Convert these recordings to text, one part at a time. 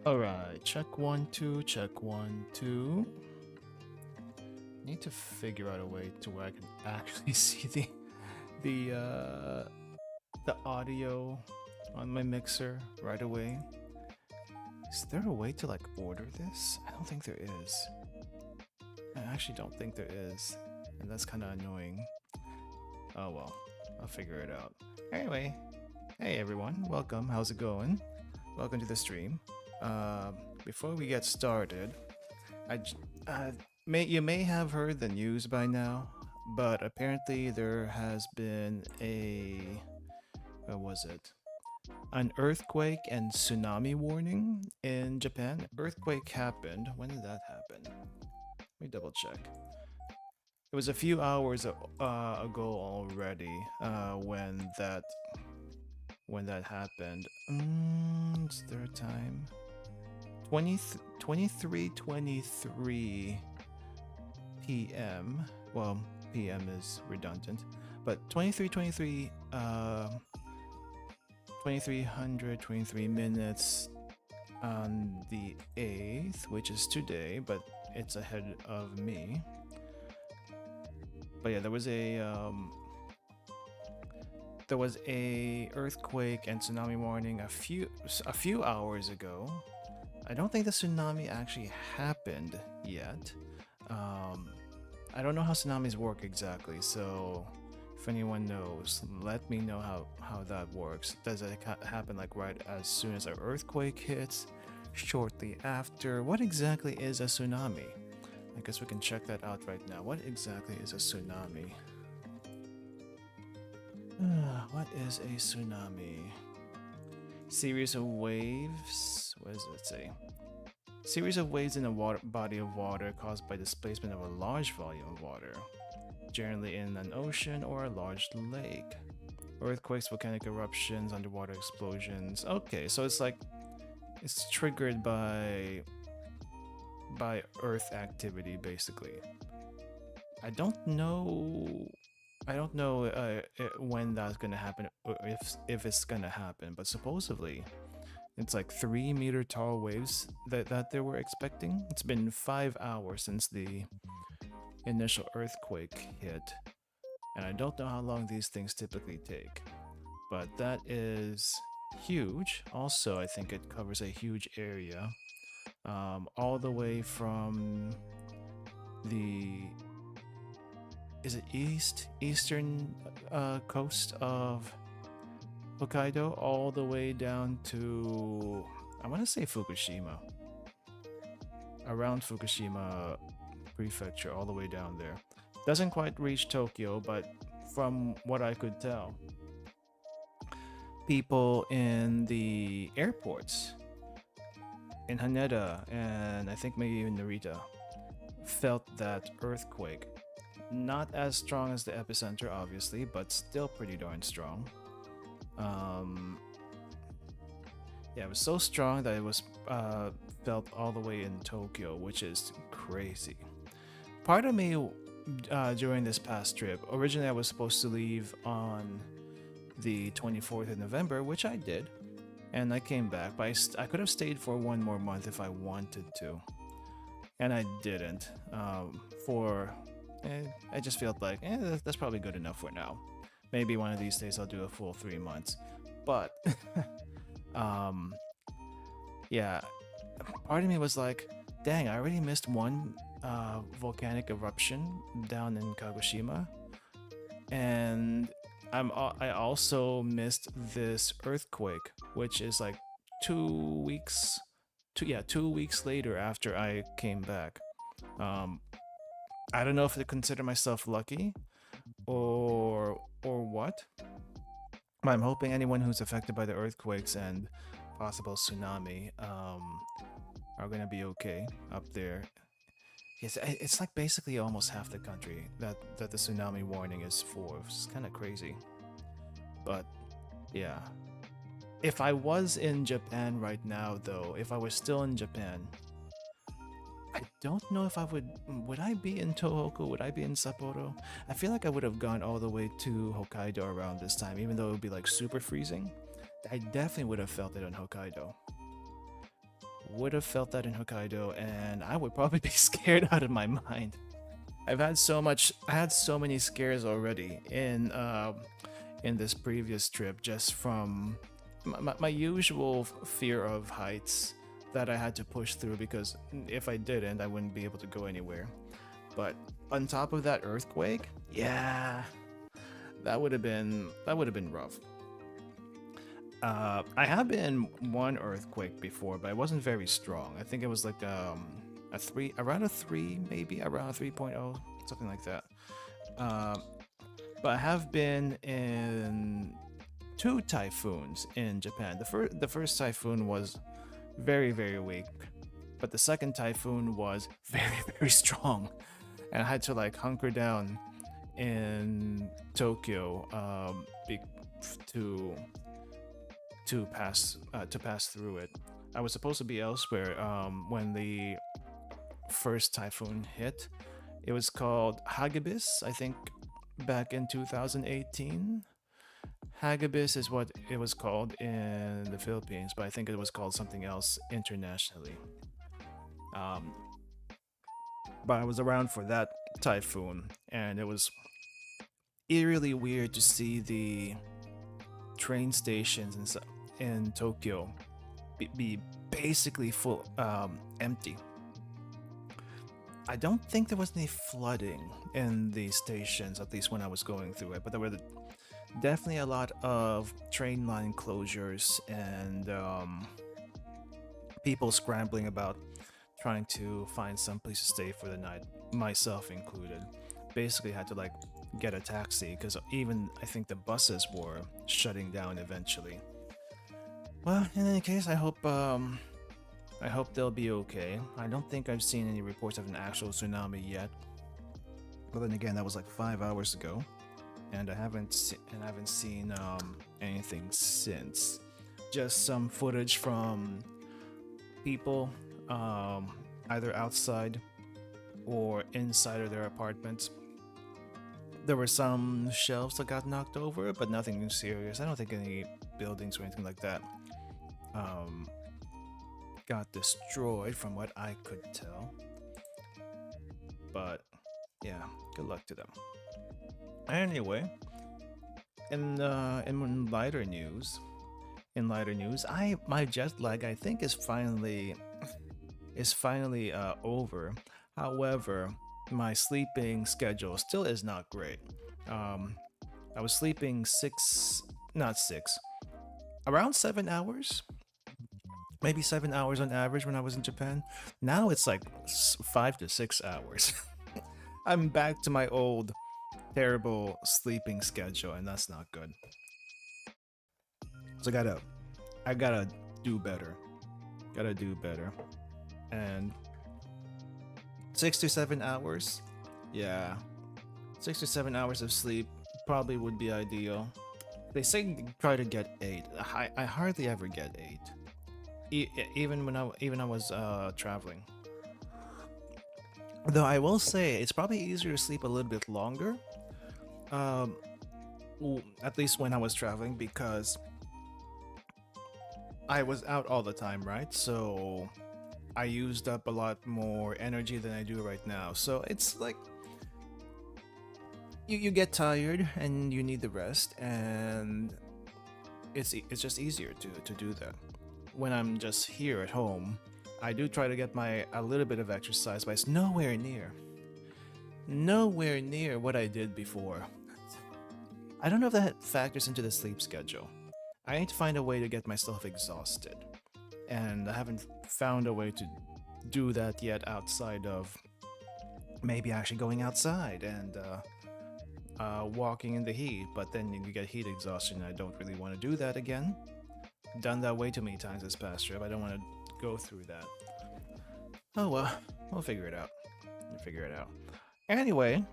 Alright, check 1 2, check 1 2. Need to figure out a way to where I can actually see the audio on my mixer right away. Is there a way to like order this? I don't think there is. I actually don't think there is, and that's kind of annoying. Oh well, I'll figure it out. Anyway, hey everyone, welcome. How's it going? Welcome to the stream. Before we get started, you may have heard the news by now, but apparently there has been what was it? An earthquake and tsunami warning in Japan. Earthquake happened. When did that happen? Let me double check. It was a few hours ago already when that happened. It's their time. 23:23 p.m. Well, p.m. is redundant, but 23:23 2323 minutes on the 8th, which is today, but it's ahead of me. But yeah, there was a earthquake and tsunami warning a few hours ago. I don't think the tsunami actually happened yet. I don't know how tsunamis work exactly, so if anyone knows, let me know how that works. Does it happen like right as soon as an earthquake hits? Shortly after? What exactly is a tsunami? I guess we can check that out right now. What exactly is a tsunami? What is a tsunami? Series of waves. What does it say? Series of waves in a body of water caused by displacement of a large volume of water, generally in an ocean or a large lake. Earthquakes, volcanic eruptions, underwater explosions. Okay, so it's like it's triggered by Earth activity, basically. I don't know when that's gonna happen, or if it's gonna happen, but supposedly it's like 3-meter tall waves that they were expecting. It's been 5 hours since the initial earthquake hit, and I don't know how long these things typically take, but that is huge. Also, I think it covers a huge area, all the way from the eastern coast of Hokkaido all the way down to, I want to say, Fukushima, around Fukushima prefecture, all the way down there. Doesn't quite reach Tokyo, but from what I could tell, people in the airports in Haneda and I think maybe even Narita felt that earthquake. Not as strong as the epicenter, obviously, but still pretty darn strong. Yeah, it was so strong that it was felt all the way in Tokyo, which is crazy. Part of me during this past trip, originally I was supposed to leave on the 24th of November, which I did, and I came back, but I could have stayed for one more month if I wanted to, and I didn't. I just felt like that's probably good enough for now. Maybe one of these days I'll do a full 3 months, but yeah, part of me was like, dang, I already missed one volcanic eruption down in Kagoshima, and I also missed this earthquake, which is like 2 weeks 2 weeks later after I came back. I don't know if I consider myself lucky or what, but I'm hoping anyone who's affected by the earthquakes and possible tsunami are gonna be okay up there. It's like basically almost half the country that the tsunami warning is for. It's kind of crazy, but yeah. If I was in Japan right now, though, if I was still in Japan, I don't know if I would I be in Tohoku? Would I be in Sapporo? I feel like I would have gone all the way to Hokkaido around this time, even though it would be like super freezing. I definitely would have felt it on Hokkaido. would have felt that in Hokkaido, and I would probably be scared out of my mind. I had so many scares already in this previous trip, just from my usual fear of heights that I had to push through, because if I didn't, I wouldn't be able to go anywhere. But on top of that earthquake, yeah, that would have been rough. I have been one earthquake before, but it wasn't very strong. I think it was like a three, around a three, maybe around a 3.0, something like that. Um, but I have been in two typhoons in Japan. The first typhoon was very weak, but the second typhoon was very strong, and I had to like hunker down in Tokyo to pass through it. I was supposed to be elsewhere when the first typhoon hit. It was called Hagibis, I think, back in 2018. Hagibis is what it was called in the Philippines, but I think it was called something else internationally. Um, but I was around for that typhoon, and it was eerily weird to see the train stations in Tokyo be basically full empty. I don't think there was any flooding in the stations, at least when I was going through it, but there were definitely a lot of train line closures and people scrambling about trying to find some place to stay for the night, myself included. Basically, had to like get a taxi because even I think the buses were shutting down eventually. Well, in any case, I hope they'll be okay. I don't think I've seen any reports of an actual tsunami yet. But then again, that was like 5 hours ago, and I haven't seen anything since. Just some footage from people, either outside or inside of their apartments. There were some shelves that got knocked over, but nothing serious. I don't think any buildings or anything like that um, got destroyed, from what I could tell. But yeah, good luck to them. Anyway, in lighter news, I my jet lag I think is finally over. However, my sleeping schedule still is not great. Um, I was sleeping not six, around 7 hours, maybe 7 hours on average when I was in Japan. Now it's like 5 to 6 hours. I'm back to my old terrible sleeping schedule, and that's not good. So I gotta do better. Gotta do better. And 6 to 7 hours, yeah, 6 to 7 hours of sleep probably would be ideal. They say try to get 8. I hardly ever get 8. Even I was traveling. Though I will say it's probably easier to sleep a little bit longer. Um, at least when I was traveling, because I was out all the time, right? So I used up a lot more energy than I do right now. So it's like you get tired and you need the rest, and it's just easier to do that. When I'm just here at home, I do try to get my a little bit of exercise, but it's nowhere near what I did before. I don't know if that factors into the sleep schedule. I need to find a way to get myself exhausted, and I haven't found a way to do that yet outside of maybe actually going outside and walking in the heat. But then you get heat exhaustion, and I don't really want to do that again. Done that way too many times this past trip. I don't want to go through that. Oh well, we'll figure it out. We'll figure it out. Anyway,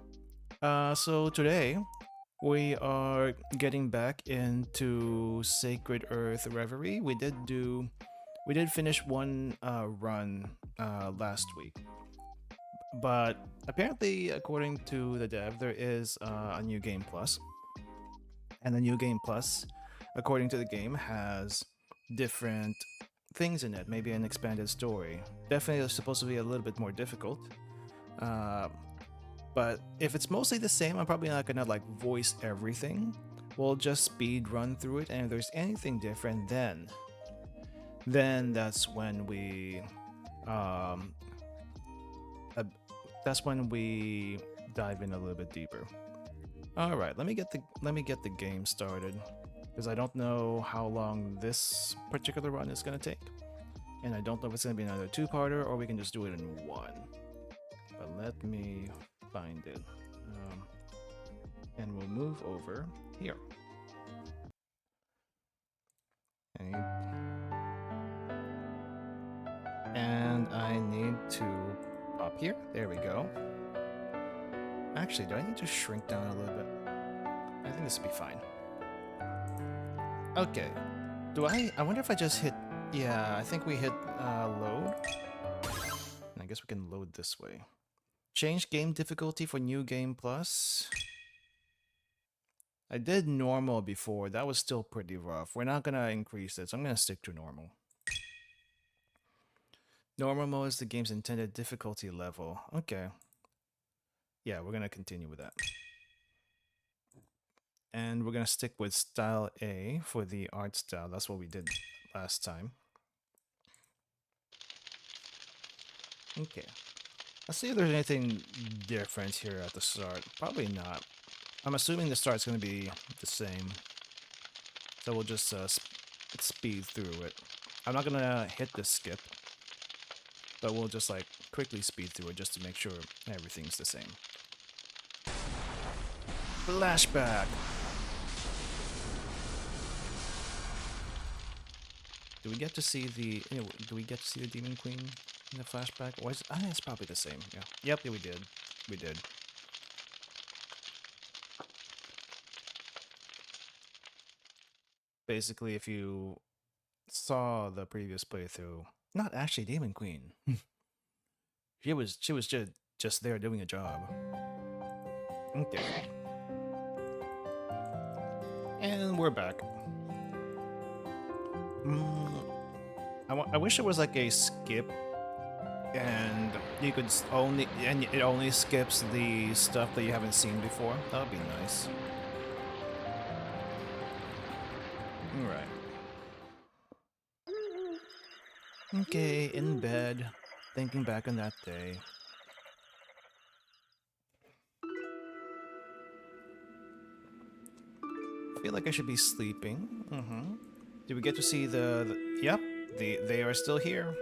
so today we are getting back into Sacred Earth Reverie. We did finish one run last week, but apparently, according to the dev, there is a new game plus, and the new game plus, according to the game, has different things in it, maybe an expanded story. Definitely it's supposed to be a little bit more difficult. But if it's mostly the same, I'm probably not gonna like voice everything. We'll just speed run through it, and if there's anything different, then that's when we dive in a little bit deeper. All right, let me get the game started, because I don't know how long this particular run is gonna take, and I don't know if it's gonna be another two-parter or we can just do it in one. But let me find it, and we'll move over here. And I need to pop here. There we go. Actually, do I need to shrink down a little bit? I think this will be fine. Okay. I wonder if I just hit... Yeah, I think we hit load. And I guess we can load this way. Change game difficulty for new game plus. I did normal before. That was still pretty rough. We're not going to increase it, so I'm going to stick to normal. Normal mode is the game's intended difficulty level. Okay. Yeah, we're going to continue with that. And we're going to stick with style A for the art style. That's what we did last time. Okay. Let's see if there's anything different here at the start. Probably not. I'm assuming the start's going to be the same. So we'll just speed through it. I'm not going to hit the skip. But we'll just like quickly speed through it just to make sure everything's the same. Flashback. Do we get to see the Demon Queen in the flashback? Or is, I think it's probably the same. Yeah. Yep. Yeah, we did. We did. Basically, if you saw the previous playthrough, not actually Demon Queen. she was just there doing a job. Okay. And we're back. I wish it was like a skip, and you could it only skips the stuff that you haven't seen before. That would be nice. All right. Okay, in bed, thinking back on that day. I feel like I should be sleeping. Did we get to see yep, they are still here.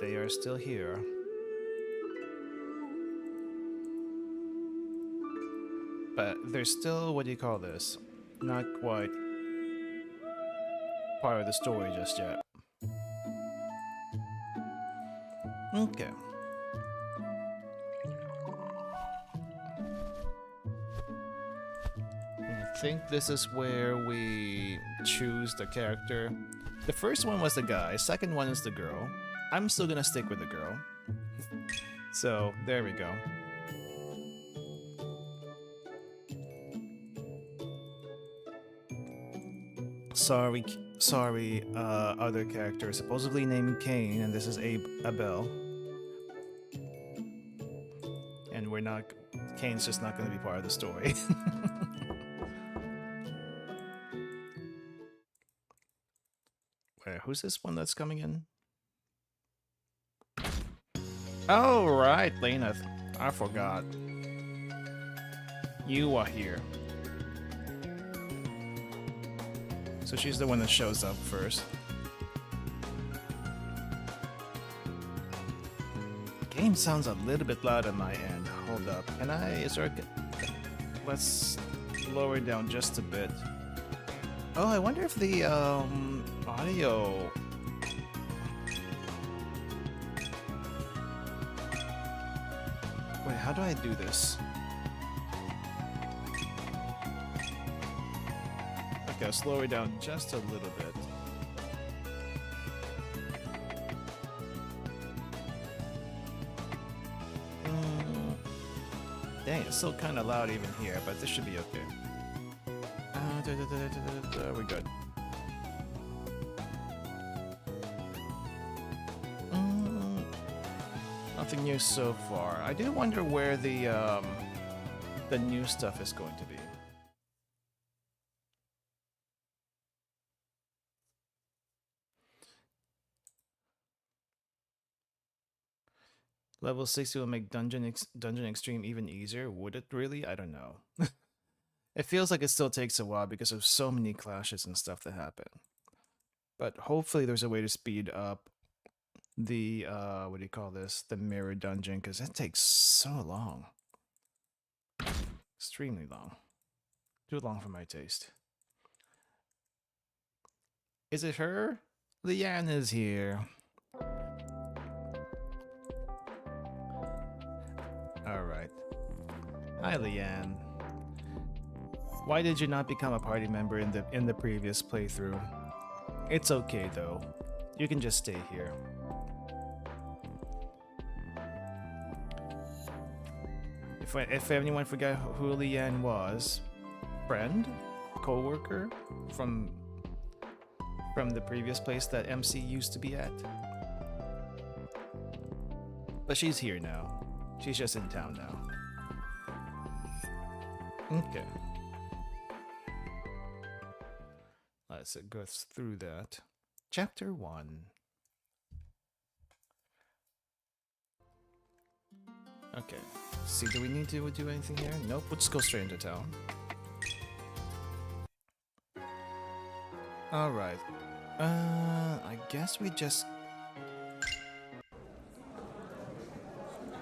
They are still here. But they're still, what do you call this? Not quite part of the story just yet. Okay. I think this is where we choose the character. The first one was the guy, second one is the girl. I'm still gonna stick with the girl. So, there we go. Sorry, other character, supposedly named Cain, and this is Abel. And we're not... Cain's just not gonna be part of the story. Wait, who's this one that's coming in? Oh, right, Lena. I forgot. You are here. So she's the one that shows up first. Game sounds a little bit loud on my end. Hold up. Can I... Is there a... Let's lower it down just a bit. Oh, I wonder if the, audio... Wait, how do I do this? Okay, I'll slow it down just a little bit. Dang, it's still kind of loud even here, but this should be okay. We're good. Nothing new so far. I do wonder where the new stuff is going to be. Level 60 will make Dungeon Extreme even easier. Would it really? I don't know. It feels like it still takes a while because of so many clashes and stuff that happen. But hopefully there's a way to speed up the, what do you call this? The mirror dungeon, because it takes so long. Extremely long. Too long for my taste. Is it her? Leanne is here. Alright. Hi, Leanne. Why did you not become a party member in the previous playthrough? It's okay though. You can just stay here. If anyone forgot who Leanne was, friend, co-worker from the previous place that MC used to be at. But she's here now. She's just in town now. Okay. Let's go through that. Chapter 1. Okay. See, do we need to do anything here? Nope, let's go straight into town. Alright. I guess we just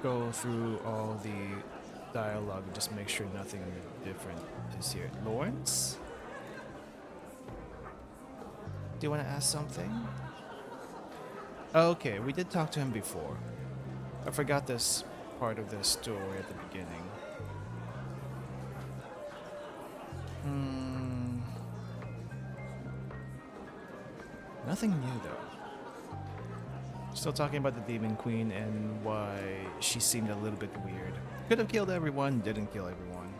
go through all the dialogue and just make sure nothing different is here. Lawrence? Do you want to ask something? Okay, we did talk to him before. I forgot this part of the story at the beginning. Nothing new though. Still talking about the Demon Queen and why she seemed a little bit weird. Could have killed everyone, didn't kill everyone.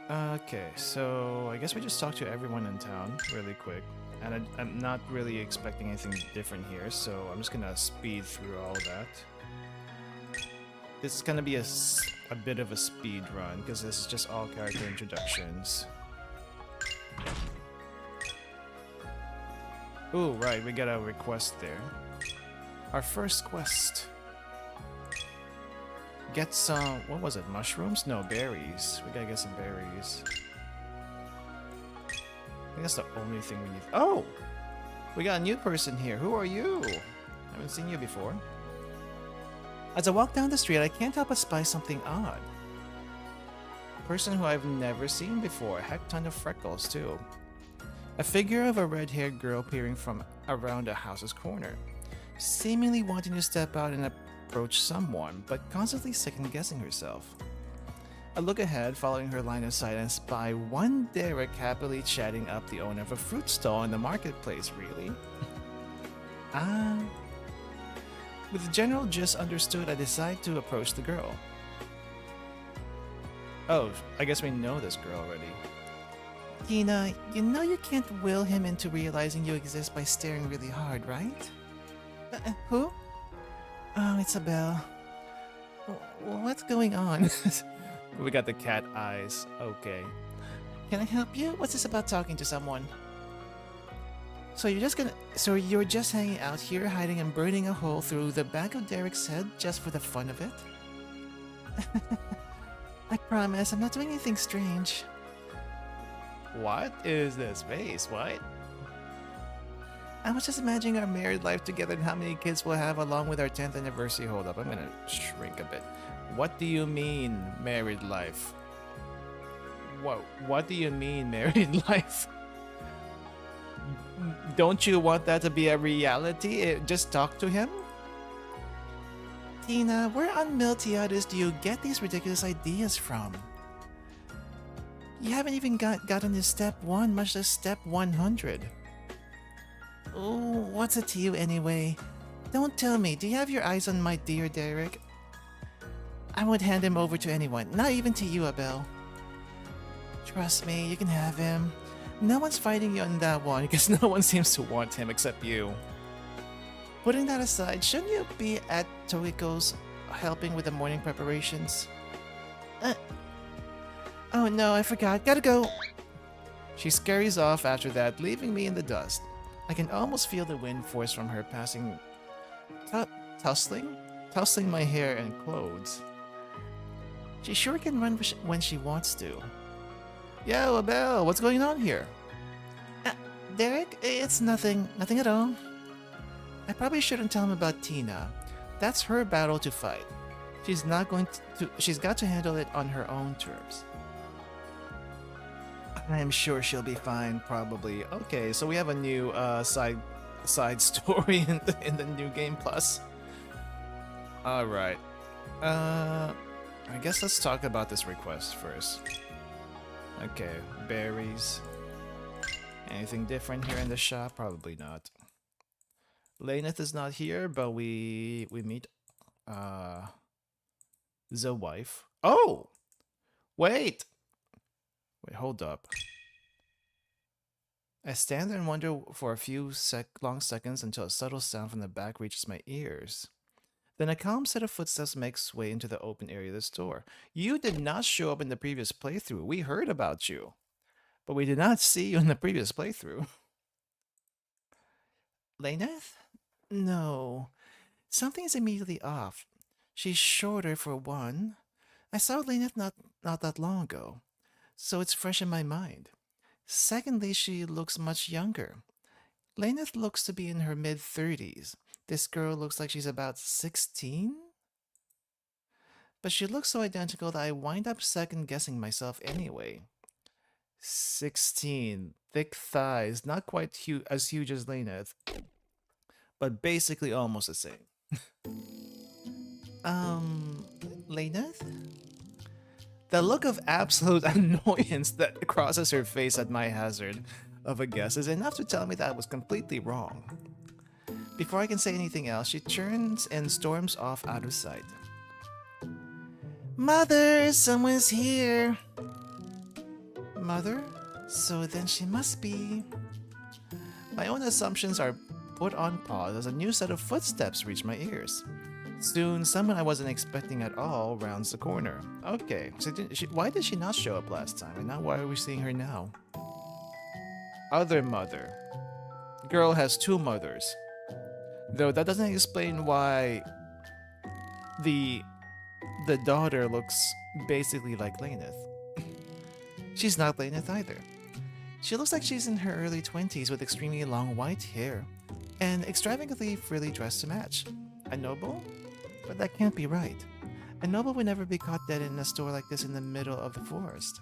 Okay, so I guess we just talked to everyone in town really quick. And I'm not really expecting anything different here, so I'm just gonna speed through all that. This is gonna be a bit of a speed run, because this is just all character introductions. Ooh, right, we got a request there. Our first quest. Get some, what was it, mushrooms? No, berries. We gotta get some berries. I think that's the only thing we need. Oh! We got a new person here. Who are you? I haven't seen you before. As I walk down the street, I can't help but spy something odd. A person who I've never seen before. A heck ton of freckles, too. A figure of a red-haired girl peering from around a house's corner, seemingly wanting to step out and approach someone, but constantly second-guessing herself. I look ahead, following her line of sight, and spy one Derek happily chatting up the owner of a fruit stall in the marketplace, really? With the general gist understood, I decide to approach the girl. Oh, I guess we know this girl already. Tina, you know you can't will him into realizing you exist by staring really hard, right? Who? Oh, it's Abel. What's going on? We got the cat eyes. Okay. Can I help you? What's this about talking to someone? So you're just hanging out here, hiding and burning a hole through the back of Derek's head just for the fun of it? I promise, I'm not doing anything strange. What is this face? What? I was just imagining our married life together and how many kids we'll have along with our 10th anniversary. Hold up, I'm gonna shrink a bit. What do you mean, married life? What do you mean, married life? Don't you want that to be a reality? Just talk to him? Tina, where on Miltiadis do you get these ridiculous ideas from? You haven't even gotten to step 1, much less step 100. Oh, what's it to you anyway? Don't tell me, do you have your eyes on my dear Derek? I won't hand him over to anyone, not even to you, Abel. Trust me, you can have him. No one's fighting you on that one because no one seems to want him except you. Putting that aside, shouldn't you be at Toiko's helping with the morning preparations? Uh, oh no, I forgot. Gotta go. She scurries off after that, leaving me in the dust. I can almost feel the wind force from her passing, tussling my hair and clothes. She sure can run when she wants to. Yo, Abel, what's going on here? Derek, it's nothing at all. I probably shouldn't tell him about Tina. That's her battle to fight. She's not going to. She's got to handle it on her own terms. I'm sure she'll be fine, probably. Okay, so we have a new side story in the new game plus. All right. I guess let's talk about this request first. Okay, berries. Anything different here in the shop? Probably not. Laneth is not here, but we meet the wife. Oh! Wait, hold up. I stand there and wonder for a few long seconds until a subtle sound from the back reaches my ears. Then a calm set of footsteps makes way into the open area of the store. You did not show up in the previous playthrough. We heard about you, but we did not see you in the previous playthrough. Laneth? No. Something is immediately off. She's shorter for one. I saw Laneth not that long ago, so it's fresh in my mind. Secondly, she looks much younger. Laneth looks to be in her mid-30s. This girl looks like she's about 16? But she looks so identical that I wind up second-guessing myself anyway. 16. Thick thighs, not quite as huge as Laneth, but basically almost the same. Laneth? The look of absolute annoyance that crosses her face at my hazard of a guess is enough to tell me that I was completely wrong. Before I can say anything else, she turns and storms off out of sight. Mother, someone's here. Mother? So then she must be... My own assumptions are put on pause as a new set of footsteps reach my ears. Soon, someone I wasn't expecting at all rounds the corner. Okay, so why did she not show up last time, and now why are we seeing her now? Other mother. Girl has two mothers. Though that doesn't explain why the daughter looks basically like Laneth. She's not Laneth either. She looks like she's in her early 20s with extremely long white hair and extravagantly frilly dress to match. A noble? But that can't be right. A noble would never be caught dead in a store like this in the middle of the forest.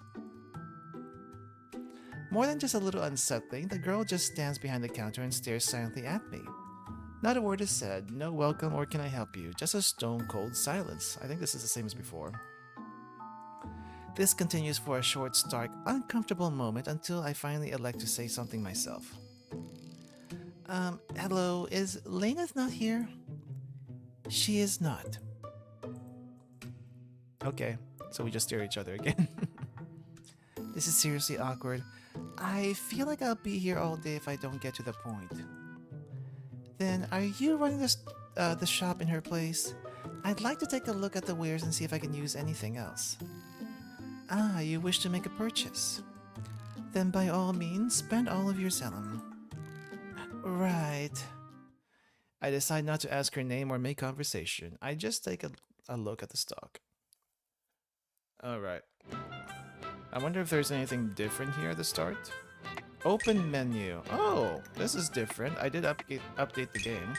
More than just a little unsettling, the girl just stands behind the counter and stares silently at me. Not a word is said, no welcome or can I help you, just a stone-cold silence. I think this is the same as before. This continues for a short, stark, uncomfortable moment until I finally elect to say something myself. Hello, is Laneth not here? She is not. Okay, so we just stare at each other again. This is seriously awkward. I feel like I'll be here all day if I don't get to the point. Then, are you running the shop in her place? I'd like to take a look at the wares and see if I can use anything else. Ah, you wish to make a purchase. Then by all means, spend all of your selim. Right. I decide not to ask her name or make conversation. I just take a look at the stock. Alright. I wonder if there's anything different here at the start. Open menu. Oh, this is different. I did update the game.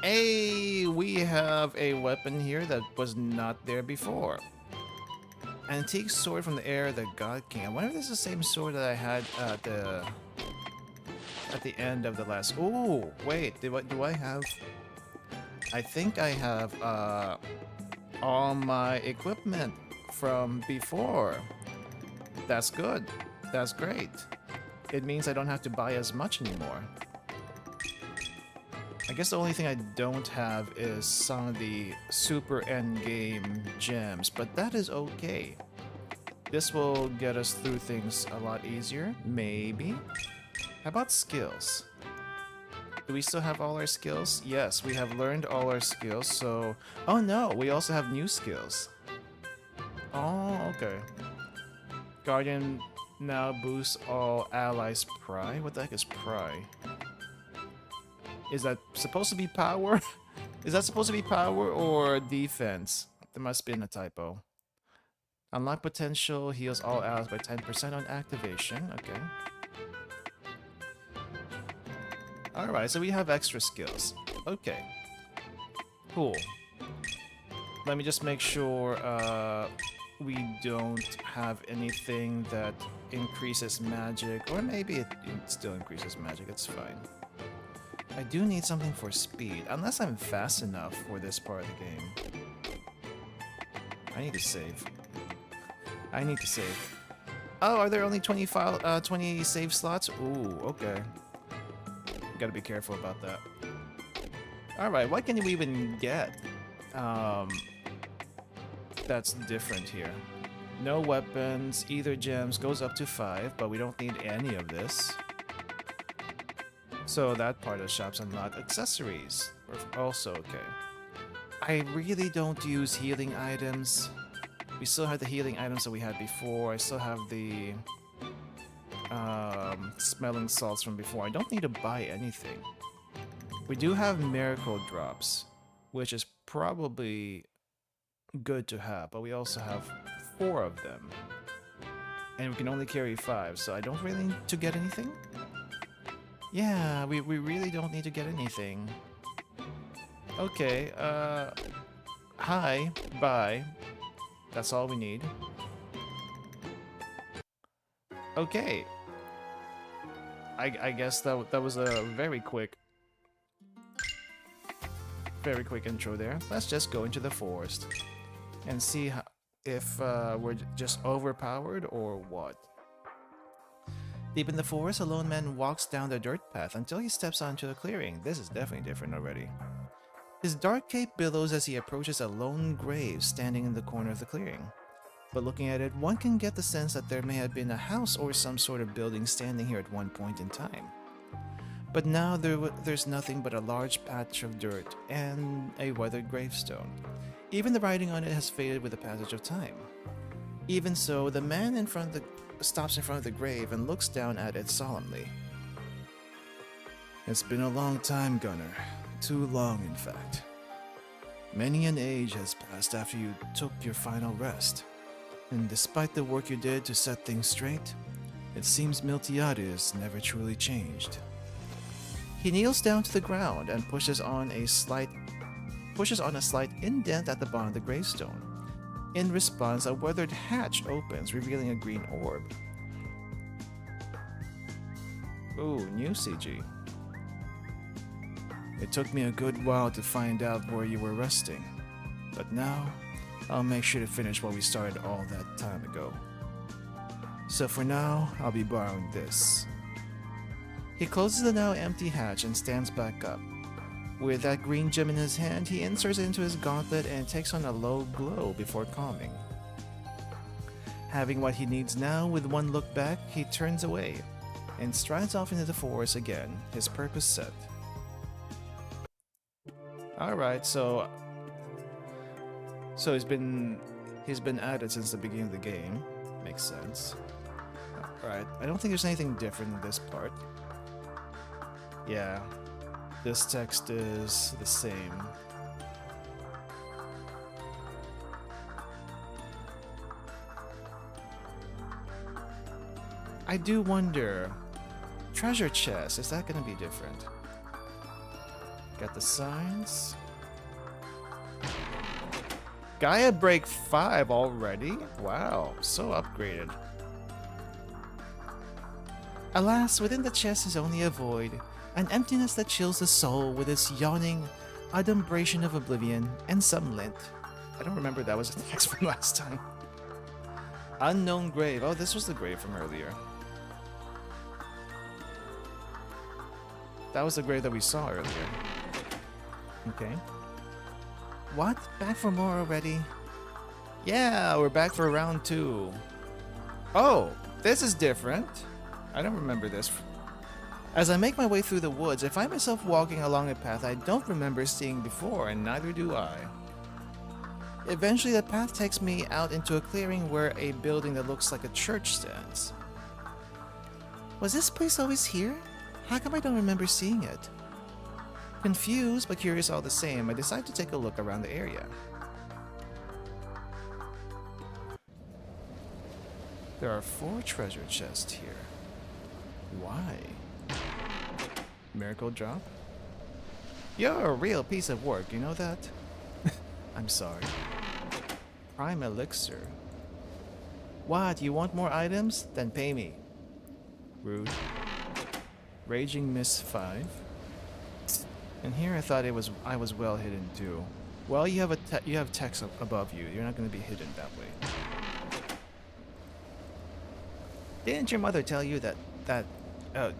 Hey, we have a weapon here that was not there before. Antique sword from the era of the God King. I wonder if this is the same sword that I had at the end of the last... Oh, wait, do I have... I think I have all my equipment from before. That's good. That's great. It means I don't have to buy as much anymore. I guess the only thing I don't have is some of the super endgame gems, but that is okay. This will get us through things a lot easier, maybe. How about skills? Do we still have all our skills? Yes, we have learned all our skills, so... Oh no, we also have new skills. Oh, okay. Guardian now boosts all allies' pry. What the heck is pry? Is that supposed to be power? Is that supposed to be power or defense? There must be a typo. Unlock potential, heals all allies by 10% on activation. Okay. Alright, so we have extra skills. Okay. Cool. Let me just make sure we don't have anything that increases magic. Or maybe it still increases magic, it's fine. I do need something for speed, unless I'm fast enough for this part of the game. I need to save. I need to save. Oh, are there only 20 save slots? Ooh, okay. Gotta be careful about that. Alright, what can we even get? That's different here. No weapons, either gems goes up to 5, but we don't need any of this. So that part of the shop's unlocked. Accessories are also okay. I really don't use healing items. We still have the healing items that we had before. I still have the smelling salts from before. I don't need to buy anything. We do have miracle drops, which is probably good to have, but we also have 4 of them. And we can only carry 5, so I don't really need to get anything. Yeah, we really don't need to get anything. Okay, hi, bye. That's all we need. Okay. I guess that was a very quick intro there. Let's just go into the forest and see if we're just overpowered or what. Deep in the forest, a lone man walks down the dirt path until he steps onto a clearing. This is definitely different already. His dark cape billows as he approaches a lone grave standing in the corner of the clearing. But looking at it, one can get the sense that there may have been a house or some sort of building standing here at one point in time. But now there's nothing but a large patch of dirt and a weathered gravestone. Even the writing on it has faded with the passage of time. Even so, the man stops in front of the grave and looks down at it solemnly. It's been a long time, Gunner. Too long, in fact. Many an age has passed after you took your final rest. And despite the work you did to set things straight, it seems Miltiades never truly changed. He kneels down to the ground and pushes on a slight indent at the bottom of the gravestone. In response, a weathered hatch opens, revealing a green orb. Ooh, new CG. It took me a good while to find out where you were resting, but now I'll make sure to finish what we started all that time ago. So for now, I'll be borrowing this. He closes the now empty hatch and stands back up. With that green gem in his hand, he inserts it into his gauntlet and takes on a low glow before calming. Having what he needs now, with one look back, he turns away and strides off into the forest again, his purpose set. Alright, so he's been at it since the beginning of the game. Makes sense. Alright, I don't think there's anything different in this part. Yeah, this text is the same. I do wonder, treasure chest, is that gonna be different? Got the signs. Gaia Break 5 already? Wow, so upgraded. Alas, within the chest is only a void, an emptiness that chills the soul with its yawning adumbration of oblivion and some lint. I don't remember that was the text from last time. Unknown grave. Oh, this was the grave from earlier. That was the grave that we saw earlier. Okay. What? Back for more already? Yeah, we're back for round 2. Oh, this is different. I don't remember this. As I make my way through the woods, I find myself walking along a path I don't remember seeing before, and neither do I. Eventually, the path takes me out into a clearing where a building that looks like a church stands. Was this place always here? How come I don't remember seeing it? Confused but curious all the same, I decide to take a look around the area. There are 4 treasure chests here. Why? Miracle drop? You're a real piece of work, you know that? I'm sorry. Prime elixir. What, you want more items? Then pay me. Rude. Raging Mist 5. And here I thought I was well hidden too. Well, you have text above you. You're not going to be hidden that way. Didn't your mother tell you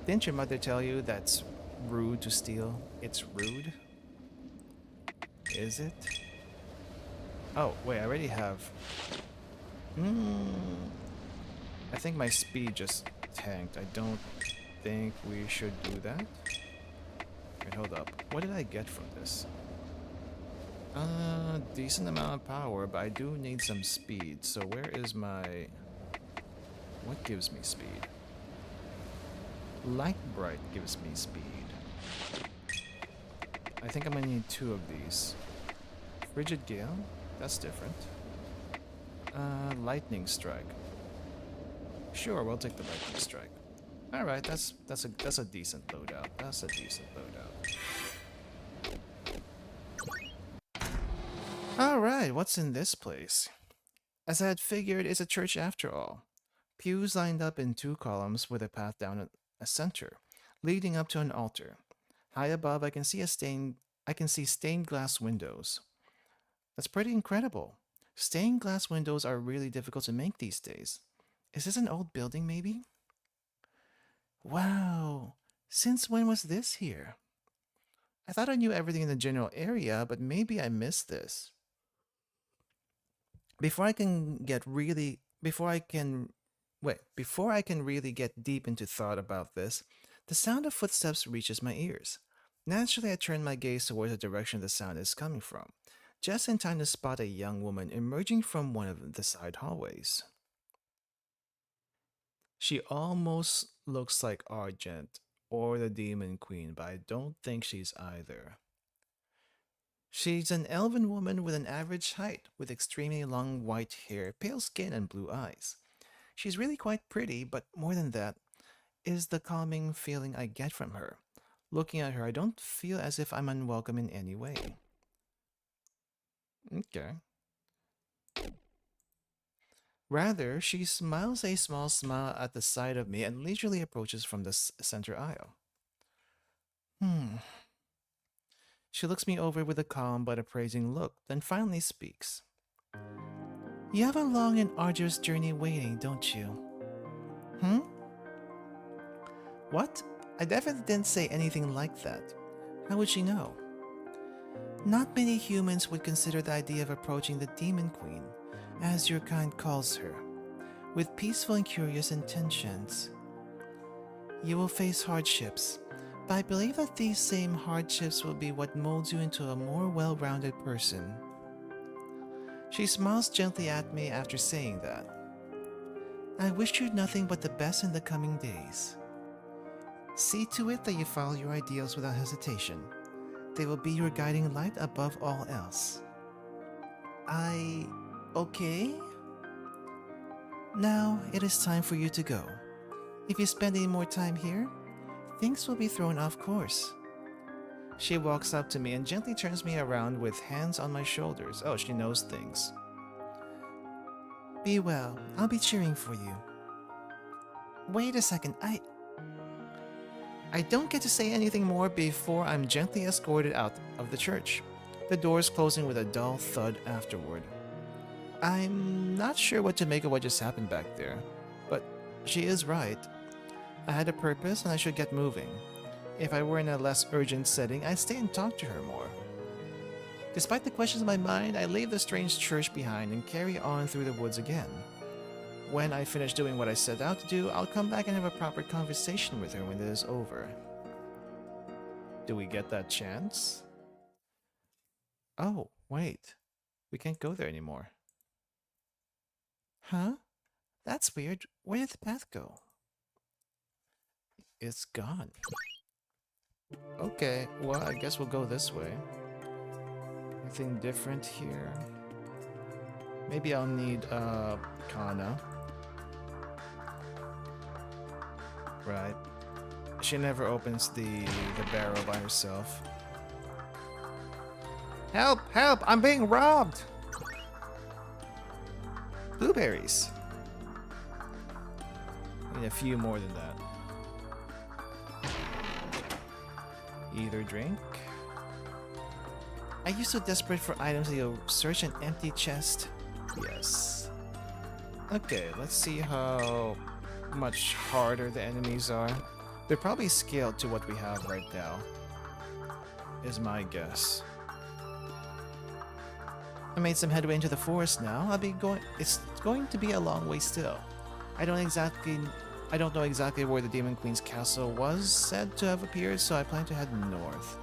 didn't your mother tell you that's rude to steal? It's rude? Is it? Oh, wait, I already have... I think my speed just tanked. I don't think we should do that. Wait, hold up. What did I get from this? Decent amount of power, but I do need some speed. So where is my... What gives me speed? Light Bright gives me speed. I think I'm gonna need 2 of these. Frigid Gale? That's different. Lightning Strike. Sure, we'll take the Lightning Strike. Alright, that's a decent loadout. That's a decent loadout. Alright, what's in this place? As I had figured, it's a church after all. Pews lined up in 2 columns with a path down a center, leading up to an altar. High above, I can see stained glass windows. That's pretty incredible. Stained glass windows are really difficult to make these days. Is this an old building, maybe? Wow! Since when was this here? I thought I knew everything in the general area, but maybe I missed this. Before I can really get deep into thought about this, the sound of footsteps reaches my ears. Naturally, I turn my gaze towards the direction the sound is coming from, just in time to spot a young woman emerging from one of the side hallways. She almost looks like Argent or the Demon Queen, but I don't think she's either. She's an elven woman with an average height, with extremely long white hair, pale skin, and blue eyes. She's really quite pretty, but more than that is the calming feeling I get from her. Looking at her, I don't feel as if I'm unwelcome in any way. Okay. Rather, she smiles a small smile at the sight of me and leisurely approaches from the center aisle. She looks me over with a calm but appraising look, then finally speaks. You have a long and arduous journey waiting, don't you? What? I definitely didn't say anything like that. How would she know? Not many humans would consider the idea of approaching the Demon Queen, as your kind calls her, with peaceful and curious intentions. You will face hardships, but I believe that these same hardships will be what molds you into a more well-rounded person. She smiles gently at me after saying that. I wish you nothing but the best in the coming days. See to it that you follow your ideals without hesitation. They will be your guiding light above all else. Okay? Now, it is time for you to go. If you spend any more time here, things will be thrown off course. She walks up to me and gently turns me around with hands on my shoulders. Oh, she knows things. Be well. I'll be cheering for you. Wait a second, I don't get to say anything more before I'm gently escorted out of the church, the doors closing with a dull thud afterward. I'm not sure what to make of what just happened back there, but she is right. I had a purpose and I should get moving. If I were in a less urgent setting, I'd stay and talk to her more. Despite the questions in my mind, I leave the strange church behind and carry on through the woods again. when I finish doing what I set out to do, I'll come back and have a proper conversation with her when it is over. Do we get that chance? Oh, wait. We can't go there anymore. Huh? That's weird. Where did the path go? It's gone. Okay, well, I guess we'll go this way. Anything different here? Maybe I'll need, Kana. Right. She never opens the barrel by herself. Help! Help! I'm being robbed! Blueberries. Need a few more than that. Either drink. Are you so desperate for items that you'll search an empty chest? Yes. Okay, let's see how much harder the enemies are. They're probably scaled to what we have right now, is my guess. I made some headway into the forest now. It's going to be a long way still. I don't know exactly where the Demon Queen's castle was said to have appeared, so I plan to head north.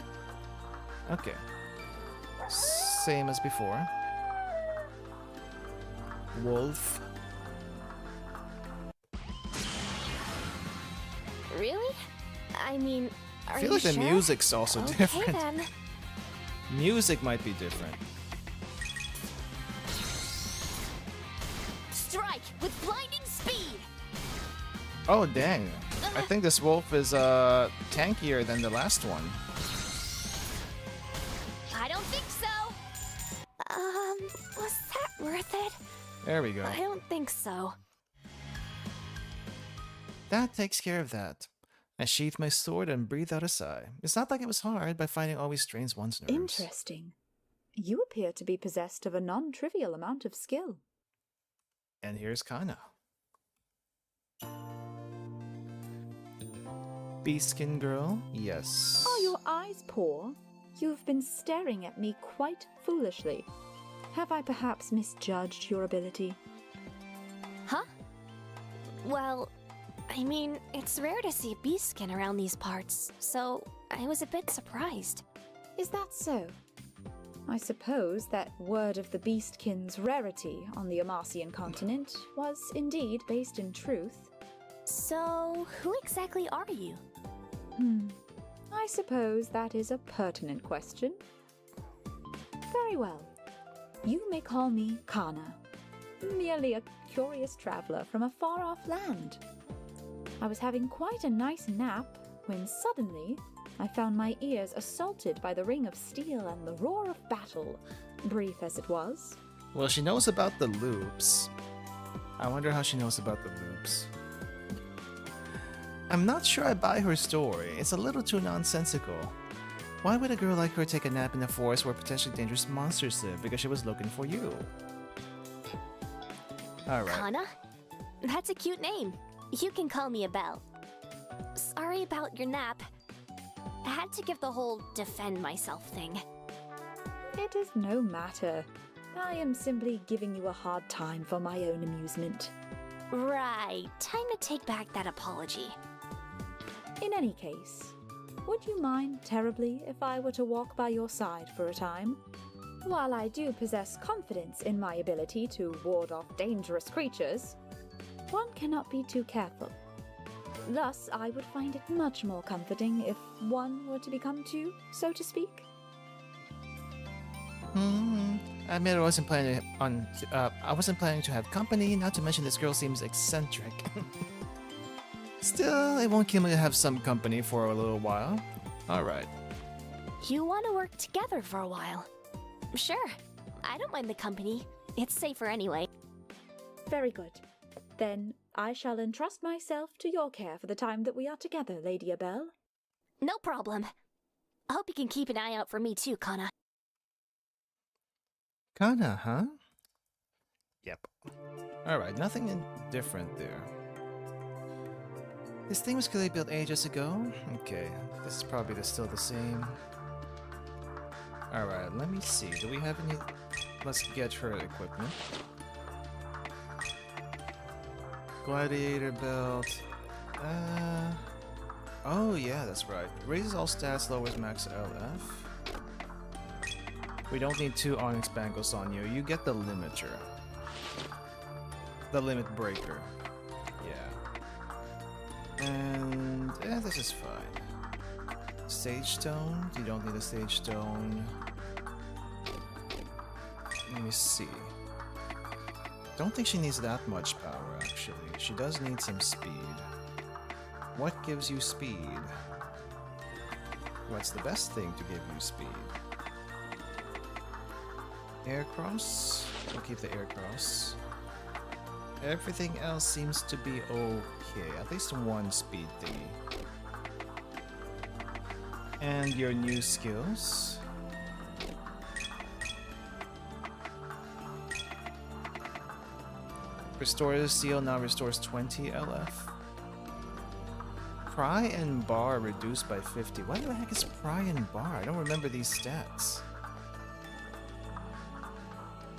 Okay. Same as before. Wolf. Really? I mean, are I feel you like the sure? music's also Okay, different. then. Music might be different. Strike with blinding speed. Oh dang. I think this wolf is tankier than the last one. I don't think so. Was that worth it? There we go. I don't think so. That takes care of that. I sheathed my sword and breathed out a sigh. It's not like it was hard, but finding always strains one's nerves. Interesting. You appear to be possessed of a non-trivial amount of skill. And here's Kana. Beastskin girl? Yes. Are your eyes poor? You've been staring at me quite foolishly. Have I perhaps misjudged your ability? Huh? Well, I mean, it's rare to see beast skin around these parts, so I was a bit surprised. Is that so? I suppose that word of the beastkin's rarity on the Amarcian continent was indeed based in truth. So, who exactly are you? I suppose that is a pertinent question. Very well. You may call me Kana, merely a curious traveler from a far-off land. I was having quite a nice nap when suddenly I found my ears assaulted by the ring of steel and the roar of battle, brief as it was. Well, she knows about the loops. I wonder how she knows about the loops. I'm not sure I buy her story. It's a little too nonsensical. Why would a girl like her take a nap in the forest where potentially dangerous monsters live because she was looking for you? Alright. Kana? That's a cute name. You can call me Abel. Sorry about your nap. I had to give the whole defend myself thing. It is no matter. I am simply giving you a hard time for my own amusement. Right. Time to take back that apology. In any case, would you mind terribly if I were to walk by your side for a time? While I do possess confidence in my ability to ward off dangerous creatures, one cannot be too careful. Thus, I would find it much more comforting if one were to become two, so to speak. I admit I wasn't planning to have company, not to mention this girl seems eccentric. Still, it won't kill me to have some company for a little while. Alright. You want to work together for a while? Sure. I don't mind the company. It's safer anyway. Very good. Then I shall entrust myself to your care for the time that we are together, Lady Abel. No problem. I hope you can keep an eye out for me too, Kana. Kana, huh? Yep. Alright, nothing different there. This thing was clearly built ages ago. Okay, this is probably still the same. Alright, let me see. Do we have any... Let's get her equipment. Gladiator belt. Oh yeah, that's right. Raises all stats, lowers max LF. We don't need 2 Onyx Bangles on you. You get the limiter. The limit breaker. Yeah. And this is fine. Sage Stone? You don't need a Sage Stone. Let me see. Don't think she needs that much power, actually. She does need some speed. What gives you speed? What's the best thing to give you speed? Air Cross? We'll keep the Air Cross. Everything else seems to be okay. At least 1 speed thingy. And your new skills? Restore the seal now restores 20 LF. Pry and bar reduced by 50. What the heck is pry and bar? I don't remember these stats.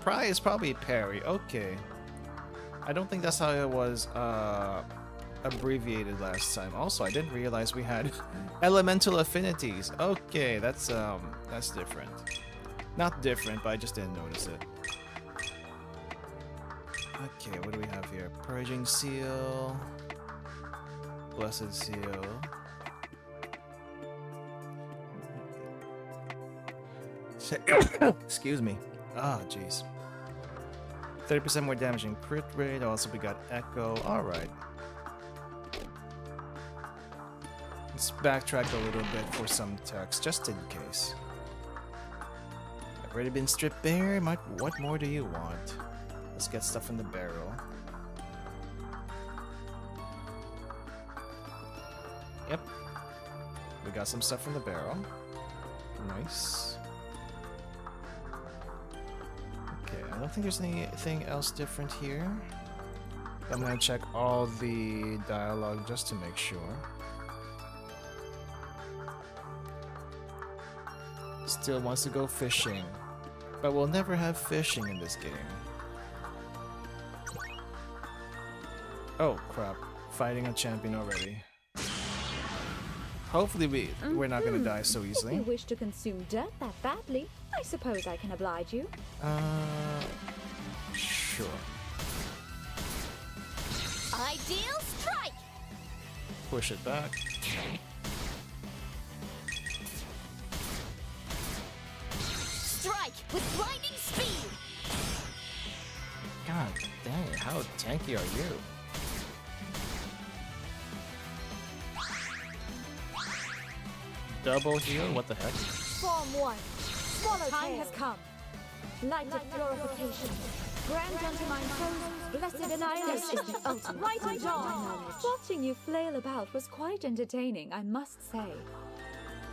Pry is probably parry. Okay. I don't think that's how it was abbreviated last time. Also, I didn't realize we had elemental affinities. Okay, that's different. Not different, but I just didn't notice it. Okay, what do we have here? Purging Seal. Blessed Seal. Excuse me. Ah, jeez. 30% more damage in crit rate. Also, we got Echo. Alright. Let's backtrack a little bit for some text, just in case. I've already been stripped bare. What more do you want? Let's get stuff in the barrel. Yep. We got some stuff in the barrel. Nice. Okay, I don't think there's anything else different here. I'm gonna check all the dialogue just to make sure. Still wants to go fishing. But we'll never have fishing in this game. Oh crap, fighting a champion already. Hopefully we're not gonna die so easily. If you wish to consume dirt that badly, I suppose I can oblige you. Sure. Ideal strike! Push it back. Strike with lightning speed! God dang it, how tanky are you? Double heal? What the heck? Form 1. Swallow time has come. Light of purification. Grant unto my foes blessed annihilation. Ultimate light of dawn. Watching you flail about was quite entertaining, I must say.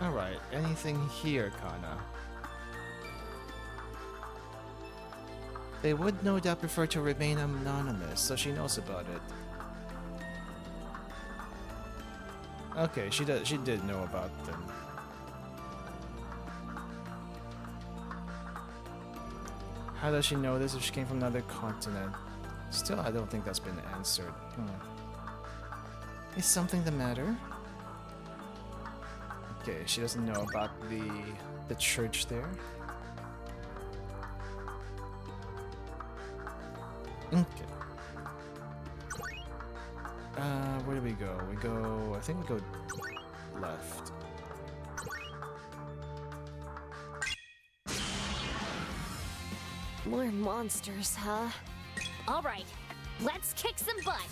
Alright, anything here, Kana? They would no doubt prefer to remain anonymous, so she knows about it. Okay, she did know about them. How does she know this if she came from another continent? Still, I don't think that's been answered. Is something the matter? Okay, she doesn't know about the church there. Okay. Where do we go? We go... I think we go left. More monsters, huh? Alright, let's kick some butt!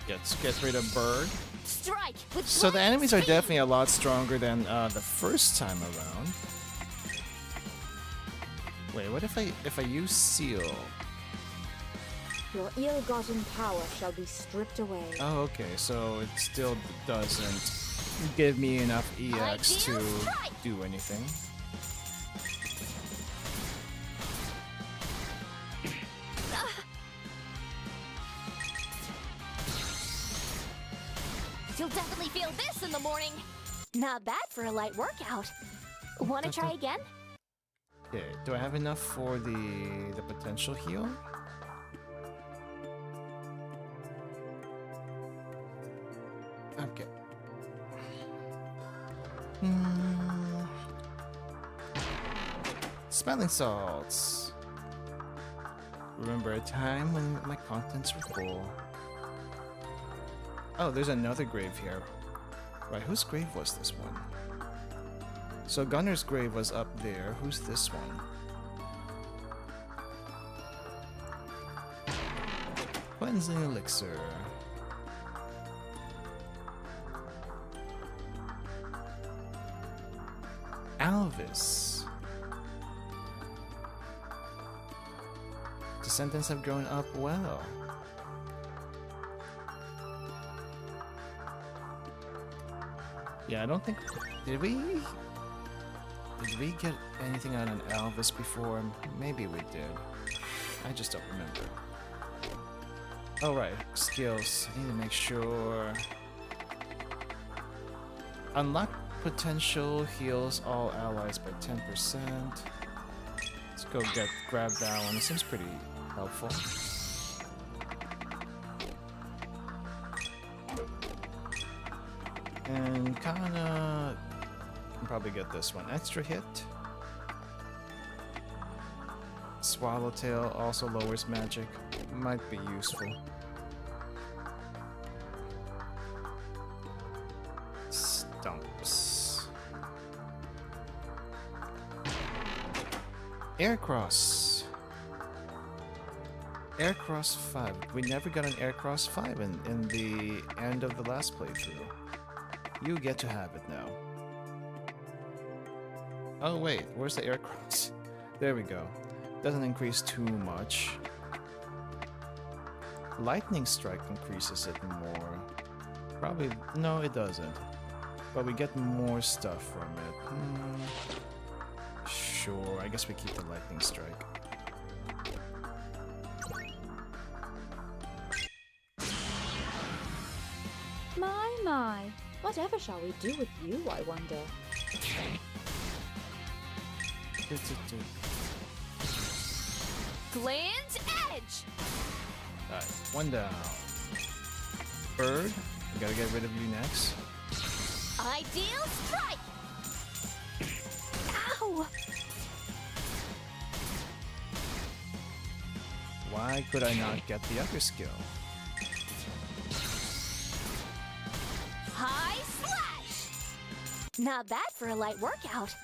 Get rid of Bird. Strike with So the lightning enemies are speed! definitely a lot stronger than the first time around. Wait, what if I use Seal? Your ill-gotten power shall be stripped away. Oh, okay, so it still doesn't give me enough EX to do anything. You'll definitely feel this in the morning! Not bad for a light workout. Wanna try again? Okay, do I have enough for the potential heal? Okay. Hmm. Smelling salts. Remember a time when my contents were full. Oh, there's another grave here. Right, whose grave was this one? So Gunner's grave was up there. Who's this one? Cleansing elixir. Alvis. Descendants have grown up well. Yeah, I don't think... Did we get anything on an Alvis before? Maybe we did. I just don't remember. Oh, right. Skills. I need to make sure... Unlock potential heals all allies by 10%. Let's go grab that one. It seems pretty helpful. And Kana can probably get this one. Extra hit. Swallowtail also lowers magic. Might be useful. Stumps. Aircross. Aircross 5. We never got an Aircross 5 in the end of the last playthrough. You get to have it now. Oh wait, where's the Aircross? There we go. Doesn't increase too much. Lightning Strike increases it more. Probably, no it doesn't. But we get more stuff from it. Sure, I guess we keep the Lightning Strike. My. Whatever shall we do with you, I wonder? Gland's Edge! Alright, one down. Bird, we gotta get rid of you next. Ideal Strike! Ow! Why could I not get the other skill? High Slash! Not bad for a light workout.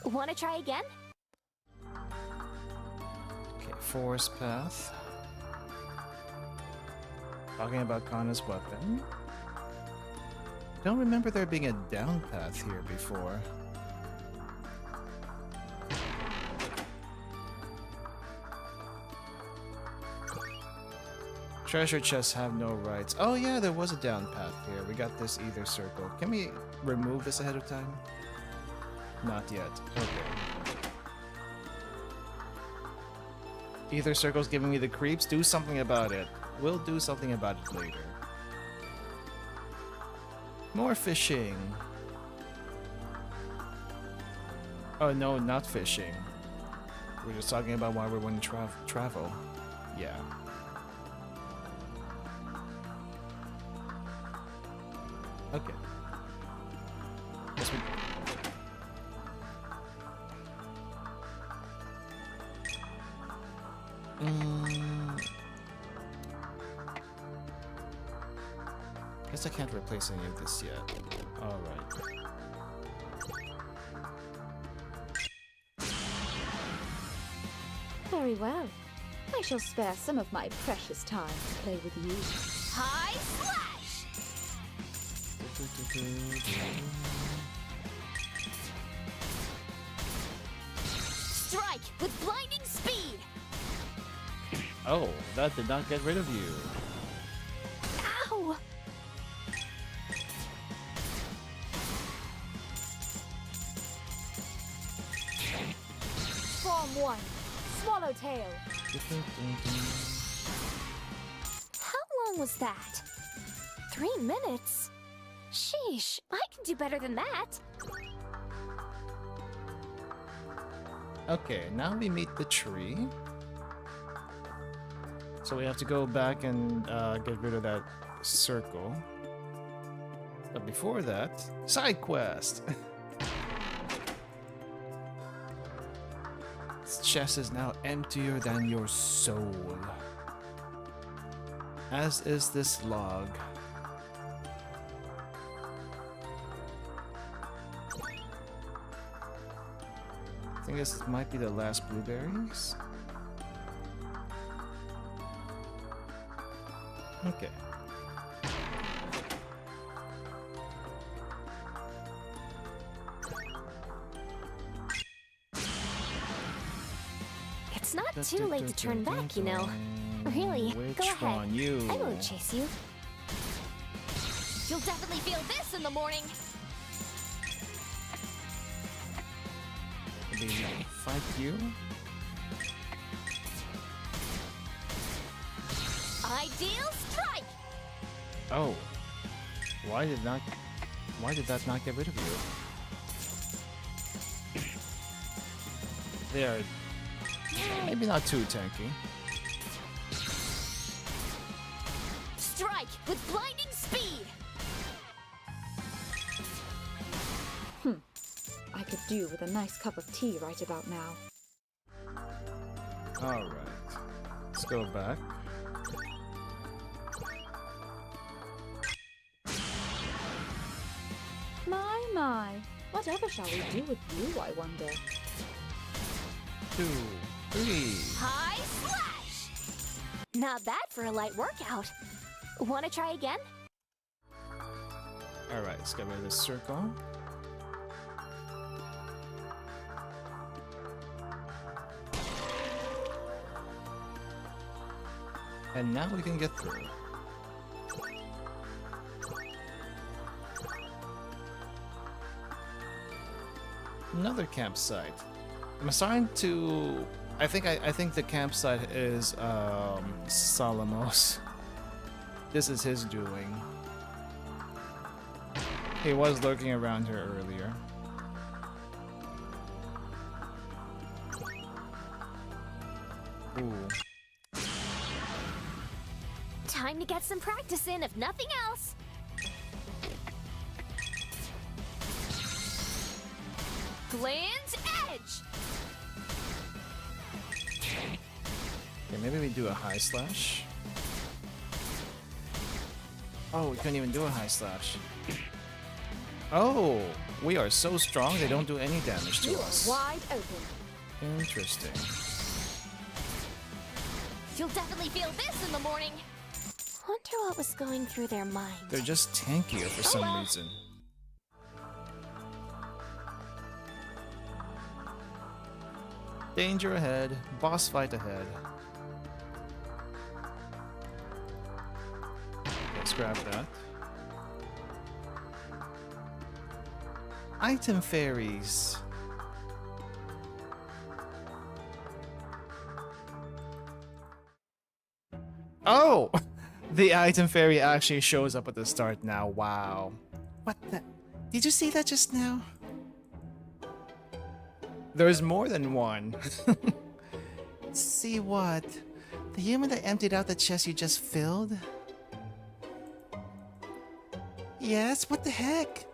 Wanna try again? Okay, Forest Path. Talking about Kana's weapon. Don't remember there being a down path here before. Treasure chests have no rights. Oh yeah, there was a down path here. We got this ether circle. Can we remove this ahead of time? Not yet. Okay. Ether circle's giving me the creeps. Do something about it. We'll do something about it later. More fishing. Oh no, not fishing. We're just talking about why we want to travel. Yeah. Okay. Guess we... Guess I can't replace any of this yet. Alright. Very well. I shall spare some of my precious time to play with you. High Slash! Strike with blinding speed! Oh, that did not get rid of you. Ow! Form 1. Swallowtail. How long was that? 3 minutes? Sheesh, I can do better than that. Okay, now we meet the tree. So we have to go back and get rid of that circle. But before that, side quest. This chest is now emptier than your soul. As is this log. I think this might be the last blueberries. Okay. It's not too late to turn back, you know. Really, Which go ahead. one? You? I won't chase you. You'll definitely feel this in the morning. Did he fight you? Ideal strike! Oh. Why did that not get rid of you? They are maybe not too tanky. Strike with blinding speed! I could do with a nice cup of tea right about now. Alright. Let's go back. My. Whatever shall we do with you, I wonder? 2, 3. High slash! Not bad for a light workout. Wanna try again? Alright, let's get rid of this circle. And now we can get through. Another campsite. I'm assigned to. I think the campsite is Solomos. This is his doing. He was lurking around here earlier. Ooh. Time to get some practice in, if nothing else. Gland's edge! Okay, maybe we do a high slash. Oh, we couldn't even do a high slash. Oh, we are so strong they don't do any damage to You us. are wide open. Interesting. You'll definitely feel this in the morning. Wonder what was going through their minds. They're just tankier for some well. reason. Danger ahead. Boss fight ahead. Let's grab that. Item fairies. Oh! The item fairy actually shows up at the start now. Wow. What the? Did you see that just now? There's more than one. See what? The human that emptied out the chest you just filled? Yes, what the heck?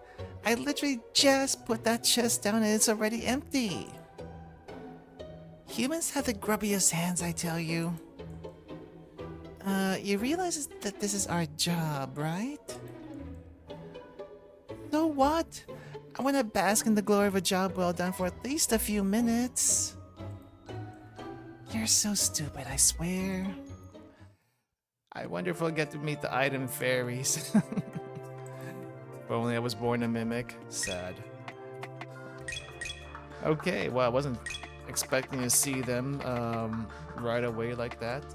I literally just put that chest down and it's already empty. Humans have the grubbiest hands, I tell you. You realize that this is our job, right? So what? I want to bask in the glory of a job well done for at least a few minutes. You're so stupid, I swear. I wonder if we'll get to meet the item fairies. If only I was born a mimic. Sad. Okay, well, I wasn't expecting to see them right away like that.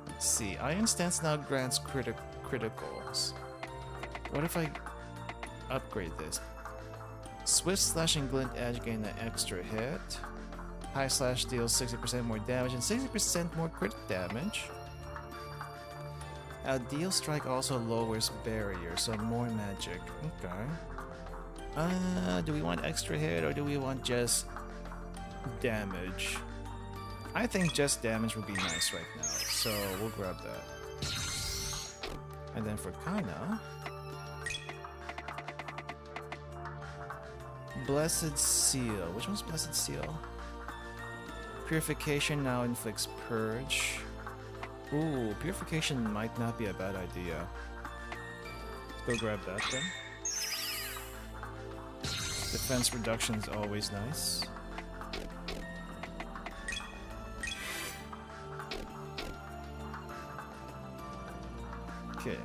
Let's see. Iron Stance now grants criticals. What if I upgrade this? Swift Slash and Glint Edge gain an extra hit. High Slash deals 60% more damage and 60% more crit damage. Deal Strike also lowers barrier, so more magic. Okay. Do we want extra hit or do we want just damage? I think just damage would be nice right now, so we'll grab that. And then for Kana, Blessed Seal. Which one's Blessed Seal? Purification now inflicts Purge. Ooh, Purification might not be a bad idea. Let's go grab that then. Defense reduction is always nice. Okay.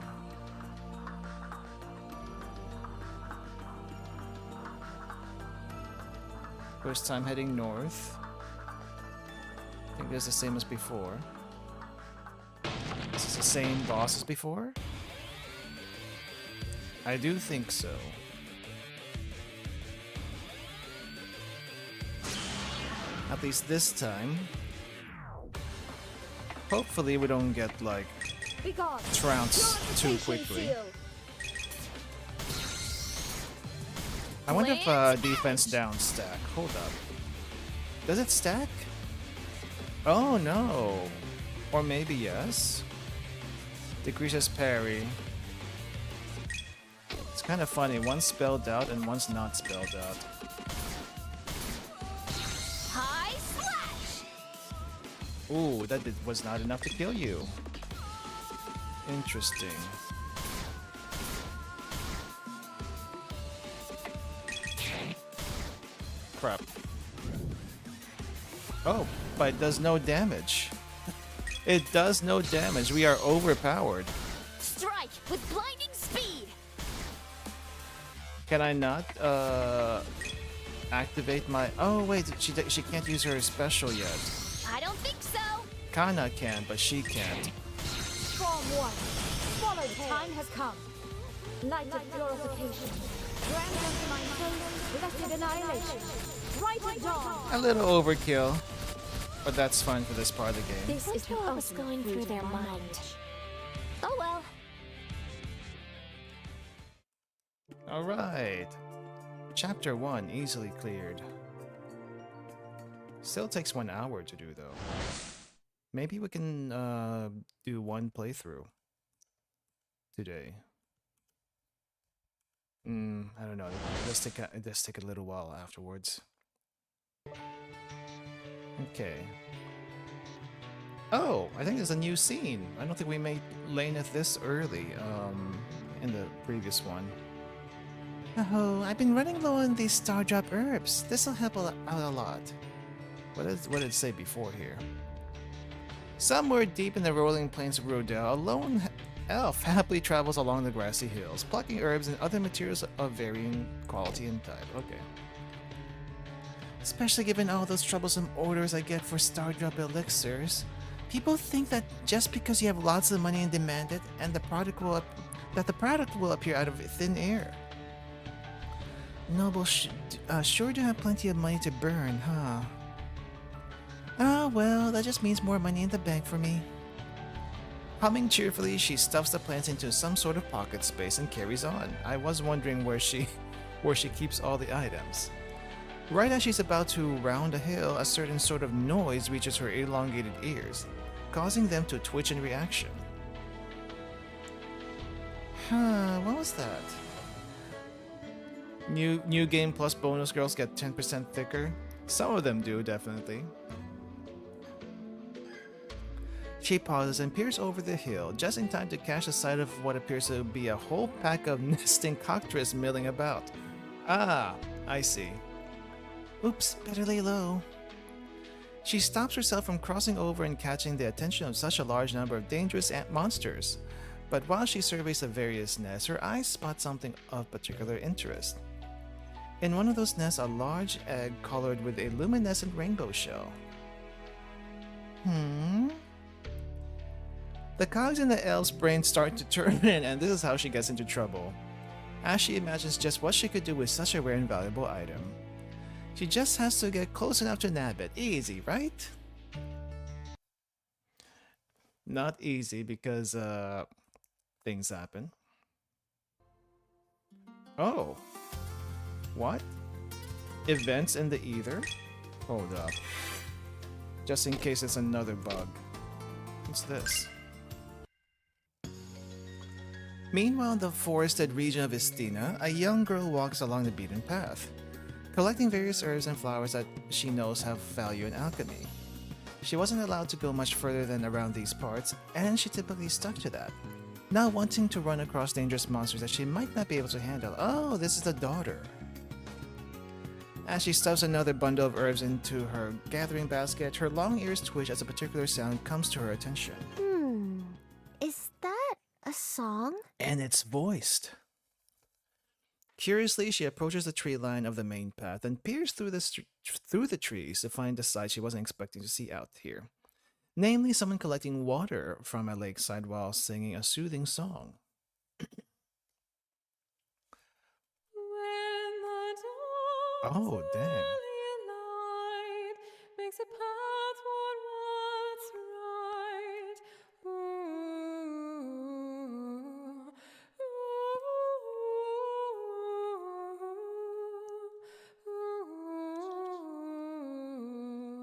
First time heading north. I think this is the same as before. This is the same boss as before? I do think so. At least this time. Hopefully we don't get like trounced too quickly. I wonder if defense down stack. Hold up. Does it stack? Oh no. Or maybe yes. Decreases parry. It's kind of funny. One's spelled out and one's not spelled out. High slash. Ooh, that was not enough to kill you. Interesting. Crap. Oh, but it does no damage. It does no damage. We are overpowered. Strike with blinding speed. Can I not activate my... Oh wait, she can't use her special yet. I don't think so. Kana can, but she can't. Form 1. Follow. Time has come. Light of purification. Grand of my soul. Blessed annihilation. Right at dawn. A little overkill, but that's fine for this part of the game. This is the what was going through their mind. Oh well. Alright. Chapter 1 easily cleared. Still takes 1 hour to do though. Maybe we can do one playthrough today. I don't know. It does take a little while afterwards. Okay. Oh, I think there's a new scene. I don't think we made Laneth this early in the previous one. Oh, I've been running low on these star drop herbs. This'll help out a lot. What did it say before here? Somewhere deep in the rolling plains of Rodel, a lone elf happily travels along the grassy hills, plucking herbs and other materials of varying quality and type. Okay. Especially given all those troublesome orders I get for star drop elixirs. People think that just because you have lots of money and demand it, and the product will appear out of thin air. Noble sure do have plenty of money to burn, huh? Ah, well, that just means more money in the bank for me. Humming cheerfully, she stuffs the plants into some sort of pocket space and carries on. I was wondering where she keeps all the items. Right as she's about to round a hill, a certain sort of noise reaches her elongated ears, causing them to twitch in reaction. Huh, what was that? New game plus bonus girls get 10% thicker? Some of them do, definitely. She pauses and peers over the hill, just in time to catch a sight of what appears to be a whole pack of nesting cockatrices milling about. Ah, I see. Oops, better lay low. She stops herself from crossing over and catching the attention of such a large number of dangerous ant monsters. But while she surveys the various nests, her eyes spot something of particular interest. In one of those nests, a large egg colored with a luminescent rainbow shell. The cogs in the elf's brain start to turn and this is how she gets into trouble. As she imagines just what she could do with such a rare and valuable item. She just has to get close enough to nab it. Easy, right? Not easy because, things happen. Oh. What? Events in the ether? Hold up. Just in case it's another bug. What's this? Meanwhile, in the forested region of Istina, a young girl walks along the beaten path. collecting various herbs and flowers that she knows have value in alchemy. She wasn't allowed to go much further than around these parts, and she typically stuck to that, not wanting to run across dangerous monsters that she might not be able to handle. Oh, this is the daughter. As she stuffs another bundle of herbs into her gathering basket, her long ears twitch as a particular sound comes to her attention. Is that a song? And it's voiced. Curiously, she approaches the tree line of the main path and peers through the trees to find the sight she wasn't expecting to see out here. Namely, someone collecting water from a lakeside while singing a soothing song. Oh, dang.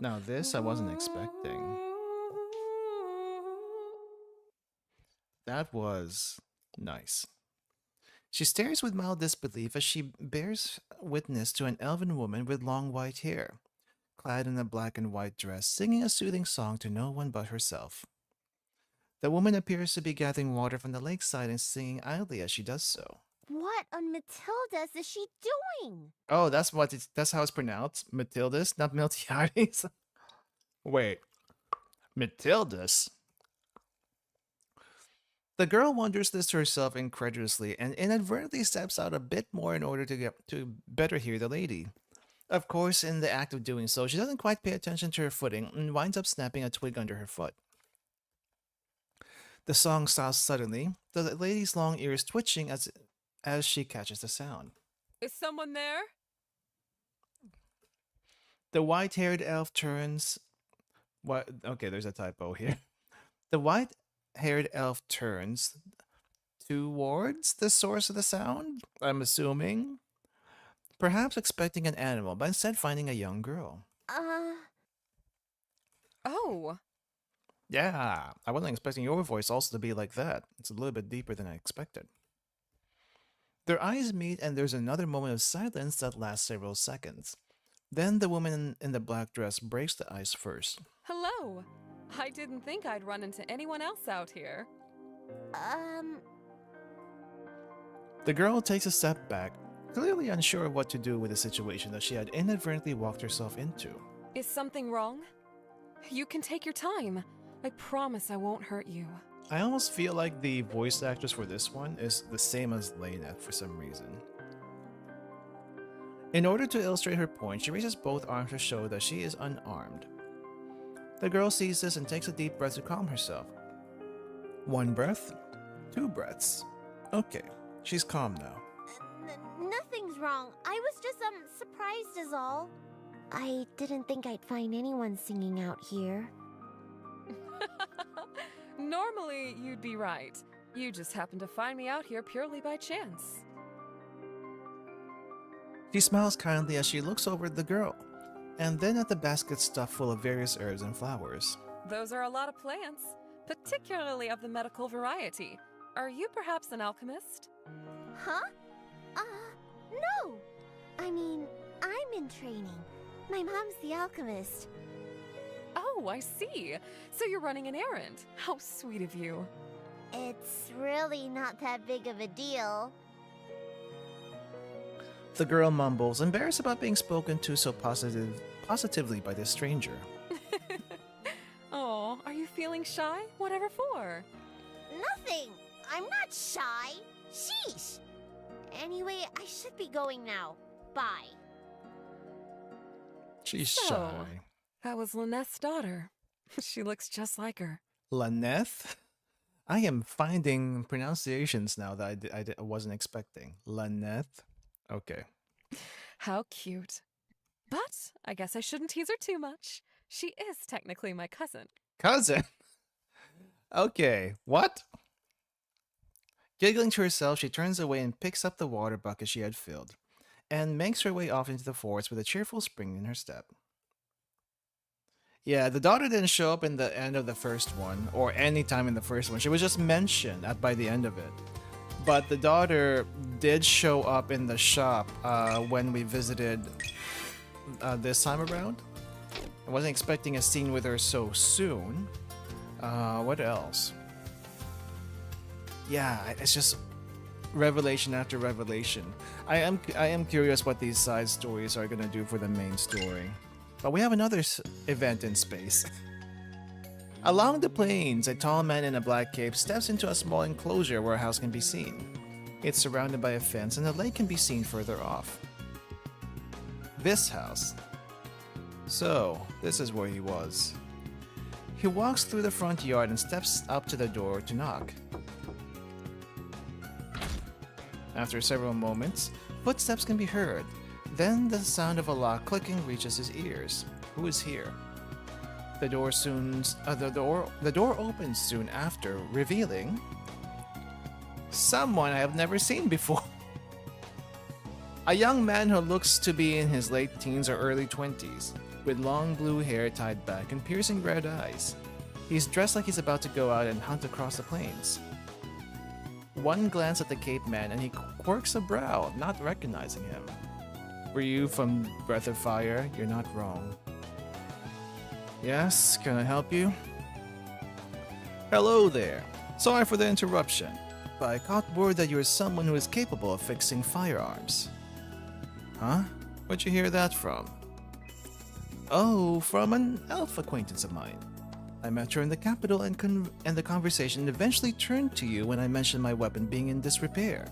Now this I wasn't expecting. That was nice. She stares with mild disbelief as she bears witness to an elven woman with long white hair, clad in a black and white dress, singing a soothing song to no one but herself. The woman appears to be gathering water from the lakeside and singing idly as she does so. What on Matilda's is she doing? Oh, that's how it's pronounced? Matildas, not Miltiades? Wait, Matildas? The girl wonders this to herself incredulously and inadvertently steps out a bit more in order to better hear the lady. Of course, in the act of doing so, she doesn't quite pay attention to her footing and winds up snapping a twig under her foot. The song stops suddenly, the lady's long ears twitching as she catches the sound. Is someone there? The white-haired elf turns... What? Okay, there's a typo here. The white-haired elf turns towards the source of the sound, I'm assuming. Perhaps expecting an animal, but instead finding a young girl. Oh. Yeah, I wasn't expecting your voice also to be like that. It's a little bit deeper than I expected. Their eyes meet and there's another moment of silence that lasts several seconds. Then the woman in the black dress breaks the ice first. Hello. I didn't think I'd run into anyone else out here. The girl takes a step back, clearly unsure of what to do with the situation that she had inadvertently walked herself into. Is something wrong? You can take your time. I promise I won't hurt you. I almost feel like the voice actress for this one is the same as Lena for some reason. In order to illustrate her point, she raises both arms to show that she is unarmed. The girl sees this and takes a deep breath to calm herself. 1 breath, 2 breaths. Okay, she's calm now. Nothing's wrong. I was just, surprised is all. I didn't think I'd find anyone singing out here. Normally, you'd be right. You just happened to find me out here purely by chance. She smiles kindly as she looks over at the girl, and then at the basket stuffed full of various herbs and flowers. Those are a lot of plants, particularly of the medical variety. Are you perhaps an alchemist? Huh? No. I mean, I'm in training. My mom's the alchemist. Oh, I see. So you're running an errand. How sweet of you. It's really not that big of a deal. The girl mumbles, embarrassed about being spoken to so positively by this stranger. Oh, are you feeling shy? Whatever for? Nothing. I'm not shy. Sheesh. Anyway, I should be going now. Bye. She's So, shy. That was Lynette's daughter. She looks just like her. Laneth? I am finding pronunciations now that I wasn't expecting. Laneth? Okay. How cute. But I guess I shouldn't tease her too much. She is technically my cousin. Cousin? Okay, what? Giggling to herself, she turns away and picks up the water bucket she had filled, and makes her way off into the forest with a cheerful spring in her step. Yeah, the daughter didn't show up in the end of the first one, or any time in the first one. She was just mentioned by the end of it. But the daughter did show up in the shop when we visited this time around. I wasn't expecting a scene with her so soon. What else? Yeah, it's just revelation after revelation. I am curious what these side stories are gonna do for the main story. But we have another event in space. Along the plains, a tall man in a black cape steps into a small enclosure where a house can be seen. It's surrounded by a fence and the lake can be seen further off. This house. So, this is where he was. He walks through the front yard and steps up to the door to knock. After several moments, footsteps can be heard. Then the sound of a lock clicking reaches his ears. Who is here? The door opens soon after, revealing someone I have never seen before. A young man who looks to be in his late teens or early 20s, with long blue hair tied back and piercing red eyes. He's dressed like he's about to go out and hunt across the plains. One glance at the Cape Man and he quirks a brow, not recognizing him. Were you from Breath of Fire? You're not wrong. Yes, can I help you? Hello there. Sorry for the interruption, but I caught word that you're someone who is capable of fixing firearms. Huh? Where'd you hear that from? Oh, from an elf acquaintance of mine. I met her in the capital and the conversation eventually turned to you when I mentioned my weapon being in disrepair.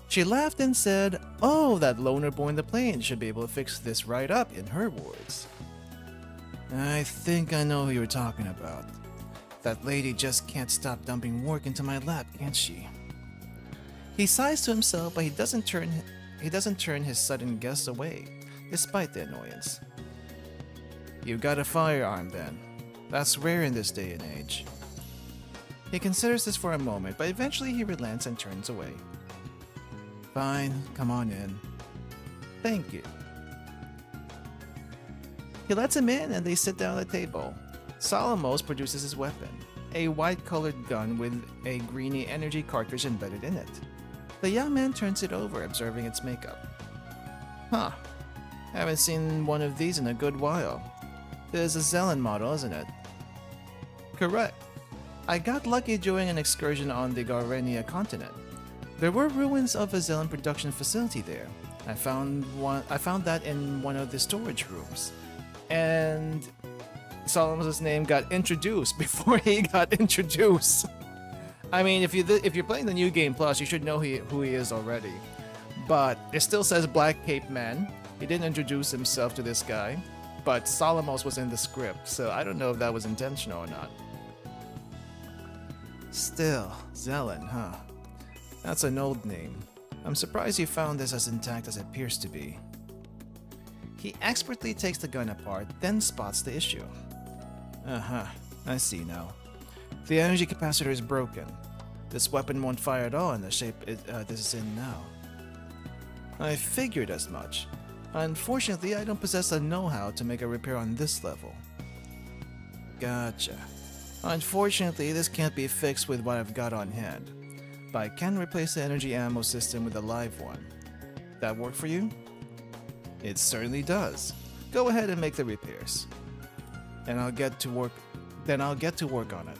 She laughed and said, "Oh, that loner boy in the plains should be able to fix this right up," in her words. I think I know who you're talking about. That lady just can't stop dumping work into my lap, can't she? He sighs to himself, but he doesn't turn his sudden guest away, despite the annoyance. You've got a firearm then. That's rare in this day and age. He considers this for a moment, but eventually he relents and turns away. Fine, come on in. Thank you. He lets him in and they sit down at the table. Solomos produces his weapon, a white-colored gun with a greeny energy cartridge embedded in it. The young man turns it over, observing its makeup. Huh. Haven't seen one of these in a good while. This is a Zelen model, isn't it? Correct. I got lucky during an excursion on the Garenia continent. There were ruins of a Zelen production facility there. I found that in one of the storage rooms. And Solomon's name got introduced before he got introduced. I mean, if you're playing the New Game Plus, you should know who he is already. But it still says Black Cape Man. He didn't introduce himself to this guy. But Solomos was in the script, so I don't know if that was intentional or not. Still, Zelen, huh? That's an old name. I'm surprised you found this as intact as it appears to be. He expertly takes the gun apart, then spots the issue. Uh-huh, I see now. The energy capacitor is broken. This weapon won't fire at all in the shape this is in now. I figured as much. Unfortunately, I don't possess the know-how to make a repair on this level. Gotcha. Unfortunately, this can't be fixed with what I've got on hand. But I can replace the energy ammo system with a live one. That work for you? It certainly does. Go ahead and make the repairs. And I'll get to work on it.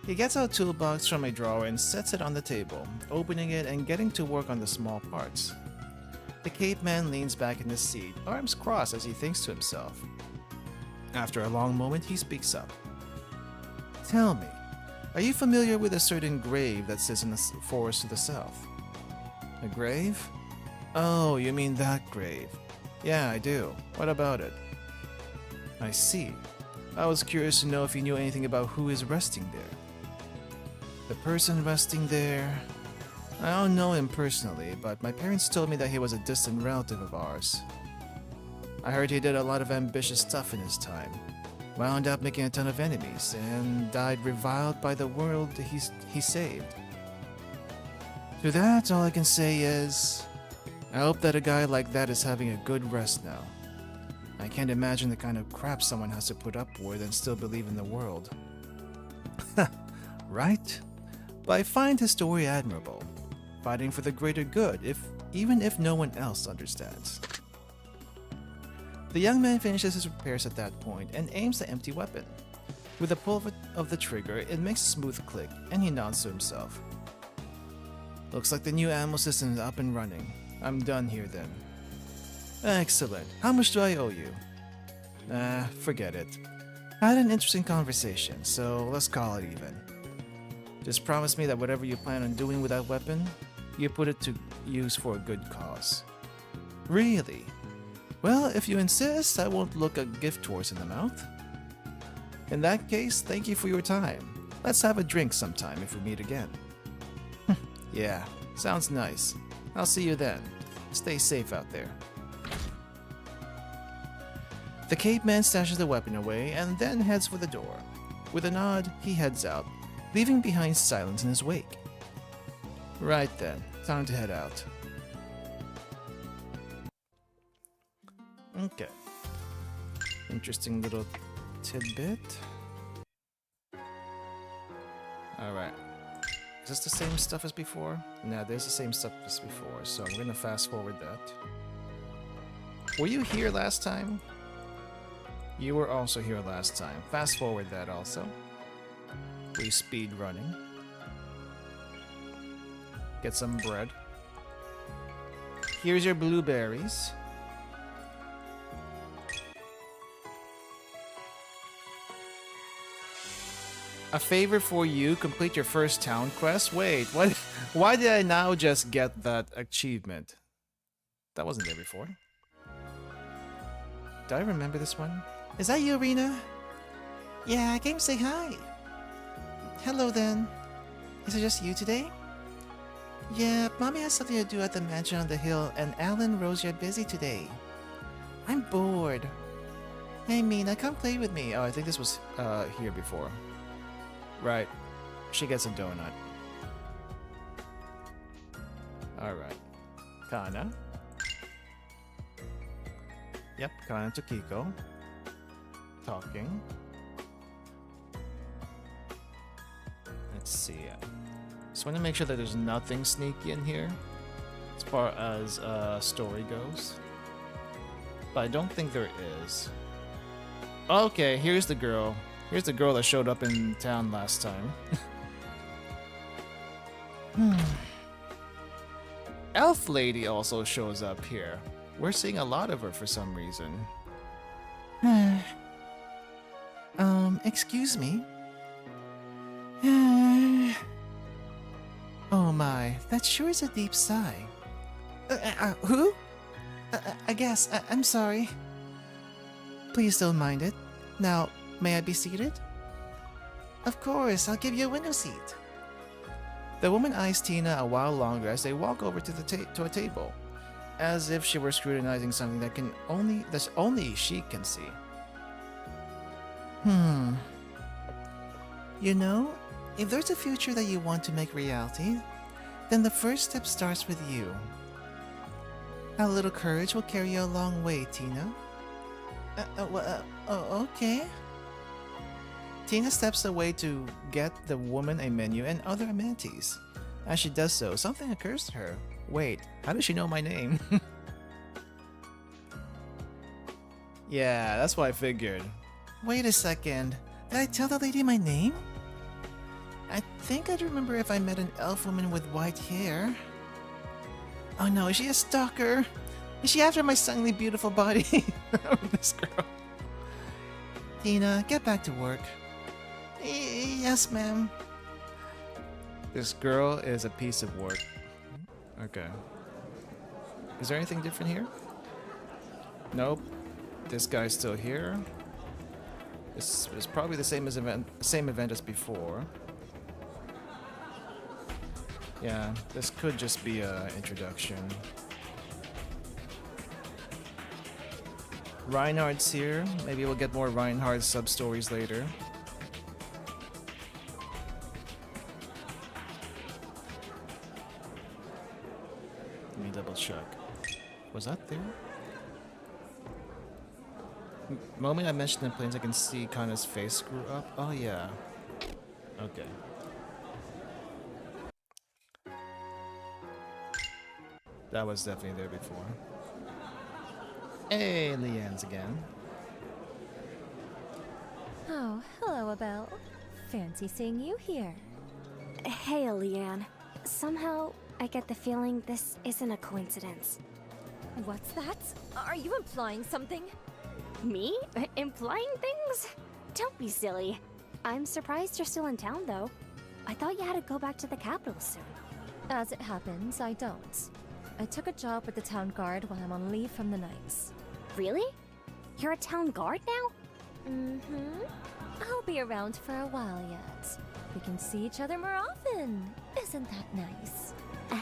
He gets out a toolbox from a drawer and sets it on the table, opening it and getting to work on the small parts. The Cape Man leans back in his seat, arms crossed as he thinks to himself. After a long moment, he speaks up. Tell me, are you familiar with a certain grave that sits in the forest to the south? A grave? Oh, you mean that grave. Yeah, I do. What about it? I see. I was curious to know if you knew anything about who is resting there. The person resting there... I don't know him personally, but my parents told me that he was a distant relative of ours. I heard he did a lot of ambitious stuff in his time, wound up making a ton of enemies, and died reviled by the world he saved. To that, all I can say is, I hope that a guy like that is having a good rest now. I can't imagine the kind of crap someone has to put up with and still believe in the world. Right? But I find his story admirable, fighting for the greater good, even if no one else understands. The young man finishes his repairs at that point and aims the empty weapon. With a pull of the trigger, it makes a smooth click, and he nods to himself. Looks like the new ammo system is up and running. I'm done here then. Excellent. How much do I owe you? Forget it. I had an interesting conversation, so let's call it even. Just promise me that whatever you plan on doing with that weapon, you put it to use for a good cause. Really? Well, if you insist, I won't look a gift horse in the mouth. In that case, thank you for your time. Let's have a drink sometime if we meet again. Yeah, sounds nice. I'll see you then. Stay safe out there. The caveman stashes the weapon away and then heads for the door. With a nod, he heads out, leaving behind silence in his wake. Right then, time to head out. Okay. Interesting little tidbit. Alright. Is this the same stuff as before? Nah, there's the same stuff as before, so we're gonna fast forward that. Were you here last time? You were also here last time. Fast forward that also. We speed running. Get some bread. Here's your blueberries. A favor for you, complete your first town quest. Wait, what? Why did I now just get that achievement? That wasn't there before. Do I remember this one? Is that you, Rena? Yeah, I came to say hi. Hello then. Is it just you today? Yeah, Mommy has something to do at the mansion on the hill, and Alan and Rosie are busy today. I'm bored. Hey Mina, come play with me. Oh, I think this was here before. Right. She gets a donut. Alright. Kana. Yep, Kana to Kiko. Talking. Let's see. Just want to make sure that there's nothing sneaky in here as far as story goes. But I don't think there is. Okay, here's the girl. Here's the girl that showed up in town last time. Elf lady also shows up here. We're seeing a lot of her for some reason. Excuse me? Oh my, that sure is a deep sigh. Who? I guess, I'm sorry. Please don't mind it. Now, may I be seated? Of course, I'll give you a window seat. The woman eyes Tina a while longer as they walk over to a table, as if she were scrutinizing something that only she can see. You know, if there's a future that you want to make reality, then the first step starts with you. A little courage will carry you a long way, Tina. Okay. Tina steps away to get the woman a menu and other amenities. As she does so, something occurs to her. Wait, how does she know my name? Yeah, that's what I figured. Wait a second. Did I tell the lady my name? I think I'd remember if I met an elf woman with white hair. Oh no, is she a stalker? Is she after my suddenly beautiful body? This girl. Tina, get back to work. Yes, ma'am. This girl is a piece of work. Okay. Is there anything different here? Nope. This guy's still here. This is probably the same event as before. Yeah, this could just be an introduction. Reinhardt's here. Maybe we'll get more Reinhardt sub-stories later. Let me double check. Was that there? Moment I mentioned the planes, I can see Kana's face screw up. Oh yeah. Okay. That was definitely there before. Hey, Leanne's again. Oh, hello, Abel. Fancy seeing you here. Hey, Leanne. Somehow, I get the feeling this isn't a coincidence. What's that? Are you implying something? Me? Implying things? Don't be silly. I'm surprised you're still in town, though. I thought you had to go back to the capital soon. As it happens, I don't. I took a job with the town guard while I'm on leave from the Knights. Really? You're a town guard now? Mm-hmm. I'll be around for a while yet. We can see each other more often. Isn't that nice? I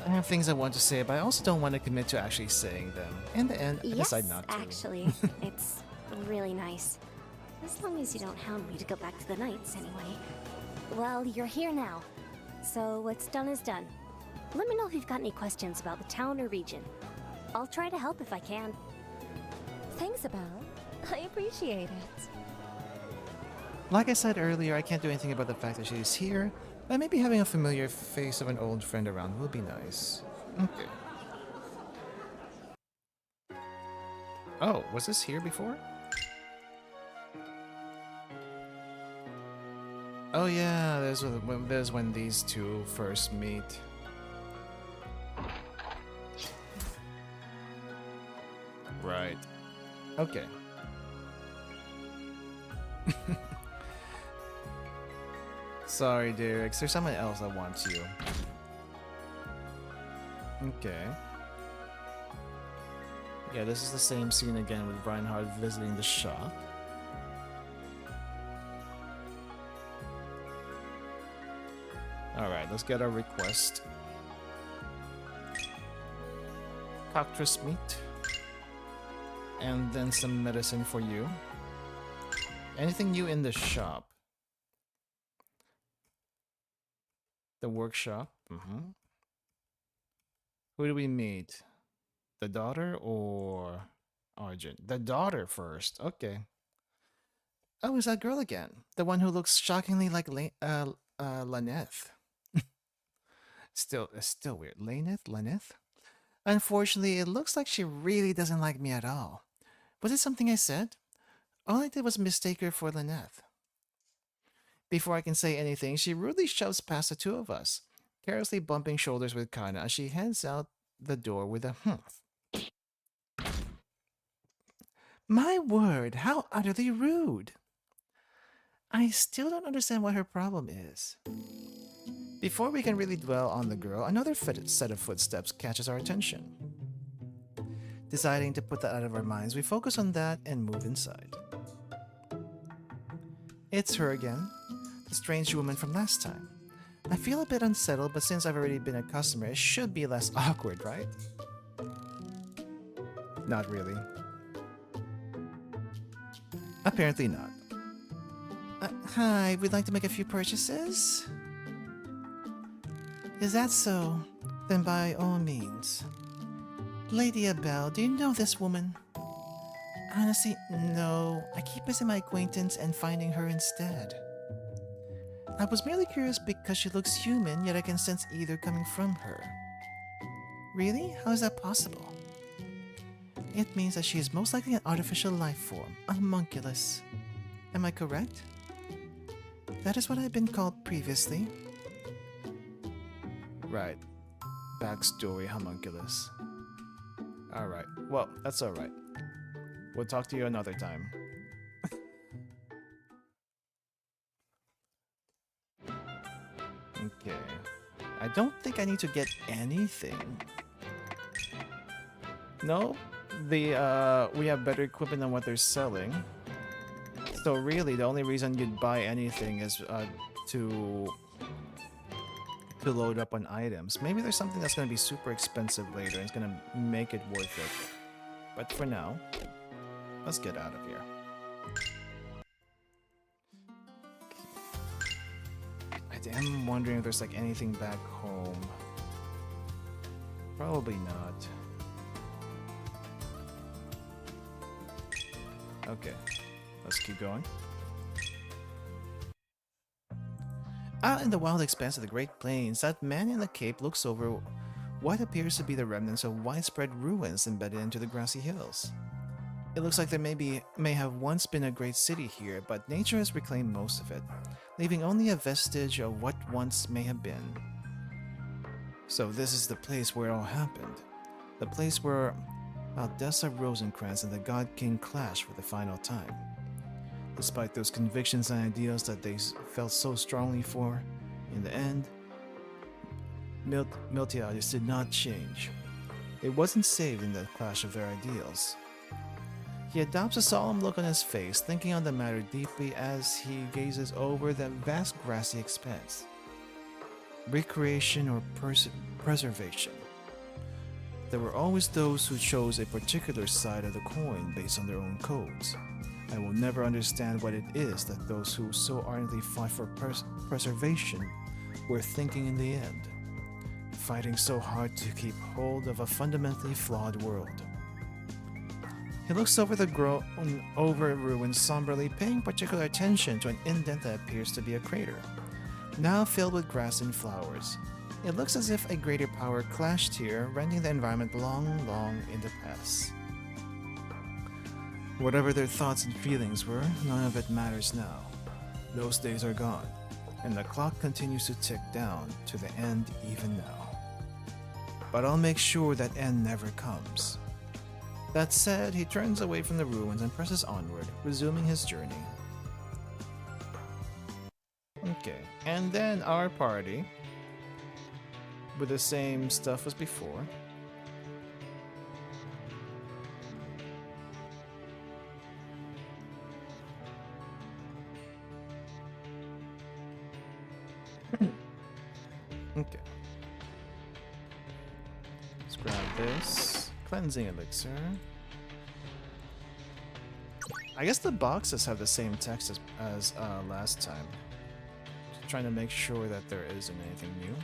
have things I want to say, but I also don't want to commit to actually saying them. In the end, I Yes, decide not to. actually, it's really nice. As long as you don't hound me to go back to the Knights, anyway. Well, you're here now. So what's done is done. Let me know if you've got any questions about the town or region. I'll try to help if I can. Thanks, Abel. I appreciate it. Like I said earlier, I can't do anything about the fact that she's here, but maybe having a familiar face of an old friend around will be nice. Okay. Oh, was this here before? Oh yeah, there's when these two first meet. Right. Okay. Sorry, Derek. There's someone else that wants you. Okay. Yeah, this is the same scene again with Reinhard visiting the shop. Alright, let's get our request. Cockatrice meat. And then some medicine for you. Anything new in the shop? The workshop? Mm-hmm. Who do we meet? The daughter or Arjun? The daughter first. Okay. Oh, is that girl again? The one who looks shockingly like Laneth. Still weird. Laneth? Unfortunately, it looks like she really doesn't like me at all. Was it something I said? All I did was mistake her for Laneth. Before I can say anything, she rudely shoves past the two of us, carelessly bumping shoulders with Kana as she heads out the door with a humph. My word, how utterly rude! I still don't understand what her problem is. Before we can really dwell on the girl, another set of footsteps catches our attention. Deciding to put that out of our minds, we focus on that and move inside. It's her again, the strange woman from last time. I feel a bit unsettled, but since I've already been a customer, it should be less awkward, right? Not really. Apparently not. Hi, we'd like to make a few purchases? Is that so? Then by all means. Lady Abel, do you know this woman? Honestly, no. I keep missing my acquaintance and finding her instead. I was merely curious because she looks human, yet I can sense either coming from her. Really? How is that possible? It means that she is most likely an artificial life form, a homunculus. Am I correct? That is what I've been called previously. Right. Backstory homunculus. Alright. Well, that's alright. We'll talk to you another time. Okay. I don't think I need to get anything. No? We have better equipment than what they're selling. So really, the only reason you'd buy anything is to load up on items. Maybe there's something that's going to be super expensive later and it's going to make it worth it. But for now, let's get out of here. I am wondering if there's like anything back home. Probably not. Okay, let's keep going. Out in the wild expanse of the Great Plains, that man in the cape looks over what appears to be the remnants of widespread ruins embedded into the grassy hills. It looks like there may have once been a great city here, but nature has reclaimed most of it, leaving only a vestige of what once may have been. So this is the place where it all happened. The place where Aldessa Rosencrantz and the God King clashed for the final time. Despite those convictions and ideals that they felt so strongly for, in the end, Miltiades did not change. It wasn't saved in the clash of their ideals. He adopts a solemn look on his face, thinking on the matter deeply as he gazes over that vast grassy expanse. Recreation or preservation. There were always those who chose a particular side of the coin based on their own codes. I will never understand what it is that those who so ardently fought for preservation were thinking in the end, fighting so hard to keep hold of a fundamentally flawed world. He looks over the ruins somberly, paying particular attention to an indent that appears to be a crater, now filled with grass and flowers. It looks as if a greater power clashed here, rendering the environment long in the past. Whatever their thoughts and feelings were, none of it matters now. Those days are gone, and the clock continues to tick down to the end even now. But I'll make sure that end never comes. That said, he turns away from the ruins and presses onward, resuming his journey. Okay, and then our party, with the same stuff as before. Okay. Let's grab this. Cleansing elixir. I guess the boxes have the same text as last time. Just trying to make sure that there isn't anything new.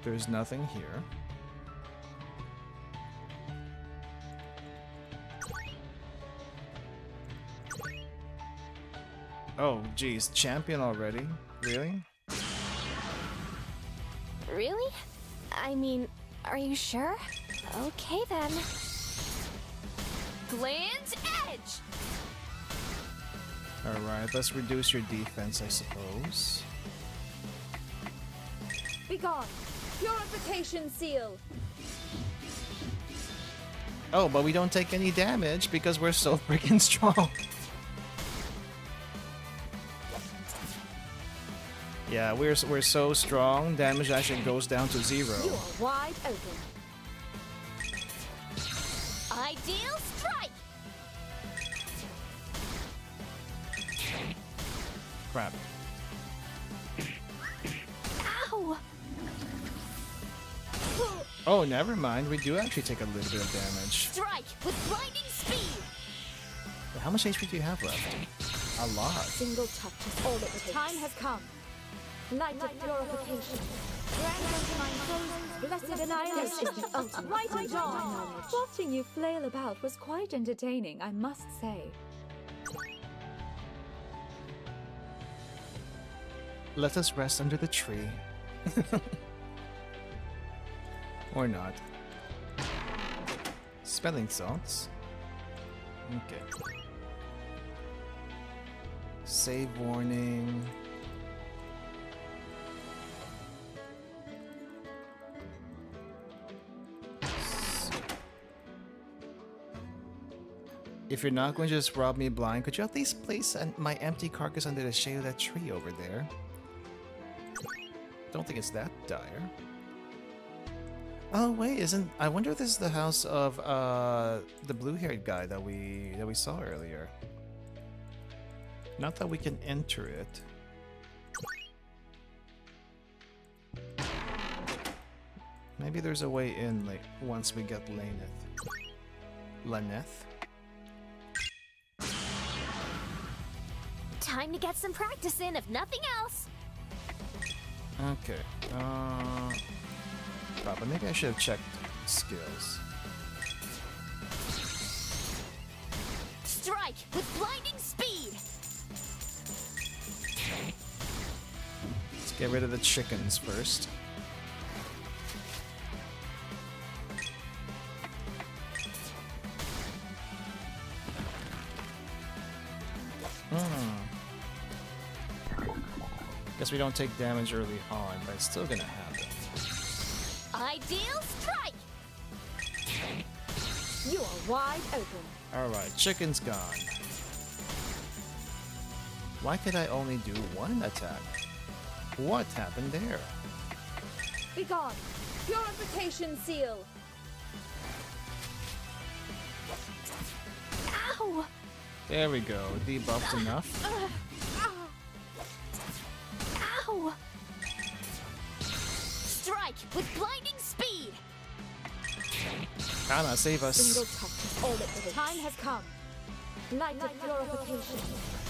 There's nothing here. Oh, geez, champion already? Really? Really? I mean, are you sure? Okay then. Gland's Edge! Alright, let's reduce your defense, I suppose. Begone! Purification seal! Oh, but we don't take any damage because we're so freaking strong. Yeah, we're so strong, damage actually goes down to 0. You are wide open. Ideal Strike! Crap. Ow! Oh, never mind. We do actually take a little bit of damage. Strike with blinding speed! How much HP do you have left? A lot. Single touch is all it takes. The time has come. Light of purification. Grant unto my soul blessed annihilation. This is the ultimate right of dawn. Watching you flail about was quite entertaining, I must say. Let us rest under the tree. Or not. Spelling salts. Okay. Save warning. If you're not going to just rob me blind, could you at least place my empty carcass under the shade of that tree over there? Don't think it's that dire. Oh wait, I wonder if this is the house of the blue-haired guy that we saw earlier. Not that we can enter it. Maybe there's a way in, like, once we get Laneth. Time to get some practice in, if nothing else. Okay. But maybe I should have checked skills. Strike with blinding speed! Let's get rid of the chickens first. Guess we don't take damage early on, but it's still gonna happen. Ideal strike! You are wide open. Alright, chicken's gone. Why could I only do one attack? What happened there? Begone! Purification seal! Ow! There we go. Debuffed enough. Ow! Strike with blinding speed! Kana, save us. Single touch is all it takes. Time has come. Light of purification.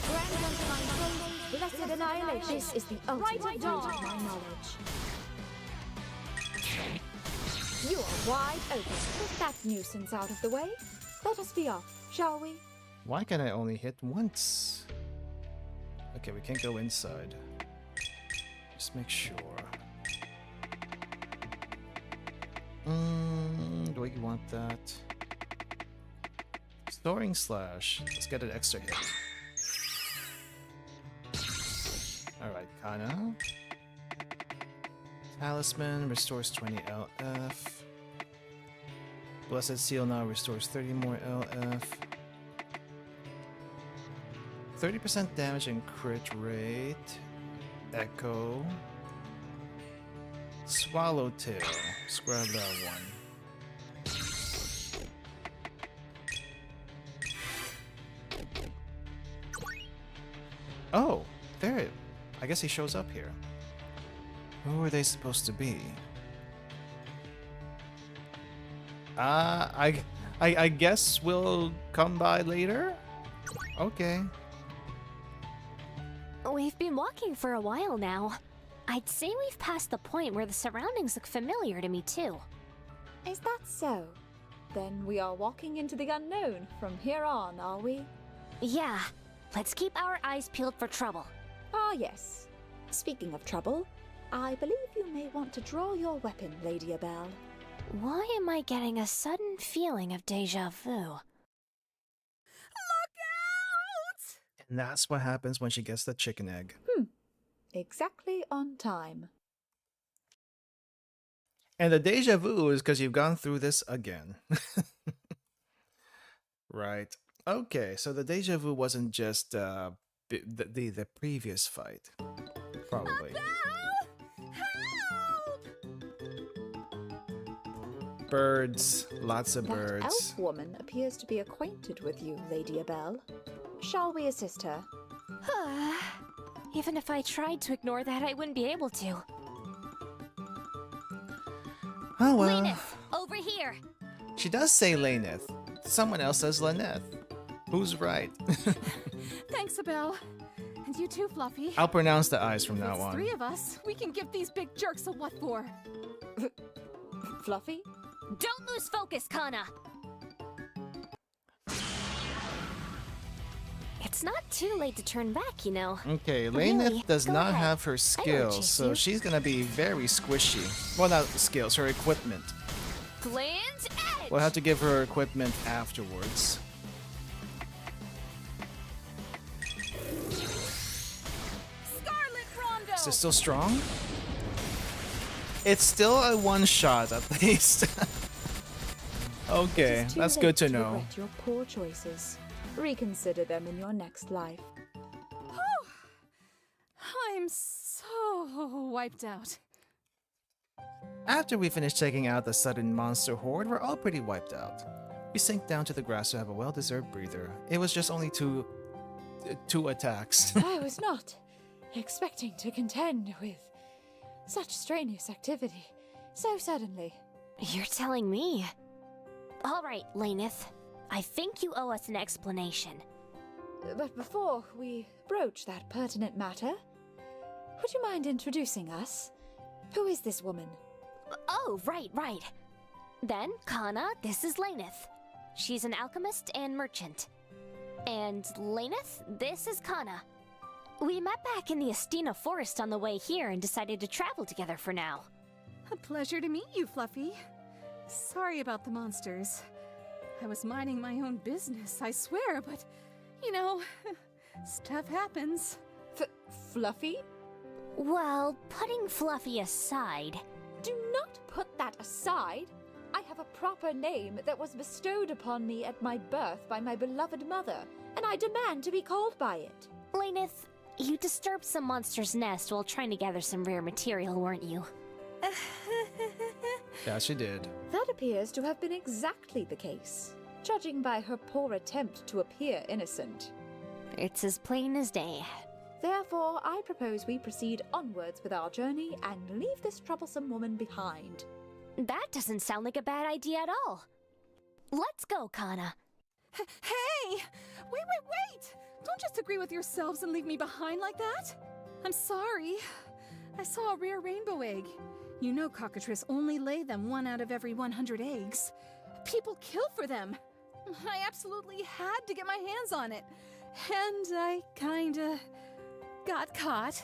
Grand undefined faith, blessed annihilation. This is the ultimate dawn of my knowledge. You are wide open. With that nuisance out of the way, let us be off, shall we? Why can I only hit once? Okay, we can't go inside. Just make sure. Do we want that? Storing slash. Let's get an extra hit. Alright, Kana. Talisman restores 20 LF. Blessed Seal now restores 30 more LF. 30% damage and crit rate. Echo. Swallowtail. Scrub that one. Oh, there. I guess he shows up here. Who are they supposed to be? I guess we'll come by later? Okay. We've been walking for a while now. I'd say we've passed the point where the surroundings look familiar to me too. Is that so? Then we are walking into the unknown from here on, are we? Yeah, let's keep our eyes peeled for trouble. Ah, yes. Speaking of trouble, I believe you may want to draw your weapon, Lady Abel. Why am I getting a sudden feeling of deja vu? And that's what happens when she gets the chicken egg. Exactly on time. And the deja vu is because you've gone through this again. Right. Okay, so the deja vu wasn't just the previous fight. Probably. Birds. Lots of That birds. elf woman appears to be acquainted with you, Lady Abel. Shall we assist her? Even if I tried to ignore that, I wouldn't be able to. Oh well. Lenith, over here! She does say Laneth. Someone else says Laneth. Who's right? Thanks, Abel. And you too, Fluffy. I'll pronounce the I's from If now it's on. 3 of us, we can give these big jerks a what for. Fluffy? Don't lose focus, Kana! It's not too late to turn back, you know. Okay, Really? Laneth does Go not ahead. have her chase skills, so you. she's gonna be very squishy. Well, not the skills, her equipment. Bland edge! We'll have to give her equipment afterwards. Scarlet Rondo! Is it still strong? It's still a one-shot, at least. Okay, It is too that's late good to know. regret your poor choices. Reconsider them in your next life. I'm so wiped out. After we finish taking out the sudden monster horde, we're all pretty wiped out. We sink down to the grass to have a well-deserved breather. It was just only two attacks. I was not expecting to contend with such strenuous activity so suddenly. You're telling me. All right, Laneth. I think you owe us an explanation. But before we broach that pertinent matter, would you mind introducing us? Who is this woman? Oh, right. Then, Kana, this is Laneth. She's an alchemist and merchant. And Laneth, this is Kana. We met back in the Estina forest on the way here and decided to travel together for now. A pleasure to meet you, Fluffy. Sorry about the monsters. I was minding my own business, I swear, but, you know, stuff happens. Fluffy? Well, putting Fluffy aside, Do not put that aside. I have a proper name that was bestowed upon me at my birth by my beloved mother, and I demand to be called by it. Laneth, you disturbed some monster's nest while trying to gather some rare material, weren't you? Yeah, she did. That appears to have been exactly the case, judging by her poor attempt to appear innocent. It's as plain as day. Therefore, I propose we proceed onwards with our journey and leave this troublesome woman behind. That doesn't sound like a bad idea at all. Let's go, Kana. Hey! Wait! Don't just agree with yourselves and leave me behind like that. I'm sorry. I saw a rare rainbow egg. You know cockatrice only lay them 1 out of every 100 eggs. People kill for them. I absolutely had to get my hands on it. And I kinda got caught.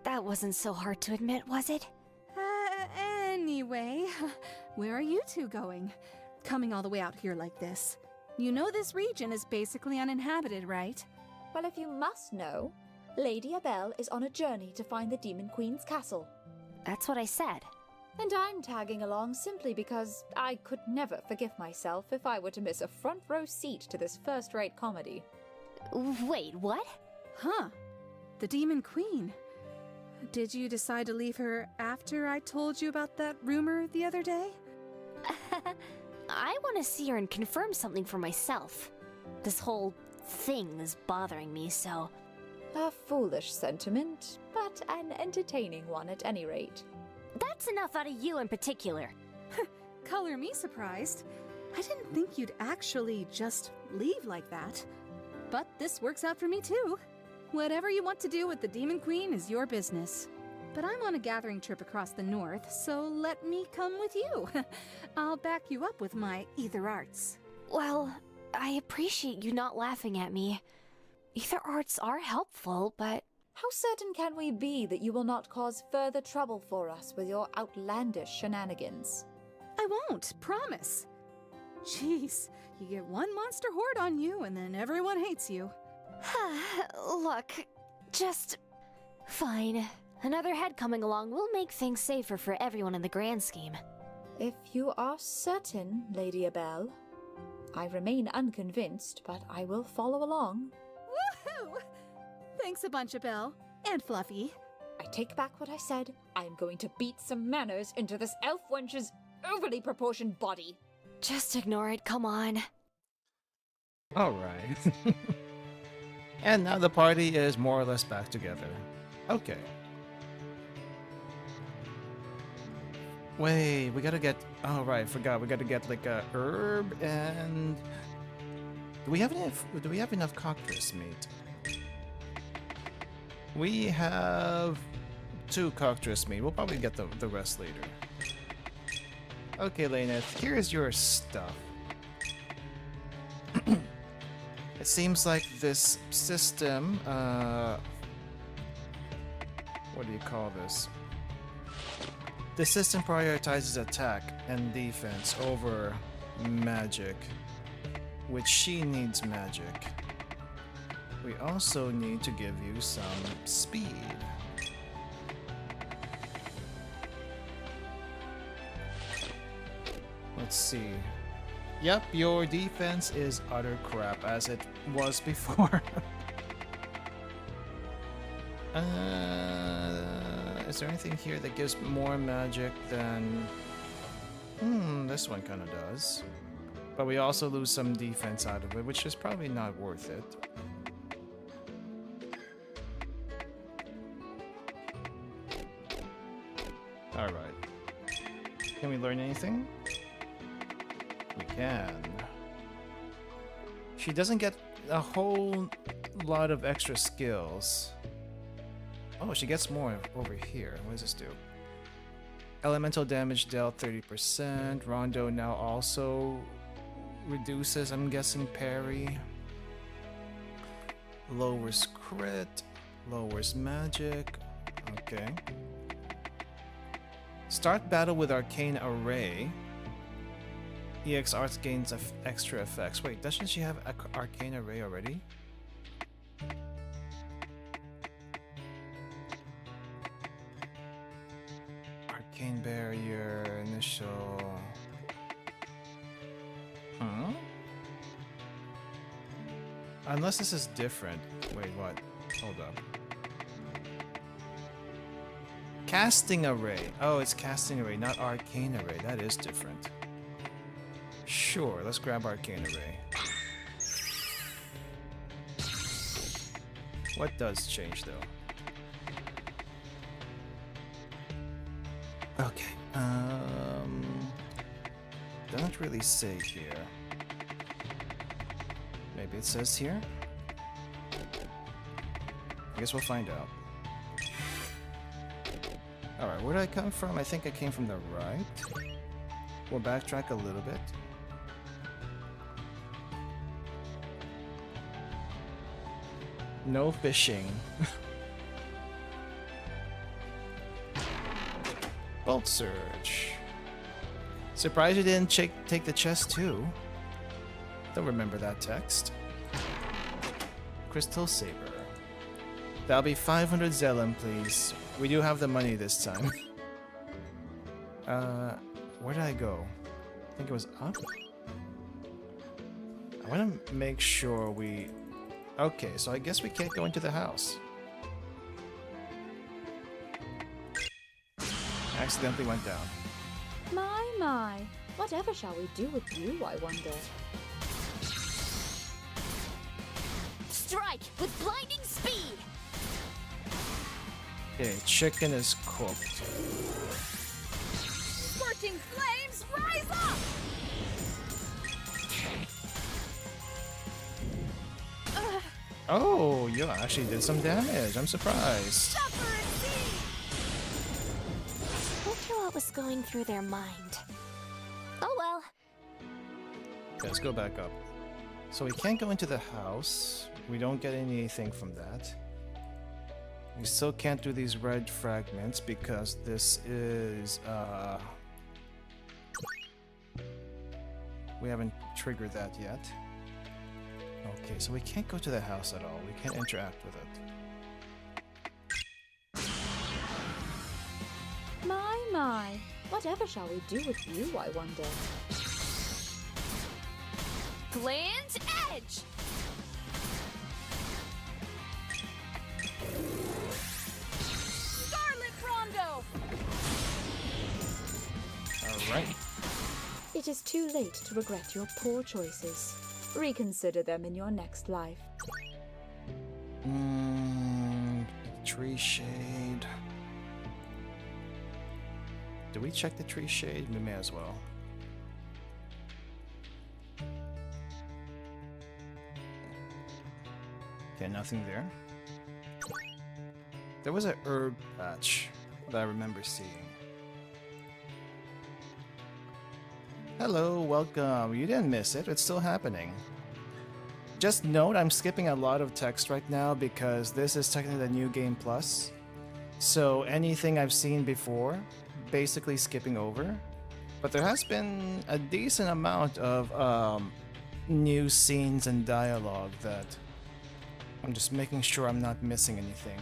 That wasn't so hard to admit, was it? Anyway, where are you two going? Coming all the way out here like this. You know this region is basically uninhabited, right? Well, if you must know, Lady Abel is on a journey to find the Demon Queen's castle. That's what I said. And I'm tagging along simply because I could never forgive myself if I were to miss a front row seat to this first-rate comedy. Wait, what? Huh. The Demon Queen. Did you decide to leave her after I told you about that rumor the other day? I want to see her and confirm something for myself. This whole thing is bothering me, so... A foolish sentiment, but an entertaining one at any rate. That's enough out of you in particular. Color me surprised. I didn't think you'd actually just leave like that. But this works out for me too. Whatever you want to do with the Demon Queen is your business. But I'm on a gathering trip across the north, so let me come with you. I'll back you up with my ether arts. Well, I appreciate you not laughing at me. Ether arts are helpful, but... How certain can we be that you will not cause further trouble for us with your outlandish shenanigans? I won't, promise. Jeez, you get one monster horde on you and then everyone hates you. Look, just... fine. Another head coming along will make things safer for everyone in the grand scheme. If you are certain, Lady Abel. I remain unconvinced, but I will follow along. Woohoo! Thanks a bunch, Abel. And Fluffy. I take back what I said. I am going to beat some manners into this elf wench's overly proportioned body. Just ignore it, come on. Alright. And now the party is more or less back together. Okay. Wait, we gotta get... Oh, right, forgot. We gotta get like a herb and... Do we have enough cockatrice meat? We have 2 cockatrice meat. We'll probably get the rest later. Okay, Laneth, here's your stuff. It seems like this system, what do you call this? The system prioritizes attack and defense over magic, which she needs magic. We also need to give you some speed. Let's see. Yep, your defense is utter crap, as it was before. Is there anything here that gives more magic than... this one kind of does. But we also lose some defense out of it, which is probably not worth it. Alright. Can we learn anything? We can. She doesn't get a whole lot of extra skills. Oh, she gets more over here. What does this do? Elemental damage dealt 30%. Rondo now also reduces, I'm guessing, parry. Lowers crit. Lowers magic. Okay. Start battle with Arcane Array. EX Arts gains extra effects. Wait, doesn't she have Arcane Array already? barrier, initial. Huh? Unless this is different. Wait, what? Hold up. Casting array. Oh, it's casting array, not arcane array. That is different. Sure, let's grab arcane array. What does change though? Okay. Doesn't really say here. Maybe it says here? I guess we'll find out. Alright, where did I come from? I think I came from the right. We'll backtrack a little bit. No fishing. Bolt Surge. Surprised you didn't take the chest too. Don't remember that text. Crystal Saber. That'll be 500 Zellum, please. We do have the money this time. Where did I go? I think it was up? I want to make sure we... Okay, so I guess we can't go into the house. Accidentally went down. My. Whatever shall we do with you, I wonder? Strike with blinding speed! Okay, chicken is cooked. Scorching flames, rise up! Oh, you actually did some damage. I'm surprised. Suffer and see! Wonder what was going through their mind. Oh well. Okay, let's go back up. So we can't go into the house. We don't get anything from that. We still can't do these red fragments because this is, we haven't triggered that yet. Okay, so we can't go to the house at all. We can't interact with it. My. Whatever shall we do with you, I wonder? Gland's Edge! Scarlet Rondo! Alright. It is too late to regret your poor choices. Reconsider them in your next life. Tree shade. Do we check the tree shade? We may as well. Okay, nothing there. There was a herb patch that I remember seeing. Hello, welcome. You didn't miss it. It's still happening. Just note, I'm skipping a lot of text right now because this is technically the new game plus. So anything I've seen before, basically skipping over. But there has been a decent amount of new scenes and dialogue that I'm just making sure I'm not missing anything.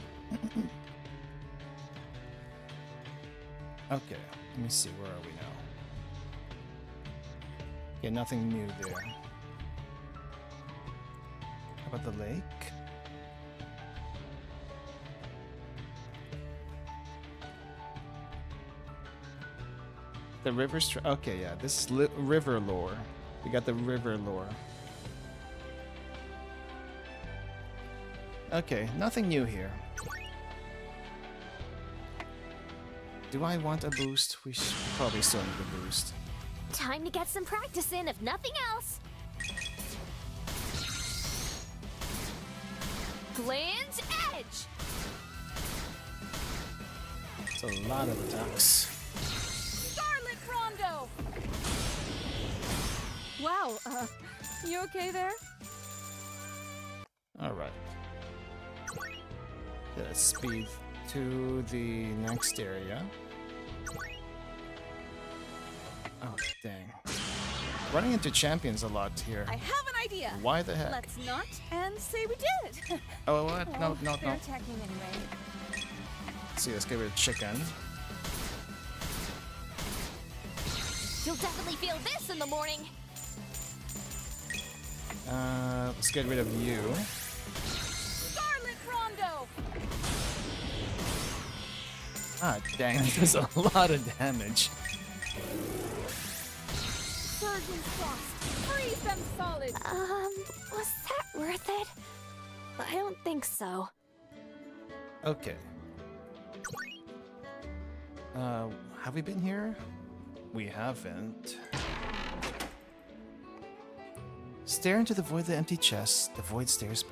Okay, let me see, where are we now? Yeah, nothing new there. How about the lake? The river okay, yeah, this is river lore. We got the river lore. Okay, nothing new here. Do I want a boost? We should probably still need a boost. Time to get some practice in, if nothing else. Gland's Edge! It's a lot of attacks. Scarlet Rondo! Wow, you okay there? Alright. Let's speed to the next area. Oh, dang. Running into champions a lot here. I have an idea! Why the heck? Let's not and say we did! Oh, what? No, no, They're no. attacking anyway. Let's see, let's give it a chicken. You'll definitely feel this in the morning. Let's get rid of you. Scarlet Rondo! Ah, dang, that does a lot of damage. Surgeon's Frost! Freeze them solid! Was that worth it? I don't think so. Okay. Have we been here? We haven't. Stare into the void of the empty chest. The void stares.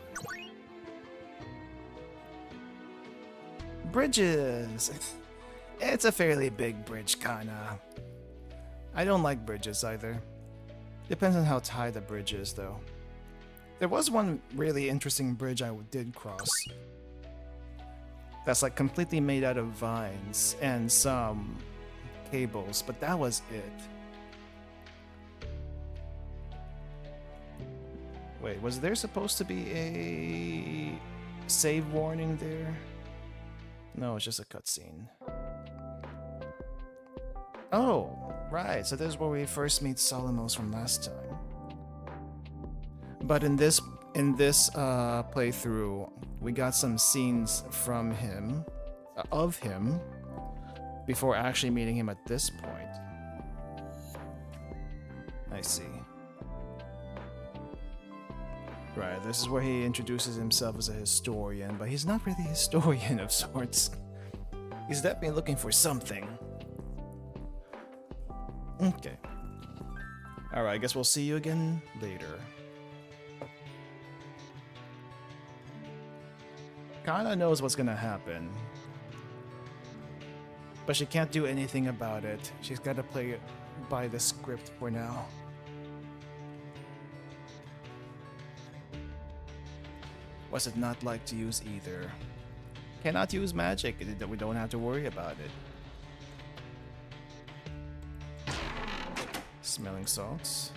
Bridges! It's a fairly big bridge, kinda. I don't like bridges either. Depends on how high the bridge is, though. There was one really interesting bridge I did cross. That's like completely made out of vines and some cables, but that was it. Wait, was there supposed to be a save warning there? No, it's just a cutscene. Oh, right, so this is where we first meet Solomos from last time. But in this playthrough, we got some scenes from him, of him, before actually meeting him at this point. I see. Right, this is where he introduces himself as a historian, but he's not really a historian of sorts. He's definitely looking for something. Okay. Alright, I guess we'll see you again later. Kinda knows what's gonna happen. But she can't do anything about it. She's gotta play it by the script for now. What's it not like to use either? Cannot use magic, we don't have to worry about it. Smelling salts.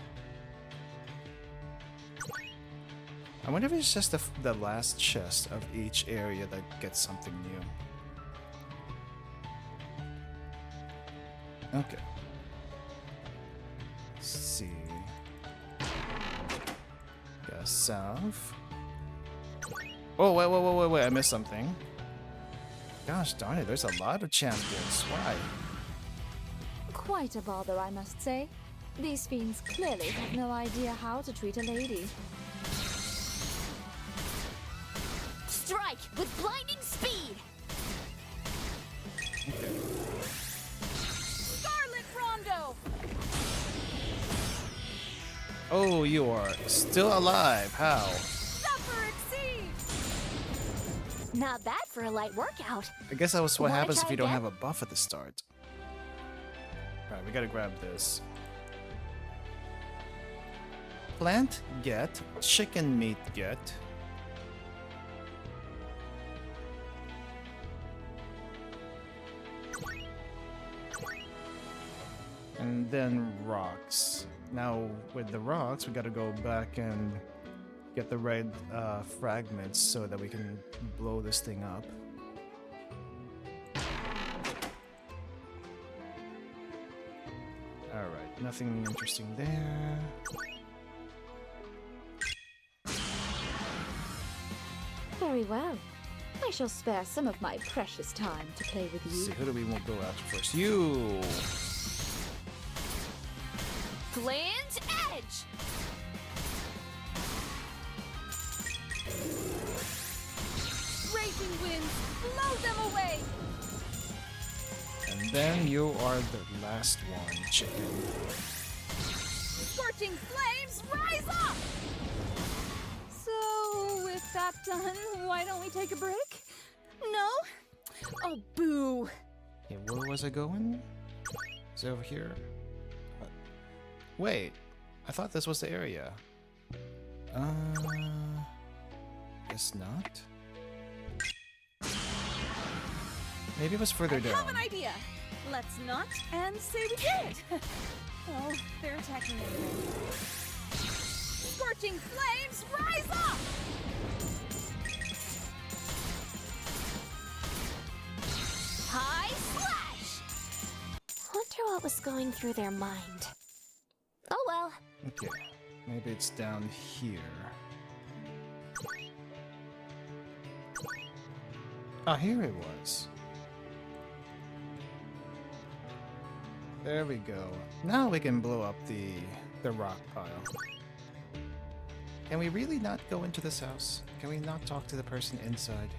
I wonder if it's just the last chest of each area that gets something new. Okay. Let's see. Got a salve. Oh, wait, I missed something. Gosh darn it, there's a lot of champions. Why? Quite a bother, I must say. These fiends clearly have no idea how to treat a lady. Strike with blinding speed! Okay. Scarlet Rondo! Oh, you are still alive. How? Suffer Exceed! Not bad for a light workout. I guess that was what Wanna happens if try you don't again? have a buff at the start. Alright, we gotta grab this. Plant get, chicken meat get. And then rocks. Now with the rocks, we gotta go back and get the red fragments so that we can blow this thing up. Alright, nothing interesting there. Very well. I shall spare some of my precious time to play with Let's you. see, who do we want to go after first? You! Gland's Edge! Raging winds, blow them away! And then you are the last one, chicken. Scorching flames, rise up! So, with that done, why don't we take a break? No? Oh, boo! Okay, where was I going? Is it over here? Wait, I thought this was the area. Guess not. Maybe it was further I down. have an idea! Let's not and say we did! Oh, they're attacking anyway. Scorching flames, rise up! High slash! Wonder Wonder what was going through their mind. Oh well. Okay, maybe it's down here. Ah, here it was. There we go. Now we can blow up the rock pile. Can we really not go into this house? Can we not talk to the person inside?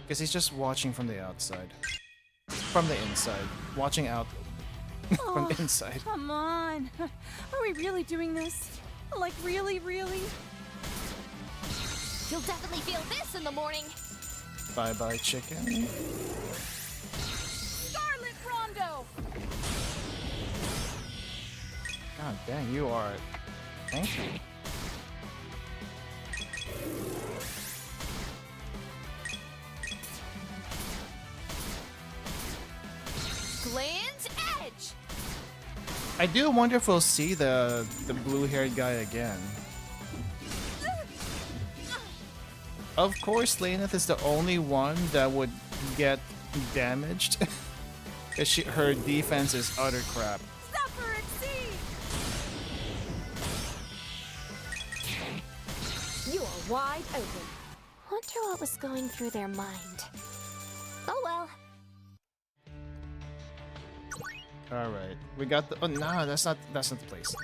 Because he's just watching from the outside. From the inside. Watching out from the inside. Come on. Are we really doing this? Like, really, really? You'll definitely feel this in the morning. Bye-bye, chicken. Scarlet Rondo! God dang, you are... Thank you. Gland's Edge! I do wonder if we'll see the blue-haired guy again. Of course, Laneth is the only one that would get damaged. Because her defense is utter crap. Suffer Exceed! You are wide open. Wonder what was going through their mind. Oh well. All right, we got the. Oh no, that's not the place.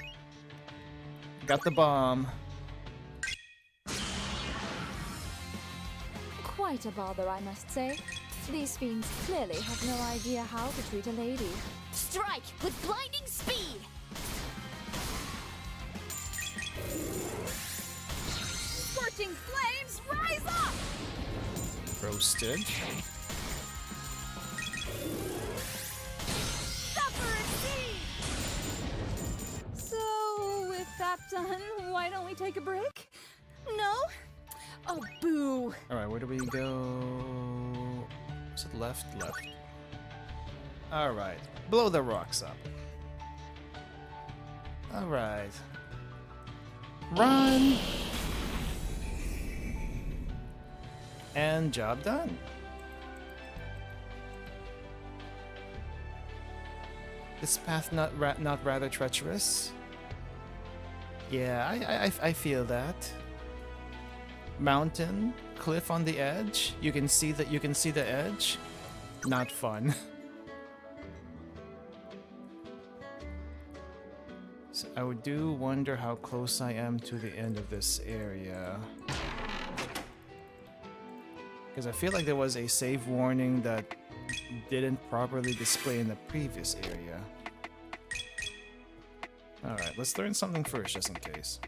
Got the bomb. Quite a bother, I must say. These fiends clearly have no idea how to treat a lady. Strike with blinding speed! Scorching flames, rise up! Roasted. Suffer Exceed! So, with that done, why don't we take a break? No? Oh, boo! All right, where do we go? Is it left? Left. All right, blow the rocks up. All right. Run! And job done. This path not rather treacherous? Yeah, I feel that. Mountain, cliff on the edge. You can see the edge. Not fun. So I do wonder how close I am to the end of this area. Because I feel like there was a save warning that didn't properly display in the previous area. Alright, let's learn something first, just in case.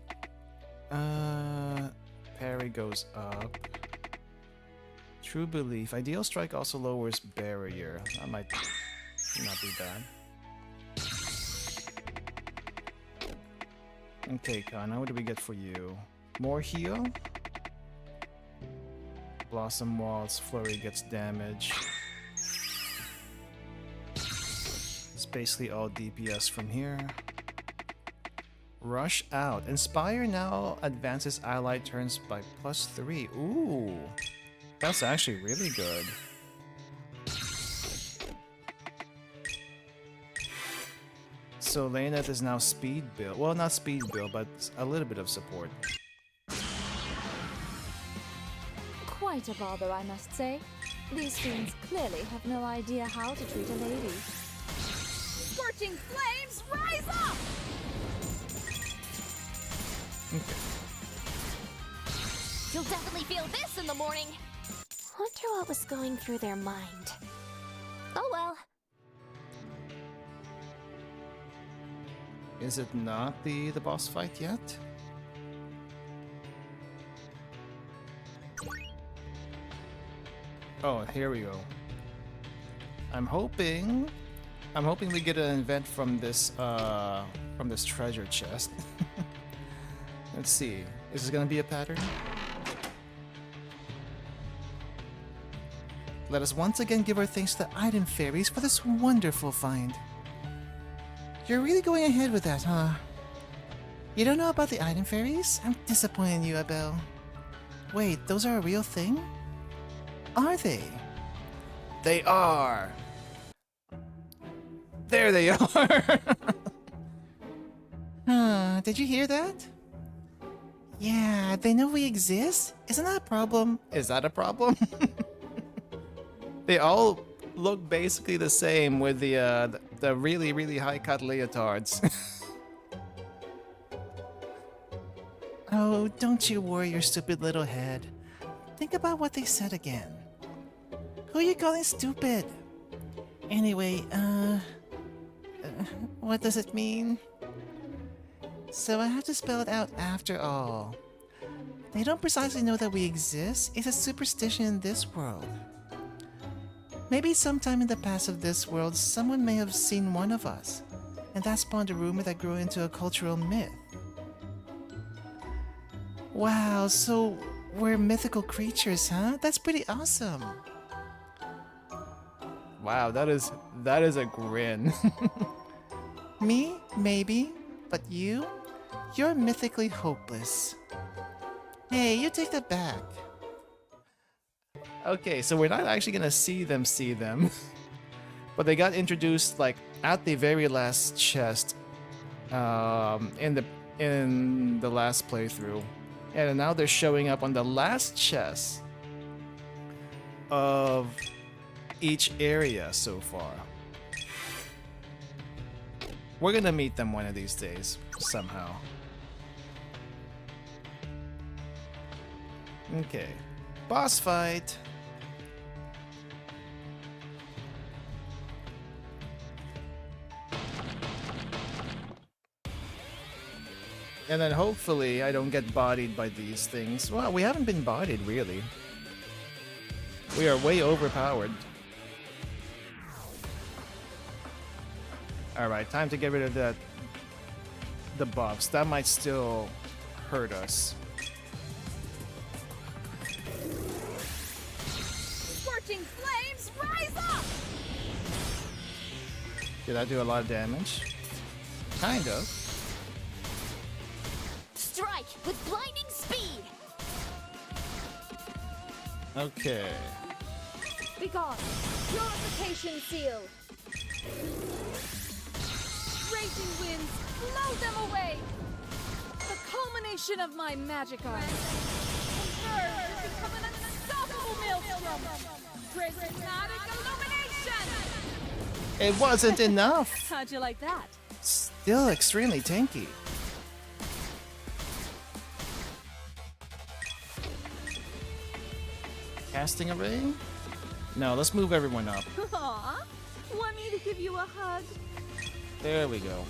Parry goes up. True Belief. Ideal Strike also lowers barrier. That might not be bad. Okay, Kana, what do we get for you? More heal? Blossom Waltz, Flurry gets damage. It's basically all DPS from here. Rush Out. Inspire now advances allied turns by +3. Ooh. That's actually really good. So Laneth is now speed build. Well, not speed build, but a little bit of support. Quite a bother, I must say. These fiends clearly have no idea how to treat a lady. Scorching flames, rise up! Okay. You'll definitely feel this in the morning. Wonder what was going through their mind. Oh well. Is it not the boss fight yet? Oh, here we go. I'm hoping we get an event from this treasure chest. Let's see. Is this gonna be a pattern? Let us once again give our thanks to the item fairies for this wonderful find. You're really going ahead with that, huh? You don't know about the item fairies? I'm disappointed in you, Abel. Wait, those are a real thing? Are they? They are! There they are. Did you hear that? Yeah, they know we exist. Isn't that a problem? Is that a problem? They all look basically the same with the really, really high cut leotards. Oh, don't you worry your stupid little head. Think about what they said again. Who are you calling stupid? Anyway, what does it mean? So I have to spell it out after all. They don't precisely know that we exist. It's a superstition in this world. Maybe sometime in the past of this world, someone may have seen one of us, and that spawned a rumor that grew into a cultural myth. Wow, so we're mythical creatures, huh? That's pretty awesome. Wow, that is a grin. Me? Maybe. But you? You're mythically hopeless. Hey, you take that back. Okay, so we're not actually gonna see them. But they got introduced like at the very last chest in the last playthrough. And now they're showing up on the last chest of each area so far. We're gonna meet them one of these days, somehow. Okay. Boss fight! And then hopefully I don't get bodied by these things. Well, we haven't been bodied, really. We are way overpowered. Alright, time to get rid of the buffs. That might still hurt us. Scorching flames, rise up! Did I do a lot of damage? Kind of. Strike with blinding speed! Okay. Begone! Purification seal! Raging winds, blow them away! The culmination of my magic art. Converge to become an unstoppable maelstrom! Prismatic illumination! It wasn't enough! How'd you like that? Still extremely tanky. Casting a ring? No, let's move everyone up. Aw, want me to give you a hug? There we go.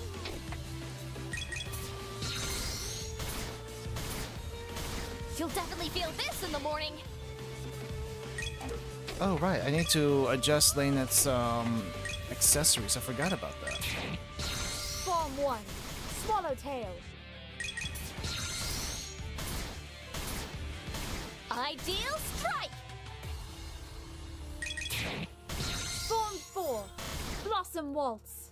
You'll definitely feel this in the morning! Oh, right. I need to adjust Lanett's accessories. I forgot about that. Form 1. Swallowtail. Ideal strike! Form 4. Blossom Waltz.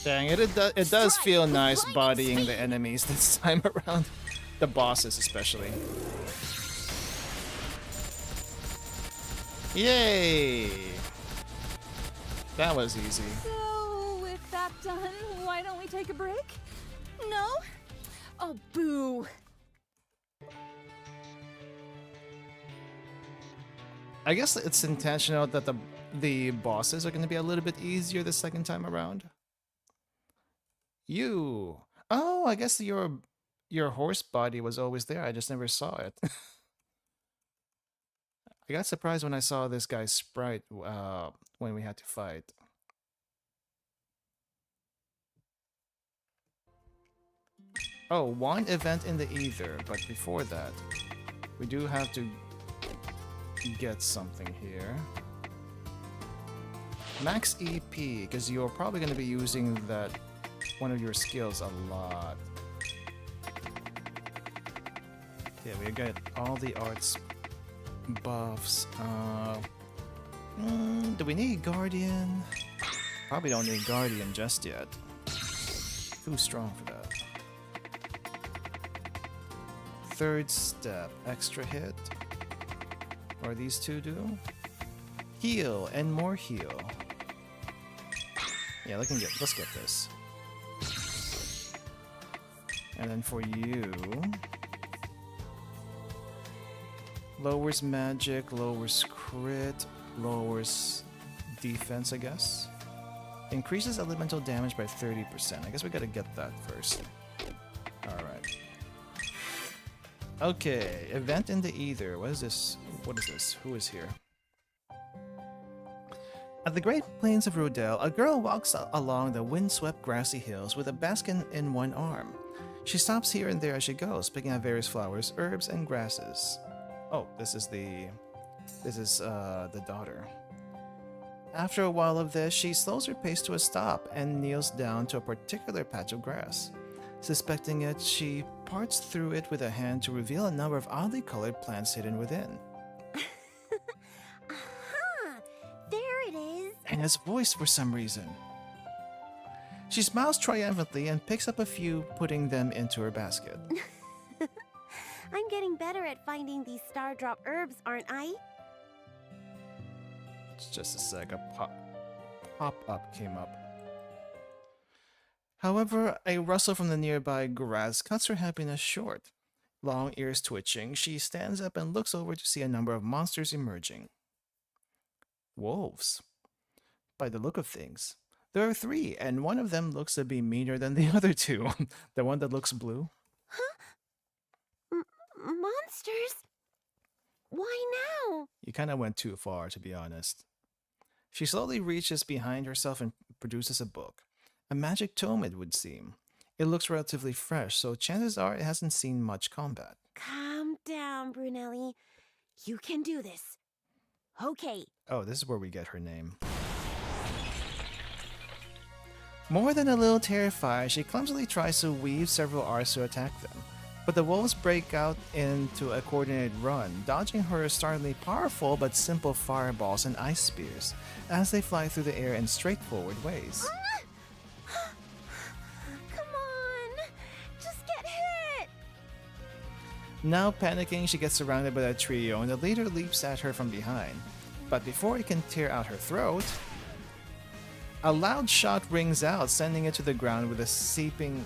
Dang it, it does feel nice bodying the enemies this time around. The bosses especially. Yay! That was easy. So, with that done, why don't we take a break? No? Oh, boo. I guess it's intentional that the bosses are going to be a little bit easier the second time around. You. Oh, I guess your horse body was always there. I just never saw it. I got surprised when I saw this guy's sprite when we had to fight. Oh, one event in the ether, but before that, we do have to get something here. Max EP, because you're probably going to be using that one of your skills a lot. Yeah, we got all the arts buffs. Do we need Guardian? Probably don't need Guardian just yet. Too strong for that. Third step, extra hit. What are these two do? Heal and more heal. Yeah, let's get this. And then for you, lowers magic, lowers crit, lowers defense, I guess. Increases elemental damage by 30%. I guess we gotta get that first. Alright. Okay, event in the ether. What is this? What is this? Who is here? At the Great Plains of Rodel, a girl walks along the windswept grassy hills with a basket in one arm. She stops here and there as she goes, picking up various flowers, herbs, and grasses. Oh, this is the daughter. After a while of this, she slows her pace to a stop and kneels down to a particular patch of grass. Suspecting it, she parts through it with a hand to reveal a number of oddly colored plants hidden within. Aha! There it is! And it's voiced for some reason. She smiles triumphantly and picks up a few, putting them into her basket. I'm getting better at finding these star drop herbs, aren't I? Just a sec, a pop-up came up. However, a rustle from the nearby grass cuts her happiness short. Long ears twitching, she stands up and looks over to see a number of monsters emerging. Wolves. By the look of things. There are 3, and one of them looks to be meaner than the other 2. The one that looks blue. Huh? Monsters? Why now? You kind of went too far, to be honest. She slowly reaches behind herself and produces a book. A magic tome, it would seem. It looks relatively fresh, so chances are it hasn't seen much combat. Calm down, Brunelli. You can do this. Okay. Oh, this is where we get her name. More than a little terrified, she clumsily tries to weave several arts to attack them. But the wolves break out into a coordinated run, dodging her startlingly powerful but simple fireballs and ice spears as they fly through the air in straightforward ways. Come on! Just get hit! Now panicking, she gets surrounded by a trio and the leader leaps at her from behind. But before he can tear out her throat, a loud shot rings out, sending it to the ground with a seeping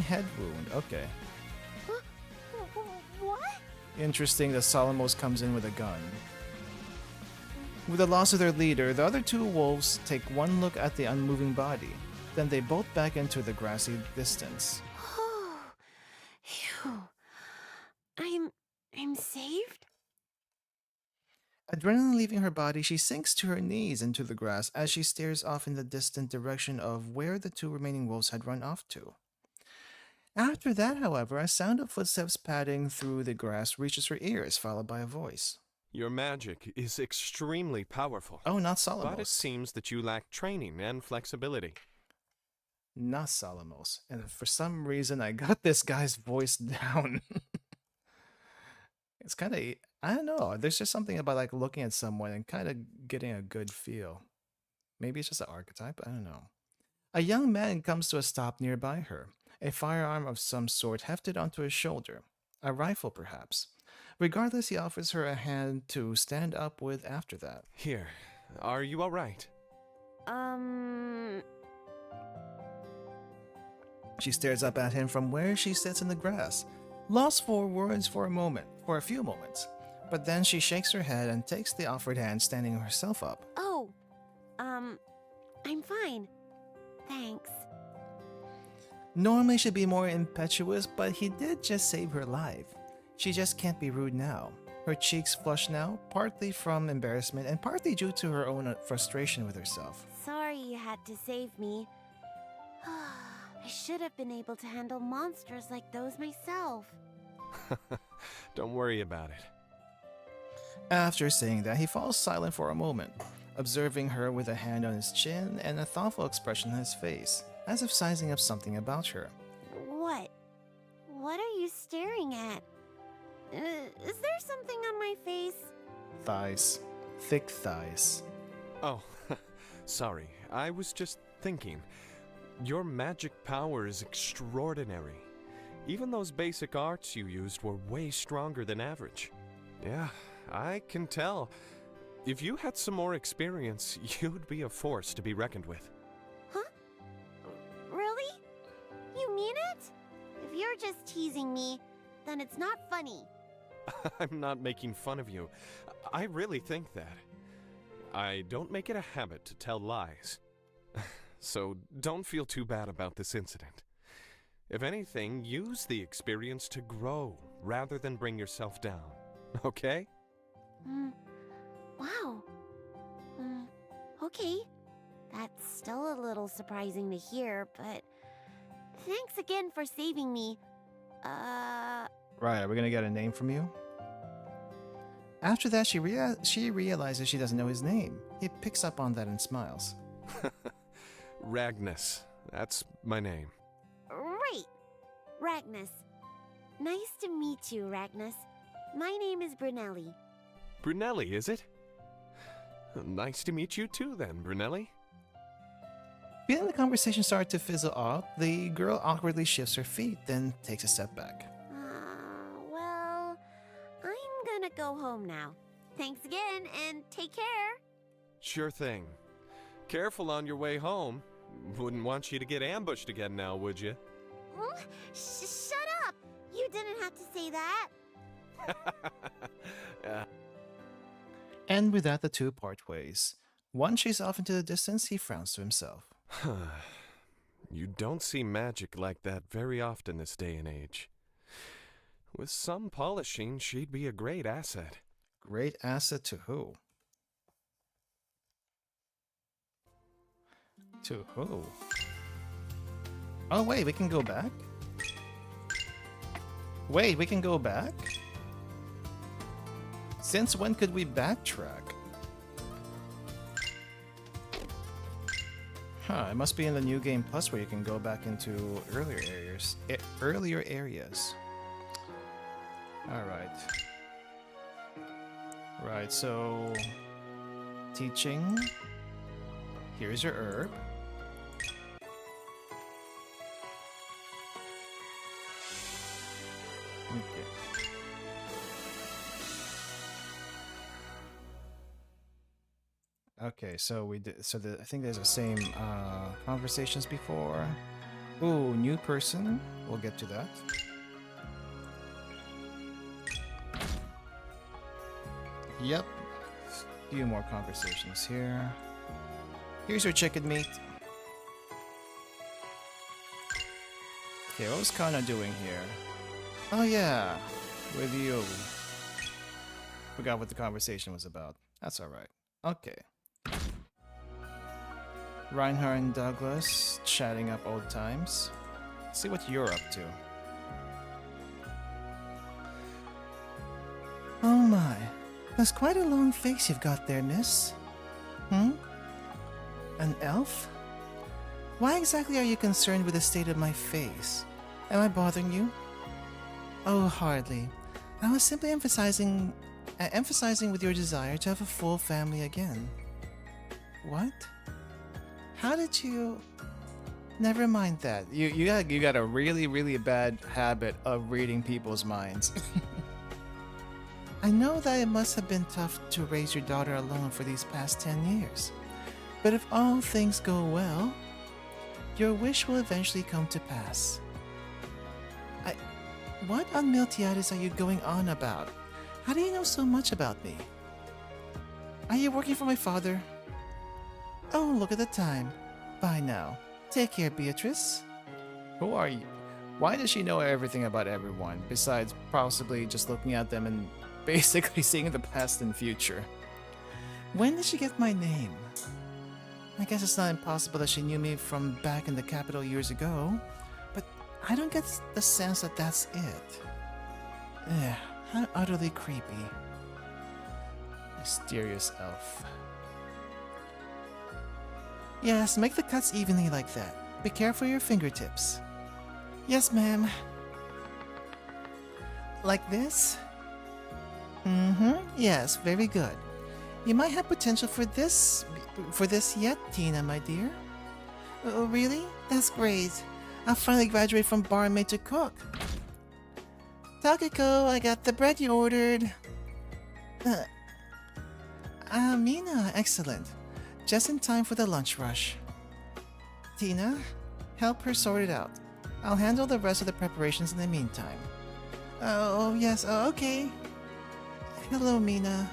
head wound. Okay. What? Interesting that Solomos comes in with a gun. With the loss of their leader, the other 2 wolves take one look at the unmoving body. Then they bolt back into the grassy distance. Phew. I'm saved? Adrenaline leaving her body, she sinks to her knees into the grass as she stares off in the distant direction of where the 2 remaining wolves had run off to. After that, however, a sound of footsteps padding through the grass reaches her ears, followed by a voice. Your magic is extremely powerful. Oh, not Solomos. But it seems that you lack training and flexibility. Not Solomos. And for some reason, I got this guy's voice down. It's kind of, I don't know. There's just something about like looking at someone and kind of getting a good feel. Maybe it's just an archetype. I don't know. A young man comes to a stop nearby her. A firearm of some sort hefted onto his shoulder. A rifle, perhaps. Regardless, he offers her a hand to stand up with after that. Here, are you all right? She stares up at him from where she sits in the grass, lost for words for a few moments. But then she shakes her head and takes the offered hand, standing herself up. Oh, I'm fine. Thanks. Normally she'd be more impetuous, but he did just save her life. She just can't be rude now. Her cheeks flush now, partly from embarrassment and partly due to her own frustration with herself. Sorry you had to save me. I should have been able to handle monsters like those myself. Don't worry about it. After saying that, he falls silent for a moment, observing her with a hand on his chin and a thoughtful expression on his face, as if sizing up something about her. What? What are you staring at? Is there something on my face? Thighs. Thick thighs. Oh, sorry. I was just thinking. Your magic power is extraordinary. Even those basic arts you used were way stronger than average. Yeah, I can tell. If you had some more experience, you'd be a force to be reckoned with. Huh? Really? You mean it? If you're just teasing me, then it's not funny. I'm not making fun of you. I really think that. I don't make it a habit to tell lies. So don't feel too bad about this incident. If anything, use the experience to grow rather than bring yourself down. Okay? Wow. Okay. That's still a little surprising to hear, but thanks again for saving me. Right, are we gonna get a name from you? After that, she realizes she doesn't know his name. He picks up on that and smiles. Ragnus. That's my name. Right. Ragnus. Nice to meet you, Ragnus. My name is Brunelli. Brunelli, is it? Nice to meet you too then, Brunelli. Feeling the conversation start to fizzle out, the girl awkwardly shifts her feet, then takes a step back. Well, I'm gonna go home now. Thanks again, and take care. Sure thing. Careful on your way home. Wouldn't want you to get ambushed again now, would you? Shut up! You didn't have to say that. And with that, the two part ways. One chases off into the distance, he frowns to himself. You don't see magic like that very often this day and age. With some polishing, she'd be a great asset. Great asset to who? To who? Oh wait, we can go back? Wait, we can go back? Since when could we backtrack? Huh, it must be in the New Game Plus where you can go back into earlier areas. Alright. Right, so... Teaching. Here's your herb. Okay. Okay, so we did. So I think there's the same conversations before. Ooh, new person. We'll get to that. Yep. Few more conversations here. Here's your chicken meat. Okay, what was Kana doing here? Oh yeah, with you. Forgot what the conversation was about. That's alright. Okay. Reinhardt and Douglas chatting up old times. Let's see what you're up to. Oh my, that's quite a long face you've got there, miss. An elf? Why exactly are you concerned with the state of my face? Am I bothering you? Oh, hardly. I was simply emphasizing with your desire to have a full family again. What? How did you... Never mind that. You got a really bad habit of reading people's minds. I know that it must have been tough to raise your daughter alone for these past 10 years. But if all things go well, your wish will eventually come to pass. What on Miltiades are you going on about? How do you know so much about me? Are you working for my father? Oh, look at the time. Bye now. Take care, Beatrice. Who are you? Why does she know everything about everyone, besides possibly just looking at them and basically seeing the past and future? When did she get my name? I guess it's not impossible that she knew me from back in the capital years ago, but I don't get the sense that that's it. Ugh, how utterly creepy. Mysterious elf. Yes, make the cuts evenly like that. Be careful of your fingertips. Yes, ma'am. Like this? Yes, very good. You might have potential for this yet, Tina, my dear. Oh, really? That's great. I'll finally graduate from barmaid to cook. Takiko, I got the bread you ordered. Mina, excellent. Just in time for the lunch rush. Tina, help her sort it out. I'll handle the rest of the preparations in the meantime. Oh, yes, okay. Hello, Mina.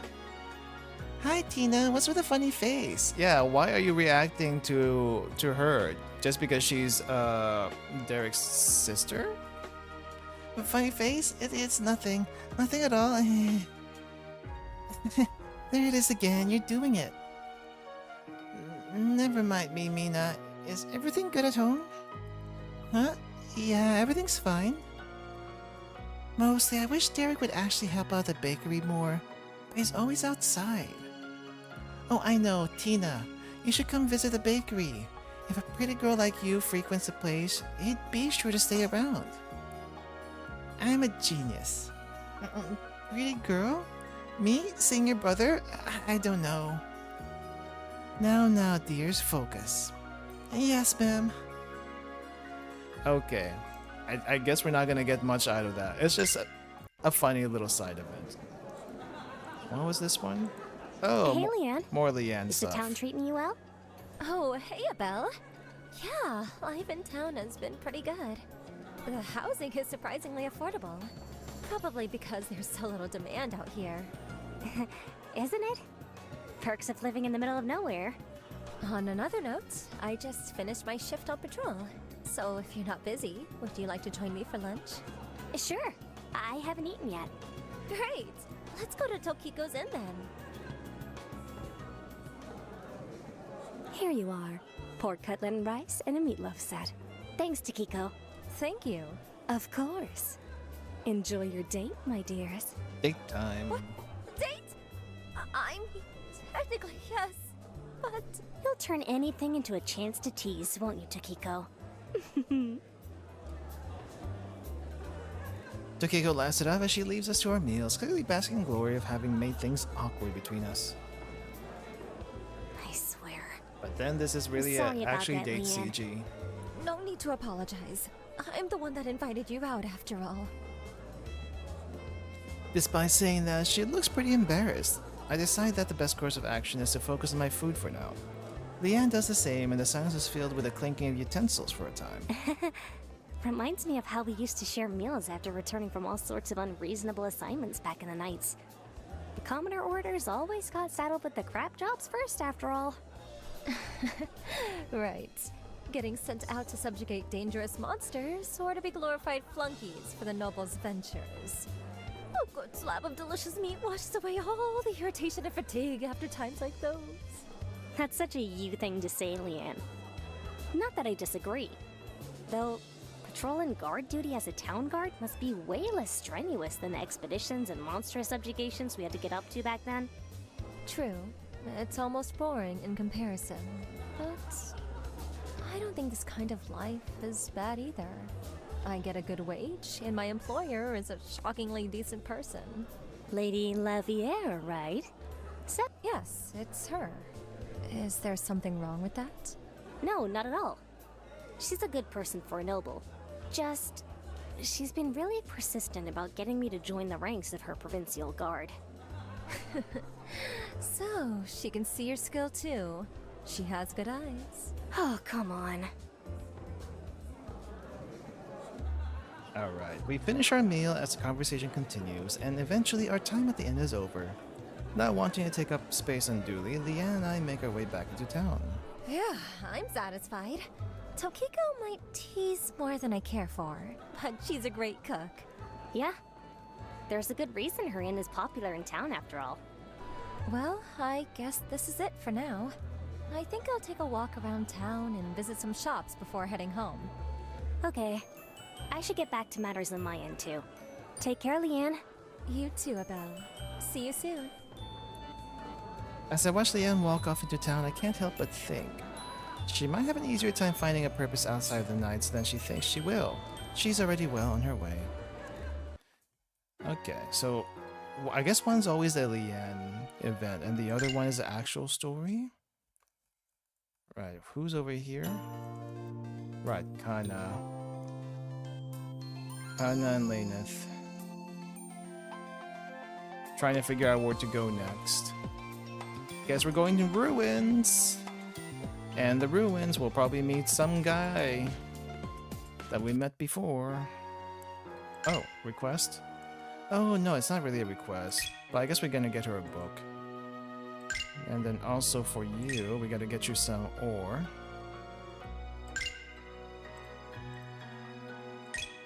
Hi, Tina. What's with the funny face? Yeah, why are you reacting to her? Just because she's, Derek's sister? A funny face? It's nothing. Nothing at all. There it is again. You're doing it. Never mind me, Mina. Is everything good at home? Huh? Yeah, everything's fine. Mostly, I wish Derek would actually help out the bakery more, but he's always outside. Oh, I know, Tina. You should come visit the bakery. If a pretty girl like you frequents the place, he'd be sure to stay around. I'm a genius. Pretty girl? Me? Seeing your brother? I don't know. Now, dears, focus. Yes, ma'am. Okay. I guess we're not gonna get much out of that. It's just a funny little side event. What was this one? Oh, Hey, Leanne. more Leanne Is the stuff. town treating you well? Oh, hey, Abel. Yeah, life in town has been pretty good. The housing is surprisingly affordable. Probably because there's so little demand out here. Isn't it? Perks of living in the middle of nowhere. On another note, I just finished my shift on patrol. So if you're not busy, would you like to join me for lunch? Sure. I haven't eaten yet. Great! Let's go to Tokiko's Inn then. Here you are. Pork cutlet and rice and a meatloaf set. Thanks, Takiko. Thank you. Of course. Enjoy your date, my dears. Big time. What? Date? I'm technically yes, but You'll turn anything into a chance to tease, won't you, Takiko? Tokiko laughs it off as she leaves us to our meals, clearly basking in glory of having made things awkward between us. I swear. But then this is really Sorry about actually that, date Leanne. CG. no need to apologize. I'm the one that invited you out after all. Despite saying that, she looks pretty embarrassed. I decide that the best course of action is to focus on my food for now. Leanne does the same, and the silence is filled with the clinking of utensils for a time. Reminds me of how we used to share meals after returning from all sorts of unreasonable assignments back in the nights. The commoner orders always got saddled with the crap jobs first, after all. Right. Getting sent out to subjugate dangerous monsters or to be glorified flunkies for the noble's ventures. A good slab of delicious meat washes away all the irritation and fatigue after times like those. That's such a you thing to say, Leanne. Not that I disagree. Though, patrol and guard duty as a town guard must be way less strenuous than the expeditions and monster subjugations we had to get up to back then. True. It's almost boring in comparison. But I don't think this kind of life is bad either. I get a good wage, and my employer is a shockingly decent person. Lady Laviere, right? Yes, it's her. Is there something wrong with that? No, not at all. She's a good person for a noble. Just, she's been really persistent about getting me to join the ranks of her provincial guard. So, she can see your skill too. She has good eyes. Oh, come on. Alright, we finish our meal as the conversation continues, and eventually our time at the inn is over. Not wanting to take up space unduly, Leanne and I make our way back into town. Yeah, I'm satisfied. Tokiko might tease more than I care for, but she's a great cook. Yeah? There's a good reason her inn is popular in town, after all. Well, I guess this is it for now. I think I'll take a walk around town and visit some shops before heading home. Okay. I should get back to matters on my end, too. Take care, Leanne. You too, Abel. See you soon. As I watch Leanne walk off into town, I can't help but think. She might have an easier time finding a purpose outside of the Knights than she thinks she will. She's already well on her way. Okay, so I guess one's always the Leanne event, and the other one is the actual story? Right, who's over here? Right, Kana. Kana and Laneth. Trying to figure out where to go next. guess we're going to ruins. And the ruins will probably meet some guy that we met before. Oh, request? Oh no, it's not really a request. But I guess we're gonna get her a book. And then also for you, we gotta get you some ore.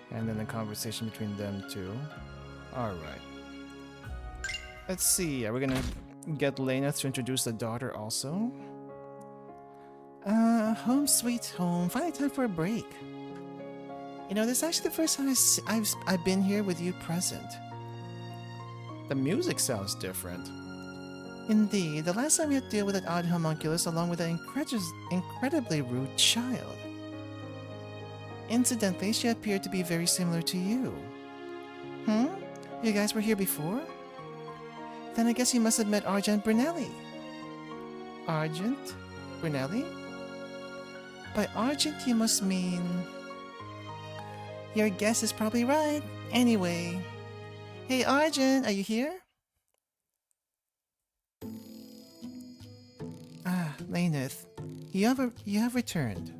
And then the conversation between them two. Alright. Let's see, are we gonna get Lena to introduce the daughter also? Home sweet home. Finally time for a break. You know, this is actually the first time I've been here with you present. The music sounds different. Indeed, the last time we had to deal with an odd homunculus along with an incredibly rude child. Incidentally, she appeared to be very similar to you. You guys were here before? Then I guess you must have met Argent Brunelli. Argent Brunelli? By Argent, you must mean... Your guess is probably right. Anyway. Hey, Argent, are you here? Ah, Laneth. You have returned.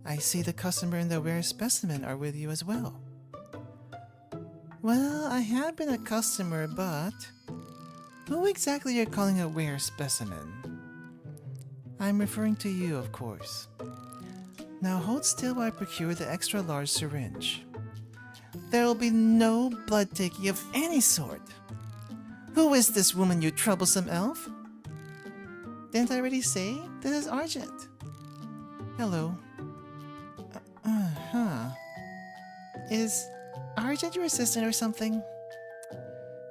I see the customer and the rare specimen are with you as well. Well, I have been a customer, but... Who exactly are you calling a rare specimen? I'm referring to you, of course. Now hold still while I procure the extra large syringe. There will be no blood taking of any sort. Who is this woman, you troublesome elf? Didn't I already say? This is Argent. Hello. Is Argent your assistant or something?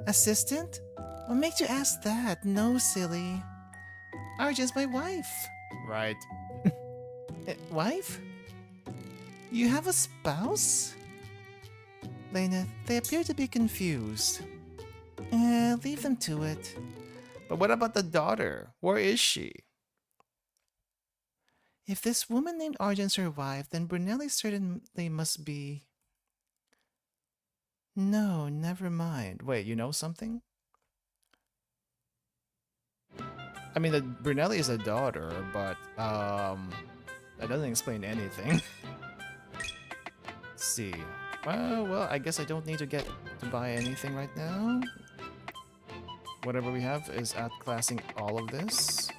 Assistant? What makes you ask that? No, silly. Argent's my wife. Right. Wife? You have a spouse? Lena, they appear to be confused. Leave them to it. But what about the daughter? Where is she? If this woman named Argent's her wife, then Brunelli certainly must be... No, never mind. Wait, you know something? I mean, Brunelli is a daughter, but, that doesn't explain anything. Let's see. Well, I guess I don't need to buy anything right now. Whatever we have is outclassing all of this.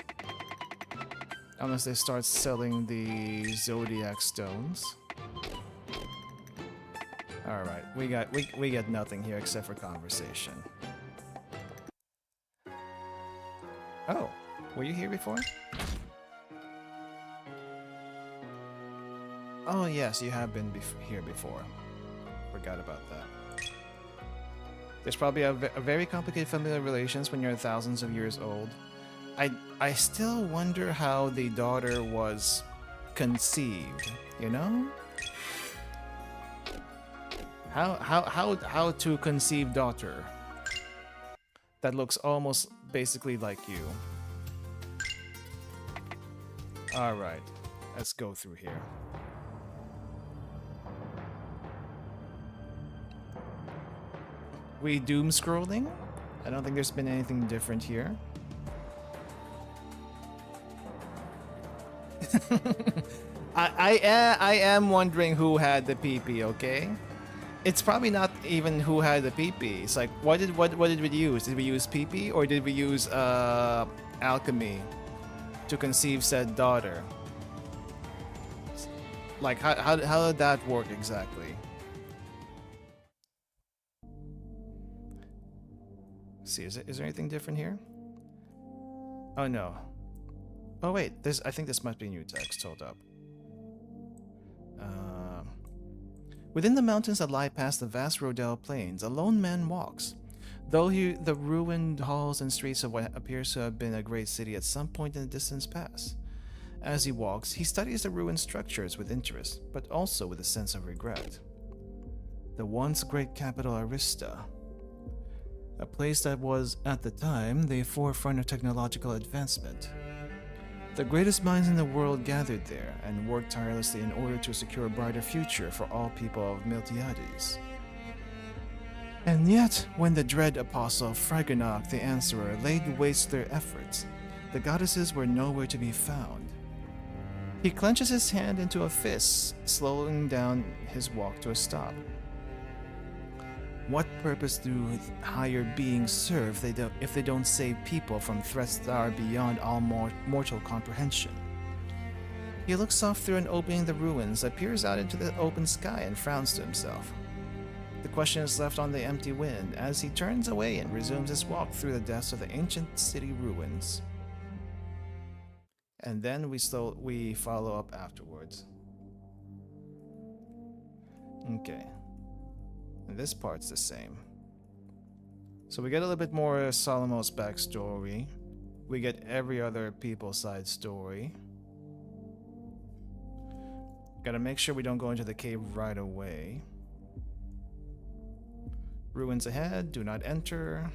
Unless they start selling the Zodiac stones. Alright, we got nothing here except for conversation. Oh, were you here before? Oh yes, you have been here before. Forgot about that. There's probably a very complicated familial relations when you're thousands of years old. I still wonder how the daughter was conceived, you know? How to conceive daughter that looks almost basically like you. Alright, let's go through here. We doom scrolling? I don't think there's been anything different here. I am wondering who had the PP, okay? It's probably not even who had the PP. It's like, what did we use? Did we use PP or did we use alchemy to conceive said daughter? Like, how did that work exactly? Let's see, is there anything different here? Oh no. Oh wait, I think this must be new text. Hold up. Within the mountains that lie past the vast Rodel Plains, a lone man walks. Though the ruined halls and streets of what appears to have been a great city at some point in the distant past. As he walks, he studies the ruined structures with interest, but also with a sense of regret. The once great capital Arista, a place that was, at the time, the forefront of technological advancement. The greatest minds in the world gathered there and worked tirelessly in order to secure a brighter future for all people of Miltiades. And yet, when the dread apostle Fragonach the Answerer laid waste their efforts, the goddesses were nowhere to be found. He clenches his hand into a fist, slowing down his walk to a stop. What purpose do higher beings serve if they don't save people from threats that are beyond all mortal comprehension? He looks off through an opening in the ruins, peers out into the open sky, and frowns to himself. The question is left on the empty wind as he turns away and resumes his walk through the depths of the ancient city ruins. And then we follow up afterwards. Okay. And this part's the same. So we get a little bit more Salomo's backstory. We get every other people's side story. Gotta make sure we don't go into the cave right away. Ruins ahead, do not enter.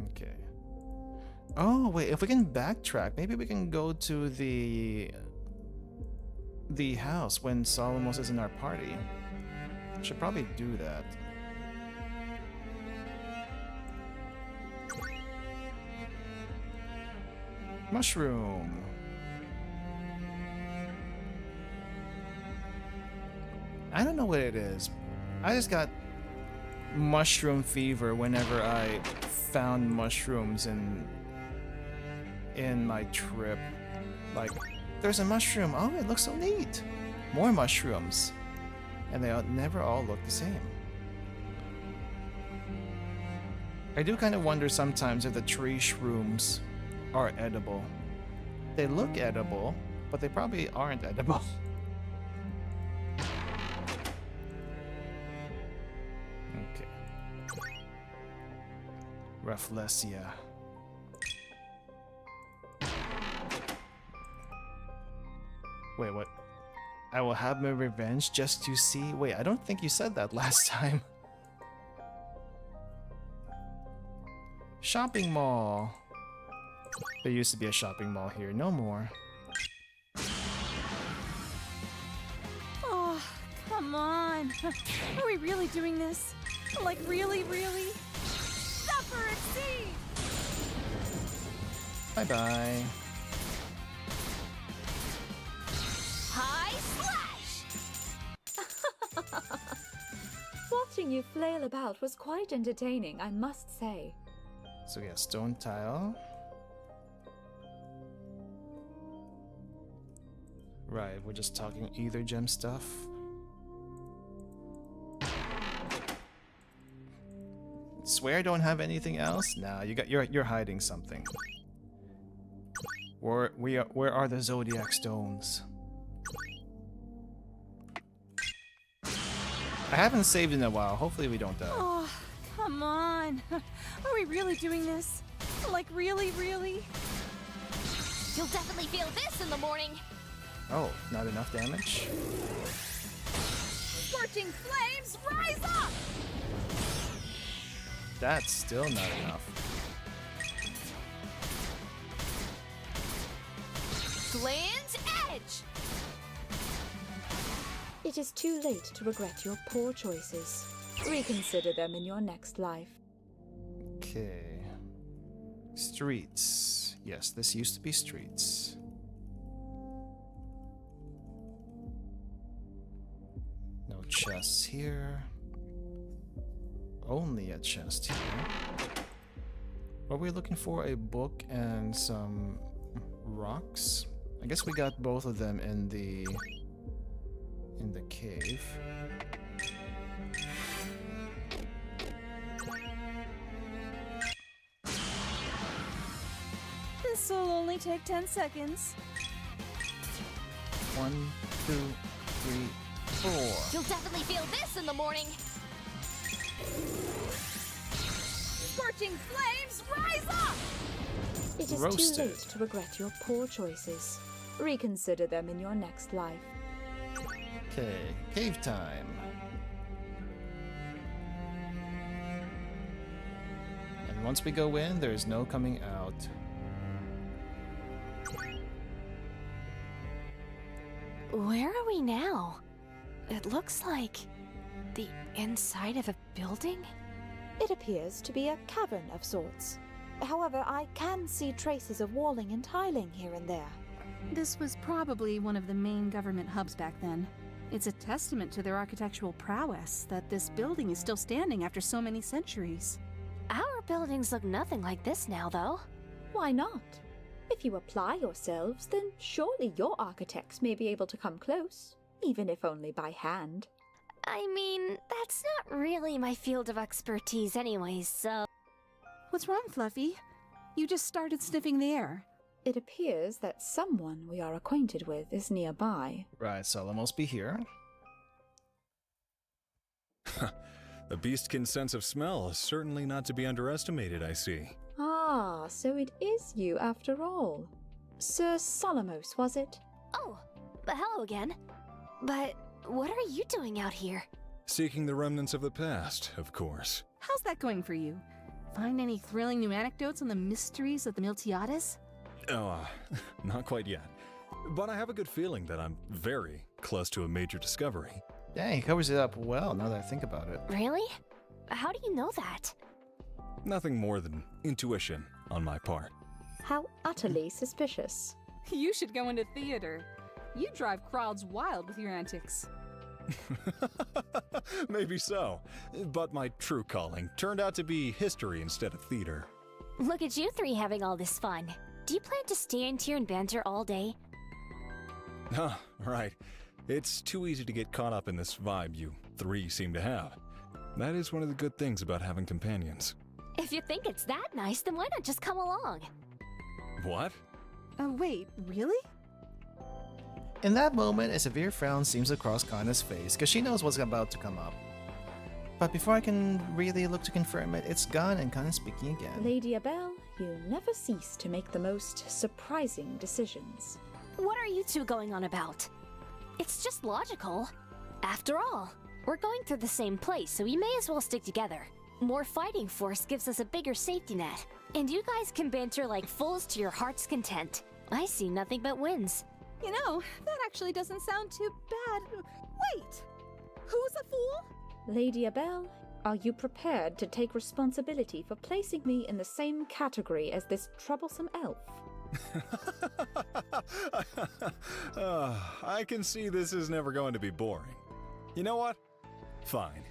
Okay. Oh, wait, if we can backtrack, maybe we can go to the house when Solomos is in our party. Should probably do that. Mushroom. I don't know what it is. I just got mushroom fever whenever I found mushrooms in my trip. Like, there's a mushroom. Oh, it looks so neat. More mushrooms. And they never all look the same. I do kind of wonder sometimes if the tree shrooms are edible. They look edible, but they probably aren't edible. Okay. Rafflesia. Wait, what? I will have my revenge just to see. Wait, I don't think you said that last time. Shopping mall. There used to be a shopping mall here. No more. Oh, come on. Are we really doing this? Like, really, really? Suffer exceed! Bye-bye. High slash! Watching you flail about was quite entertaining, I must say. So yeah, stone tile. Right, we're just talking ether gem stuff. Swear I don't have anything else? Nah, you're hiding something. Where are the zodiac stones? I haven't saved in a while. Hopefully we don't die. Oh, come on. Are we really doing this? Like, really, really? You'll definitely feel this in the morning. Oh, not enough damage? Scorching flames, rise up! That's still not enough. Gland's edge! It is too late to regret your poor choices. Reconsider them in your next life. Okay. Streets. Yes, this used to be streets. No chests here. Only a chest here. Are we looking for a book and some rocks? I guess we got both of them in the cave. This will only take 10 seconds. 1, 2, 3, 4. You'll definitely feel this in the morning. Scorching flames, rise up! It is Roasted. too late to regret your poor choices. Reconsider them in your next life. Okay, cave time. And once we go in, there's no coming out. Where are we now? It looks like The inside of a building? It appears to be a cavern of sorts. However, I can see traces of walling and tiling here and there. This was probably one of the main government hubs back then. It's a testament to their architectural prowess that this building is still standing after so many centuries. Our buildings look nothing like this now, though. Why not? If you apply yourselves, then surely your architects may be able to come close, even if only by hand. I mean, that's not really my field of expertise anyways, so... What's wrong, Fluffy? You just started sniffing the air. It appears that someone we are acquainted with is nearby. Right, so I'll almost be here. The beastkin's sense of smell is certainly not to be underestimated, I see. Ah, so it is you after all. Sir Solomos, was it? Oh, but hello again. But what are you doing out here? Seeking the remnants of the past, of course. How's that going for you? Find any thrilling new anecdotes on the mysteries of the Miltiades? Oh, not quite yet. But I have a good feeling that I'm very close to a major discovery. Dang, he covers it up well now that I think about it. Really? How do you know that? Nothing more than intuition on my part. How utterly suspicious. You should go into theater. You drive crowds wild with your antics. Maybe so, but my true calling turned out to be history instead of theater. Look at you three having all this fun. Do you plan to stand here and banter all day? Ah, right. It's too easy to get caught up in this vibe you three seem to have. That is one of the good things about having companions. If you think it's that nice, then why not just come along? What? Wait, really? In that moment, a severe frown seems across Kana's face, because she knows what's about to come up. But before I can really look to confirm it, it's gone and Kana's speaking again. Lady Abel, you never cease to make the most surprising decisions. What are you two going on about? It's just logical. After all, we're going through the same place, so we may as well stick together. More fighting force gives us a bigger safety net, and you guys can banter like fools to your heart's content. I see nothing but wins. You know, that actually doesn't sound too bad. Wait! Who's a fool? Lady Abel, are you prepared to take responsibility for placing me in the same category as this troublesome elf? I can see this is never going to be boring. You know what? Fine.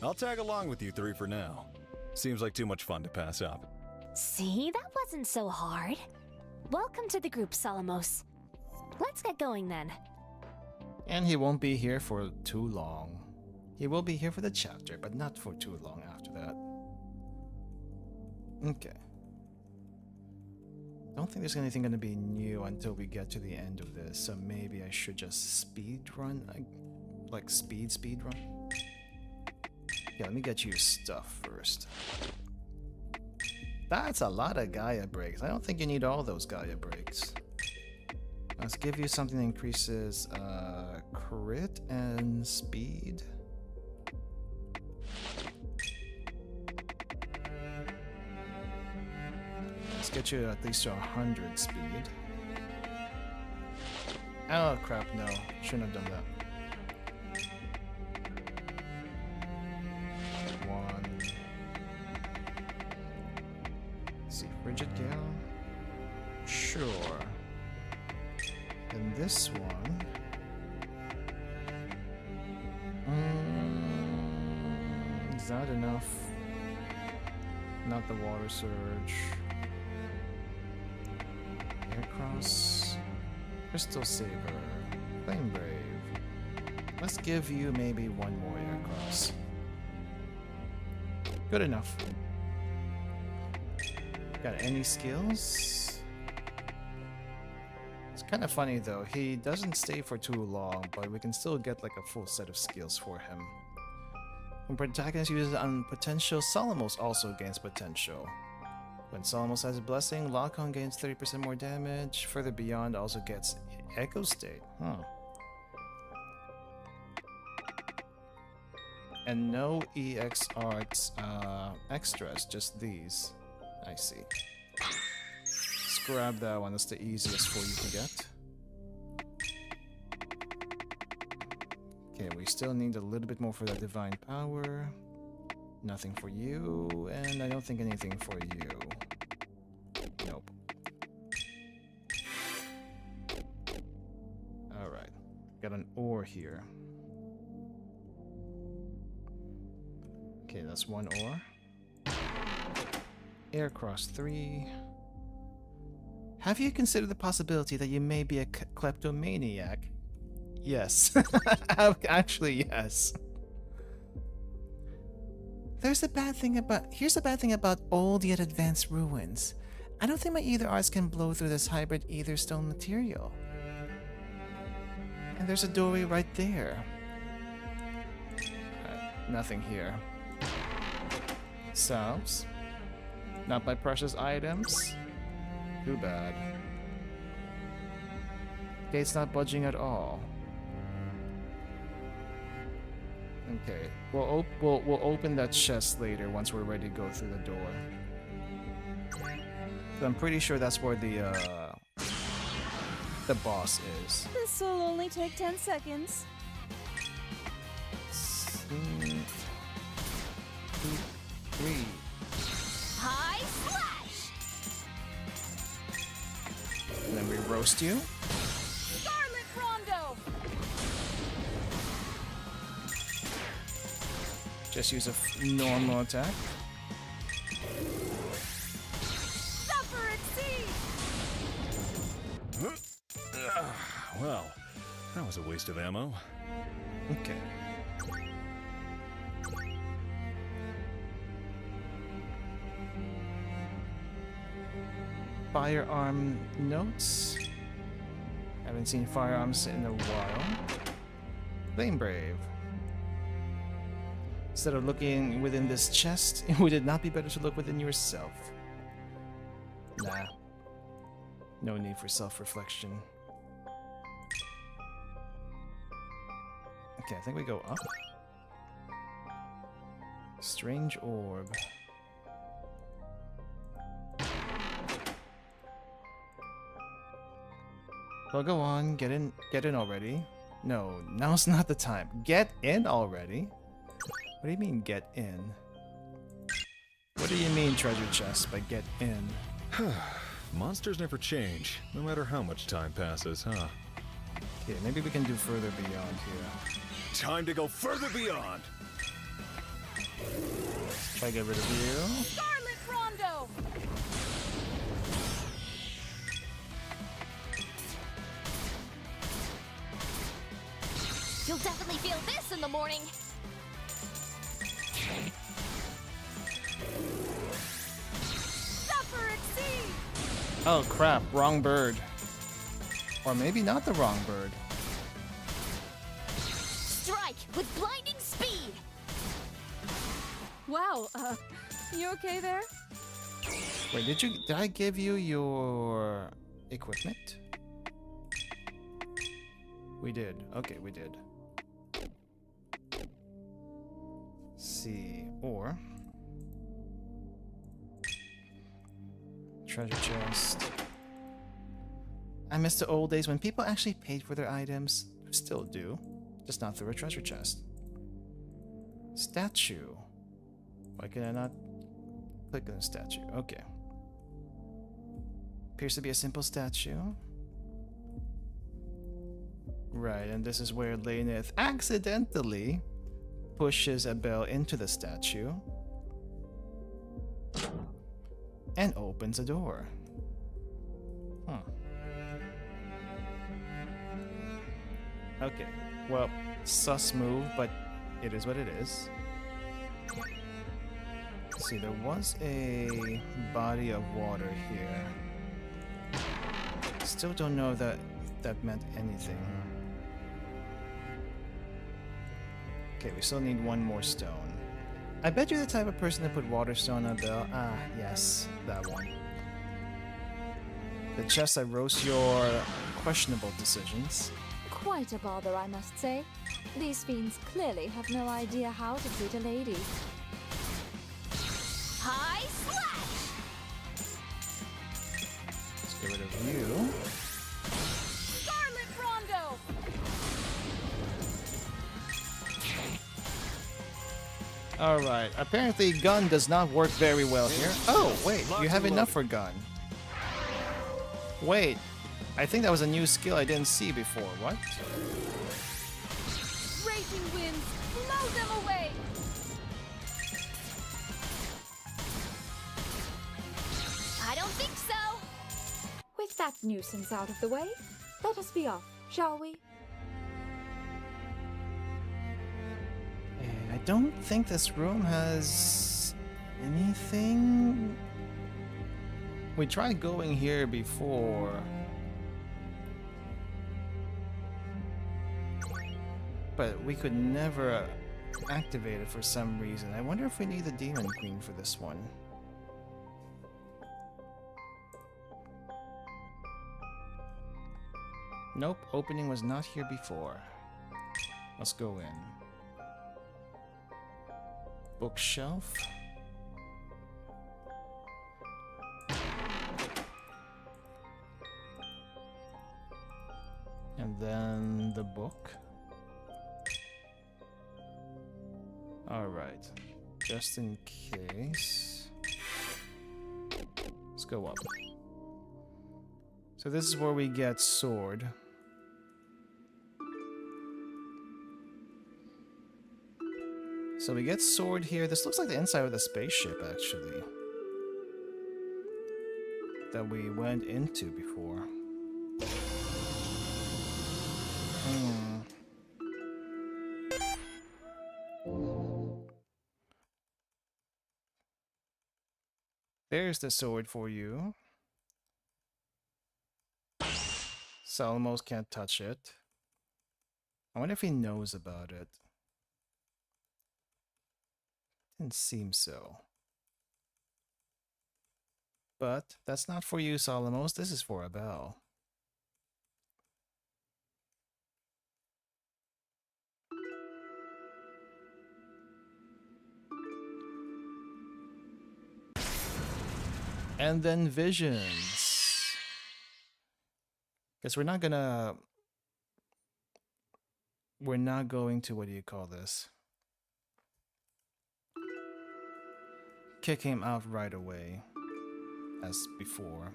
I'll tag along with you three for now. Seems like too much fun to pass up. See, that wasn't so hard. Welcome to the group, Solomos. Let's get going then. And he won't be here for too long. He will be here for the chapter, but not for too long after that. Okay. Don't think there's anything gonna be new until we get to the end of this, so maybe I should just speed run, like speed run. Yeah, let me get you stuff first. That's a lot of Gaia breaks. I don't think you need all those Gaia breaks. Let's give you something that increases crit and speed. Let's get you at least to 100 speed. Oh crap, no. Shouldn't have done that. 1. Let's see, Frigid Gale? Sure. And this one... is that enough? Not the Water Surge. Aircross, Crystal Saber, Flame Brave. Let's give you maybe one more Aircross. Good enough. Got any skills? It's kind of funny though, he doesn't stay for too long, but we can still get like a full set of skills for him. When protagonist uses on potential, Solomos also gains potential. When Solomos has a blessing, Lock-on gains 30% more damage. Further beyond also gets Echo State. Huh. And no EX extras, just these. I see. Let's grab that one, that's the easiest for you to get. Okay, we still need a little bit more for that divine power. Nothing for you, and I don't think anything for you. Nope. Alright. Got an ore here. Okay, that's one ore. Aircross 3. Have you considered the possibility that you may be a kleptomaniac? Yes. Actually, yes. Here's the bad thing about old yet advanced ruins. I don't think my ether arts can blow through this hybrid ether stone material. And there's a doorway right there. Nothing here. Salves. Not my precious items. Too bad. Gate's not budging at all. Okay, we'll open that chest later once we're ready to go through the door. So I'm pretty sure that's where the boss is. This'll only take 10 seconds. 2, 3. High slash! And then we roast you. Scarlet Rondo! Just use a normal attack. Suffer Exceed! Well, that was a waste of ammo. Okay. Firearm notes. Haven't seen firearms in a while. Flame Brave. Instead of looking within this chest, would it not be better to look within yourself? Nah. No need for self-reflection. Okay, I think we go up. Strange orb. Well, go on, get in already. No, now's not the time. Get in already? What do you mean, get in? What do you mean, treasure chest, by get in? Monsters never change, no matter how much time passes, huh? Okay, maybe we can do further beyond here. Time to go further beyond! Try to get rid of you. Scarlet Rondo! You'll definitely feel this in the morning. Suffer Exceed! Oh crap, wrong bird. Or maybe not the wrong bird. Strike with blinding speed. Wow, you okay there? Wait, did I give you your equipment? We did. Okay, we did. See, or treasure chest. I miss the old days when people actually paid for their items. Still do, just not through a treasure chest. Statue. Why can I not click on the statue? Okay. Appears to be a simple statue. Right, and this is where Laneth accidentally pushes a bell into the statue and opens a door. Huh. Okay, well, sus move, but it is what it is. See, there was a body of water here. Still don't know that meant anything. Okay, we still need one more stone. I bet you're the type of person to put water stone on a bell. Ah, yes, that one. The chest I roast your questionable decisions. Quite a bother, I must say. These fiends clearly have no idea how to treat a lady. High slash! Let's get rid of you. Scarlet Rondo! Alright, apparently gun does not work very well here. Oh, wait, you have enough for gun. Wait, I think that was a new skill I didn't see before. What? Raging winds, blow them away! I don't think so. With that nuisance out of the way, let us be off, shall we? I don't think this room has anything. We tried going here before. But we could never activate it for some reason. I wonder if we need the Demon Queen for this one. Nope, opening was not here before. Let's go in. Bookshelf. And then the book. Alright. Just in case. Let's go up. So this is where we get sword. So we get sword here. This looks like the inside of the spaceship, actually. That we went into before. There's the sword for you. Salmos can't touch it. I wonder if he knows about it. Didn't seem so. But that's not for you, Solomos. This is for Abel. And then visions. Because we're not going to, what do you call this? Kick him out right away, as before.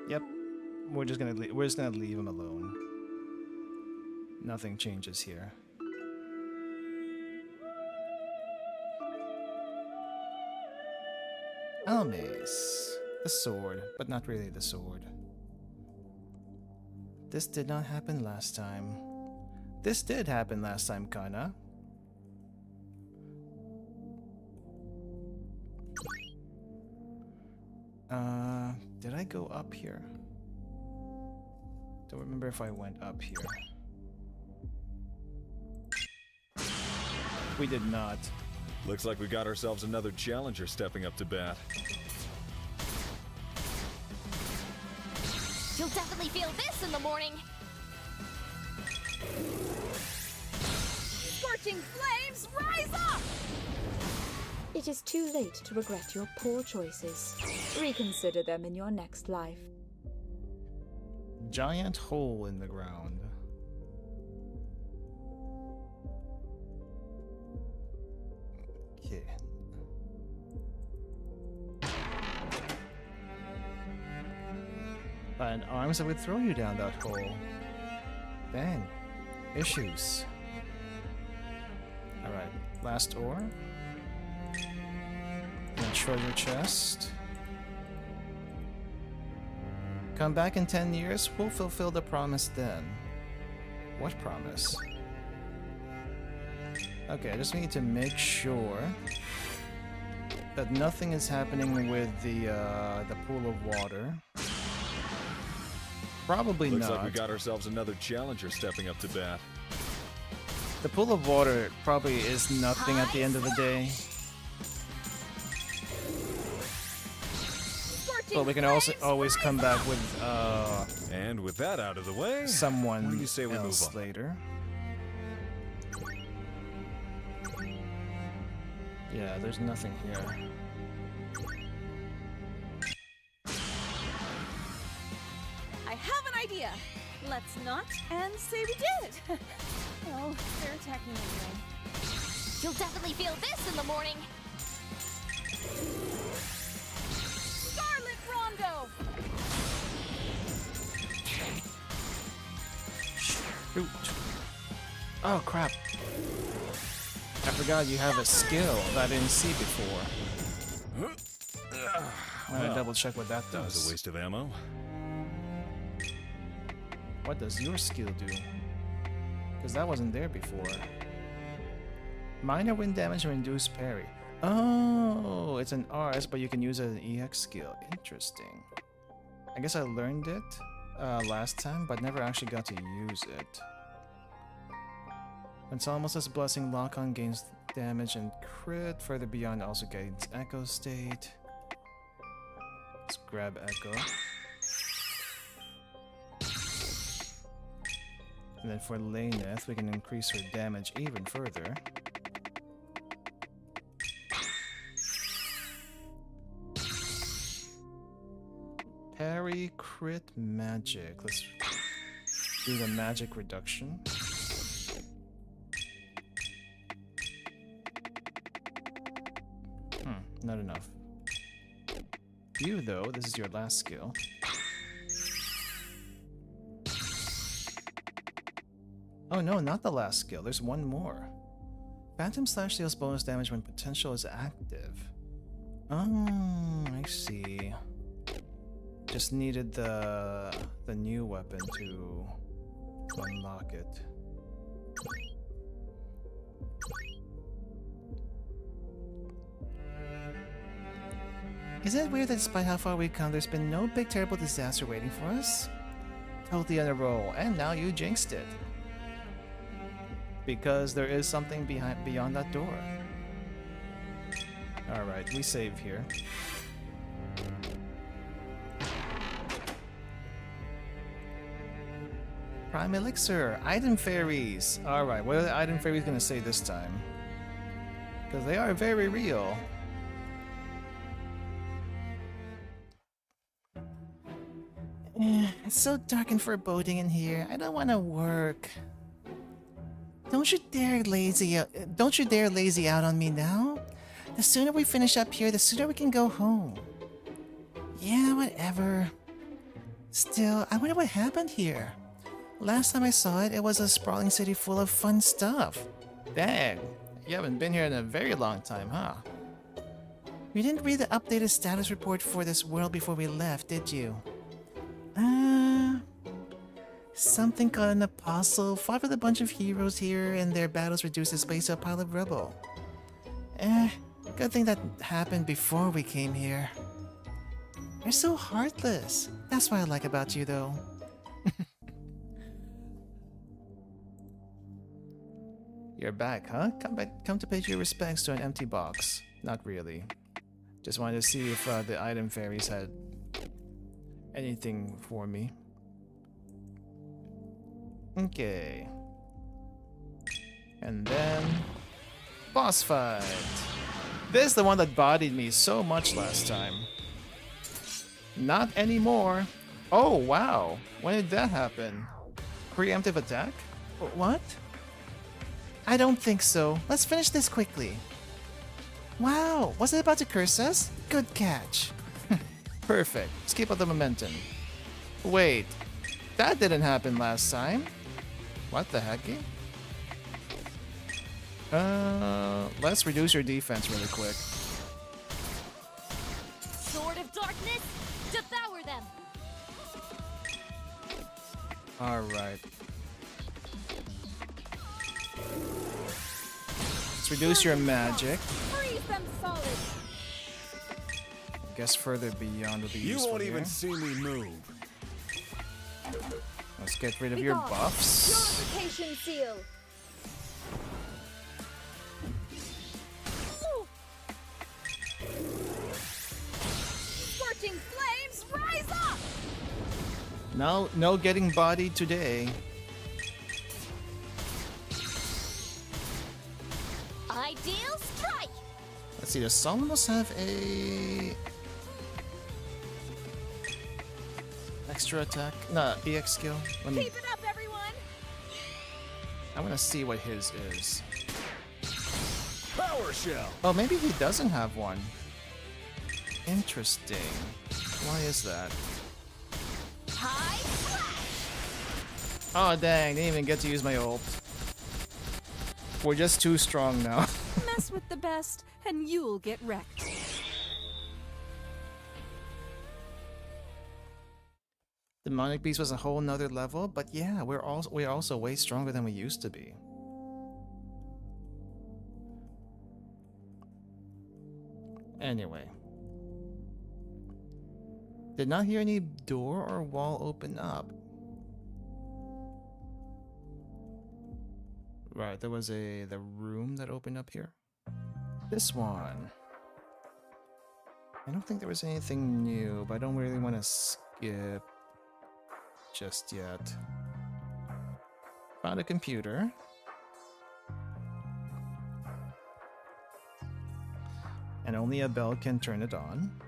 Yep, we're just gonna leave him alone. Nothing changes here. Almace, the sword, but not really the sword. This did not happen last time. This did happen last time, Kana. Did I go up here? Don't remember if I went up here. We did not. Looks like we got ourselves another challenger stepping up to bat. You'll definitely feel this in the morning. Scorching flames, rise up! It is too late to regret your poor choices. Reconsider them in your next life. Giant hole in the ground. Okay. And arms that would throw you down that hole. Dang. Issues. Alright, last ore. And treasure chest. Come back in 10 years, we'll fulfill the promise then. What promise? Okay, I just need to make sure that nothing is happening with the pool of water. Probably Looks not. like we got ourselves another challenger stepping up to bat. The pool of water probably is nothing at the end of the day. But we can also always come back with And with that out of the way, someone what do you say we move else on? later. Yeah, there's nothing here. I have an let's not and say we did. Well, they're attacking anyway. You'll definitely feel this in the morning. Scarlet Rondo! Shoot. Oh crap. I forgot you have a skill that I didn't see before. I'm gonna double check what that That was a does. waste of ammo. What does your skill do? Because that wasn't there before. Minor wind damage and reduced parry. Oh, it's an RS, but you can use it as an EX skill. Interesting. I guess I learned it last time, but never actually got to use it. When Salmos' Blessing lock-on gains damage and crit, further beyond also gains Echo State. Let's grab Echo. And then for Laneth, we can increase her damage even further. Parry, crit, magic. Let's do the magic reduction. Not enough. You, though, this is your last skill. Oh no, not the last skill. There's one more. Phantom Slash deals bonus damage when potential is active. Oh, I see. Just needed the new weapon to unlock it. Isn't it weird that despite how far we've come, there's been no big terrible disaster waiting for us? Totally on a roll, and now you jinxed it. Because there is something beyond that door. Alright, we save here. Prime Elixir, Item Fairies! Alright, what are the Item Fairies gonna say this time? Because they are very real. It's so dark and foreboding in here. I don't want to work. Don't you dare lazy out on me now. The sooner we finish up here, the sooner we can go home. Yeah, whatever. Still, I wonder what happened here. Last time I saw it, it was a sprawling city full of fun stuff. Dang, you haven't been here in a very long time, huh? You didn't read the updated status report for this world before we left, did you? Something called an apostle fought with a bunch of heroes here, and their battles reduced the space to a pile of rubble. Good thing that happened before we came here. You're so heartless. That's what I like about you, though. You're back, huh? Come to pay your respects to an empty box. Not really. Just wanted to see if the item fairies had anything for me. Okay. And then boss fight. This is the one that bodied me so much last time. Not anymore. Oh wow. When did that happen? Preemptive attack? What? I don't think so. Let's finish this quickly. Wow, was it about to curse us? Good catch. Perfect. Let's keep up the momentum. Wait, that didn't happen last time. What the heck? Let's reduce your defense really quick. Sword of Darkness, devour them! Alright. Let's reduce your magic. Freeze them solid! Guess further beyond will be You useful won't here. even see me move. Let's get rid of your buffs. Purification seal. Scorching flames, rise up! No getting bodied today. Ideal strike! Let's see, does Solomos have a extra attack? No, EX skill? Let me. Keep it up, everyone! I want to see what his is. Power shell. Oh, maybe he doesn't have one. Interesting. Why is that? High Oh dang, didn't even get to use my ult. We're just too strong now. Mess with the best, and you'll get wrecked. Demonic Beast was a whole nother level, but yeah, we're also way stronger than we used to be. Anyway. Did not hear any door or wall open up. Right, there was the room that opened up here. This one. I don't think there was anything new, but I don't really want to skip just yet. Found a computer. And only a bell can turn it on.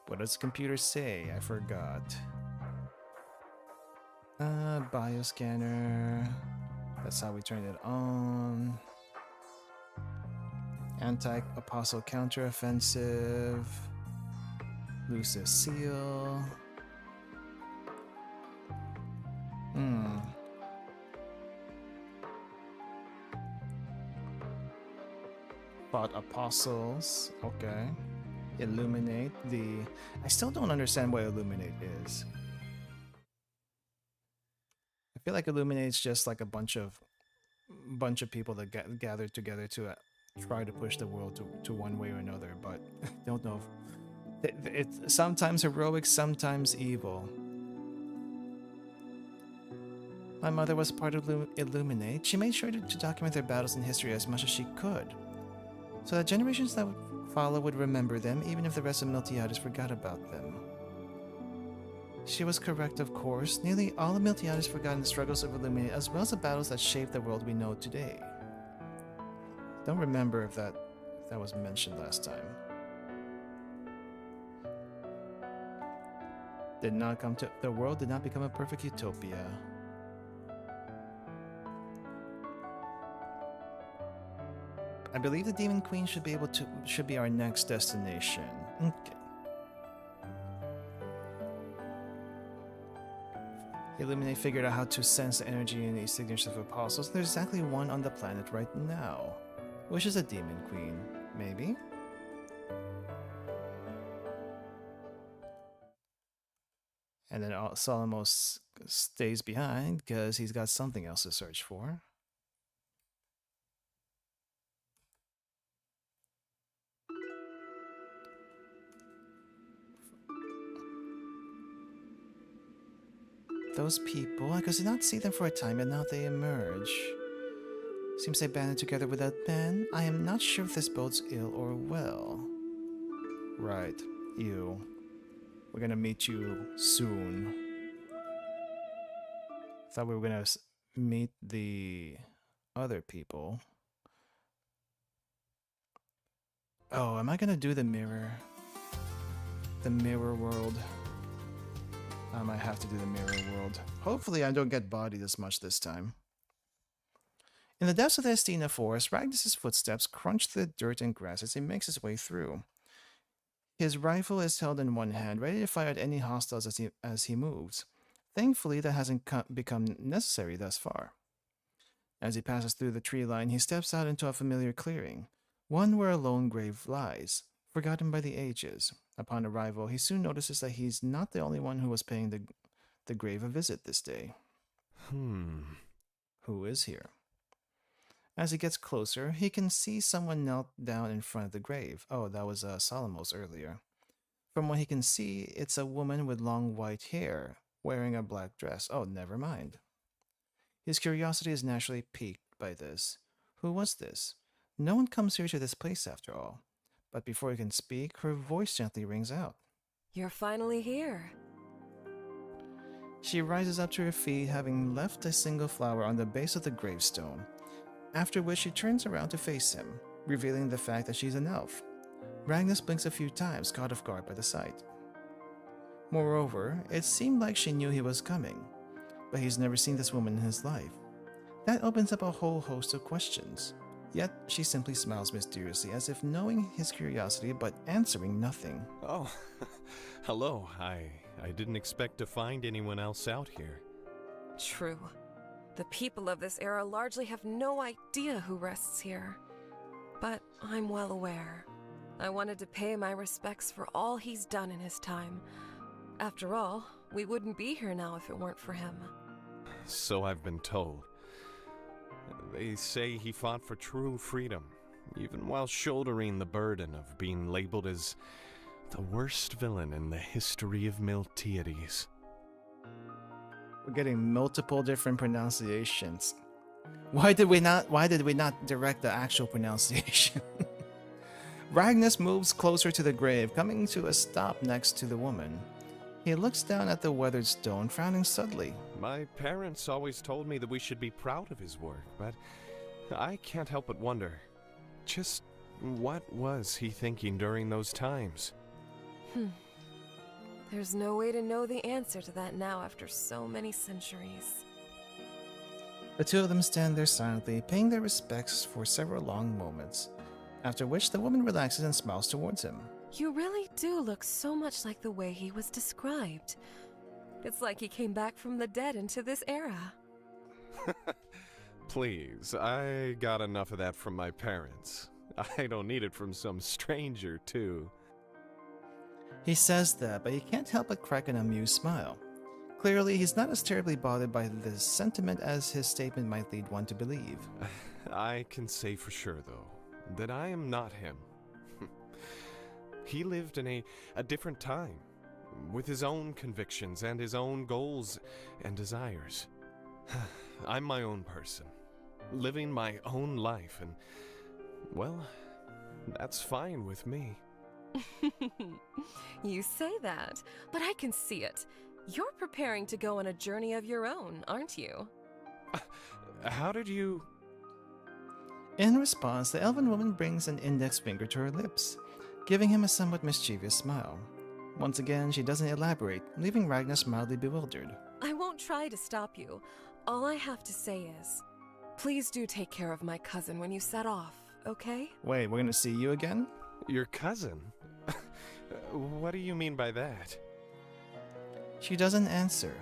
What does the computer say? I forgot. Bioscanner. That's how we turn it on. Anti-apostle counteroffensive. Lucis seal. Fought apostles. Okay. Illuminate the... I still don't understand what illuminate is. I feel like illuminate's just like a bunch of people that gathered together to try to push the world to one way or another, but don't know if it's sometimes heroic, sometimes evil. My mother was part of Illuminate. She made sure to document their battles in history as much as she could, so that generations that would follow would remember them, even if the rest of Miltiades forgot about them. She was correct, of course. Nearly all of Miltiades forgot the struggles of Illuminate, as well as the battles that shaped the world we know today. Don't remember if that was mentioned last time. The world did not become a perfect utopia. I believe the Demon Queen should be our next destination. Okay. Illuminate figured out how to sense the energy in the signatures of apostles. There's exactly one on the planet right now, which is a Demon Queen, maybe? And then Solomos stays behind because he's got something else to search for. Those people, I could not see them for a time, and now they emerge. Seems they banded together without Ben. I am not sure if this bodes ill or well. Right, you. We're gonna meet you soon. Thought we were gonna meet the other people. Oh, am I gonna do the mirror? The mirror world. I might have to do the mirror world. Hopefully I don't get bodied as much this time. In the depths of the Estina forest, Ragnus' footsteps crunch the dirt and grass as he makes his way through. His rifle is held in one hand, ready to fire at any hostiles as he moves. Thankfully, that hasn't become necessary thus far. As he passes through the tree line, he steps out into a familiar clearing, one where a lone grave lies, forgotten by the ages. Upon arrival, he soon notices that he's not the only one who was paying the grave a visit this day. Who is here? As he gets closer, he can see someone knelt down in front of the grave. Oh, that was Solomos earlier. From what he can see, it's a woman with long white hair, wearing a black dress. Oh, never mind. His curiosity is naturally piqued by this. Who was this? No one comes here to this place after all. But before he can speak, her voice gently rings out. You're finally here. She rises up to her feet, having left a single flower on the base of the gravestone, after which she turns around to face him. revealing the fact that she's an elf. Ragnas blinks a few times, caught off guard by the sight. Moreover, it seemed like she knew he was coming, but he's never seen this woman in his life. That opens up a whole host of questions. Yet, she simply smiles mysteriously as if knowing his curiosity but answering nothing. Oh, hello. I didn't expect to find anyone else out here. True. The people of this era largely have no idea who rests here. But I'm well aware. I wanted to pay my respects for all he's done in his time. After all, we wouldn't be here now if it weren't for him. So I've been told. They say he fought for true freedom, even while shouldering the burden of being labeled as the worst villain in the history of Miltiades. We're getting multiple different pronunciations. Why did we not direct the actual pronunciation? Ragnas moves closer to the grave, coming to a stop next to the woman. He looks down at the weathered stone, frowning subtly. My parents always told me that we should be proud of his work, but I can't help but wonder, just what was he thinking during those times? There's no way to know the answer to that now after so many centuries. The two of them stand there silently, paying their respects for several long moments, after which the woman relaxes and smiles towards him. You really do look so much like the way he was described. It's like he came back from the dead into this era. Please, I got enough of that from my parents. I don't need it from some stranger, too. He says that, but he can't help but crack an amused smile. Clearly, he's not as terribly bothered by this sentiment as his statement might lead one to believe. I can say for sure, though, that I am not him. He lived in a different time, with his own convictions and his own goals and desires. I'm my own person, living my own life, and, well, that's fine with me. You say that, but I can see it. You're preparing to go on a journey of your own, aren't you? How did you... In response, the elven woman brings an index finger to her lips, giving him a somewhat mischievous smile. Once again, she doesn't elaborate, leaving Ragnas mildly bewildered. I won't try to stop you. All I have to say is, please do take care of my cousin when you set off, okay? Wait, we're gonna see you again? Your cousin? What do you mean by that? She doesn't answer.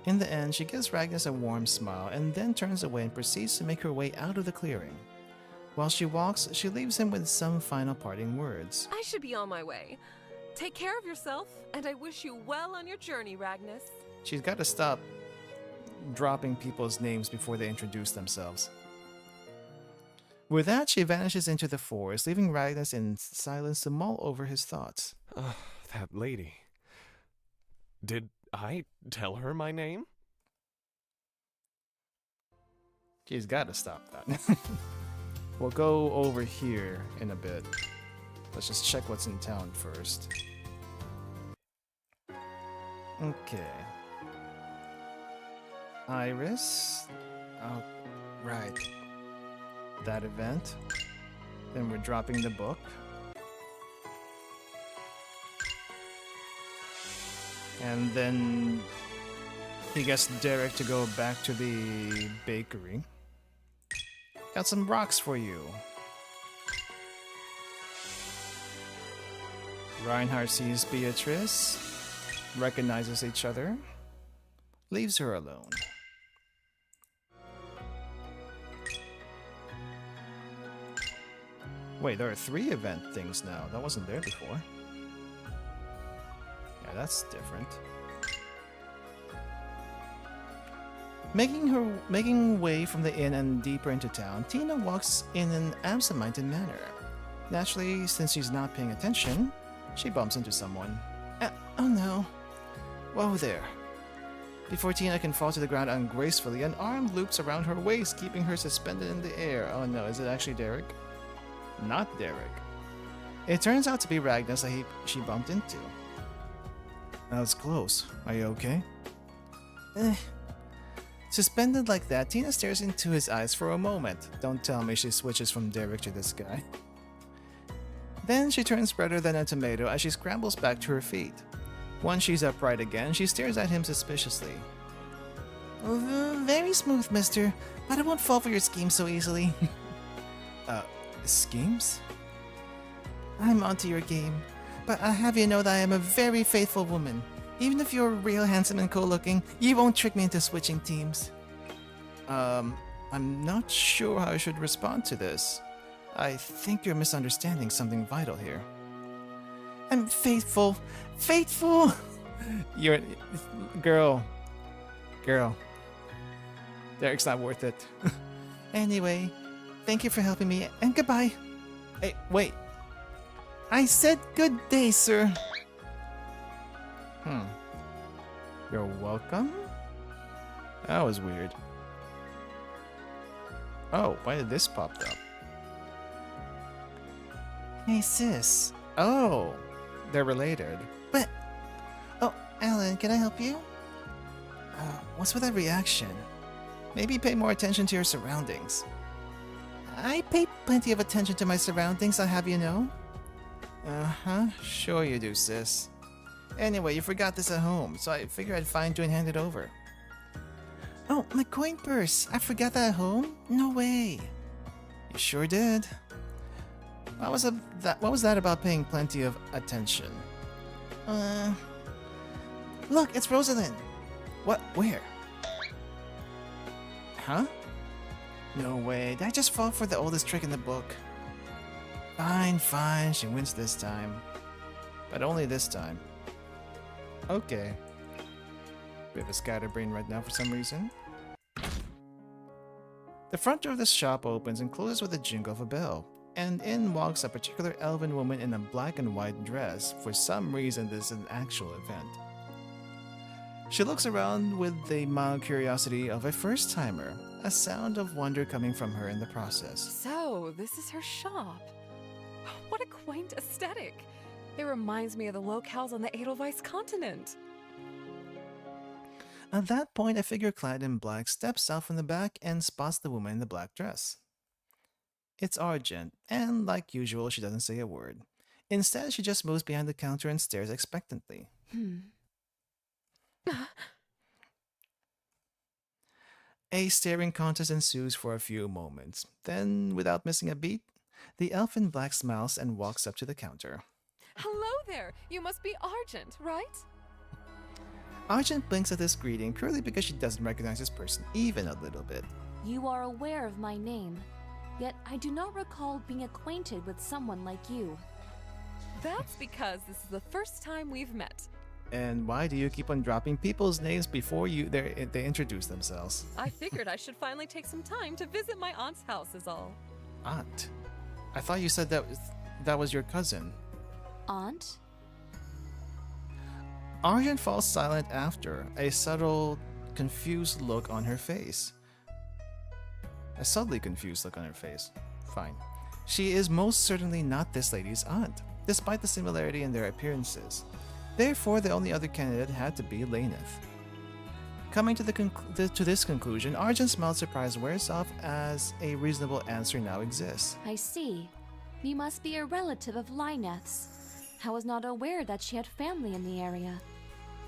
In the end, she gives Ragnas a warm smile and then turns away and proceeds to make her way out of the clearing. While she walks, she leaves him with some final parting words. I should be on my way. Take care of yourself, and I wish you well on your journey, Ragnas. She's got to stop dropping people's names before they introduce themselves. With that, she vanishes into the forest, leaving Ragnas in silence to mull over his thoughts. That lady. Did I tell her my name? She's got to stop that. We'll go over here in a bit. Let's just check what's in town first. Okay. Iris. Oh, right. That event. Then we're dropping the book. And then he gets Derek to go back to the bakery. Got some rocks for you. Reinhardt sees Beatrice, recognizes each other, leaves her alone. Wait, there are 3 event things now. That wasn't there before. Yeah, that's different. Making way from the inn and deeper into town, Tina walks in an absent-minded manner. Naturally, since she's not paying attention, she bumps into someone. Oh no. Whoa there. Before Tina can fall to the ground ungracefully, an arm loops around her waist, keeping her suspended in the air. Oh no, is it actually Derek? Not Derek. It turns out to be Ragnas that she bumped into. That was close. Are you okay? Suspended like that, Tina stares into his eyes for a moment. Don't tell me she switches from Derek to this guy. Then she turns redder than a tomato as she scrambles back to her feet. Once she's upright again, she stares at him suspiciously. Very smooth, mister, but I won't fall for your schemes so easily. Schemes? I'm onto your game, but I'll have you know that I am a very faithful woman. Even if you're real handsome and cool-looking, you won't trick me into switching teams. I'm not sure how I should respond to this. I think you're misunderstanding something vital here. I'm faithful. Faithful! You're... Girl. Derek's not worth it. Anyway, thank you for helping me, and goodbye. Hey, wait. I said good day, sir. You're welcome? That was weird. Oh, why did this pop up? Hey, sis. Oh, they're related. But... Oh, Alan, can I help you? What's with that reaction? Maybe pay more attention to your surroundings. I pay plenty of attention to my surroundings, I'll have you know. Uh-huh, sure you do, sis. Anyway, you forgot this at home, so I figured I'd find you and hand it over. Oh, my coin purse! I forgot that at home? No way! You sure did. What was that about paying plenty of attention? Look, it's Rosalind! What? Where? Huh? No way, did I just fall for the oldest trick in the book? Fine, she wins this time. But only this time. Okay. Bit of a scatterbrain right now for some reason. The front door of the shop opens and closes with a jingle of a bell, and in walks a particular elven woman in a black and white dress. For some reason, this is an actual event. She looks around with the mild curiosity of a first-timer, a sound of wonder coming from her in the process. So, this is her shop. What a quaint aesthetic. It reminds me of the locales on the Edelweiss continent. At that point, a figure clad in black steps out from the back and spots the woman in the black dress. It's Argent, and like usual, she doesn't say a word. Instead, she just moves behind the counter and stares expectantly. A staring contest ensues for a few moments. Then, without missing a beat, the elf in black smiles and walks up to the counter. Hello there! You must be Argent, right? Argent blinks at this greeting purely because she doesn't recognize this person even a little bit. You are aware of my name, yet I do not recall being acquainted with someone like you. That's because this is the first time we've met. And why do you keep on dropping people's names before they introduce themselves? I figured I should finally take some time to visit my aunt's house is all. Aunt? I thought you said that was your cousin. Aunt? Argent falls silent after, a subtle, confused look on her face. A subtly confused look on her face. Fine. She is most certainly not this lady's aunt, despite the similarity in their appearances. Therefore, the only other candidate had to be Laneth. Coming to this conclusion, Argent's mild surprise wears off as a reasonable answer now exists. I see. You must be a relative of Lyneth's. I was not aware that she had family in the area.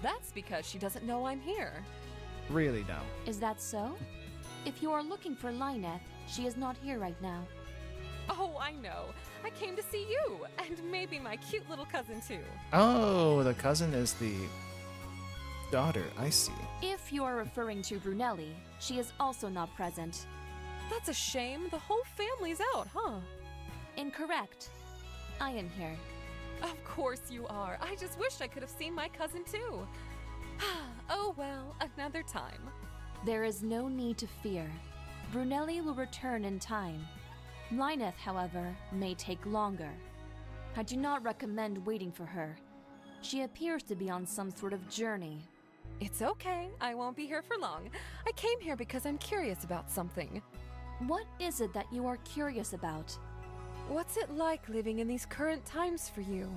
That's because she doesn't know I'm here. Really now. Is that so? If you are looking for Lyneth, she is not here right now. Oh, I know. I came to see you, and maybe my cute little cousin too. Oh, the cousin is the daughter, I see. If you are referring to Brunelli, she is also not present. That's a shame. The whole family's out, huh? Incorrect. I am here. Of course you are. I just wished I could have seen my cousin too. Oh well, another time. There is no need to fear. Brunelli will return in time. Lyneth, however, may take longer. I do not recommend waiting for her. She appears to be on some sort of journey. It's okay. I won't be here for long. I came here because I'm curious about something. What is it that you are curious about? What's it like living in these current times for you?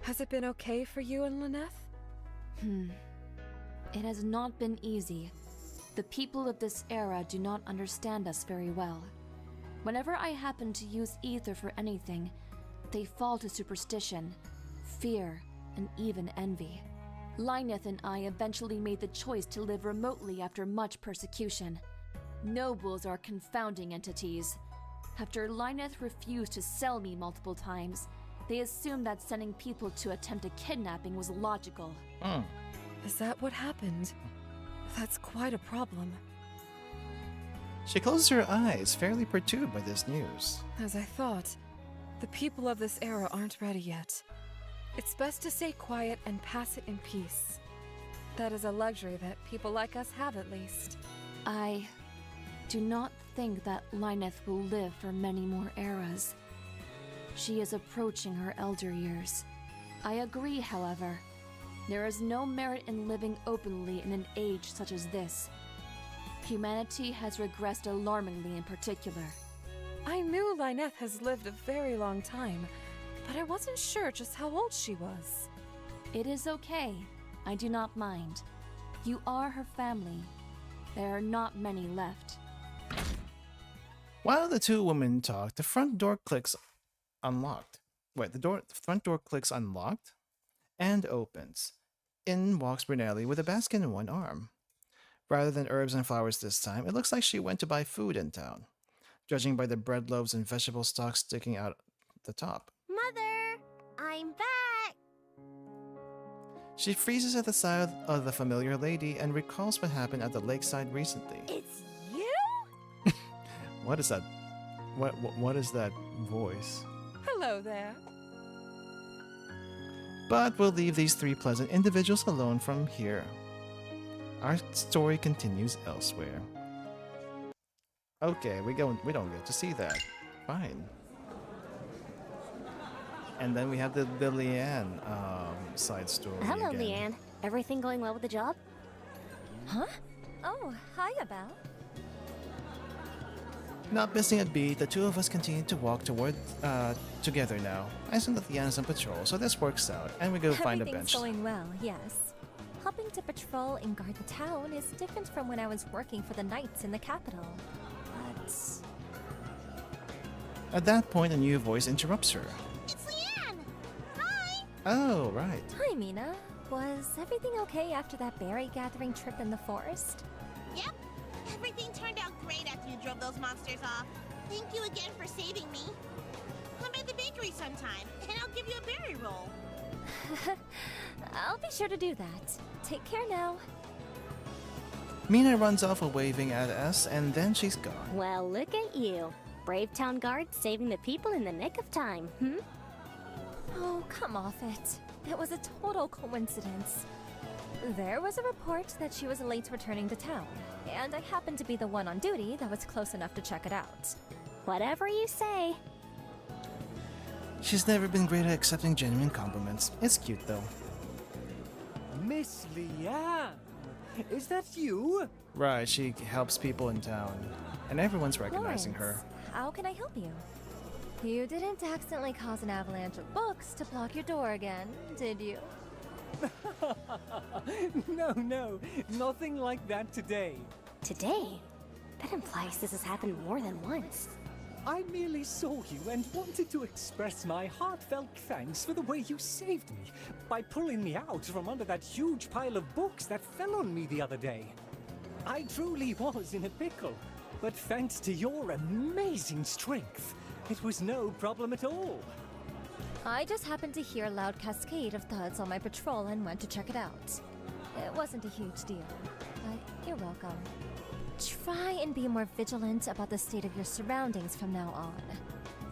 Has it been okay for you and Lyneth? It has not been easy. The people of this era do not understand us very well. Whenever I happen to use ether for anything, they fall to superstition, fear, and even envy. Lyneth and I eventually made the choice to live remotely after much persecution. Nobles are confounding entities. After Lyneth refused to sell me multiple times, they assumed that sending people to attempt a kidnapping was logical. Is that what happened? That's quite a problem. She closes her eyes, fairly perturbed by this news. As I thought, the people of this era aren't ready yet. It's best to stay quiet and pass it in peace. That is a luxury that people like us have, at least. I do not think that Lyneth will live for many more eras. She is approaching her elder years. I agree, however. There is no merit in living openly in an age such as this. Humanity has regressed alarmingly in particular. I knew Lyneth has lived a very long time, but I wasn't sure just how old she was. It is okay. I do not mind. You are her family. There are not many left. While the two women talk, the front door clicks unlocked. Wait, the front door clicks unlocked and opens. In walks Brunelli with a basket in one arm. Rather than herbs and flowers this time, it looks like she went to buy food in town, judging by the bread loaves and vegetable stalks sticking out the top. Mother, I'm back! She freezes at the sight of the familiar lady and recalls what happened at the lakeside recently. It's you? What is that? What is that voice? Hello there. But we'll leave these three pleasant individuals alone from here. Our story continues elsewhere. Okay, we don't get to see that. Fine. And then we have the Leanne side story. Hello, again. Leanne. Everything going well with the job? Huh? Oh, hiya, Belle. Not missing a beat, the two of us continue to walk toward together now. I assume that Leanne's on patrol, so this works out, and we go find a bench. Everything's going well, yes. Helping to patrol and guard the town is different from when I was working for the knights in the capital. But At that point, a new voice interrupts her. It's Leanne! Hi! Oh, right. hi, Mina. Was everything okay after that berry gathering trip in the forest? Yep. Everything turned out great after you drove those monsters off. Thank you again for saving me. Come by the bakery sometime, and I'll give you a berry roll. I'll be sure to do that. Take care now. Mina runs off waving at us, and then she's gone. Well, look at you. Brave town guard saving the people in the nick of time, Oh, come off it. It was a total coincidence. There was a report that she was late returning to town, and I happened to be the one on duty that was close enough to check it out. Whatever you say. She's never been great at accepting genuine compliments. It's cute, though. Miss Leanne! Is that you? Right, she helps people in town, and everyone's recognizing her. Lawrence, how can I help you? You didn't accidentally cause an avalanche of books to block your door again, did you? No, nothing like that today. Today? That implies this has happened more than once. I merely saw you and wanted to express my heartfelt thanks for the way you saved me by pulling me out from under that huge pile of books that fell on me the other day. I truly was in a pickle, but thanks to your amazing strength, it was no problem at all. I just happened to hear a loud cascade of thuds on my patrol and went to check it out. It wasn't a huge deal, but you're welcome. Try and be more vigilant about the state of your surroundings from now on.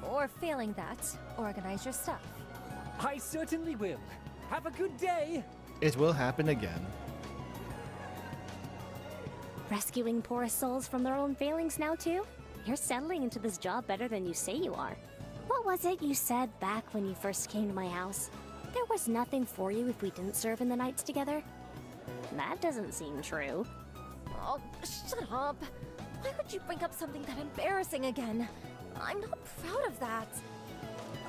Or failing that, organize your stuff. I certainly will. Have a good day! It will happen again. Rescuing poor souls from their own failings now, too? You're settling into this job better than you say you are. What was it you said back when you first came to my house? There was nothing for you if we didn't serve in the nights together? That doesn't seem true. Oh, shut up! Why would you bring up something that embarrassing again? I'm not proud of that.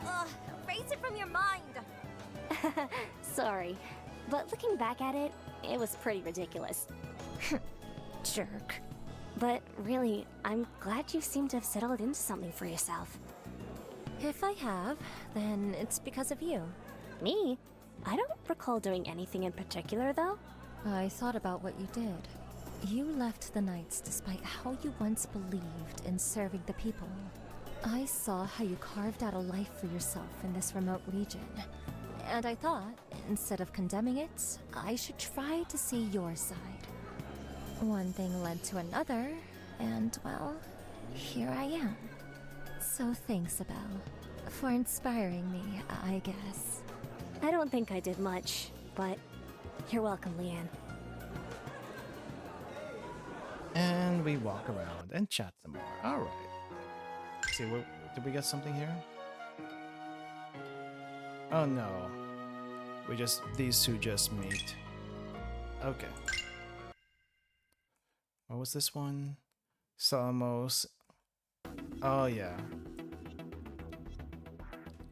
Ugh, erase it from your mind! Sorry, but looking back at it, it was pretty ridiculous. Jerk. But really, I'm glad you seem to have settled into something for yourself. If I have, then it's because of you. Me? I don't recall doing anything in particular, though. I thought about what you did. You left the Knights despite how you once believed in serving the people. I saw how you carved out a life for yourself in this remote region. And I thought, instead of condemning it, I should try to see your side. One thing led to another, and well, here I am. So thanks, Abel, for inspiring me, I guess. I don't think I did much, but you're welcome, Leanne. And we walk around and chat some more. Alright. See, did we get something here? Oh no. These two just meet. Okay. What was this one? Salmos. Oh yeah.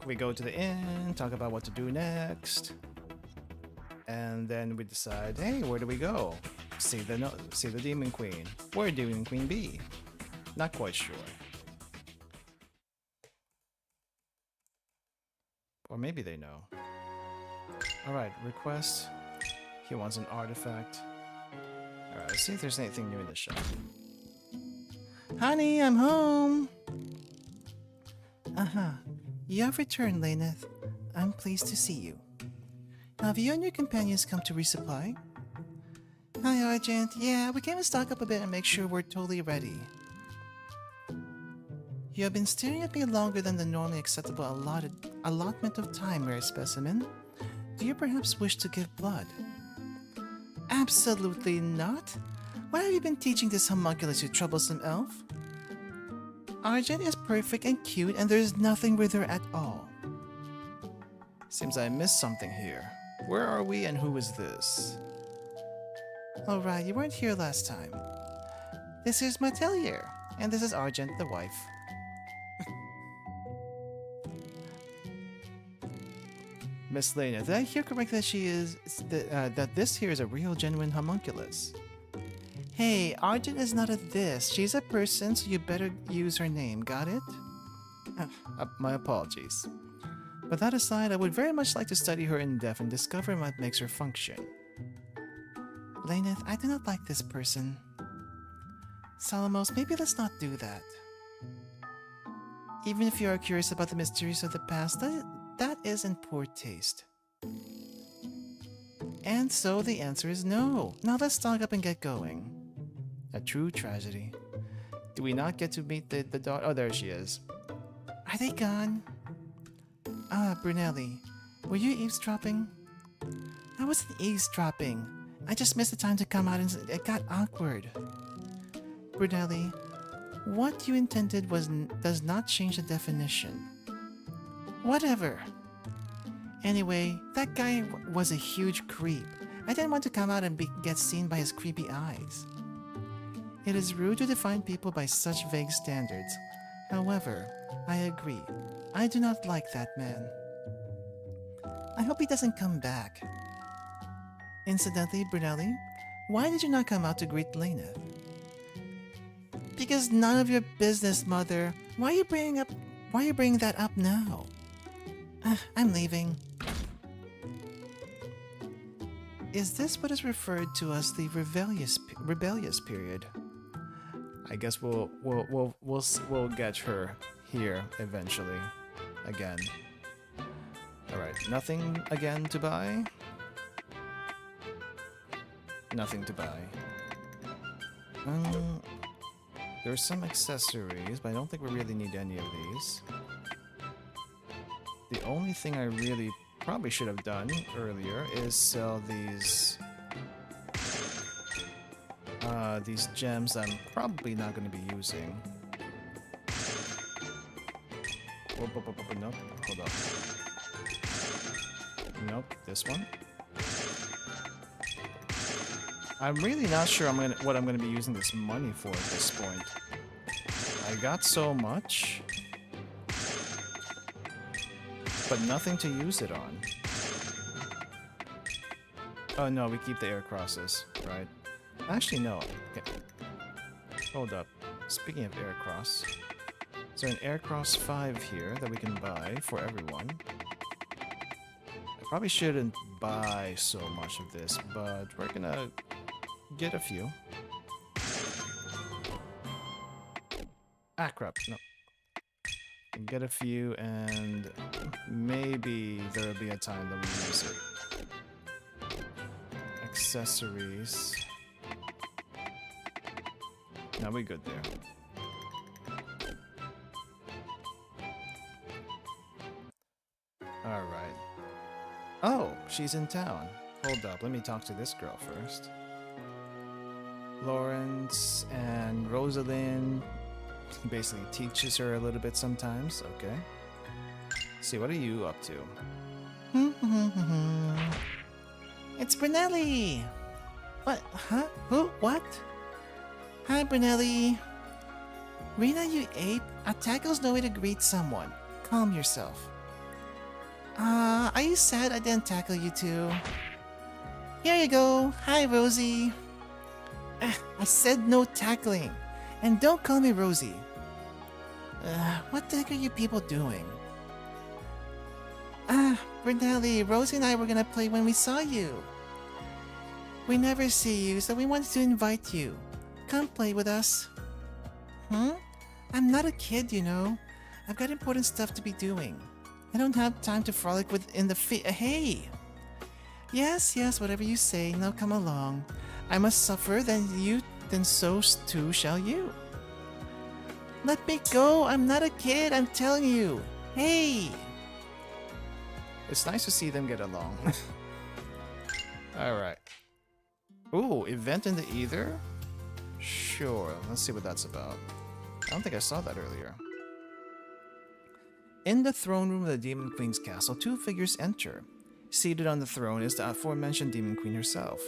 We go to the inn, talk about what to do next. And then we decide, hey, where do we go? See the Demon Queen. Where Demon Queen be? Not quite sure. Or maybe they know. Alright, request. He wants an artifact. Alright, let's see if there's anything new in the shop. Honey, I'm home! You have returned, Laneth. I'm pleased to see you. Have you and your companions come to resupply? Hi, Argent. Yeah, we came to stock up a bit and make sure we're totally ready. You have been staring at me longer than the normally acceptable allotment of time, rare specimen. Do you perhaps wish to give blood? Absolutely not. What have you been teaching this homunculus, you troublesome elf? Argent is perfect and cute, and there's nothing with her at all. Seems I missed something here. Where are we and who is this? Alright, you weren't here last time. This is Matelier, and this is Argent, the wife. Miss Lena, did I hear correctly that that this here is a real genuine homunculus? Hey, Argent is not a this. She's a person, so you better use her name, got it? My apologies. But that aside, I would very much like to study her in depth and discover what makes her function. Laneth, I do not like this person. Salamos, maybe let's not do that. Even if you are curious about the mysteries of the past, that is in poor taste. And so the answer is no. Now let's stock up and get going. A true tragedy. Do we not get to meet the daughter? Oh, there she is. Are they gone? Ah, Brunelli. Were you eavesdropping? I wasn't eavesdropping. I just missed the time to come out and it got awkward. Brunelli, what you intended does not change the definition. Whatever. Anyway, that guy was a huge creep. I didn't want to come out and get seen by his creepy eyes. It is rude to define people by such vague standards. However, I agree. I do not like that man. I hope he doesn't come back. Incidentally, Brunelli, why did you not come out to greet Lena? Because none of your business, Mother. Why are you bringing that up now? I'm leaving. Is this what is referred to as the rebellious period? I guess we'll get her here eventually. Again. Alright, nothing again to buy? Nothing to buy. There's some accessories, but I don't think we really need any of these. The only thing I really probably should have done earlier is sell these gems I'm probably not going to be using. Nope, hold up. Nope, this one. I'm really not sure what I'm gonna be using this money for at this point. I got so much, but nothing to use it on. Oh no, we keep the air crosses, right? Actually, no. Okay. Hold up. Speaking of Aircross, is there an Aircross 5 here that we can buy for everyone? I probably shouldn't buy so much of this, but we're gonna get a few. Ah, crap. No. Get a few, and maybe there'll be a time that we use it. Accessories. No, we're good there. Alright. Oh, she's in town. Hold up, let me talk to this girl first. Lawrence and Rosalind basically teaches her a little bit sometimes. Okay. See, what are you up to? It's Brunelli! What? Huh? Who? What? Hi, Brunelli. Rena, you ape. A tackle's no way to greet someone. Calm yourself. Are you sad I didn't tackle you too? Here you go. Hi, Rosie. I said no tackling. And don't call me Rosie. What the heck are you people doing? Brunelli, Rosie and I were gonna play when we saw you. We never see you, so we wanted to invite you. Come play with us. I'm not a kid, you know. I've got important stuff to be doing. I don't have time to frolic in the hey! Yes, whatever you say. Now come along. I must suffer, then so too shall you. Let me go. I'm not a kid, I'm telling you. Hey! It's nice to see them get along. Alright. Ooh, event in the ether? Sure, let's see what that's about. I don't think I saw that earlier. In the throne room of the Demon Queen's castle, two figures enter. Seated on the throne is the aforementioned Demon Queen herself.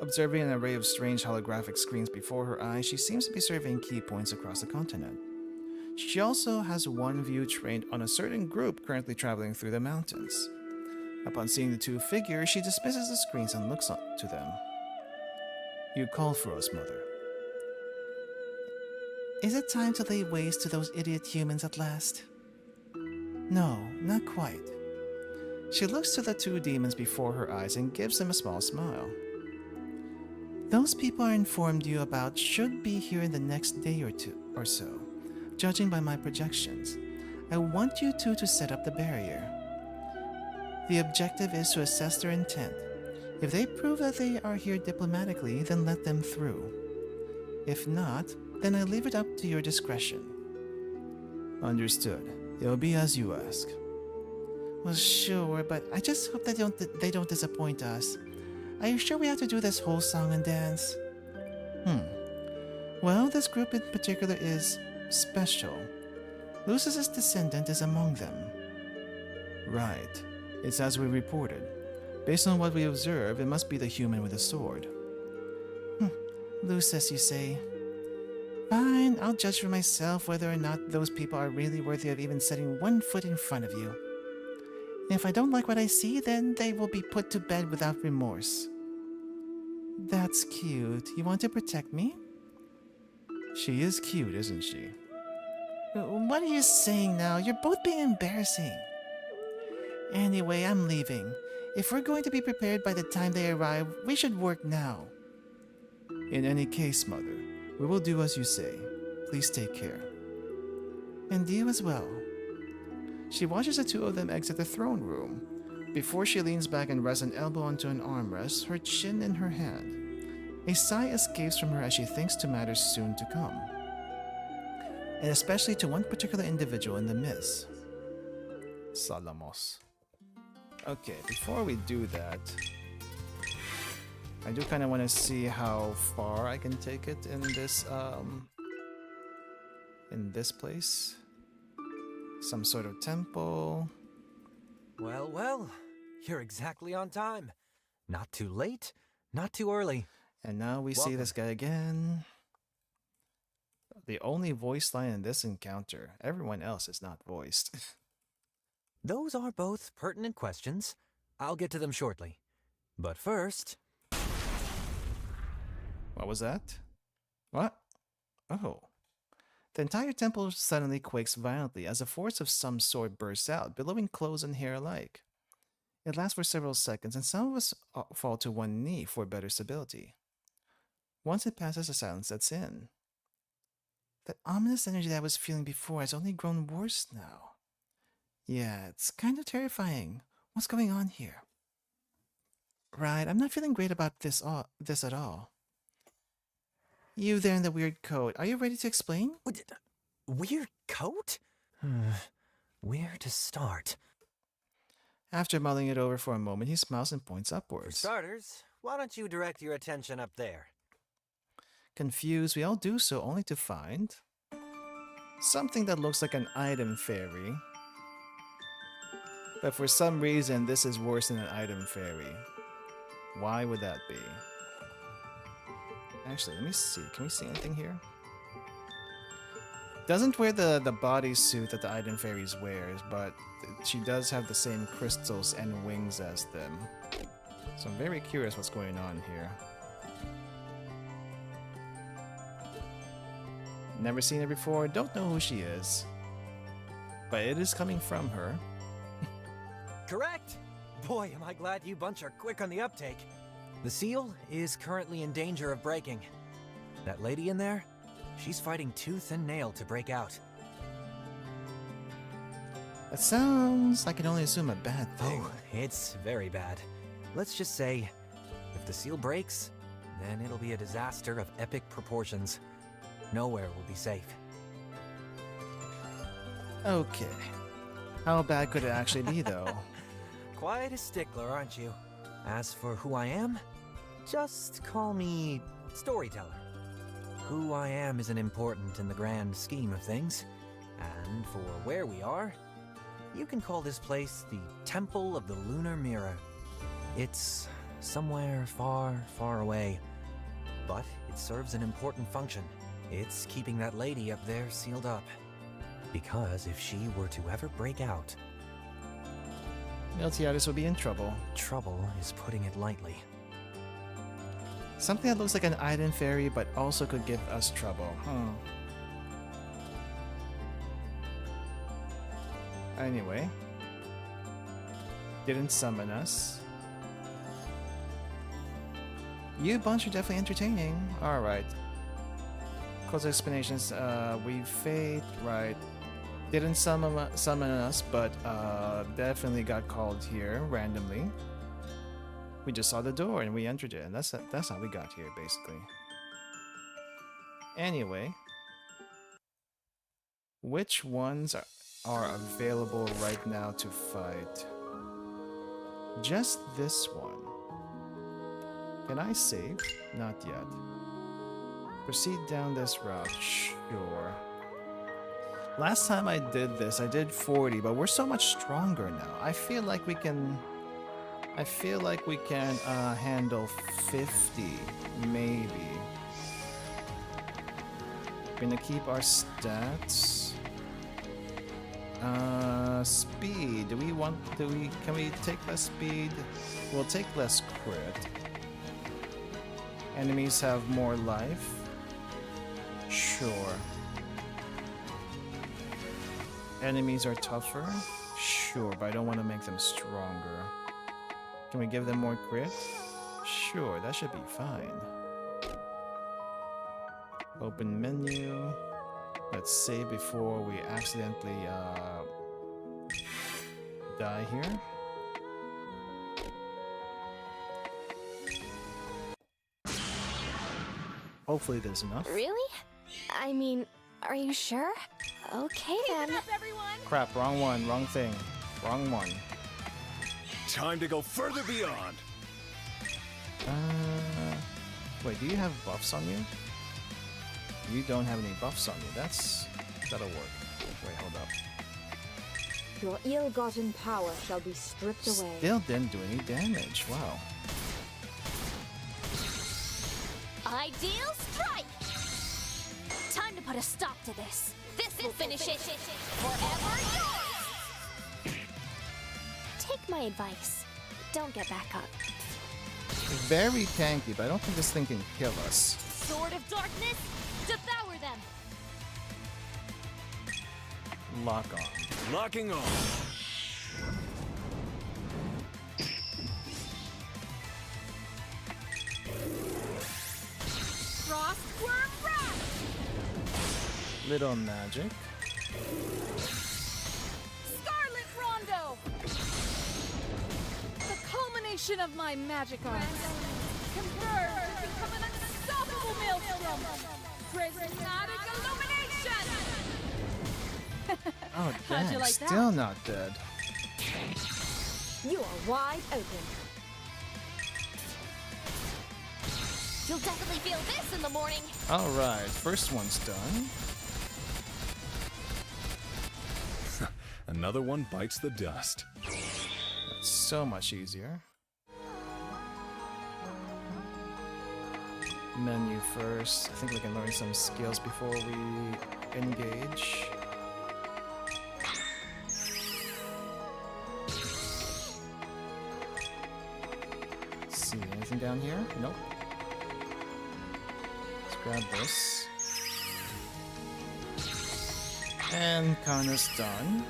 Observing an array of strange holographic screens before her eyes, she seems to be surveying key points across the continent. She also has one view trained on a certain group currently traveling through the mountains. Upon seeing the two figures, she dismisses the screens and looks to them. You called for us, Mother. Is it time to lay waste to those idiot humans at last? No, not quite. She looks to the two demons before her eyes and gives them a small smile. Those people I informed you about should be here in the next day or two or so, judging by my projections. I want you two to set up the barrier. The objective is to assess their intent. If they prove that they are here diplomatically, then let them through. If not, then I leave it up to your discretion. Understood. It'll be as you ask. Well, sure, but I just hope that they don't disappoint us. Are you sure we have to do this whole song and dance? Well, this group in particular is special. Lucius's descendant is among them. Right. It's as we reported. Based on what we observe, it must be the human with a sword. Lucius, you say? Fine, I'll judge for myself whether or not those people are really worthy of even setting 1 foot in front of you. If I don't like what I see, then they will be put to bed without remorse. That's cute. You want to protect me? She is cute, isn't she? What are you saying now? You're both being embarrassing. Anyway, I'm leaving. If we're going to be prepared by the time they arrive, we should work now. In any case, Mother, we will do as you say. Please take care. And you as well. She watches the two of them exit the throne room. Before she leans back and rests an elbow onto an armrest, her chin in her hand. A sigh escapes from her as she thinks to matters soon to come. And especially to one particular individual in the midst. Salamos. Okay, before we do that, I do kind of want to see how far I can take it in this place. Some sort of temple. Well, you're exactly on time. Not too late, not too early. And now we see this guy again. The only voice line in this encounter. Everyone else is not voiced. Those are both pertinent questions. I'll get to them shortly. But first... What was that? What? Oh. The entire temple suddenly quakes violently as a force of some sort bursts out, billowing clothes and hair alike. It lasts for several seconds, and some of us fall to one knee for better stability. Once it passes, a silence sets in. That ominous energy that I was feeling before has only grown worse now. Yeah, it's kind of terrifying. What's going on here? Right, I'm not feeling great about this at all. You there in the weird coat, are you ready to explain? Weird coat? Where to start? After mulling it over for a moment, he smiles and points For upwards. starters, why don't you direct your attention up there? Confused, we all do so only to find something that looks like an item fairy. But for some reason, this is worse than an item fairy. Why would that be? Actually, let me see. Can we see anything here? Doesn't wear the bodysuit that the item fairies wears, but she does have the same crystals and wings as them. So I'm very curious what's going on here. Never seen her before, don't know who she is. But it is coming from her. Correct! Boy, am I glad you bunch are quick on the uptake. The seal is currently in danger of breaking. That lady in there, she's fighting tooth and nail to break out. That sounds, I can only assume, a bad thing. Oh, it's very bad. Let's just say, if the seal breaks, then it'll be a disaster of epic proportions. Nowhere will be safe. Okay. How bad could it actually be, though? Quite a stickler, aren't you? As for who I am, just call me storyteller. Who I am isn't important in the grand scheme of things. And for where we are, you can call this place the Temple of the Lunar Mirror. It's somewhere far, far away, but it serves an important function. It's keeping that lady up there sealed up. Because if she were to ever break out, Miltiadis will be in trouble. Trouble is putting it lightly. Something that looks like an item fairy, but also could give us trouble. Anyway. Didn't summon us. You bunch are definitely entertaining. Alright. Close explanations. We fate, right. Didn't summon us, but definitely got called here randomly. We just saw the door and we entered it, and that's how we got here, basically. Anyway, which ones are available right now to fight? Just this one. Can I save? Not yet. Proceed down this route. Sure. Last time I did this, I did 40, but we're so much stronger now. I feel like we can handle 50, maybe. We're gonna keep our stats. Speed. Can we take less speed? We'll take less crit. Enemies have more life. Sure. Enemies are tougher? Sure, but I don't want to make them stronger. Can we give them more crit? Sure, that should be fine. Open menu. Let's save before we accidentally die here. Hopefully there's enough. Really? I mean, are you sure? Okay then. Keep it up, everyone! Crap, wrong one, wrong thing. Wrong one. Time to go further beyond. Wait, do you have buffs on you? You don't have any buffs on you. That'll work. Wait, hold up. Your ill-gotten power shall be stripped away. Still didn't do any damage. Wow. Ideal strike! Time to put a stop to this. This will finish it. Forever yours! Take my advice. Don't get back up. Very tanky, but I don't think this thing can kill us. Sword of Darkness, devour them! Lock on. Locking on. Frostworm Wrath! Little magic. Scarlet Rondo! The culmination of my magic arts. Converge to become an unstoppable maelstrom! Prismatic illumination! Oh, How'd dang, you like that? still not dead. You are wide open. You'll definitely feel this in the morning! Alright, first one's done. Another one bites the dust. That's so much easier. Menu first. I think we can learn some skills before we engage. See anything down here? Nope. Let's grab this. And Kana's done.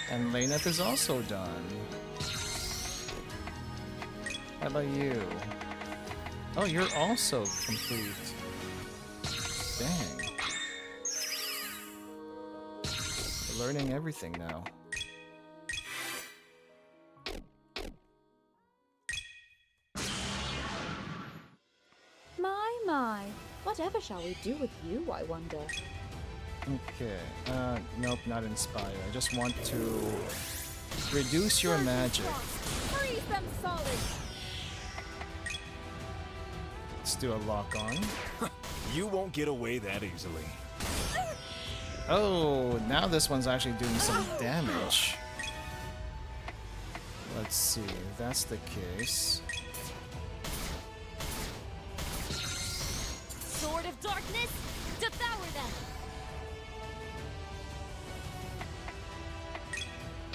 And Layneth is also done. How about you? Oh, you're also complete. Dang. We're learning everything now. My. Whatever shall we do with you, I wonder? Okay, nope, not inspire. I just want to reduce your magic. Freeze them solid! Let's do a lock on. You won't get away that easily. Oh, now this one's actually doing some damage. Let's see, if that's the case. Sword of Darkness, devour them!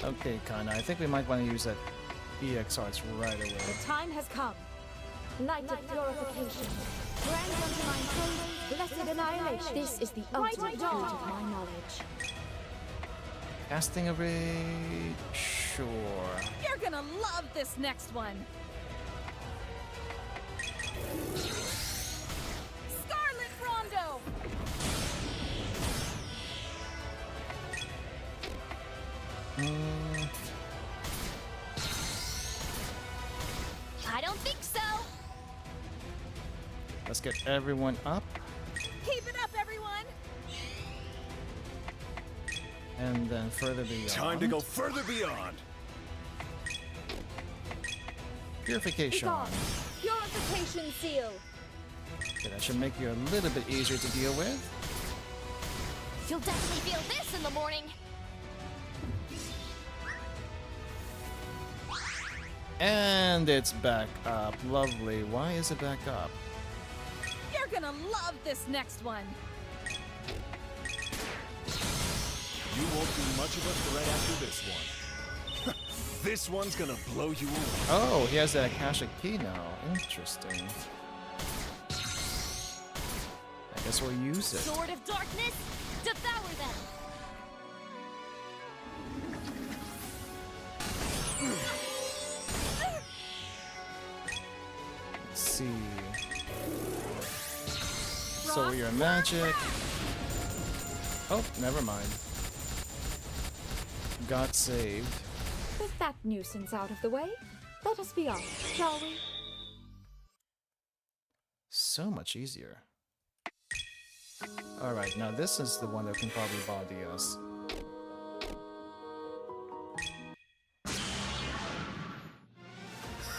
Okay, Kana, I think we might want to use that EX arts right away. The time has come. Light of purification. Grand unto praise, blessed annihilation. This is the ultimate dawn of my knowledge. Casting a raid? Sure. You're gonna love this next one! Scarlet Rondo! I don't think so! Let's get everyone up. Keep it up, everyone! And then further beyond. Time to go further beyond. Purification. Purification seal. Okay, that should make you a little bit easier to deal with. You'll definitely feel this in the morning! And it's back up. Lovely. Why is it back up? You're gonna love this next one! You won't be much of a threat after this one. This one's gonna blow you away. Oh, he has that Akashic key now. Interesting. I guess we'll use it. Sword of Darkness, devour them! Let's see. So your magic. Oh, never mind. Got saved. With that nuisance out of the way, let us be off, shall we? So much easier. Alright, now this is the one that can probably body us.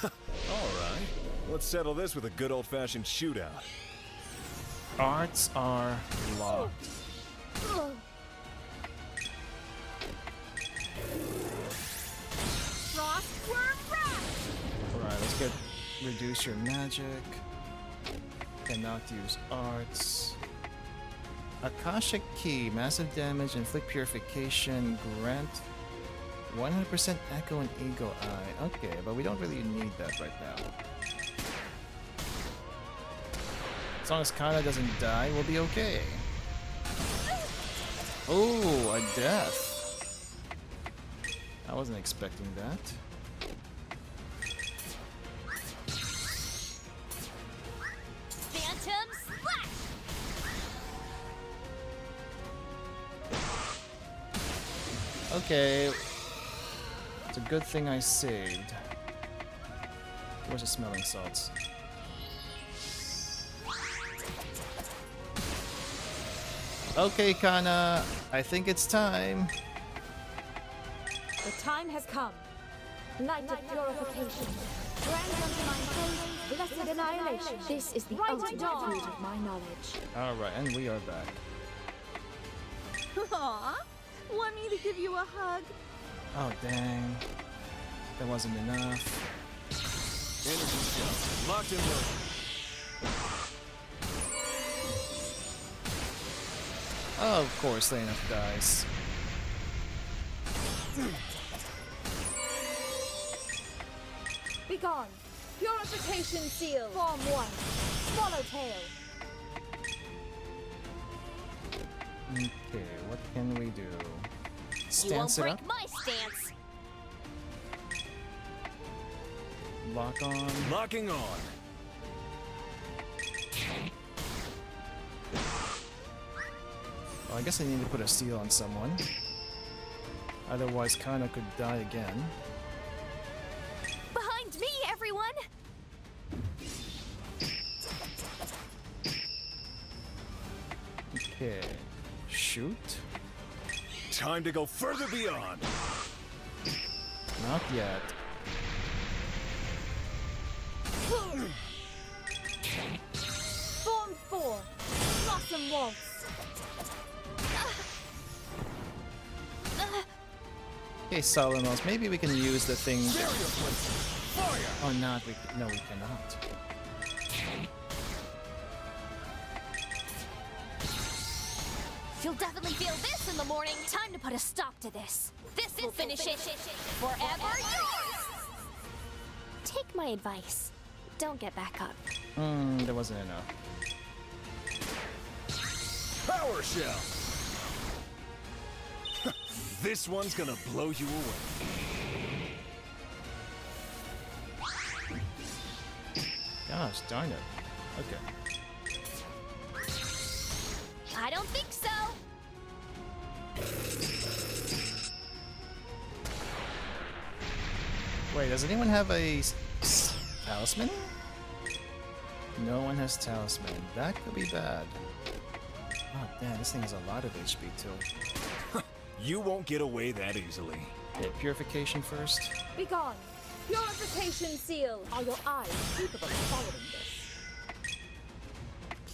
Alright, let's settle this with a good old-fashioned shootout. Arts are locked. Frostworm Wrath! Alright, let's reduce your magic. Cannot use arts. Akashic Key, massive damage, inflict purification, grant 100% Echo and Eagle Eye. Okay, but we don't really need that right now. As long as Kana doesn't die, we'll be okay. Oh, a death. I wasn't expecting that. Phantom Splash! Okay. It's a good thing I saved. Where's the smelling salts? Okay, Kana. I think it's time. The time has come. Light of purification. Grand unto my faith, blessed annihilation. This is the ultimate fruit of my knowledge. Alright, and we are back. Aw, want me to give you a hug? Oh, dang. That wasn't enough. Energy shell. Locked and loaded. Oh, of course, Leonov dies. Begone. Purification seal. Form 1. Swallowtail. Okay, what can we do? You won't Stance it break up. my stance. Lock on. Locking on. Well, I guess I need to put a seal on someone. Otherwise, Kana could die again. Behind me, everyone! Okay. Shoot? Time to go further beyond. Not yet. Form 4. Blossom Waltz. Okay, Solomos, maybe we can use the thing. Fire! Oh, not. No, we cannot. You'll definitely feel this in the morning. Time to put a stop to this. This will finish it. Forever yours! Take my advice. Don't get back up. There wasn't enough. Power shell. This one's gonna blow you away. Gosh darn it. Okay. I don't think so. Wait, does anyone have a talisman? No one has talisman. That could be bad. Oh, damn, this thing has a lot of HP too. You won't get away that easily. Okay, purification first. Begone. Purification seal. Are your eyes capable of following this?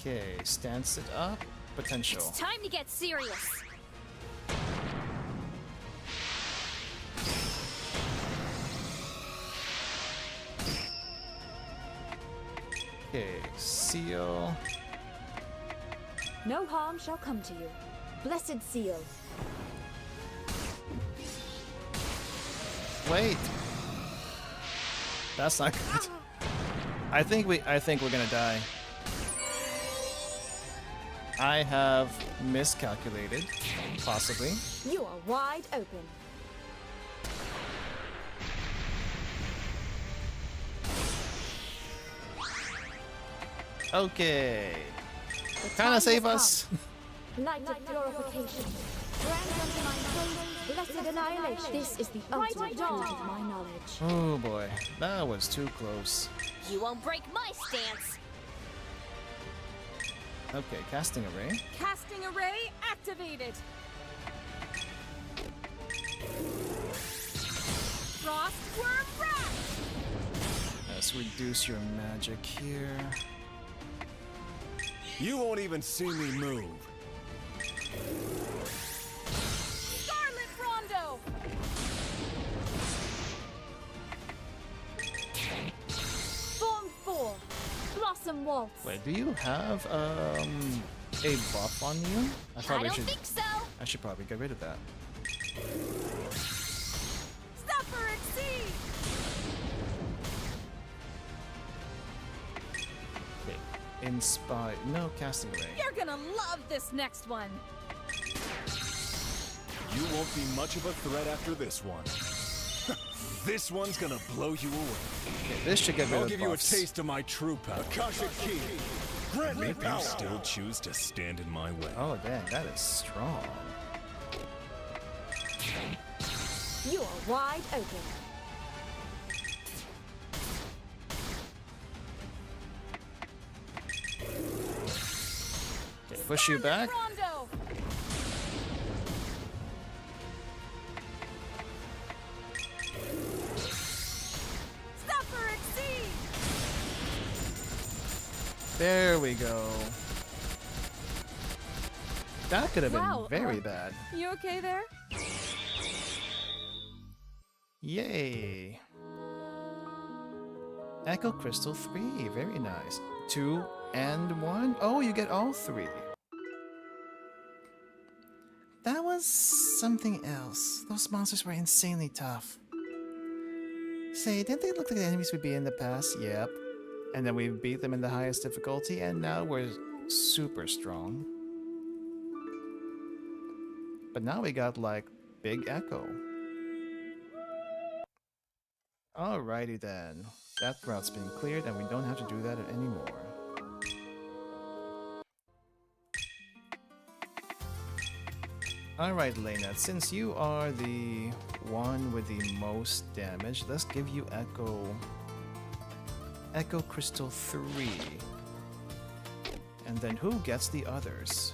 Okay, stance it up. Potential. It's time to get serious. Okay, seal. No harm shall come to you. Blessed seal. Wait. That's not good. I think we're gonna die. I have miscalculated, possibly. You are wide open. Okay. The Kinda time save has us. come. Light of purification. Grant unto my faith, blessed annihilation. This is the ultimate fruit of my knowledge. Oh boy, that was too close. You won't break my stance. Okay, casting array. Casting array activated. Frostworm Wrath! Let's reduce your magic here. You won't even see me move. Scarlet Rondo! Form 4. Blossom Waltz. Wait, do you have a buff on you? I don't think so. I should probably get rid of that. Inspire. No, casting ray. You're gonna love this next one. You won't be much of a threat after this one. This one's gonna blow you away. Okay, this should get rid I'll of give you a buffs. taste of my true power. Akashic Key. Grant me power. You still choose to stand in my way. Oh dang, that is strong. You are wide open. Okay, push you back. Rondo! Suffer exceed! There we go. That could have Wow, been very bad. You okay there? Yay! Echo Crystal 3, very nice. 2 and 1. Oh, you get all 3. That was something else. Those monsters were insanely tough. Say, didn't they look like the enemies we beat in the past? Yep. And then we beat them in the highest difficulty, and now we're super strong. But now we got, like, Big Echo. Alrighty then. That route's been cleared, and we don't have to do that anymore. Alright, Lena, since you are the one with the most damage, let's give you Echo Crystal 3. And then who gets the others?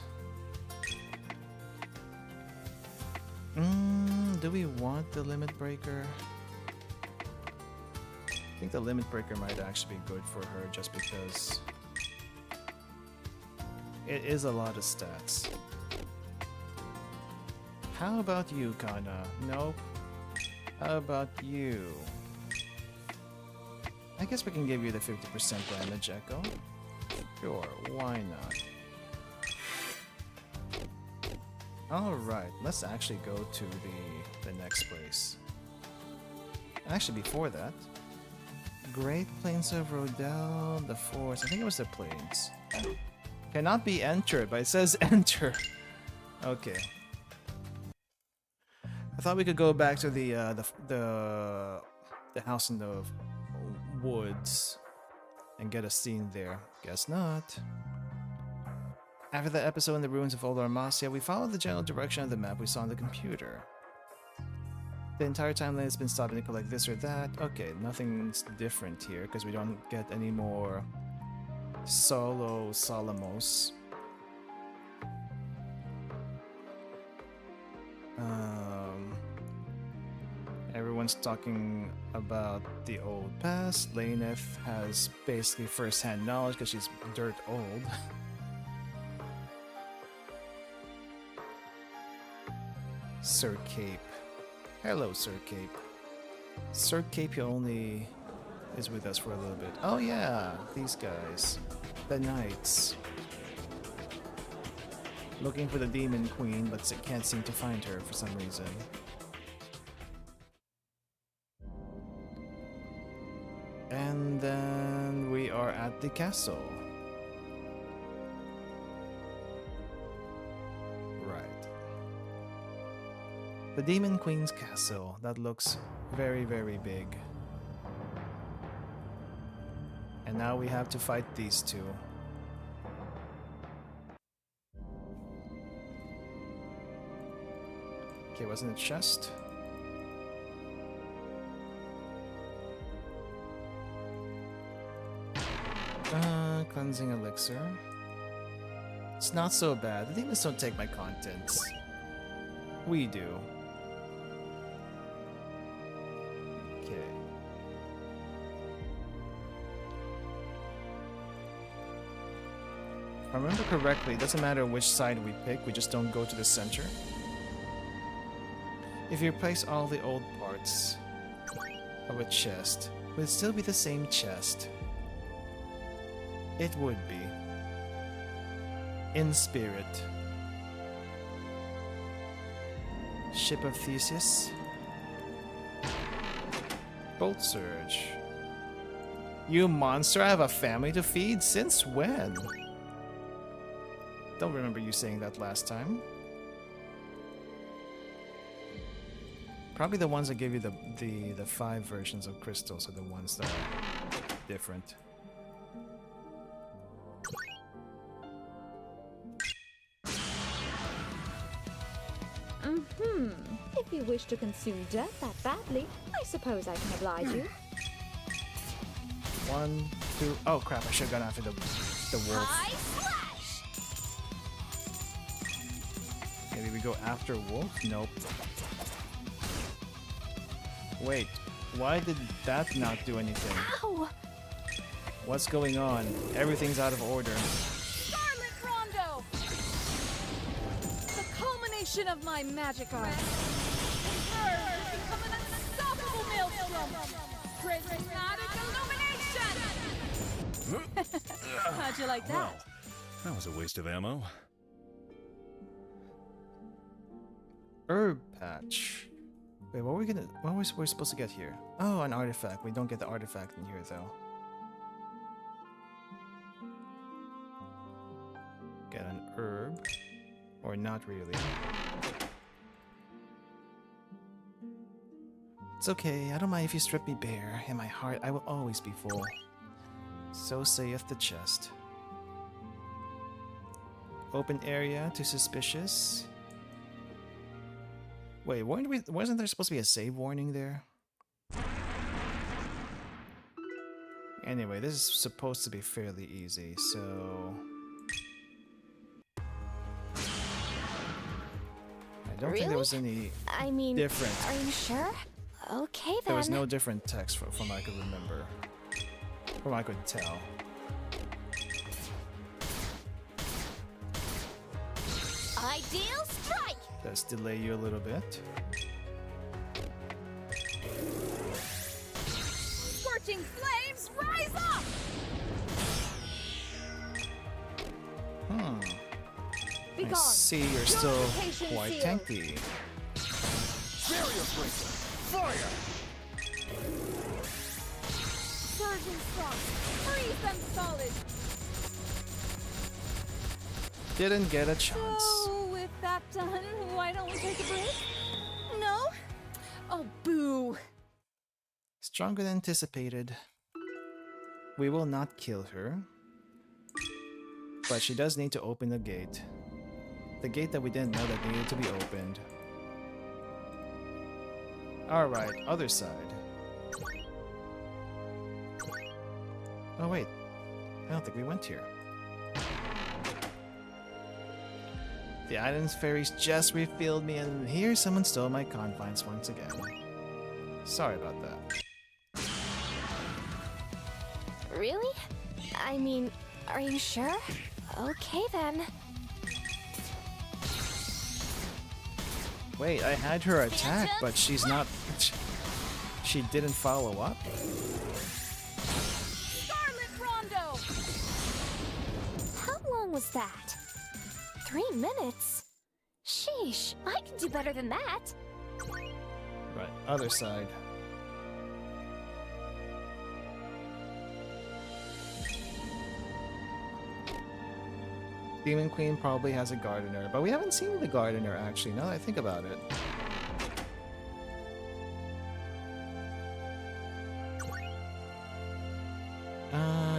Do we want the Limit Breaker? I think the Limit Breaker might actually be good for her just because it is a lot of stats. How about you, Kana? Nope. How about you? I guess we can give you the 50% damage echo. Sure, why not? Alright, let's actually go to the next place. Actually, before that, Great Plains of Rodel, the Forest. I think it was the Plains. Cannot be entered, but it says enter. Okay. I thought we could go back to the house in the woods and get a scene there. Guess not. After the episode in the ruins of Old Armasia, we followed the general direction of the map we saw on the computer. The entire timeline has been stopping to collect this or that. Okay, nothing's different here because we don't get any more solo Solomos. Everyone's talking about the old past. Laneth has basically first-hand knowledge because she's dirt old. Sir Cape. Hello, Sir Cape. Sir Cape only is with us for a little bit. Oh yeah, these guys. The Knights. Looking for the Demon Queen, but can't seem to find her for some reason. And then we are at the castle. Right. The Demon Queen's castle. That looks very, very big. And now we have to fight these two. Okay, wasn't it chest? Cleansing elixir. It's not so bad. The demons don't take my contents. We do. Okay. If I remember correctly, it doesn't matter which side we pick, we just don't go to the center. If you replace all the old parts of a chest, would it still be the same chest? It would be. In spirit. Ship of Theseus. Bolt Surge. You monster, I have a family to feed? Since when? Don't remember you saying that last time. Probably the ones that give you the 5 versions of crystals are the ones that are different. If you wish to consume dirt that badly, I suppose I can oblige you. 1, 2. Oh crap! I should have gone after the wolf. Maybe we go after wolf. Nope. Wait, why did that not do anything? Ow! What's going on? Everything's out of order. Scarlet Rondo! The culmination of my magic art. Earth has become an unstoppable maelstrom! Prismatic illumination! How'd you like that? Well, that was a waste of ammo. Herb patch. Wait, what were we supposed to get here? Oh, an artifact. We don't get the artifact in here though. Get an herb. Or not really. It's okay, I don't mind if you strip me bare. In my heart, I will always be full. So saith the chest. Open area, too suspicious. Wait, wasn't there supposed to be a save warning there? Anyway, this is supposed to be fairly easy, so... I don't think there was any I mean, different. are you sure? Okay then. There was no different text from I could remember. From I could tell. Ideal strike! Let's delay you a little bit. Scorching flames, rise up! I see you're still quite tanky. Surging strong, freeze them solid! Didn't get a chance. So, with that done, why don't we take a break? No? Oh, boo! Stronger than anticipated. We will not kill her. But she does need to open the gate. The gate that we didn't know that needed to be opened. Alright, other side. Oh wait, I don't think we went here. The island's fairies just refilled me, and here someone stole my confines once again. Sorry about that. Really? I mean, are you sure? Okay then. Wait, I had her attack, but she's not... She didn't follow up? Scarlet Rondo! How long was that? 3 minutes? Sheesh, I can do better than that. Right, other side. Demon Queen probably has a gardener, but we haven't seen the gardener actually, now that I think about it.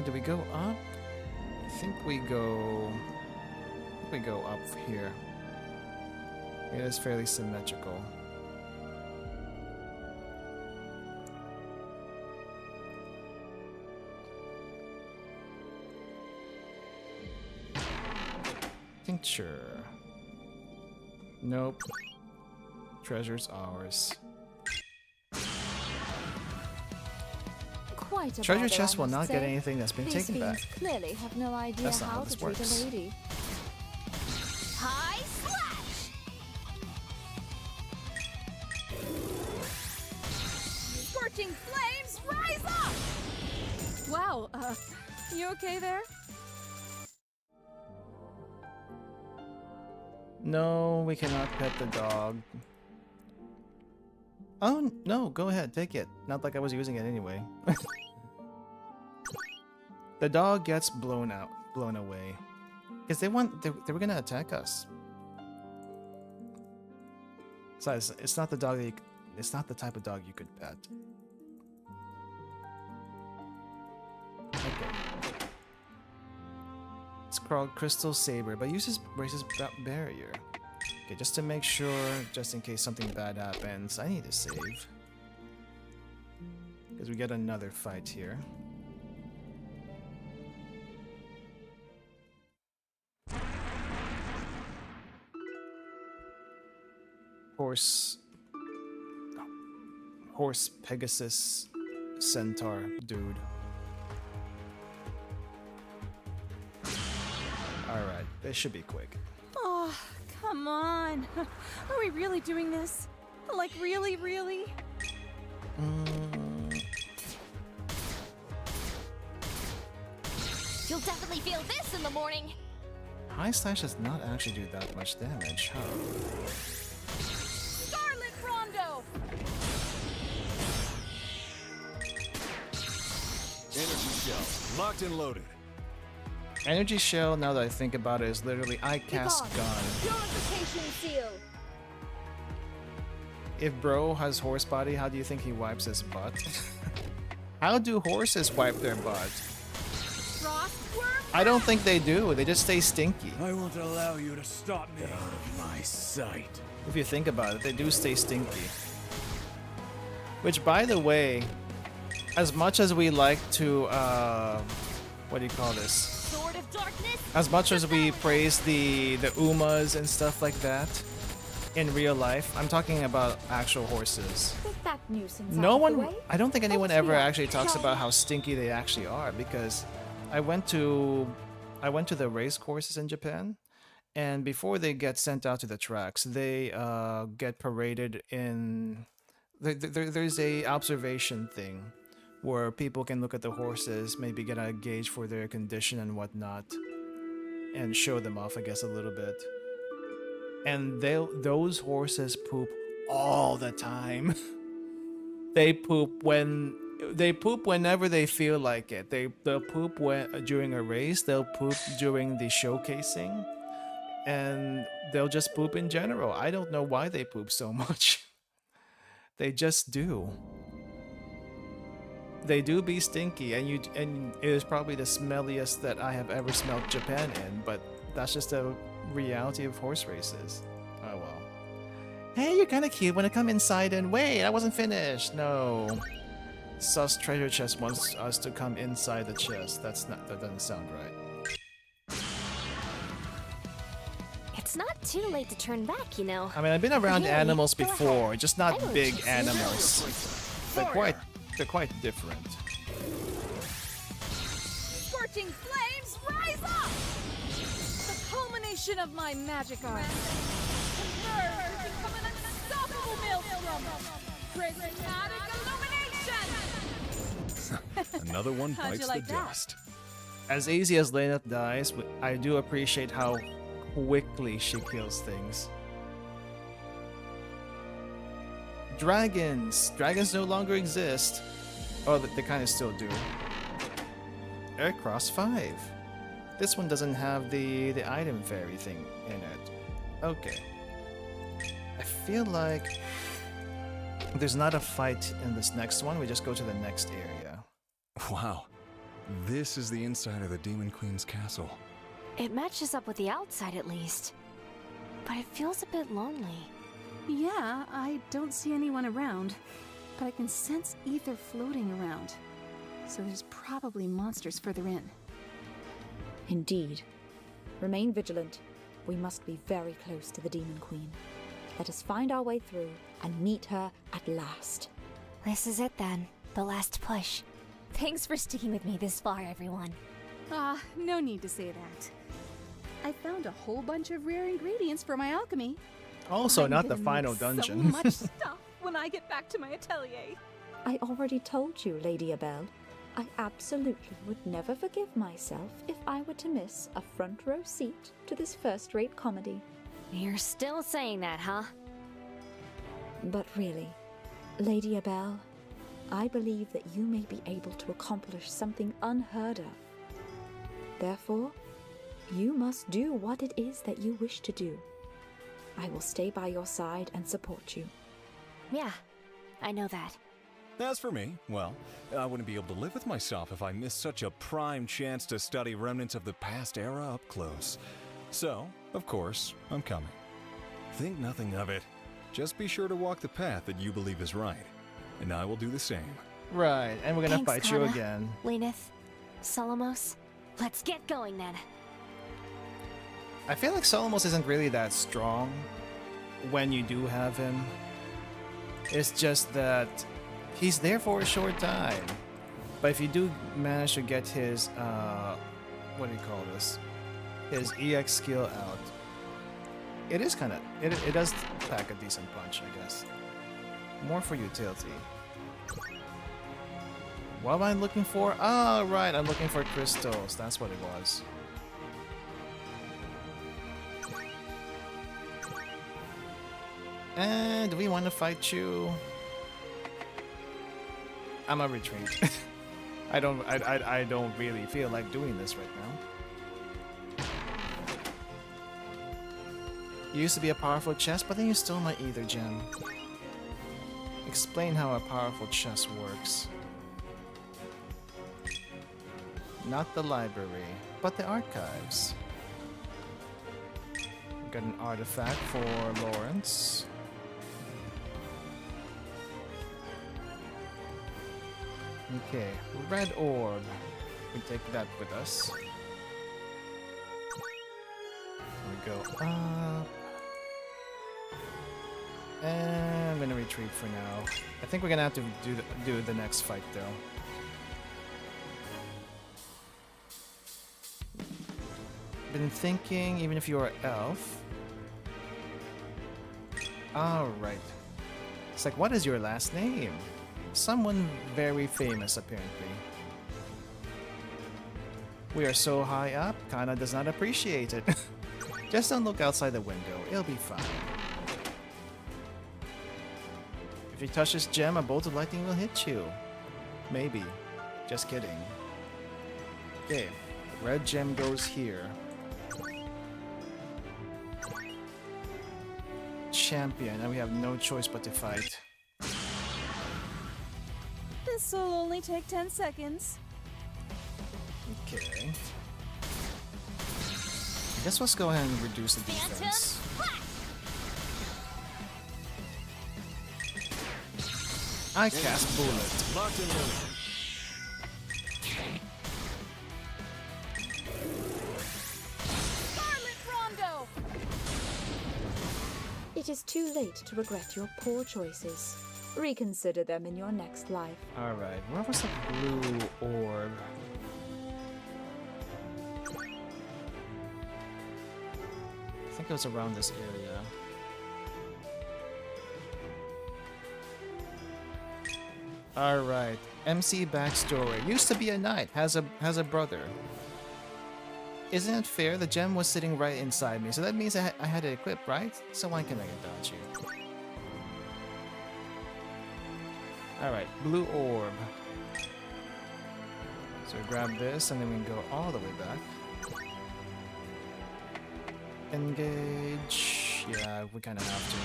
Do we go up? I think we go up here. It is fairly symmetrical. Tincture. Nope. Treasure's ours. Quite a Treasure bother, chest I will must not get say. anything that's been These taken fiends back. clearly have no idea That's not how how to this treat works. a lady. High slash! Scorching flames, rise up! Wow, you okay there? No, we cannot pet the dog. Oh, no, go ahead, take it. Not like I was using it anyway. The dog gets blown away. Because they were gonna attack us. So it's not the dog that it's not the type of dog you could pet. Okay. It's called Crystal Saber, but raises barrier. Okay, just to make sure, just in case something bad happens, I need to save. Because we get another fight here. Horse Pegasus Centaur dude. Alright, this should be quick. Oh, come on. Are we really doing this? Like, really, really? You'll definitely feel this in the morning. High Slash does not actually do that much damage, huh? Scarlet Rondo! Energy shell, locked and loaded. Energy Shell, now that I think about it, is literally I cast Gun. Purification seal. If Bro has horse body, how do you think he wipes his butt? How do horses wipe their butt? I don't think they do. They just stay stinky. I won't allow you to stop me. Get out of my sight. If you think about it, they do stay stinky. Which, by the way, as much as we like to, what do you call this? Sword of Darkness. As much as we praise the Umas and stuff like that in real life, I'm talking about actual horses. With that nuisance No out of the one, way, I don't think anyone let's be ever off. actually talks Shall about we? how stinky they actually are, because I went to the race courses in Japan, and before they get sent out to the tracks, they get paraded in. There's a observation thing where people can look at the horses, maybe get a gauge for their condition and whatnot, and show them off, I guess, a little bit. And those horses poop all the time. They poop whenever they feel like it. They'll poop during a race. They'll poop during the showcasing, and they'll just poop in general. I don't know why they poop so much. They just do. They do be stinky, and it is probably the smelliest that I have ever smelled Japan in. But that's just a reality of horse races. Oh well. Hey, you're kind of cute. Wanna come inside and wait? I wasn't finished. No. Sus Treasure Chest wants us to come inside the chest. That doesn't sound right. It's not too late to turn back, you know. I mean, I've been around Hey, animals go before, ahead. just I not know big what you animals. They're quite different. Scorching flames, rise up! The culmination of my magic art. Converge to become an unstoppable maelstrom. Prismatic illumination! Another one How'd you bites like the that? dust. As easy as Lena dies, I do appreciate how quickly she kills things. Dragons! Dragons no longer exist. Oh, they kind of still do. Aircross 5. This one doesn't have the item fairy thing in it. Okay. I feel like there's not a fight in this next one. We just go to the next area. Wow. This is the inside of the Demon Queen's castle. It matches up with the outside at least. But it feels a bit lonely. Yeah, I don't see anyone around, but I can sense ether floating around. So there's probably monsters further in. Indeed. Remain vigilant. We must be very close to the Demon Queen. Let us find our way through and meet her at last. This is it then. The last push. Thanks for sticking with me this far, everyone. Ah, no need to say that. I found a whole bunch of rare ingredients for my alchemy. Also, I'm not the gonna final make dungeon. So much stuff when I get back to my atelier. I already told you, Lady Abel. I absolutely would never forgive myself if I were to miss a front row seat to this first-rate comedy. You're still saying that, huh? But really, Lady Abel, I believe that you may be able to accomplish something unheard of Therefore, you must do what it is that you wish to do. I will stay by your side and support you. Yeah, I know that. As for me, well, I wouldn't be able to live with myself if I missed such a prime chance to study remnants of the past era up close. So, of course, I'm coming. Think nothing of it. Just be sure to walk the path that you believe is right, and I will do the same. Right, and we're gonna Thanks, fight you Kana, again. Lenith, Solomos. Let's get going then. I feel like Solomos isn't really that strong when you do have him. It's just that he's there for a short time. But if you do manage to get his, what do you call this? His EX skill out, it is kind of, it does pack a decent punch, I guess. More for utility. What am I looking for? Oh, right, I'm looking for crystals. That's what it was. And do we want to fight you? I'm a retreat. I don't really feel like doing this right now. You used to be a powerful chest, but then you stole my ether gem. Explain how a powerful chest works. Not the library, but the archives. Got an artifact for Lawrence. Okay, red orb. We take that with us. We go up. And I'm gonna retreat for now. I think we're gonna have to do the next fight though. Been thinking, even if you're an elf. Alright. It's like, what is your last name? Someone very famous, apparently. We are so high up, Kana does not appreciate it. Just don't look outside the window, it'll be fine. If you touch this gem, a bolt of lightning will hit you. Maybe. Just kidding. Okay, red gem goes here. Champion, and we have no choice but to fight. This'll only take 10 seconds. Okay. I guess let's go ahead and reduce the defense. I cast Bullet. Locked and loaded. Scarlet Rondo! It is too late to regret your poor choices. Reconsider them in your next life. Alright, where was the blue orb? I think it was around this area. Alright, MC backstory. Used to be a knight, has a brother. Isn't it fair? The gem was sitting right inside me, so that means I had it equipped, right? So why can I get dodge you? Alright, blue orb. So we grab this and then we can go all the way back. Engage. Yeah, we kind of have to.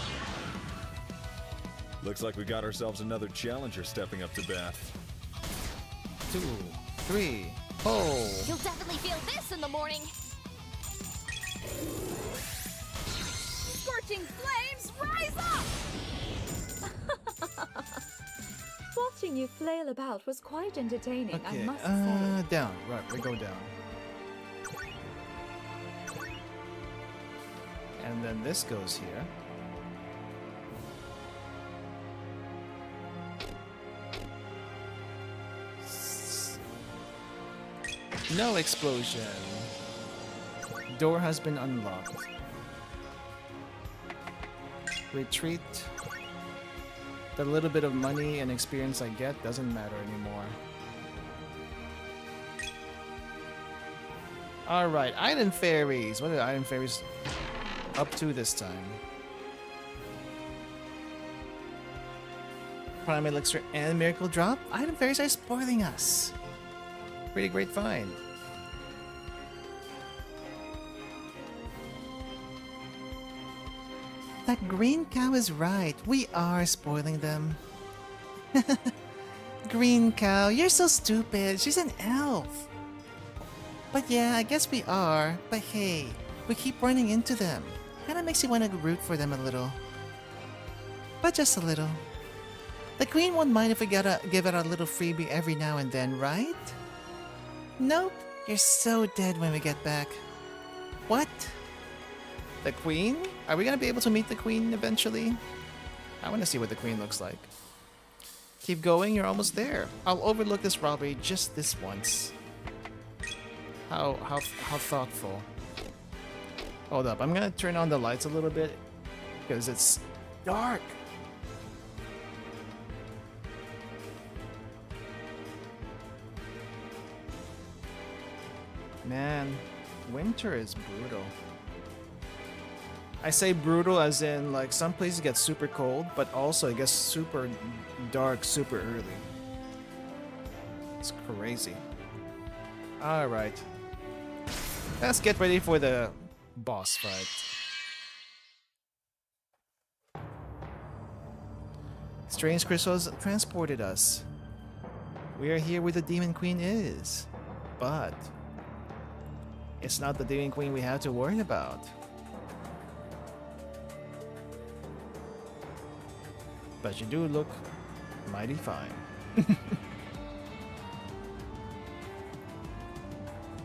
Looks like we got ourselves another challenger stepping up to bat. 2, 3, pull! You'll definitely feel this in the morning. Scorching flames, rise up! Watching you flail about was quite entertaining, Okay, I must say. down. Right, we go down. And then this goes here. No explosion. Door has been unlocked. Retreat. The little bit of money and experience I get doesn't matter anymore. Alright, Iron Fairies. What are the Iron Fairies up to this time? Prime Elixir and Miracle Drop? Iron Fairies are spoiling us. Pretty great find. That green cow is right. We are spoiling them. Green cow, you're so stupid. She's an elf. But yeah, I guess we are. But hey, we keep running into them. Kinda makes you want to root for them a little. But just a little. The queen won't mind if we gotta give it a little freebie every now and then, right? Nope. You're so dead when we get back. What? The queen? Are we gonna be able to meet the queen eventually? I wanna see what the queen looks like. Keep going, you're almost there. I'll overlook this robbery just this once. How thoughtful. Hold up, I'm gonna turn on the lights a little bit because it's dark. Man, winter is brutal. I say brutal as in like some places get super cold, but also it gets super dark super early. It's crazy. Alright. Let's get ready for the boss fight. Strange crystals transported us. We are here where the Demon Queen is. But it's not the Demon Queen we have to worry about. But you do look mighty fine.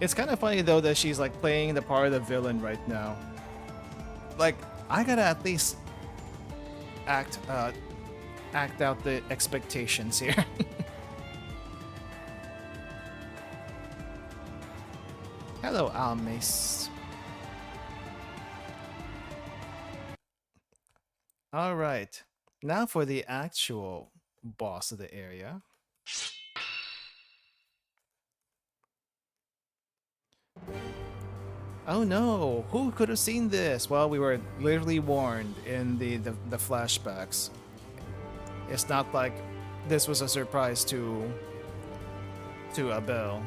It's kind of funny though that she's like playing the part of the villain right now. Like, I gotta at least act out the expectations here. Hello, Almace. Alright, now for the actual boss of the area. Oh no, who could have seen this? Well, we were literally warned in the flashbacks. It's not like this was a surprise to Abel.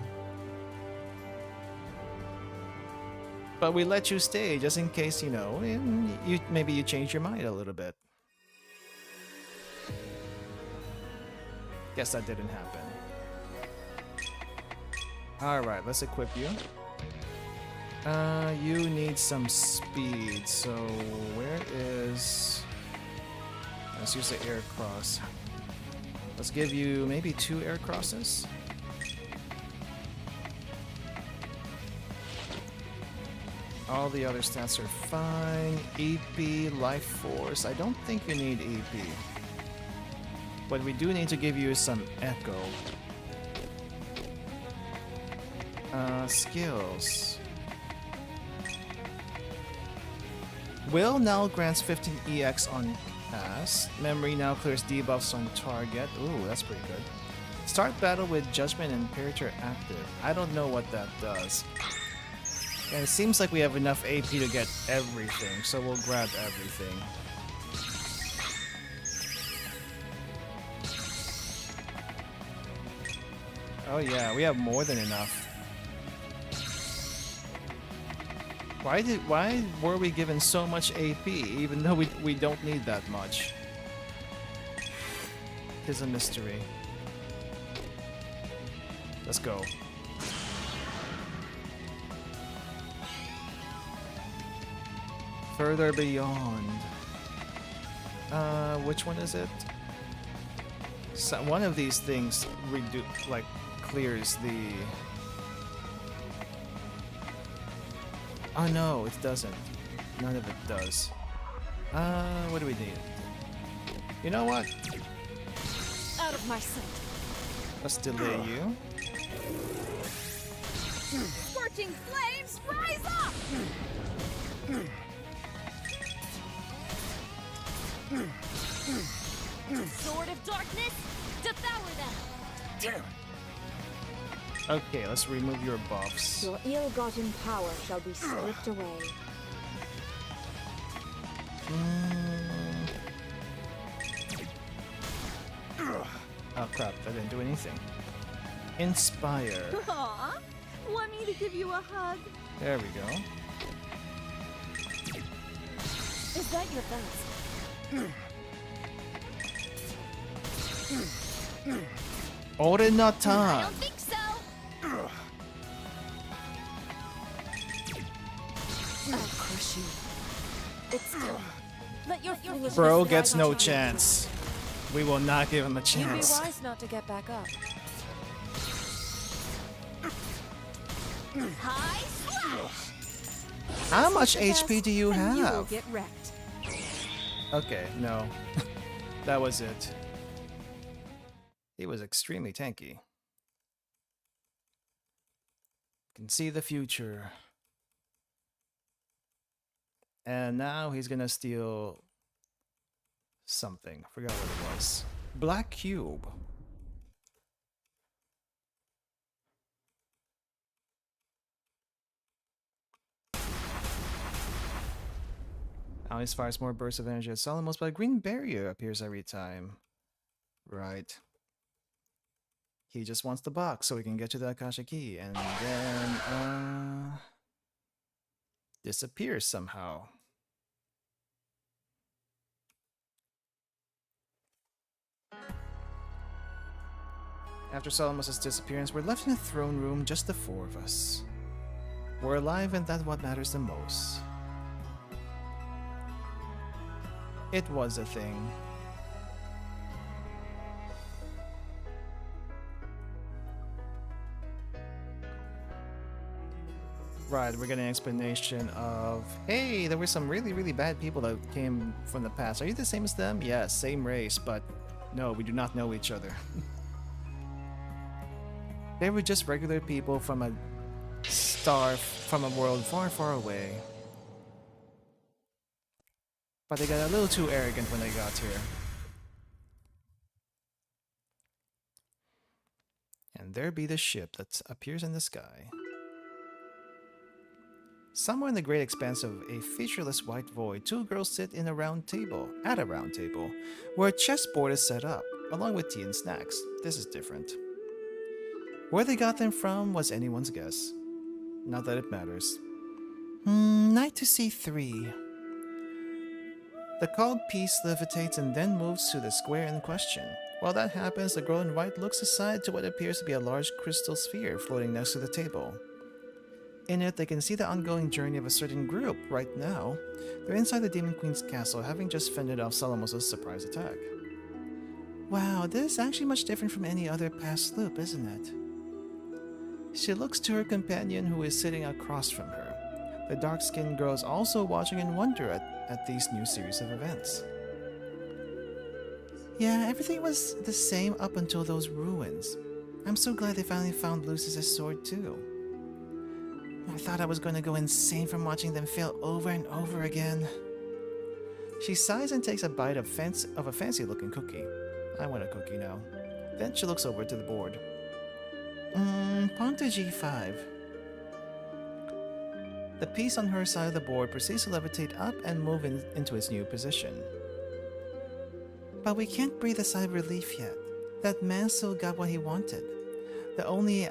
But we let you stay just in case, you know, maybe you change your mind a little bit. Guess that didn't happen. Alright, let's equip you. You need some speed, so where is... Let's use the air cross. Let's give you maybe 2 air crosses. All the other stats are fine. EP, life force. I don't think you need EP. But we do need to give you some echo. Skills. Will now grants 15 EX on cast. Memory now clears debuffs on target. Ooh, that's pretty good. Start battle with Judgment and Imperator active. I don't know what that does. And it seems like we have enough AP to get everything, so we'll grab everything. Oh yeah, we have more than enough. Why were we given so much AP even though we don't need that much? It's a mystery. Let's go. Further beyond. Which one is it? So one of these things clears the... Oh no, it doesn't. None of it does. What do we need? You know what? Out of my sight. Let's delay you. Scorching flames, rise up! Sword of darkness, devour them! Damn. Okay, let's remove your buffs. Your ill-gotten power shall be stripped away. Oh crap, that didn't do anything. Inspire. Aw, want me to give you a hug? There we go. Is that your best? Orenatan. think so. I'll crush you. It's time. Let your foolishness Bro lie gets on no you. chance. We will not give him a You'd be chance. wise not to get back up. High slash. How much HP do you And you will have? get wrecked. Okay, no. That was it. He was extremely tanky. Can see the future. And now he's gonna steal something. I forgot what it was. Black cube. Now he fires more bursts of energy at Solomos, but a green barrier appears every time. Right. He just wants the box so he can get to the Akasha key, and then disappears somehow. After Solomos' disappearance, we're left in a throne room, just the four of us. We're alive, and that's what matters the most. It was a thing. Right, we're getting an explanation of, hey, there were some really, really bad people that came from the past. Are you the same as them? Yes, same race, but no, we do not know each other. They were just regular people from a star, from a world far, far away. But they got a little too arrogant when they got here. And there be the ship that appears in the sky. Somewhere in the great expanse of a featureless white void, two girls sit in a round table, at a round table, where a chessboard is set up, along with tea and snacks. This is different. Where they got them from was anyone's guess. Not that it matters. Knight to c3. The called piece levitates and then moves to the square in question. While that happens, the girl in white looks aside to what appears to be a large crystal sphere floating next to the table. In it, they can see the ongoing journey of a certain group right now. They're inside the Demon Queen's castle, having just fended off Solomos' surprise attack. Wow, this is actually much different from any other past loop, isn't it? She looks to her companion who is sitting across from her. The dark-skinned girl is also watching in wonder at these new series of events. Yeah, everything was the same up until those ruins. I'm so glad they finally found Lucis' sword too. I thought I was going to go insane from watching them fail over and over again. She sighs and takes a bite of a fancy-looking cookie. I want a cookie now. Then she looks over to the board. Pawn to g5. The piece on her side of the board proceeds to levitate up and move into its new position. But we can't breathe a sigh of relief yet. That man still got what he wanted. The only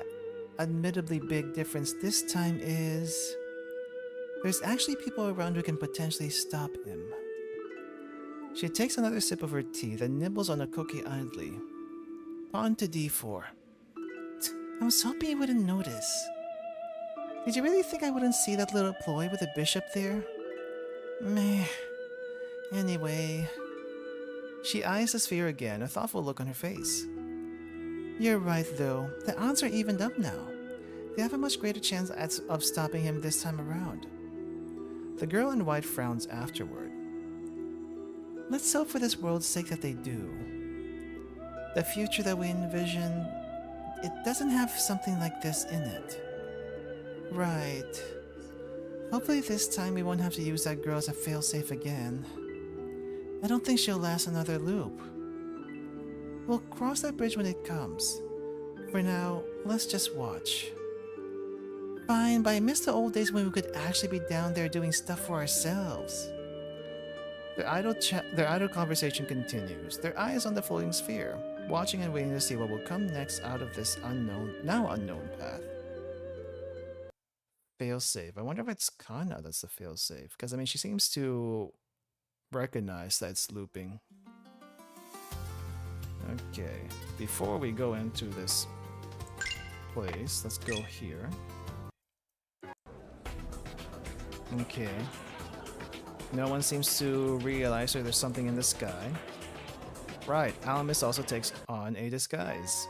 admittedly big difference this time is there's actually people around who can potentially stop him. She takes another sip of her tea, then nibbles on a cookie idly. Pawn to d4. I was hoping you wouldn't notice. Did you really think I wouldn't see that little ploy with the bishop there? Meh. Anyway. She eyes the sphere again, a thoughtful look on her face. You're right, though. The odds are evened up now. They have a much greater chance of stopping him this time around. The girl in white frowns afterward. Let's hope for this world's sake that they do. The future that we envision, it doesn't have something like this in it. Right. Hopefully this time we won't have to use that girl as a failsafe again. I don't think she'll last another loop. We'll cross that bridge when it comes. For now, let's just watch. Fine, but I miss the old days when we could actually be down there doing stuff for ourselves. Their idle conversation continues, their eyes on the floating sphere, watching and waiting to see what will come next out of this now unknown path. Failsafe. I wonder if it's Kana that's the failsafe. Because, I mean, she seems to recognize that it's looping. Okay, before we go into this place, let's go here. Okay. No one seems to realize that there's something in the sky. Right, Alamis also takes on a disguise,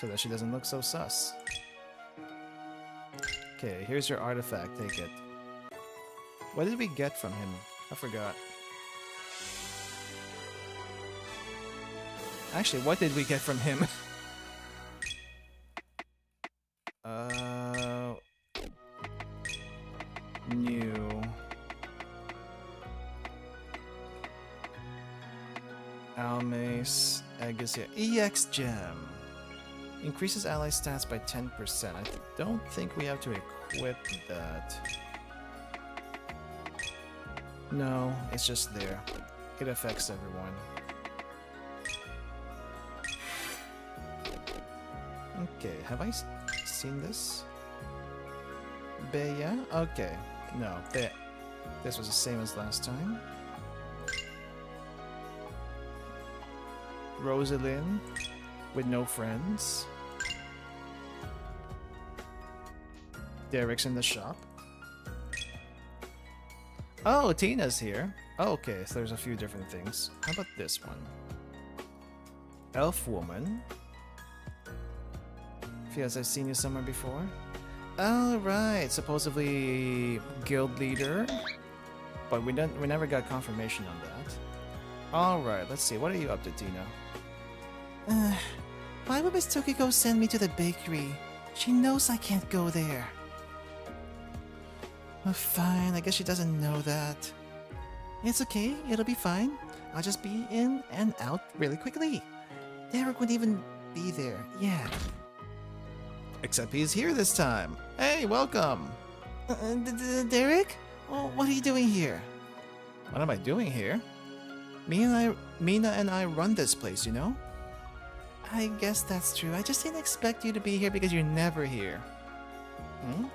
so that she doesn't look so sus. Okay, here's your artifact, take it. What did we get from him? I forgot. Actually, what did we get from him? New. Almace, Agassiz, EX Gem. Increases ally stats by 10%. I don't think we have to equip that. No, it's just there. It affects everyone. Okay, have I seen this? Bea? Okay. No, this was the same as last time. Rosalind with no friends. Derek's in the shop. Oh, Tina's here. Oh, okay, so there's a few different things. How about this one? Elf woman. Feels I've seen you somewhere before. Oh, right, supposedly guild leader. But we never got confirmation on that. Alright, let's see. What are you up to, Tina? Why would Miss Tokiko send me to the bakery? She knows I can't go there. Oh, fine, I guess she doesn't know that. It's okay, it'll be fine. I'll just be in and out really quickly. Derek wouldn't even be there, yeah. Except he's here this time. Hey, welcome! Derek? Oh, what are you doing here? What am I doing here? Mina and I run this place, you know? I guess that's true. I just didn't expect you to be here because you're never here. Hmm?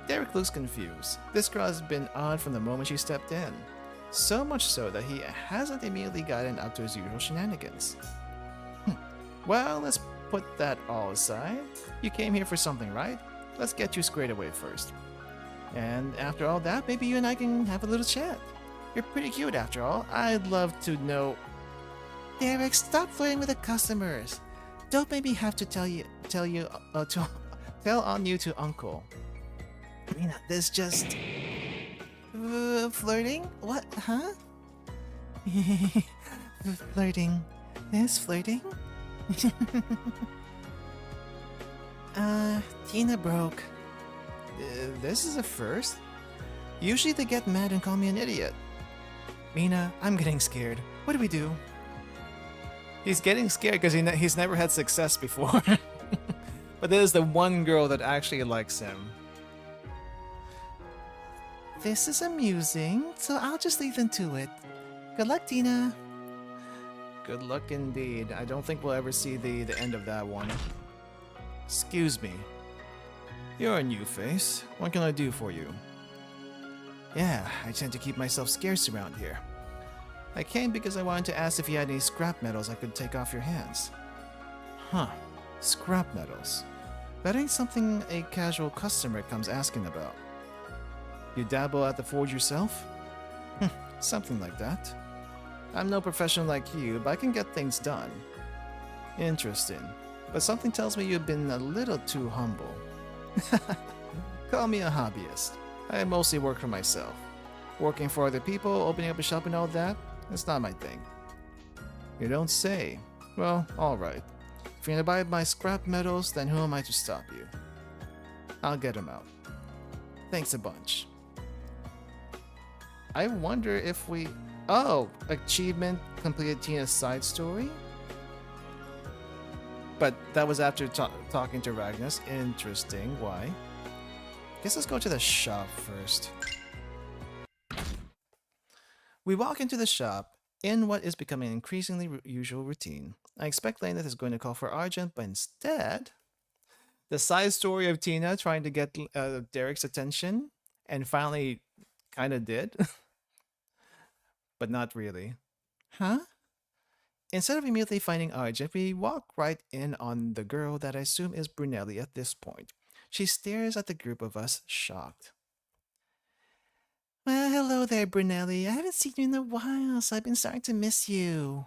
Derek looks confused. This girl has been odd from the moment she stepped in. So much so that he hasn't immediately gotten up to his usual shenanigans. Well, let's put that all aside. You came here for something, right? Let's get you squared away first. And after all that, maybe you and I can have a little chat. You're pretty cute after all. I'd love to know... Derek, stop flirting with the customers. Don't make me have to tell on you to Uncle. Mina, this just... flirting? What? Huh? Flirting. This flirting? Tina broke. This is a first? Usually they get mad and call me an idiot. Mina, I'm getting scared. What do we do? He's getting scared because he's never had success before. But there's the one girl that actually likes him. This is amusing, so I'll just leave them to it. Good luck, Tina. Good luck indeed. I don't think we'll ever see the end of that one. Excuse me. You're a new face. What can I do for you? Yeah, I tend to keep myself scarce around here. I came because I wanted to ask if you had any scrap metals I could take off your hands. Huh. Scrap metals. That ain't something a casual customer comes asking about. You dabble at the forge yourself? Something like that. I'm no professional like you, but I can get things done. Interesting. But something tells me you've been a little too humble. Call me a hobbyist. I mostly work for myself. Working for other people, opening up a shop and all that, it's not my thing. You don't say. Well, alright. If you're gonna buy my scrap metals, then who am I to stop you? I'll get them out. Thanks a bunch. I wonder if we... Oh! Achievement completed Tina's side story? But that was after talking to Ragnus. Interesting. Why? Guess let's go to the shop first. We walk into the shop in what is becoming an increasingly usual routine. I expect Lena is going to call for Argent, but instead, the side story of Tina trying to get Derek's attention, and finally kind of did. but not really. Huh? Instead of immediately finding Argent, we walk right in on the girl that I assume is Brunelli at this point. She stares at the group of us, shocked. Well, hello there, Brunelli. I haven't seen you in a while, so I've been starting to miss you.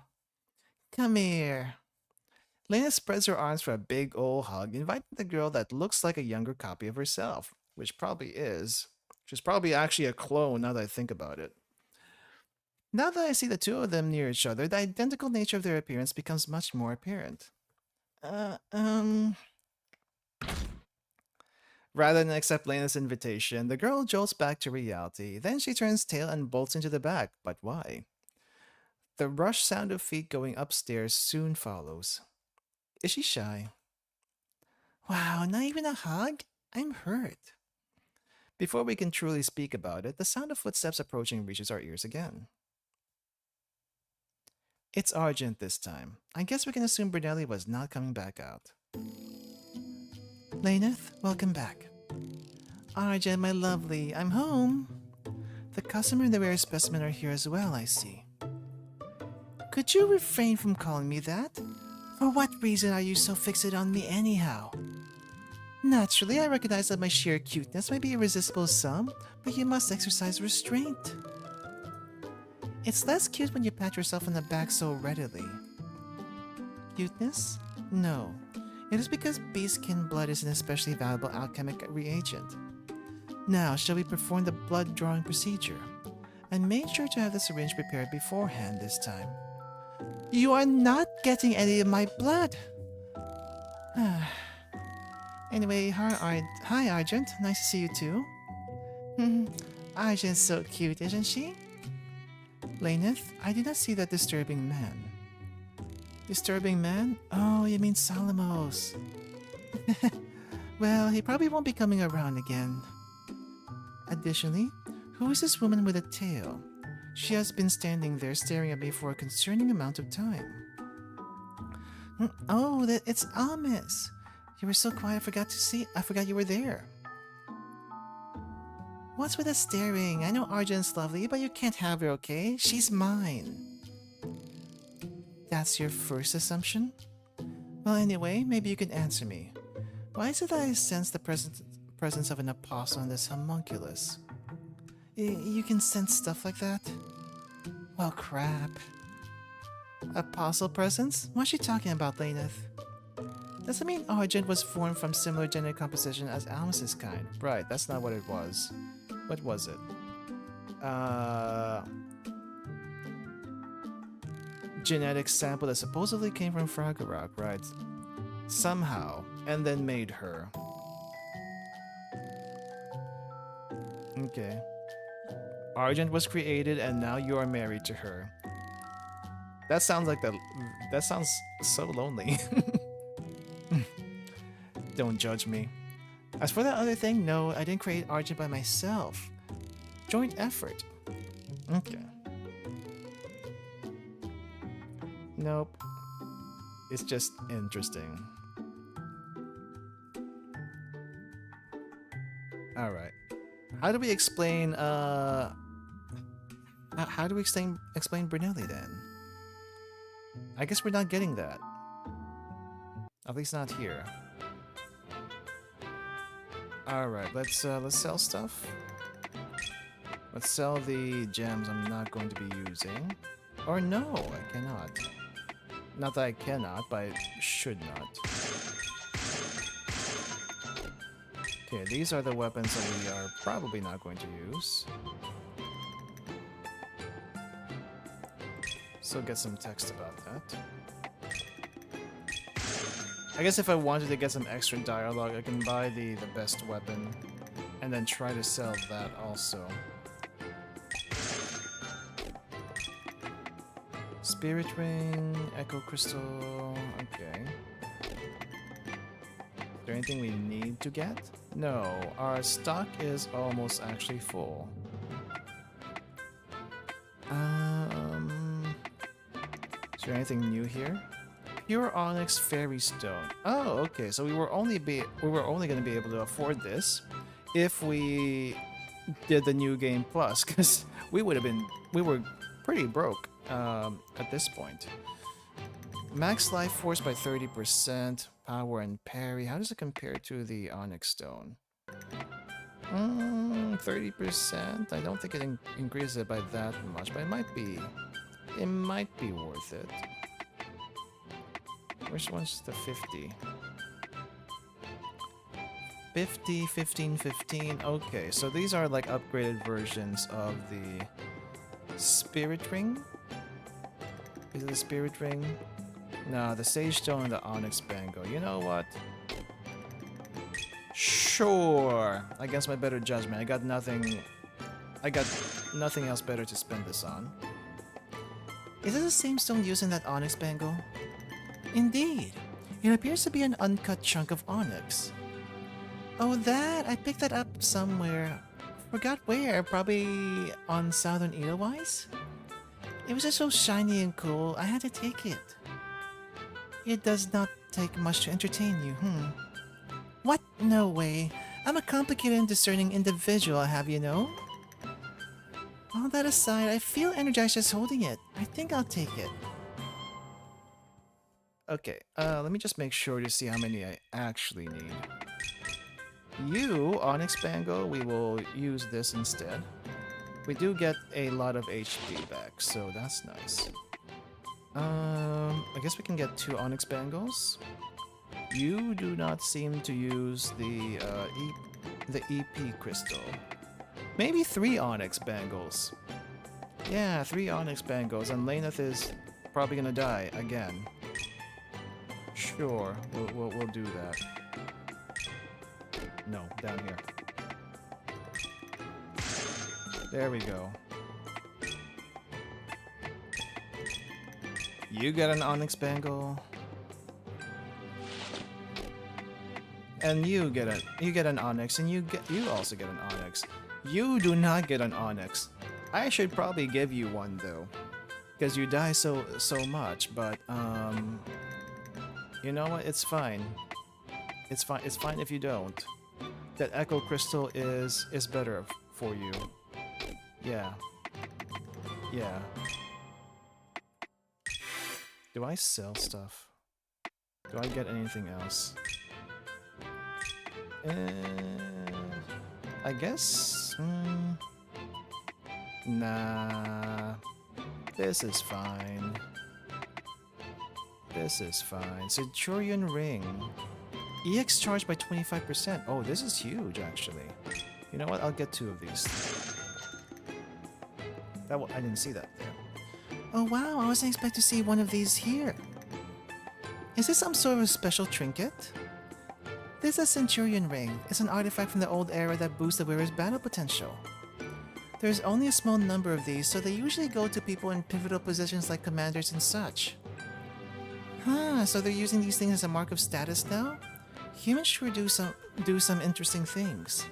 Come here. Lena spreads her arms for a big old hug, inviting the girl that looks like a younger copy of herself, which probably is. She's probably actually a clone now that I think about it. Now that I see the two of them near each other, the identical nature of their appearance becomes much more apparent. Rather than accept Lena's invitation, the girl jolts back to reality. Then she turns tail and bolts into the back. But why? The rush sound of feet going upstairs soon follows. Is she shy? Wow, not even a hug? I'm hurt. Before we can truly speak about it, the sound of footsteps approaching reaches our ears again. It's Argent this time. I guess we can assume Brunelli was not coming back out. Laneth, welcome back. Argent, my lovely, I'm home. The customer and the rare specimen are here as well, I see. Could you refrain from calling me that? For what reason are you so fixated on me anyhow? Naturally, I recognize that my sheer cuteness might be irresistible to some, but you must exercise restraint. It's less cute when you pat yourself on the back so readily. Cuteness? No. It is because beastkin blood is an especially valuable alchemic reagent. Now, shall we perform the blood drawing procedure? I made sure to have the syringe prepared beforehand this time. You are not getting any of my blood! Anyway, hi Argent, nice to see you too. Argent's so cute, isn't she? Laneth, I did not see that disturbing man. Disturbing man? Oh, you mean Salamos. Well, he probably won't be coming around again. Additionally, who is this woman with a tail? She has been standing there staring at me for a concerning amount of time. Oh, it's Almis. You were so quiet, I forgot you were there. What's with the staring? I know Argent's lovely, but you can't have her, okay? She's mine. That's your first assumption? Well, anyway, maybe you can answer me. Why is it that I sense the presence of an apostle in this homunculus? You can sense stuff like that? Well, crap. Apostle presence? What's she talking about, Laneth? Does it mean Argent was formed from similar gender composition as Almus's kind? Right, that's not what it was. What was it? Genetic sample that supposedly came from Fragorok, right? Somehow, and then made her. Okay. Argent was created and now you are married to her. That sounds like that sounds so lonely. Don't judge me. As for that other thing, no, I didn't create Argent by myself. Joint effort. Okay. Nope. It's just interesting. Alright. How do we explain, how do we explain Brunelli then? I guess we're not getting that. At least not here. Alright, let's sell stuff. Let's sell the gems I'm not going to be using. Or no, I cannot. Not that I cannot, but I should not. Okay, these are the weapons that we are probably not going to use. So get some text about that. I guess if I wanted to get some extra dialogue, I can buy the best weapon and then try to sell that also. Spirit Ring, Echo Crystal, okay. Is there anything we need to get? No, our stock is almost actually full. Is there anything new here? Pure Onyx Fairy Stone. Oh, okay. So we were only going to be able to afford this if we did the new game plus, because we were pretty broke at this point. Max life force by 30%, power and parry. How does it compare to the Onyx Stone? 30%. I don't think it increases it by that much, but it might be worth it. Which one's the 50? 50, 15, 15. Okay, so these are like upgraded versions of the Spirit Ring. Is it the Spirit Ring? No, the Sage Stone and the Onyx Bangle. You know what? Sure. Against my better judgment, I got nothing else better to spend this on. Is it the same stone used in that Onyx Bangle? Indeed. It appears to be an uncut chunk of onyx. Oh, that! I picked that up somewhere. Forgot where. Probably on Southern Edelweiss? It was just so shiny and cool, I had to take it. It does not take much to entertain you, What? No way. I'm a complicated and discerning individual, have you know? All that aside, I feel energized just holding it. I think I'll take it. Okay, let me just make sure to see how many I actually need. You, Onyx Bangle, we will use this instead. We do get a lot of HP back, so that's nice. I guess we can get 2 Onyx Bangles. You do not seem to use the EP crystal. Maybe 3 Onyx Bangles. Yeah, 3 Onyx Bangles, and Laneth is probably gonna die again. Sure, we'll do that. No, down here. There we go. You get an Onyx Bangle. And you get an Onyx, and you also get an Onyx. You do not get an Onyx. I should probably give you one though, because you die so much. But you know what? It's fine. It's fine. It's fine if you don't. That Echo Crystal is better for you. Yeah. Yeah. Do I sell stuff? Do I get anything else? I guess? Nah. This is fine. This is fine. Centurion Ring. EX charged by 25%. Oh, this is huge, actually. You know what? I'll get 2 of these. I didn't see that there. Oh wow, I wasn't expecting to see one of these here. Is this some sort of a special trinket? This is a Centurion Ring. It's an artifact from the old era that boosts the wearer's battle potential. There's only a small number of these, so they usually go to people in pivotal positions like commanders and such. Huh, so they're using these things as a mark of status now? Humans sure do some interesting things.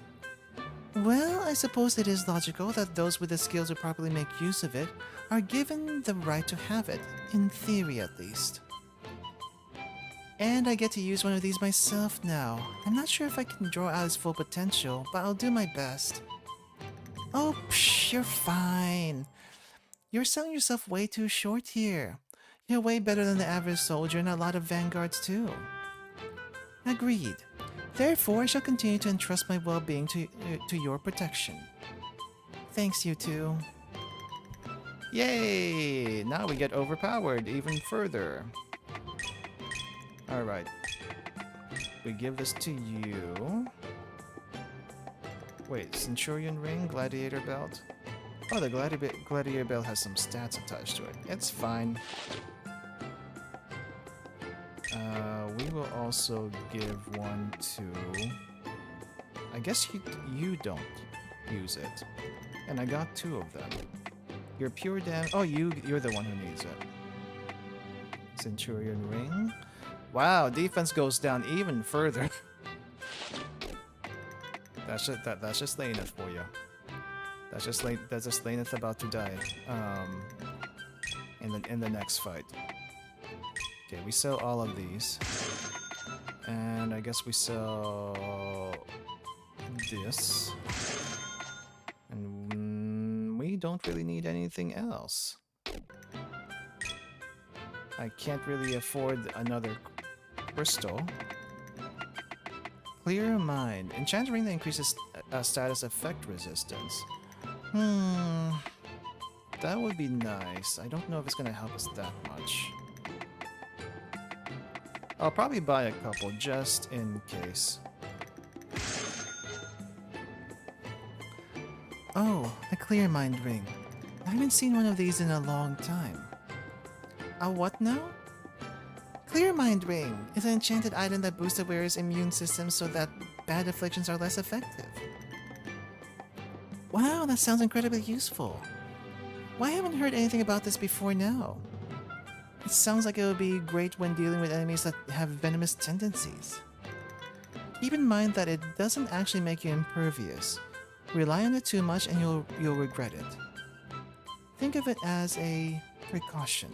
Well, I suppose it is logical that those with the skills to properly make use of it are given the right to have it, in theory at least. And I get to use one of these myself now. I'm not sure if I can draw out its full potential, but I'll do my best. Oh, psh, you're fine. You're selling yourself way too short here. You're way better than the average soldier and a lot of vanguards too. Agreed. Therefore, I shall continue to entrust my well-being to your protection. Thanks, you two. Yay! Now we get overpowered even further. Alright. We give this to you. Wait, Centurion Ring? Gladiator Belt? Oh, the Gladiator Belt has some stats attached to it. It's fine. We will also give one to... I guess you don't use it. And I got 2 of them. Your pure damage... Oh, you're the one who needs it. Centurion Ring. Wow, defense goes down even further. That's just Laneth for you. That's just Laneth about to die. In the next fight. Okay, we sell all of these. And I guess we sell this. And we don't really need anything else. I can't really afford another crystal. Clear Mind. Enchant ring that increases status effect resistance. That would be nice. I don't know if it's gonna help us that much. I'll probably buy a couple just in case. Oh, a Clear Mind ring. I haven't seen one of these in a long time. A what now? Clear Mind ring is an enchanted item that boosts the wearer's immune system so that bad afflictions are less effective. Wow, that sounds incredibly useful. Why haven't I heard anything about this before now? It sounds like it would be great when dealing with enemies that have venomous tendencies. Keep in mind that it doesn't actually make you impervious. Rely on it too much and you'll regret it. Think of it as a precaution.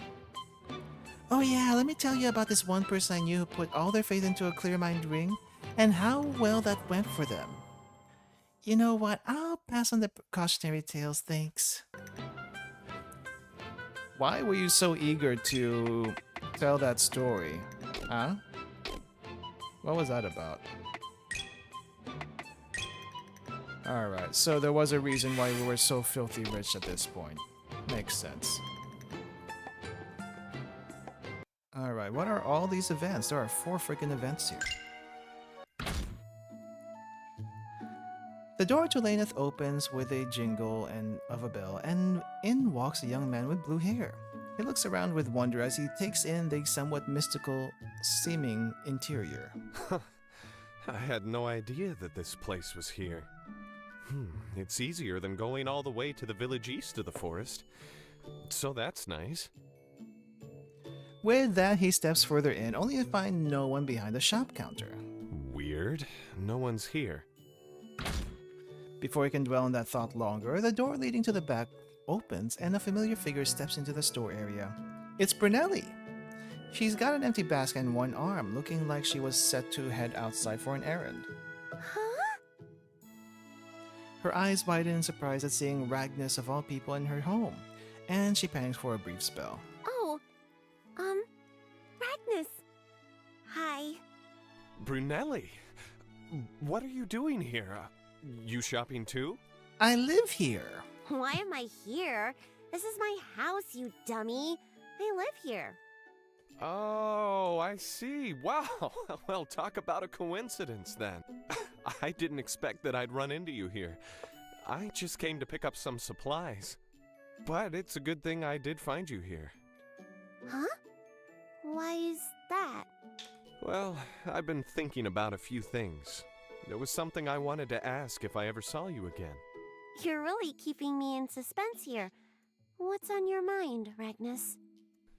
Oh yeah, let me tell you about this one person I knew who put all their faith into a Clear Mind ring and how well that went for them. You know what? I'll pass on the precautionary tales, thanks. Why were you so eager to tell that story? Huh? What was that about? Alright, so there was a reason why we were so filthy rich at this point. Makes sense. Alright, what are all these events? There are 4 freaking events here. The door to Laneth opens with a jingle of a bell, and in walks a young man with blue hair. He looks around with wonder as he takes in the somewhat mystical seeming interior. I had no idea that this place was here. It's easier than going all the way to the village east of the forest. So that's nice. With that, he steps further in, only to find no one behind the shop counter. Weird. No one's here. Before he can dwell on that thought longer, the door leading to the back opens and a familiar figure steps into the store area. It's Brunelli! She's got an empty basket in one arm, looking like she was set to head outside for an errand. Huh? Her eyes widen in surprise at seeing Ragnus of all people in her home, and she panics for a brief spell. Oh, Ragnus. Hi. Brunelli! What are you doing here? You shopping too? I live here. Why am I here? This is my house, you dummy. I live here. Oh, I see. Wow. Well, talk about a coincidence then. I didn't expect that I'd run into you here. I just came to pick up some supplies. But it's a good thing I did find you here. Huh? Why is that? Well, I've been thinking about a few things. There was something I wanted to ask if I ever saw you again. You're really keeping me in suspense here. What's on your mind, Ragnus?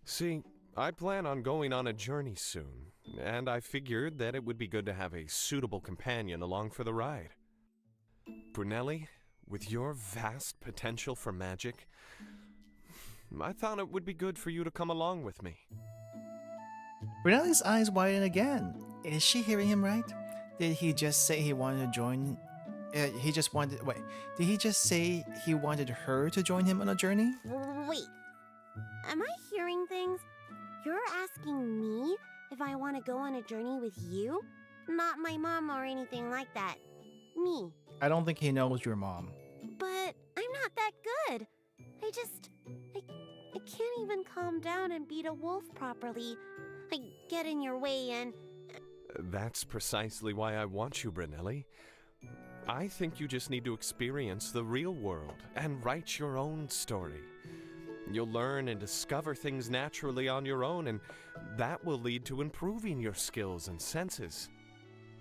See, I plan on going on a journey soon, and I figured that it would be good to have a suitable companion along for the ride. Brunelli, with your vast potential for magic, I thought it would be good for you to come along with me. Brunelli's eyes widen again. Is she hearing him right? Did he just say he wanted to join? Did he just say he wanted her to join him on a journey? Wait. Am I hearing things? You're asking me if I want to go on a journey with you? Not my mom or anything like that. Me. I don't think he knows your mom. But I'm not that good. I can't even calm down and beat a wolf properly. I get in your way and... That's precisely why I want you, Brunelli. I think you just need to experience the real world and write your own story. You'll learn and discover things naturally on your own, and that will lead to improving your skills and senses.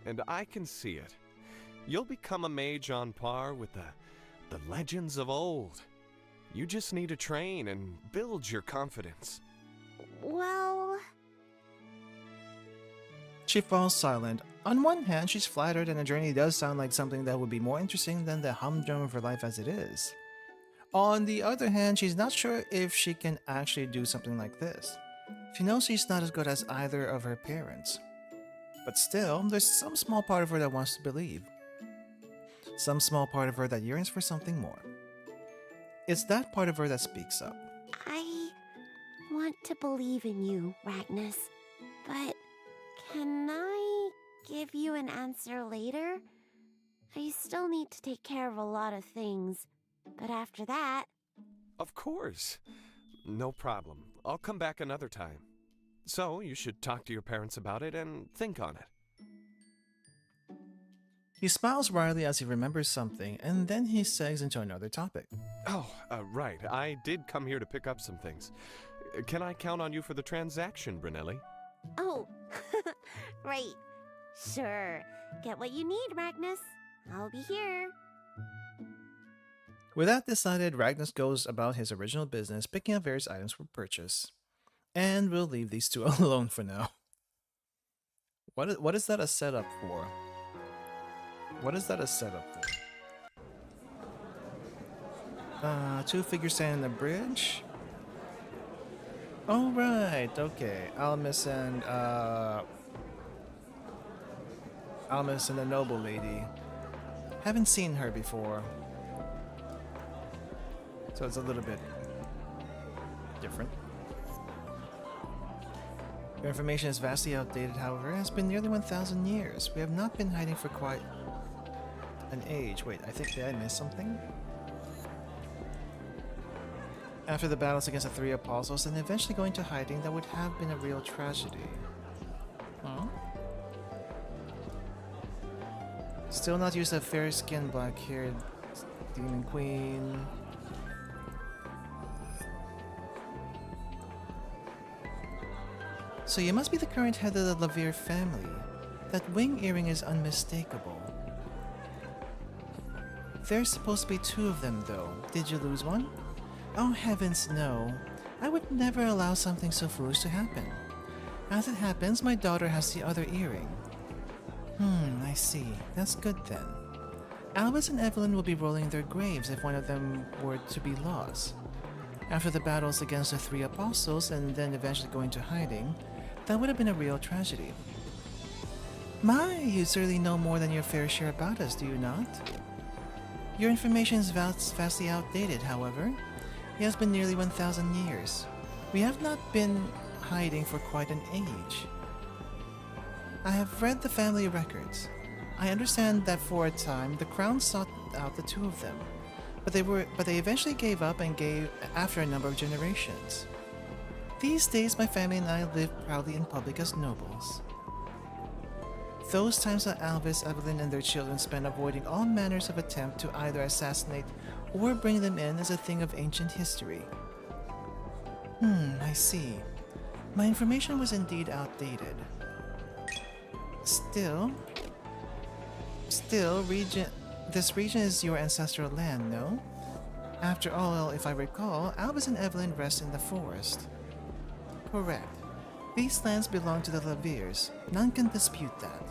And I can see it. You'll become a mage on par with the legends of old. You just need to train and build your confidence. Well... She falls silent. On one hand, she's flattered and the journey does sound like something that would be more interesting than the humdrum of her life as it is. On the other hand, she's not sure if she can actually do something like this. She knows she's not as good as either of her parents. But still, there's some small part of her that wants to believe. Some small part of her that yearns for something more. It's that part of her that speaks up. I want to believe in you, Ragnus. But can I give you an answer later? I still need to take care of a lot of things. But after that... Of course. No problem. I'll come back another time. So, you should talk to your parents about it and think on it. He smiles wryly as he remembers something, and then he segs into another topic. Oh, right. I did come here to pick up some things. Can I count on you for the transaction, Brunelli? Oh, right. Sure. Get what you need, Magnus. I'll be here. With that decided, Ragnus goes about his original business, picking up various items for purchase. And we'll leave these two alone for now. What is that a setup for? What is that a setup for? Two figures standing on the bridge? Oh, right, okay. Almus and the noble lady. Haven't seen her before. So it's a little bit different. Your information is vastly outdated, however. It has been nearly 1,000 years. We have not been hiding for quite an age. Wait, I think, did I miss something? After the battles against the three apostles and eventually going to hiding, that would have been a real tragedy. Huh? Still not used to fair-skinned, black-haired demon queen. So you must be the current head of the Reverie family. That wing earring is unmistakable. There's supposed to be two of them, though. Did you lose one? Oh heavens, no. I would never allow something so foolish to happen. As it happens, my daughter has the other earring. I see. That's good then. Albus and Evelyn will be rolling in their graves if one of them were to be lost. After the battles against the three apostles and then eventually going to hiding, that would have been a real tragedy. My, you certainly know more than your fair share about us, do you not? Your information is vastly outdated, however. It has been nearly 1,000 years. We have not been hiding for quite an age. I have read the family records. I understand that for a time the crown sought out the two of them, but they eventually gave up and gave after a number of generations. These days my family and I live proudly in public as nobles. Those times that Albus, Evelyn, and their children spent avoiding all manners of attempt to either assassinate or bring them in is a thing of ancient history. I see. My information was indeed outdated. Still, this region is your ancestral land, no? After all, if I recall, Albus and Evelyn rest in the forest. Correct. These lands belong to the Reveries. None can dispute that.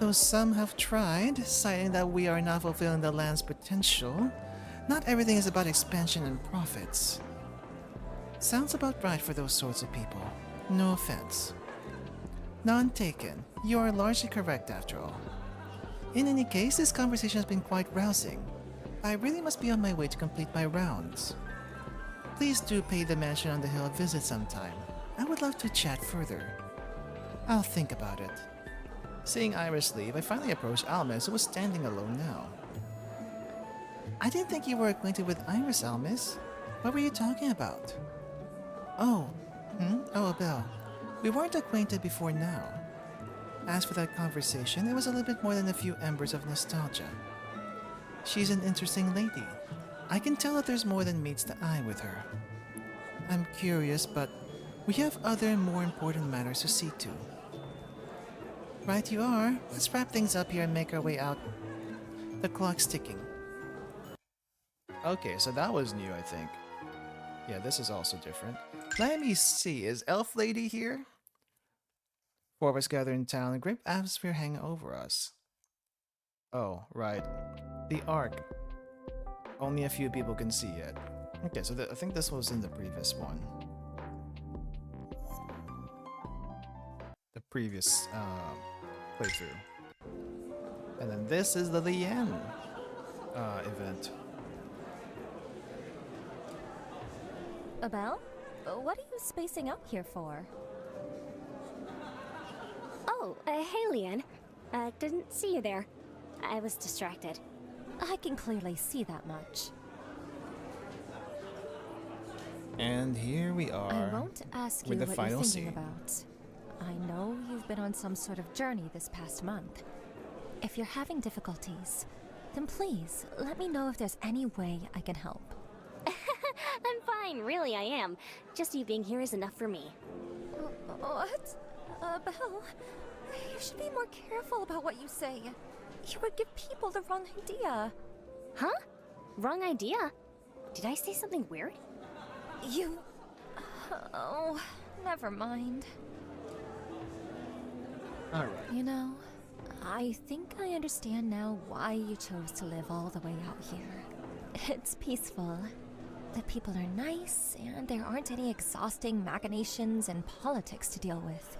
Though some have tried, citing that we are not fulfilling the land's potential, not everything is about expansion and profits. Sounds about right for those sorts of people. No offense. None taken. You are largely correct after all. In any case, this conversation has been quite rousing. I really must be on my way to complete my rounds. Please do pay the mansion on the hill a visit sometime. I would love to chat further. I'll think about it. Seeing Iris leave, I finally approached Almus, who was standing alone now. I didn't think you were acquainted with Iris, Almus. What were you talking about? Oh, Belle. We weren't acquainted before now. As for that conversation, it was a little bit more than a few embers of nostalgia. She's an interesting lady. I can tell that there's more than meets the eye with her. I'm curious, but we have other more important matters to see to. Right you are. Let's wrap things up here and make our way out. The clock's ticking. Okay, so that was new, I think. Yeah, this is also different. Let me see, is Elf Lady here? Four of us gather in town, a great atmosphere hanging over us. Oh, right. The Ark. Only a few people can see it. Okay, so I think this was in the previous one. The previous playthrough. And then this is the Lian event. Abel? what are you spacing out here for? Oh, hey, Leanne. Didn't see you there. I was distracted. I can clearly see that much. And here we are. I won't ask you with the what final you're thinking scene. about. I know you've been on some sort of journey this past month. If you're having difficulties, then please let me know if there's any way I can help. I'm fine, really, I am. Just you being here is enough for me. What? Belle, you should be more careful about what you say. You would give people the wrong idea. Huh? Wrong idea? Did I say something weird? You... Oh, never mind. Alright. You know, I think I understand now why you chose to live all the way out here. It's peaceful. The people are nice, and there aren't any exhausting machinations and politics to deal with.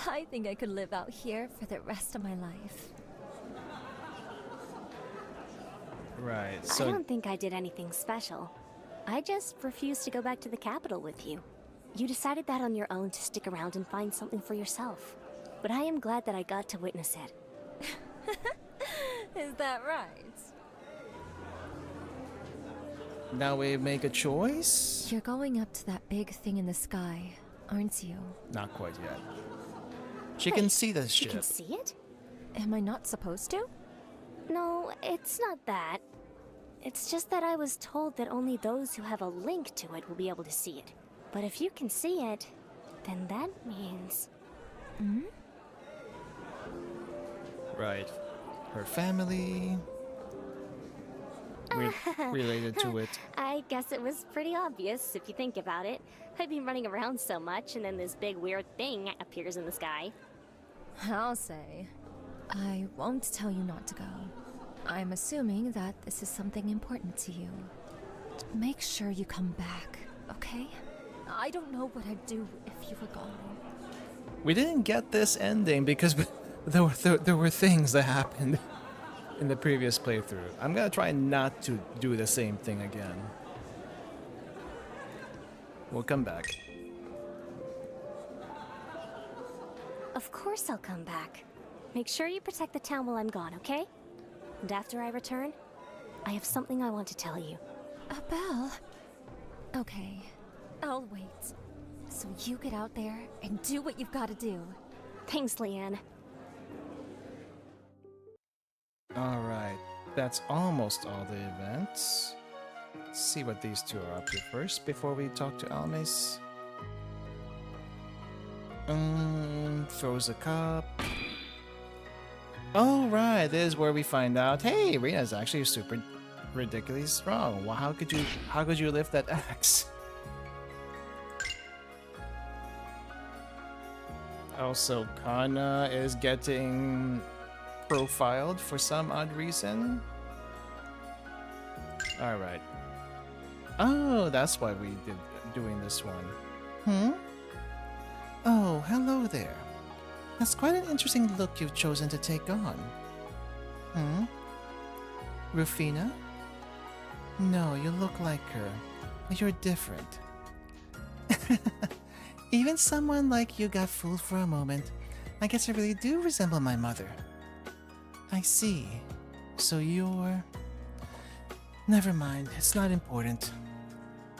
I think I could live out here for the rest of my life. Right, I don't think I did anything special. I just refused to go back to the capital with you. You decided that on your own to stick around and find something for yourself. But I am glad that I got to witness it. Is that right? Now we make a choice? You're going up to that big thing in the sky, aren't you? Not quite yet. She can see this She ship. can see it? Am I not supposed to? No, it's not that. It's just that I was told that only those who have a link to it will be able to see it. But if you can see it, then that means... Hmm? Right. Her family... related to it. I guess it was pretty obvious if you think about it. I've been running around so much and then this big weird thing appears in the sky. I'll say. I won't tell you not to go. I'm assuming that this is something important to you. Make sure you come back, okay? I don't know what I'd do if you were gone. We didn't get this ending because there were things that happened in the previous playthrough. I'm gonna try not to do the same thing again. We'll come back. Of course I'll come back. Make sure you protect the town while I'm gone, okay? And after I return, I have something I want to tell you. Belle? Okay, I'll wait. So you get out there and do what you've got to do. Thanks, Leanne. Alright, that's almost all the events. Let's see what these two are up to first before we talk to Almes. Throws a cup. Oh right, this is where we find out, hey, Rena's actually super ridiculously strong. Well, how could you lift that axe? Also, Kana is getting profiled for some odd reason. Alright. Oh, that's why we did doing this one. Oh, hello there. That's quite an interesting look you've chosen to take on. Rufina? No, you look like her. You're different. Even someone like you got fooled for a moment. I guess I really do resemble my mother. I see. So you're... Never mind, it's not important.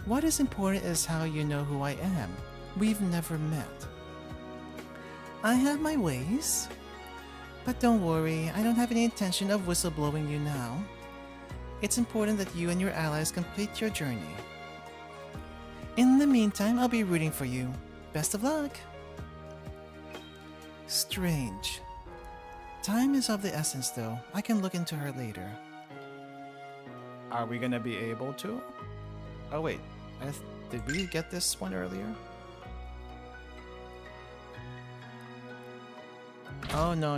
What is important is how you know who I am. We've never met. I have my ways. But don't worry, I don't have any intention of whistleblowing you now. It's important that you and your allies complete your journey. In the meantime, I'll be rooting for you. Best of luck! Strange. Time is of the essence, though. I can look into her later. Are we gonna be able to? Oh wait, did we get this one earlier? Oh no.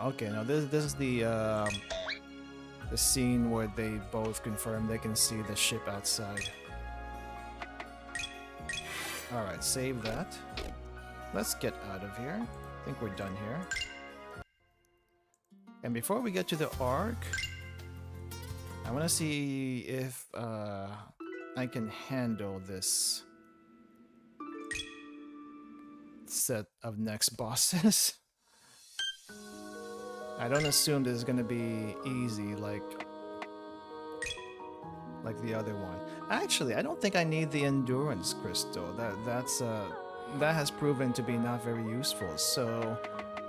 Okay, no. This is the scene where they both confirm they can see the ship outside. All right, save that. Let's get out of here. I think we're done here. And before we get to the Ark, I want to see if I can handle this set of next bosses. I don't assume this is gonna be easy like the other one. Actually, I don't think I need the endurance crystal. That has proven to be not very useful. So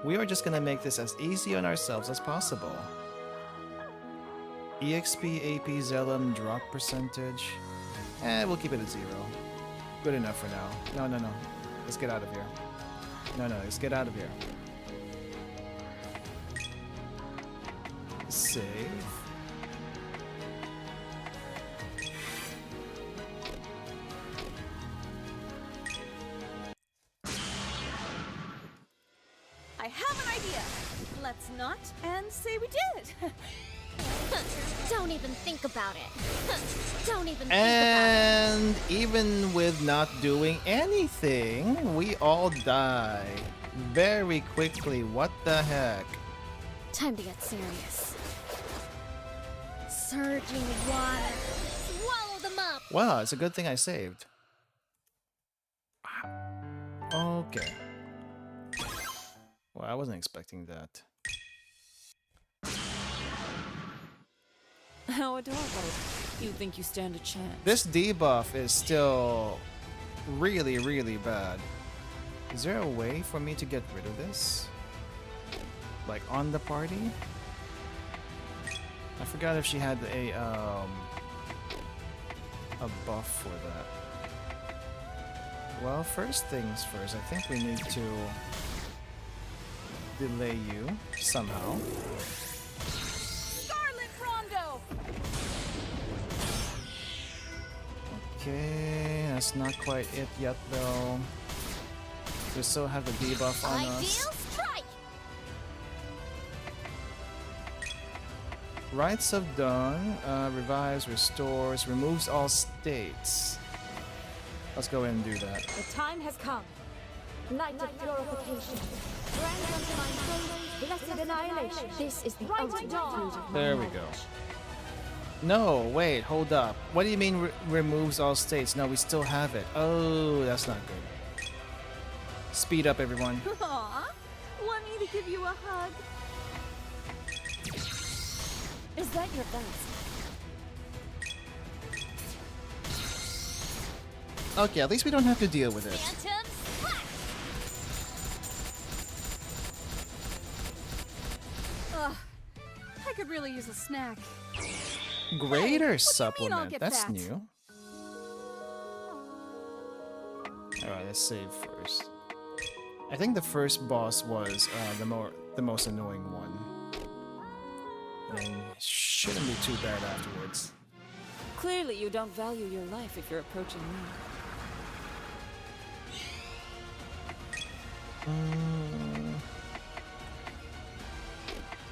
we are just gonna make this as easy on ourselves as possible. EXP, AP, Zellum, drop percentage. We'll keep it at 0. Good enough for now. No. Let's get out of here. No, let's get out of here. Save. I have an idea. Let's not and say we did. Don't even think about it. Don't even think And even with not doing anything, we all die very quickly. What the heck? Time to get serious. Surging water. Swallow them up. Wow, it's a good thing I saved. Okay. Well, I wasn't expecting that. How adorable. You think you stand a chance. This debuff is still really, really bad. Is there a way for me to get rid of this? Like on the party? I forgot if she had a buff for that. Well, first things first, I think we need to delay you somehow. Scarlet Rondo! Okay, that's not quite it yet though. We still have the debuff on us. Ideal strike. Rites of Dawn revives, restores, removes all states. Let's go ahead and do that. The time has come. Night of purification. Grand undefined faith, blessed annihilation. This is the ultimate fruit of my There we go. No, wait, hold up. What do you mean removes all states? No, we still have it. Oh, that's not good. Speed up, everyone. Aw, want me to give you a hug? Is that your best? Okay, at least we don't have to deal with it. Phantom slash. Ugh, I could really use a snack. Greater I'll supplement. get That's that? new. Alright, let's save first. I think the first boss was the most annoying one. Then shouldn't be too bad afterwards. Clearly you don't value your life if you're approaching me.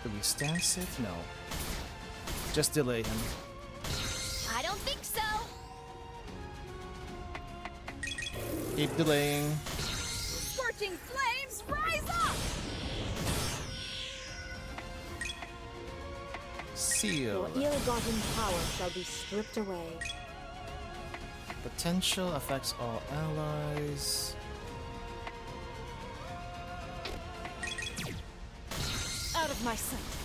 Do we stance it? No. Just delay him. I don't think so. Keep delaying. Scorching flames, rise up! Seal. Your ill-gotten power shall be stripped away. Potential affects all allies. Out of my sight.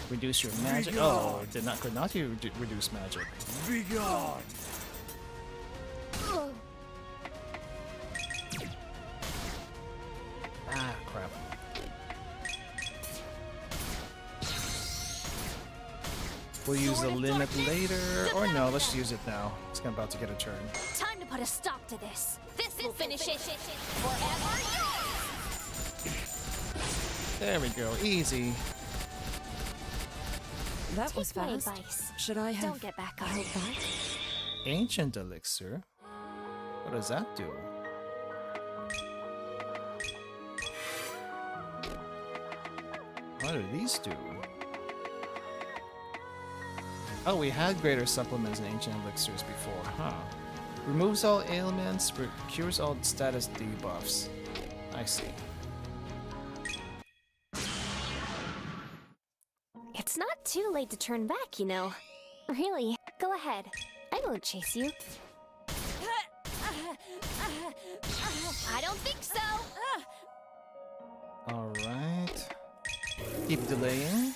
Reduce your magic. Oh, could not reduce magic. Be gone! Ah, crap. We'll use the limit later, or no, let's use it now. It's about to get a turn. Time to put a stop to this. This will finish it. Forever yours. There we go, easy. That was Take my fast. advice. Should I have Don't get back up. held back? Ancient elixir. What does that do? What do these do? Oh, we had greater supplements in ancient elixirs before, huh? Removes all ailments, cures all status debuffs. I see. It's not too late to turn back, you know. Really, go ahead. I won't chase you. I don't think so! Alright. Keep delaying.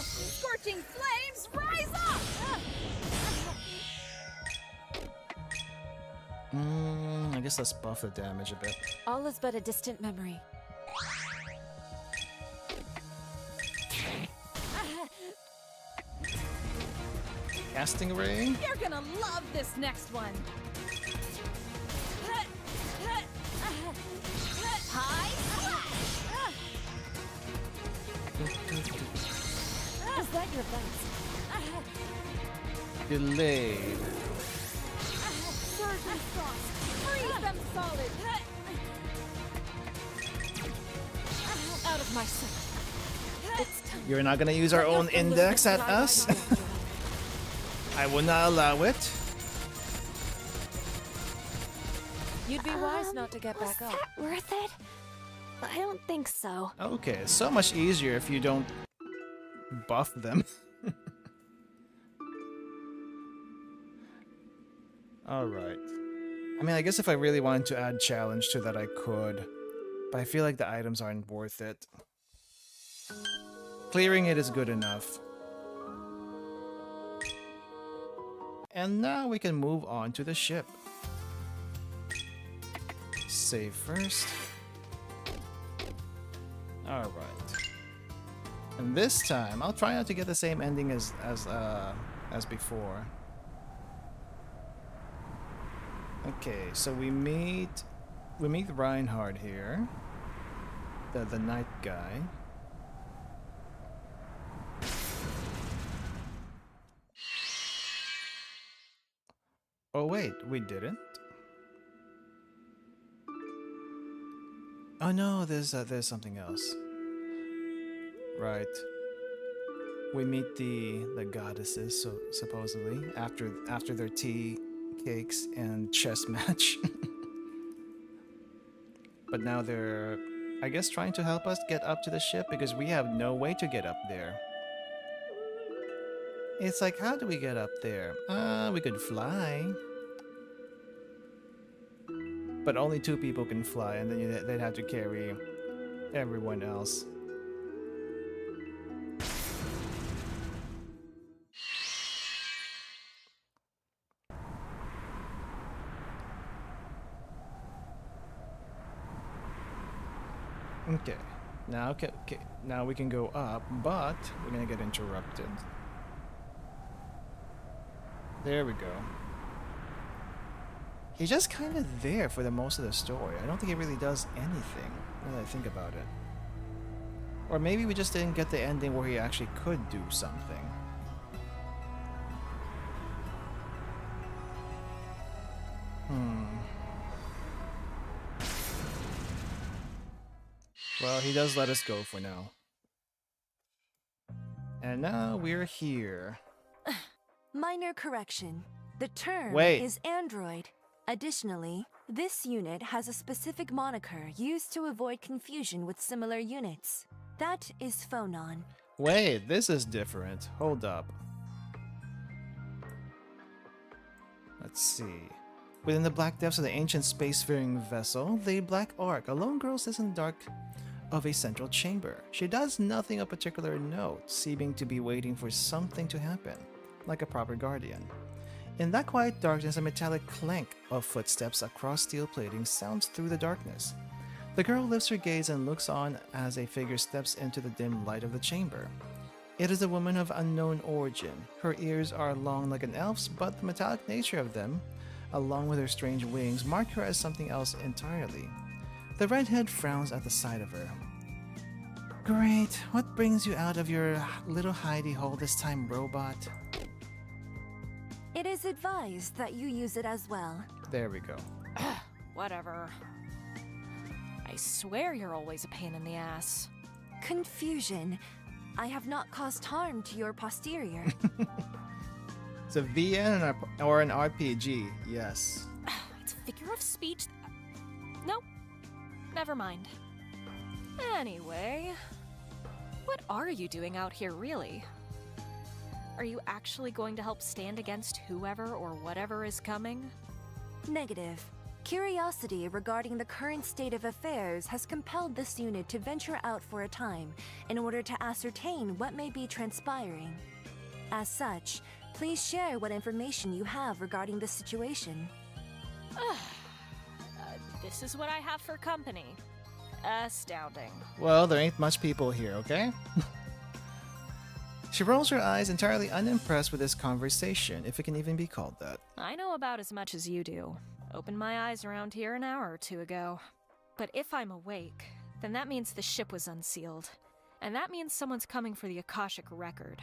Scorching flames, rise up! I guess let's buff the damage a bit. All is but a distant memory. Casting ray. You're gonna love this next one. High flash! Is that your best? Delayed. Surgeon frost, freeze them solid. Out of my sight. It's time. You're not gonna use our own index at us? I will not allow it. You'd be wise not to get back up. Was that worth it? I don't think so. Okay, so much easier if you don't buff them. Alright. I mean, I guess if I really wanted to add challenge to that, I could. But I feel like the items aren't worth it. Clearing it is good enough. And now we can move on to the ship. Save first. Alright. And this time, I'll try not to get the same ending as before. Okay, so we meet Reinhard here. The night guy. Oh wait, we didn't. Oh no, there's something else. Right. We meet the goddesses, so supposedly after their tea, cakes, and chess match. But now they're, I guess, trying to help us get up to the ship because we have no way to get up there. It's like, how do we get up there? We could fly. But only 2 people can fly, and then they'd have to carry everyone else. Okay. Now we can go up, but we're gonna get interrupted. There we go. He's just kind of there for the most of the story. I don't think he really does anything, now that I think about it. Or maybe we just didn't get the ending where he actually could do something. Well, he does let us go for now. And now we're here. Minor correction. The term Wait. is android. Additionally, this unit has a specific moniker used to avoid confusion with similar units. That is phonon. Wait, this is different. Hold up. Let's see. Within the black depths of the ancient spacefaring vessel, the Black Ark, a lone girl sits in the dark of a central chamber. She does nothing of particular note, seeming to be waiting for something to happen, like a proper guardian. In that quiet darkness, a metallic clank of footsteps across steel plating sounds through the darkness. The girl lifts her gaze and looks on as a figure steps into the dim light of the chamber. It is a woman of unknown origin. Her ears are long like an elf's, but the metallic nature of them, along with her strange wings, mark her as something else entirely. The redhead frowns at the sight of her. Great, what brings you out of your little hidey hole this time, robot? It is advised that you use it as well. There we go. Whatever. I swear you're always a pain in the ass. Confusion. I have not caused harm to your posterior. It's a VN or an RPG, yes. It's a figure of speech. Nope. Never mind. Anyway, what are you doing out here, really? Are you actually going to help stand against whoever or whatever is coming? Negative. Curiosity regarding the current state of affairs has compelled this unit to venture out for a time in order to ascertain what may be transpiring. As such, please share what information you have regarding the situation. This is what I have for company. Astounding. Well, there ain't much people here, okay? She rolls her eyes, entirely unimpressed with this conversation, if it can even be called that. I know about as much as you do. Opened my eyes around here an hour or two ago. But if I'm awake, then that means the ship was unsealed. And that means someone's coming for the Akashic record.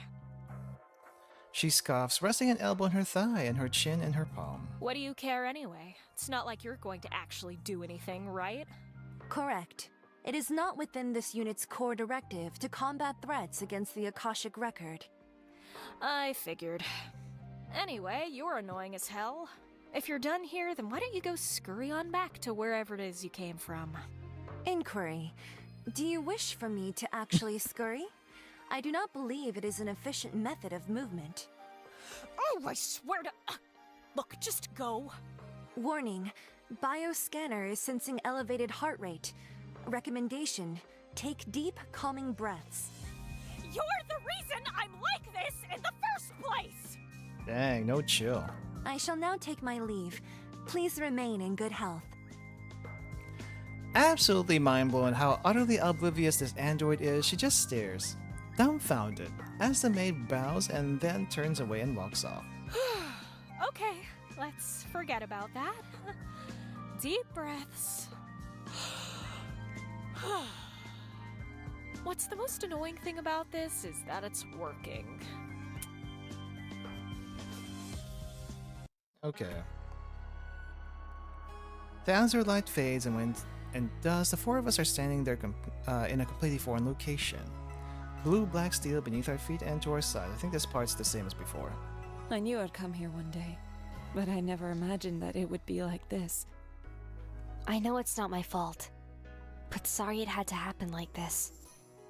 She scoffs, resting an elbow on her thigh and her chin in her palm. What do you care anyway? It's not like you're going to actually do anything, right? Correct. It is not within this unit's core directive to combat threats against the Akashic record. I figured. Anyway, you're annoying as hell. If you're done here, then why don't you go scurry on back to wherever it is you came from? Inquiry. Do you wish for me to actually scurry? I do not believe it is an efficient method of movement. Oh, I swear to... Look, just go. Warning. Bioscanner is sensing elevated heart rate. Recommendation. Take deep, calming breaths. You're the reason I'm like this in the first place! Dang, no chill. I shall now take my leave. Please remain in good health. Absolutely mind-blown how utterly oblivious this android is, she just stares, dumbfounded, as the maid bows and then turns away and walks off. Okay, let's forget about that. Deep breaths. What's the most annoying thing about this is that it's working. Okay. The answer light fades and thus the four of us are standing there in a completely foreign location. Blue-black steel beneath our feet and to our side. I think this part's the same as before. I knew I'd come here one day, but I never imagined that it would be like this. I know it's not my fault, but sorry it had to happen like this.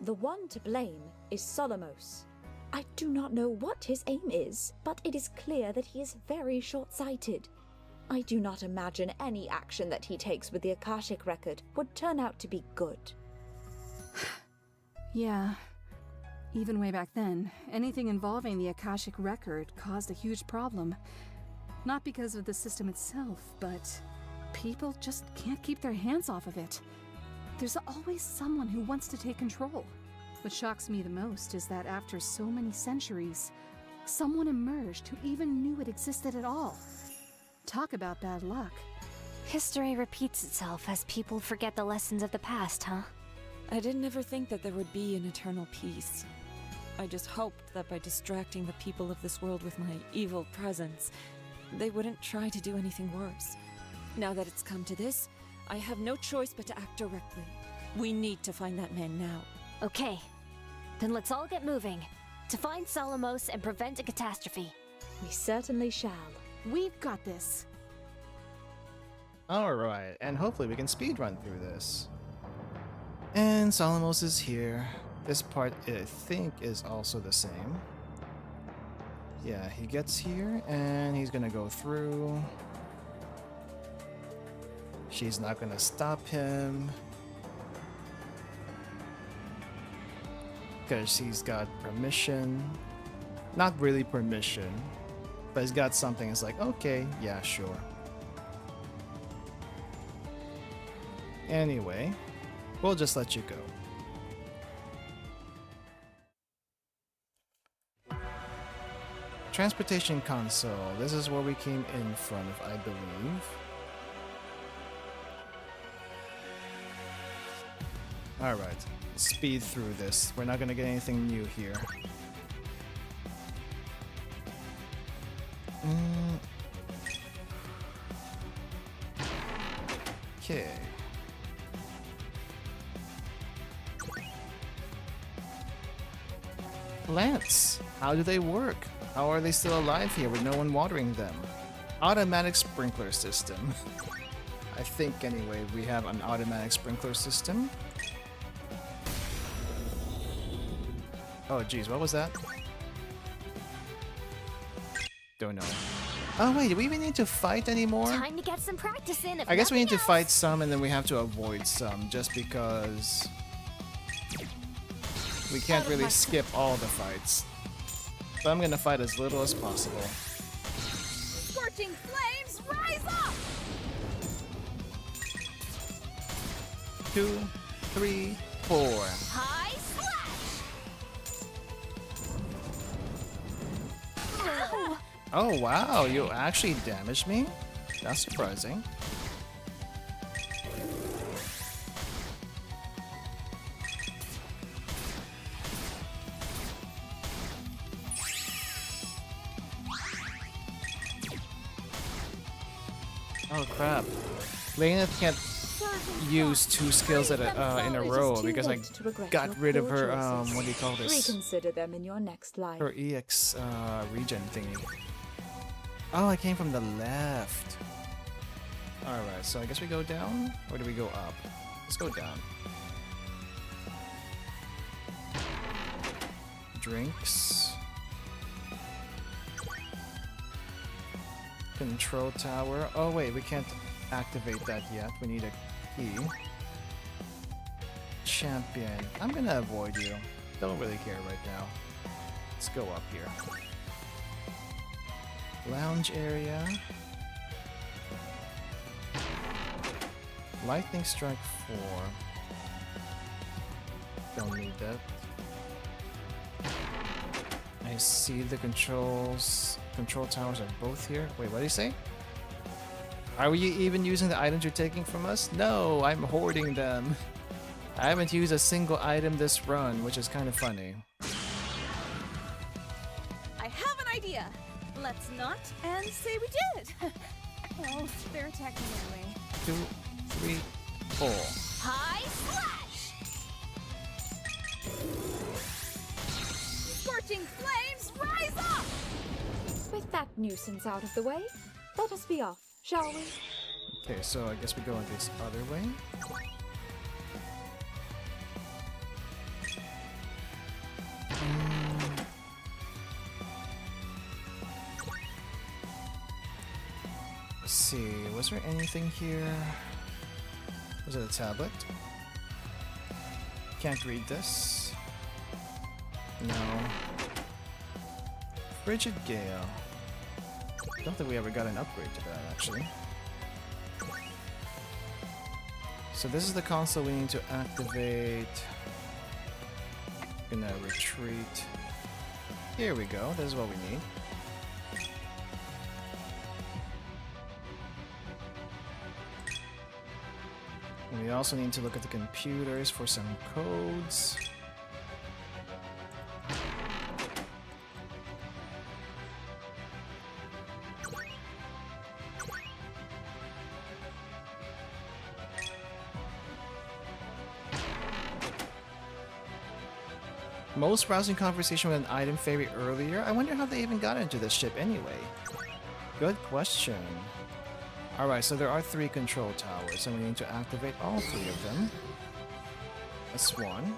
The one to blame is Solomos. I do not know what his aim is, but it is clear that he is very short-sighted. I do not imagine any action that he takes with the Akashic record would turn out to be good. Yeah. Even way back then, anything involving the Akashic record caused a huge problem. Not because of the system itself, but people just can't keep their hands off of it. There's always someone who wants to take control. What shocks me the most is that after so many centuries, someone emerged who even knew it existed at all. Talk about bad luck. History repeats itself as people forget the lessons of the past, huh? I didn't ever think that there would be an eternal peace. I just hoped that by distracting the people of this world with my evil presence, they wouldn't try to do anything worse. Now that it's come to this, I have no choice but to act directly. We need to find that man now. Okay, then let's all get moving to find Solomos and prevent a catastrophe. We certainly shall. We've got this. Alright, and hopefully we can speedrun through this. And Solomos is here. This part, I think, is also the same. Yeah, he gets here, and he's gonna go through. She's not gonna stop him. Because he's got permission. Not really permission, but he's got something. It's like, okay, yeah, sure. Anyway, we'll just let you go. Transportation console. This is where we came in front of, I believe. Alright, speed through this. We're not gonna get anything new here. Okay. Plants. How do they work? How are they still alive here with no one watering them? Automatic sprinkler system. I think anyway, we have an automatic sprinkler system. Oh geez, what was that? don't know. Oh wait, do we even need to fight anymore? Time to get some practice in. I guess we need to fight some and then we have to avoid some just because we can't really skip all the fights. So I'm gonna fight as little as possible. Scorching flames, rise up! 2, 3, 4. High slash! Ow! Oh wow, you actually damaged me? That's surprising. Oh crap. Lena can't use 2 skills in a row because I got rid of her, what do you call this? Reconsider them in your next life. Her EX regen thingy. Oh, I came from the left. Alright, so I guess we go down? Or do we go up? Let's go down. Drinks. Control tower. Oh wait, we can't activate that yet. We need a key. Champion. I'm gonna avoid you. Don't really care right now. Let's go up here. Lounge area. Lightning strike 4. Don't need that. I see the controls. Control towers are both here. Wait, what do you say? Are we even using the items you're taking from us? No, I'm hoarding them. I haven't used a single item this run, which is kind of funny. I have an idea. Let's not and say we did. Well, they're attacking anyway. 2, 3, 4. High slash! Scorching flames, rise up! With that nuisance out of the way, let us be off, shall we? Okay, so I guess we go this other way. Let's see, was there anything here? Was it a tablet? Can't read this. No. Frigid Gale. Don't think we ever got an upgrade to that, actually. So this is the console we need to activate. Gonna retreat. Here we go, this is what we need. And we also need to look at the computers for some codes. Most browsing conversation with an item fairy earlier? I wonder how they even got into this ship anyway. Good question. Alright, so there are 3 control towers, and we need to activate all 3 of them. That's 1.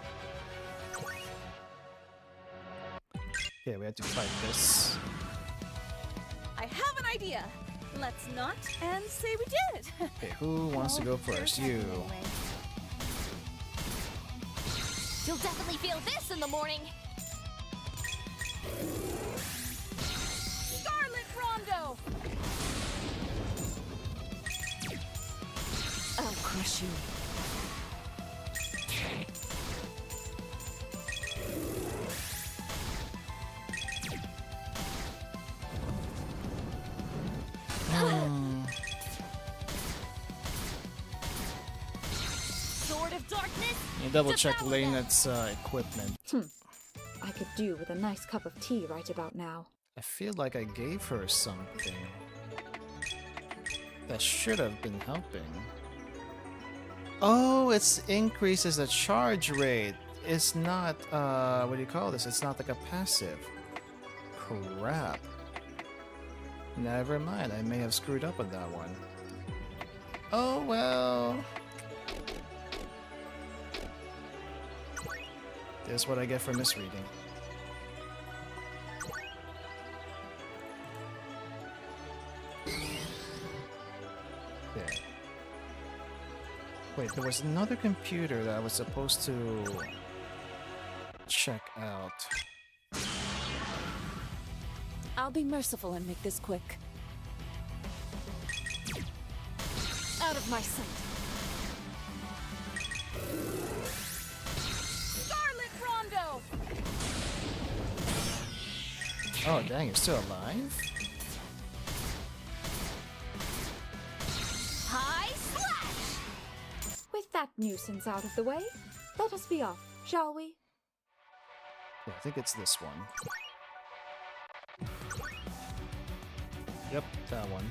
Okay, we have to fight this. I have an idea. Let's not and say we did. Okay, who wants to go first? You. You'll definitely feel this in the morning. Scarlet Rondo! I'll crush you. Sword of darkness. You double check Lena's equipment. I could do with a nice cup of tea right about now. I feel like I gave her something that should have been helping. Oh, it increases the charge rate. It's not, what do you call this? It's not like a passive. Crap. Never mind, I may have screwed up on that one. Oh well. This is what I get for misreading. Wait, there was another computer that I was supposed to check out. I'll be merciful and make this quick. Out of my sight. Scarlet Rondo! Oh, dang, you're still alive? High slash! With that nuisance out of the way, let us be off, shall we? Yeah, I think it's this one. Yep, that one.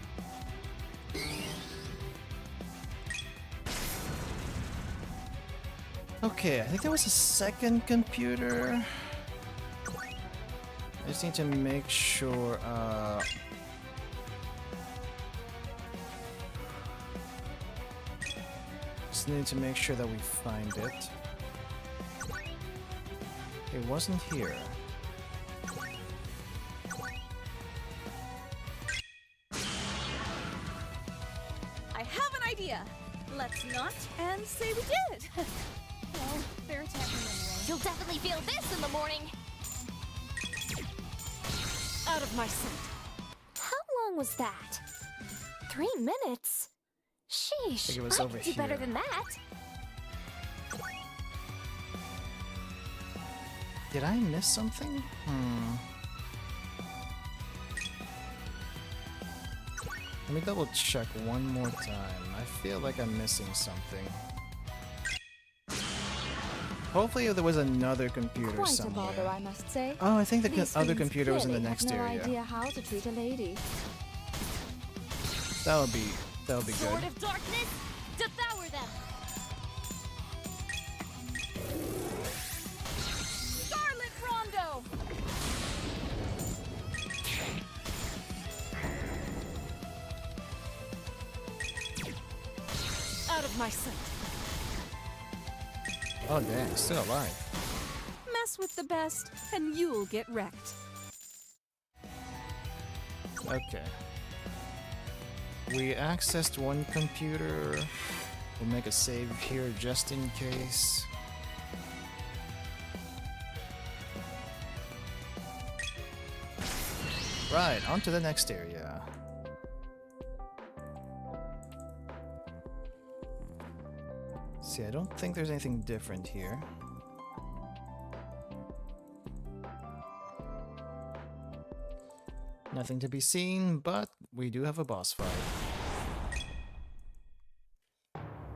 Okay, I think there was a second computer. I just need to make sure, just need to make sure that we find it. It wasn't here. I have an idea! Let's not and say we did! Well, they're attacking anyway. You'll definitely feel this in the morning. Out of my sight. How long was that? 3 minutes? Sheesh, I think it was over could do better here. than that. Did I miss something? Let me double check one more time. I feel like I'm missing something. Hopefully there was another computer Quite somewhere. a bother, I must say. Oh, I think the These other fiends computer was in the clearly next have no area. idea how to treat a lady. That would be good. Sword of Darkness, devour them! Scarlet Rondo! Out of my sight. Oh dang, still alive. Mess with the best, and you'll get wrecked. Okay. We accessed one computer. We'll make a save here just in case. Right, on to the next area. See, I don't think there's anything different here. Nothing to be seen, but we do have a boss fight.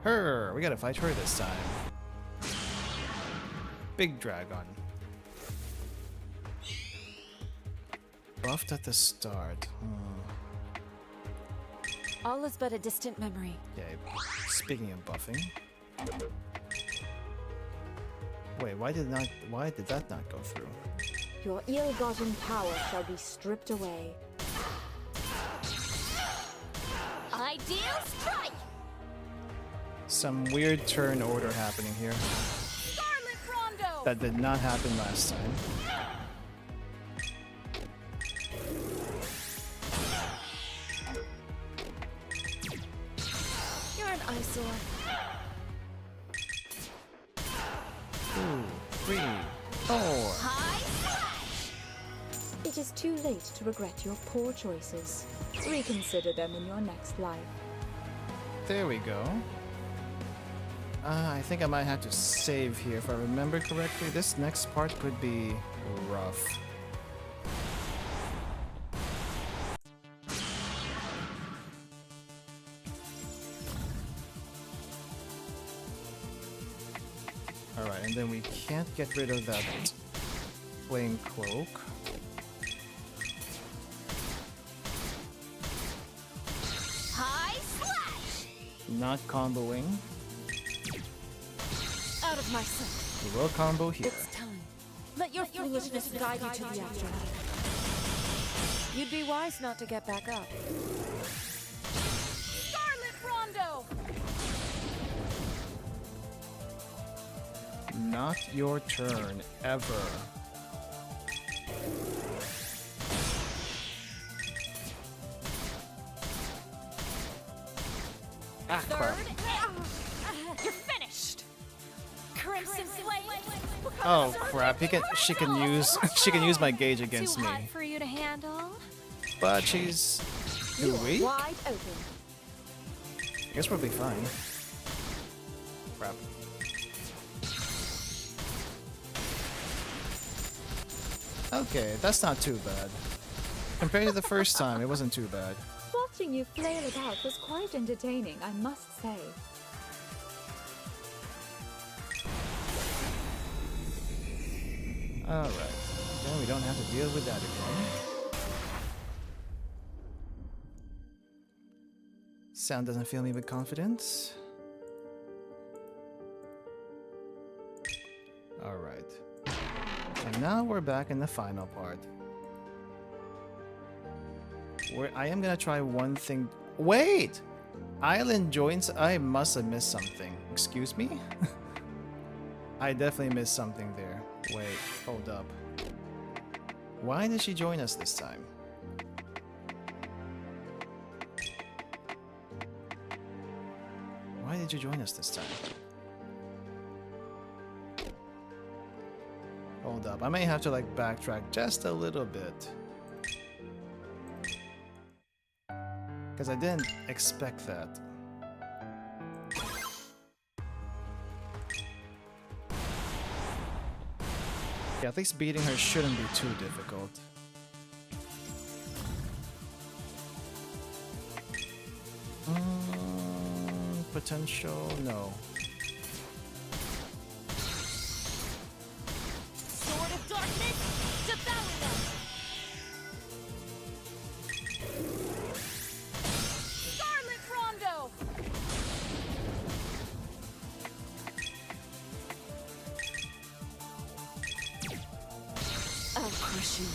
Her! We gotta fight her this time. Big dragon. Buffed at the start. All is but a distant memory. Yeah, speaking of buffing. Wait, why did that not go through? Your ill-gotten power shall be stripped away. Ideal strike! Some weird turn order happening here. Scarlet Rondo! That did not happen last time. You're an eyesore. 2, 3, 4. High slash! It is too late to regret your poor choices. Reconsider them in your next life. There we go. I think I might have to save here if I remember correctly. This next part could be rough. Alright, and then we can't get rid of that flame cloak. High slash! Not comboing. Out of my sight. We will combo here. It's time. Let your foolishness guide you to the afterlife. You'd be wise not to get back up. Scarlet Rondo! Not your turn, ever. Ah, crap. You're Oh crap! She can use my gauge against Too me. hot for you to handle. But she's too weak. Wide open. I guess we'll be fine. Crap. Okay, that's not too bad. Compared to the first time, it wasn't too bad. Watching you flail about was quite entertaining, I must say. Alright, then we don't have to deal with that again. Sound doesn't fill me with confidence. Alright. And now we're back in the final part. Where I am gonna try one thing. Wait! Island joins. I must have missed something. Excuse me? I definitely missed something there. Wait, hold up. Why did she join us this time? Why did you join us this time? Hold up, I may have to like backtrack just a little bit. Because I didn't expect that. Yeah, at least beating her shouldn't be too difficult. Potential, no. Sword of darkness, devour them! Scarlet Rondo! I'll crush you.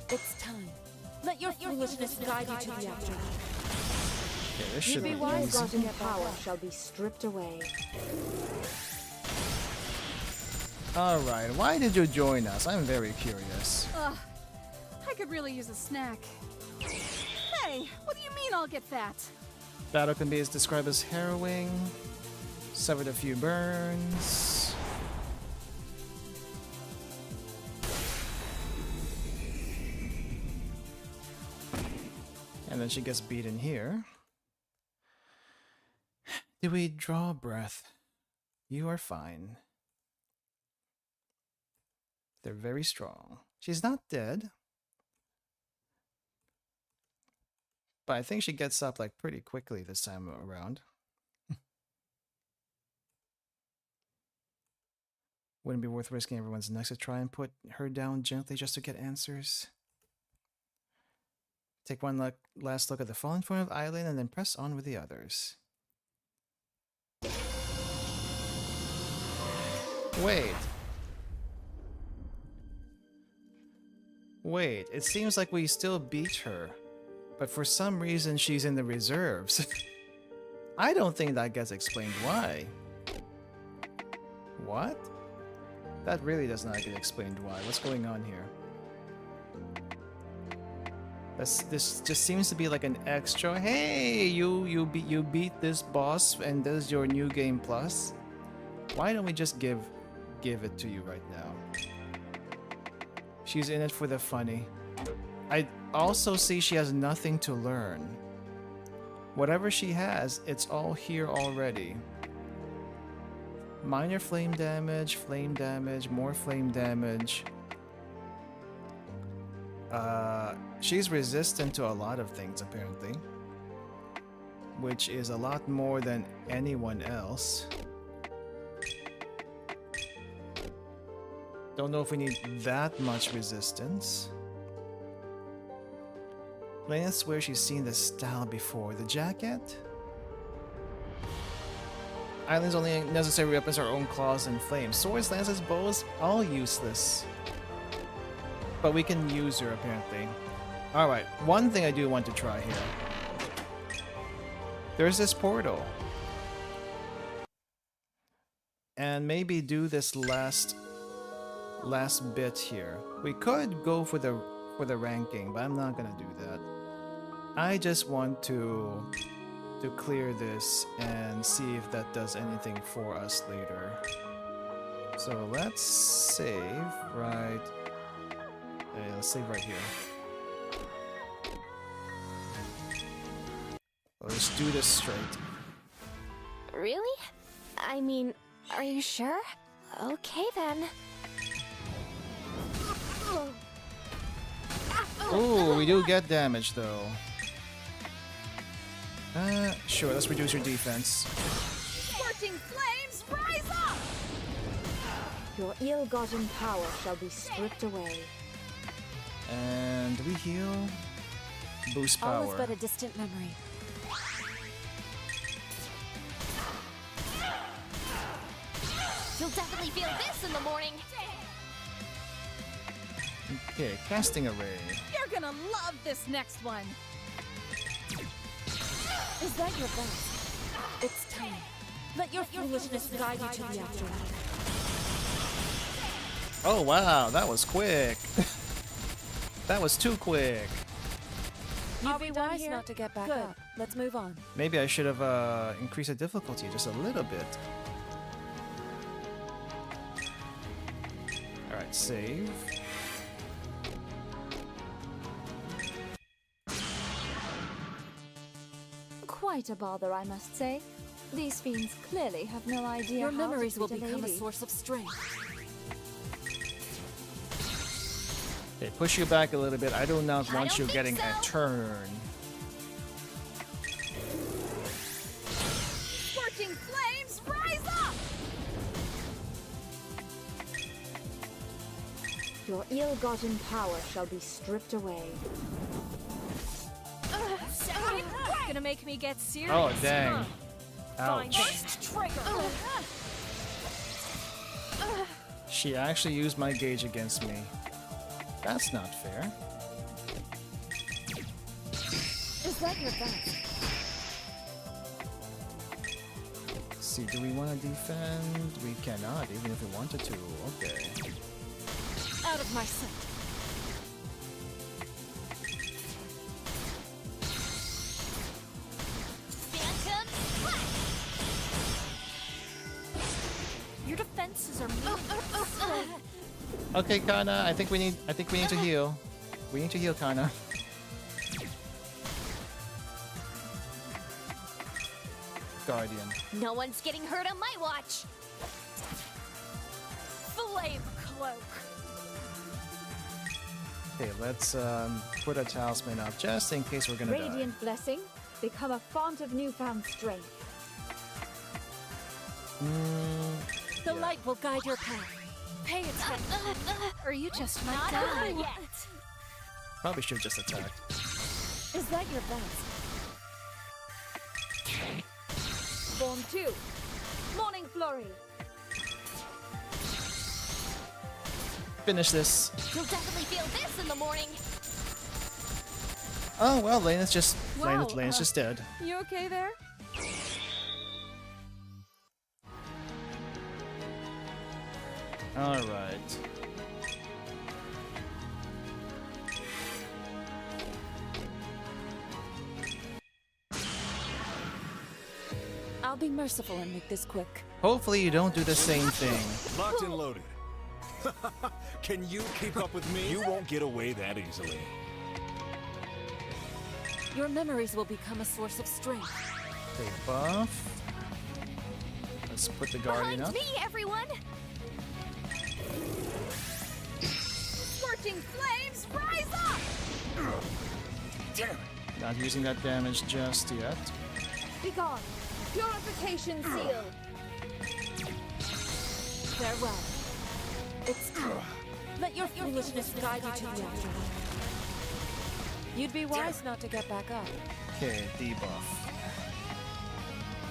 It's time. Let your foolishness guide you to the afterlife. Yeah, this should be wise, easy. your power shall be stripped away. Alright, why did you join us? I'm very curious. Ugh, I could really use a snack. Hey, what do you mean I'll get fat? Battle can be described as harrowing. Suffered a few burns. And then she gets beaten here. Do we draw breath? You are fine. They're very strong. She's not dead. But I think she gets up like pretty quickly this time around. Wouldn't be worth risking everyone's necks to try and put her down gently just to get answers. Take one last look at the fallen form of Eileen and then press on with the others. Wait. Wait, it seems like we still beat her, but for some reason she's in the reserves. I don't think that gets explained why. What? That really does not get explained why. What's going on here? This just seems to be like an extra, hey, you beat this boss and this is your new game plus. Why don't we just give it to you right now? She's in it for the funny. I also see she has nothing to learn. Whatever she has, it's all here already. Minor flame damage, more flame damage. She's resistant to a lot of things apparently, which is a lot more than anyone else. Don't know if we need that much resistance. Lena swears she's seen this style before. The jacket? Eileen's only necessary weapons are her own claws and flames. Swords, lances, bows, all useless. But we can use her apparently. Alright, one thing I do want to try here. There's this portal. And maybe do this last bit here. We could go for the ranking, but I'm not gonna do that. I just want to clear this and see if that does anything for us later. So let's save right. Let's save right here. Let's do this straight. Really? I mean, are you sure? Okay then. Oh, we do get damage though. Sure, let's reduce your defense. Scorching flames, rise up! Your ill-gotten power shall be stripped away. And we heal. Boost All is power. but a distant memory. You'll definitely feel this in the morning. Okay, casting array. You're gonna love this next one. Is that your best? It's time. Let your foolishness guide you to the afterlife. Oh wow, that was quick. That was too quick. You'd be wise not to get back up. Let's move on. Maybe I should have increased the difficulty just a little bit. Alright, save. Quite a bother, I must say. These fiends clearly have no idea Your how memories to will treat a become a lady. source of strength. Okay, push you back a little bit. I do not want you getting a turn. Scorching flames, rise up! Your ill-gotten power shall be stripped away. Gonna make me get serious. Oh, dang. Huh? Fine, Ouch. first trigger. She actually used my gauge against me. That's not fair. Is that your best? Let's see, do we want to defend? We cannot, even if we wanted to. Okay. Out of my sight. Your defenses are meaningless. Okay, Kana, I think we need to heal. We need to heal Kana. Guardian. No one's getting hurt on my watch. Flame cloak. Okay, let's put a talisman up just in case we're gonna die. Radiant blessing, become a font of newfound strength. The light will guide your path. Pay attention, or you just might Not die. over yet. Probably should have just attacked. Is that your best? Form 2. Morning Flurry. Finish this. You'll definitely feel this in the morning. Oh well, Lena's just Wow, Lena's just dead. You okay there? All right. I'll be merciful and make this quick. Hopefully you don't do the same thing. Locked and loaded. Can you keep up with me? You won't get away that easily. Your memories will become a source of strength. Okay, buff. Let's put the guardian up. Behind me, everyone! Scorching flames, rise up! Damn it! Not using that damage just yet. Begone. Purification seal. Farewell. It's time. Let your foolishness guide you to the afterlife. You'd be wise not to get back up. Okay, debuff.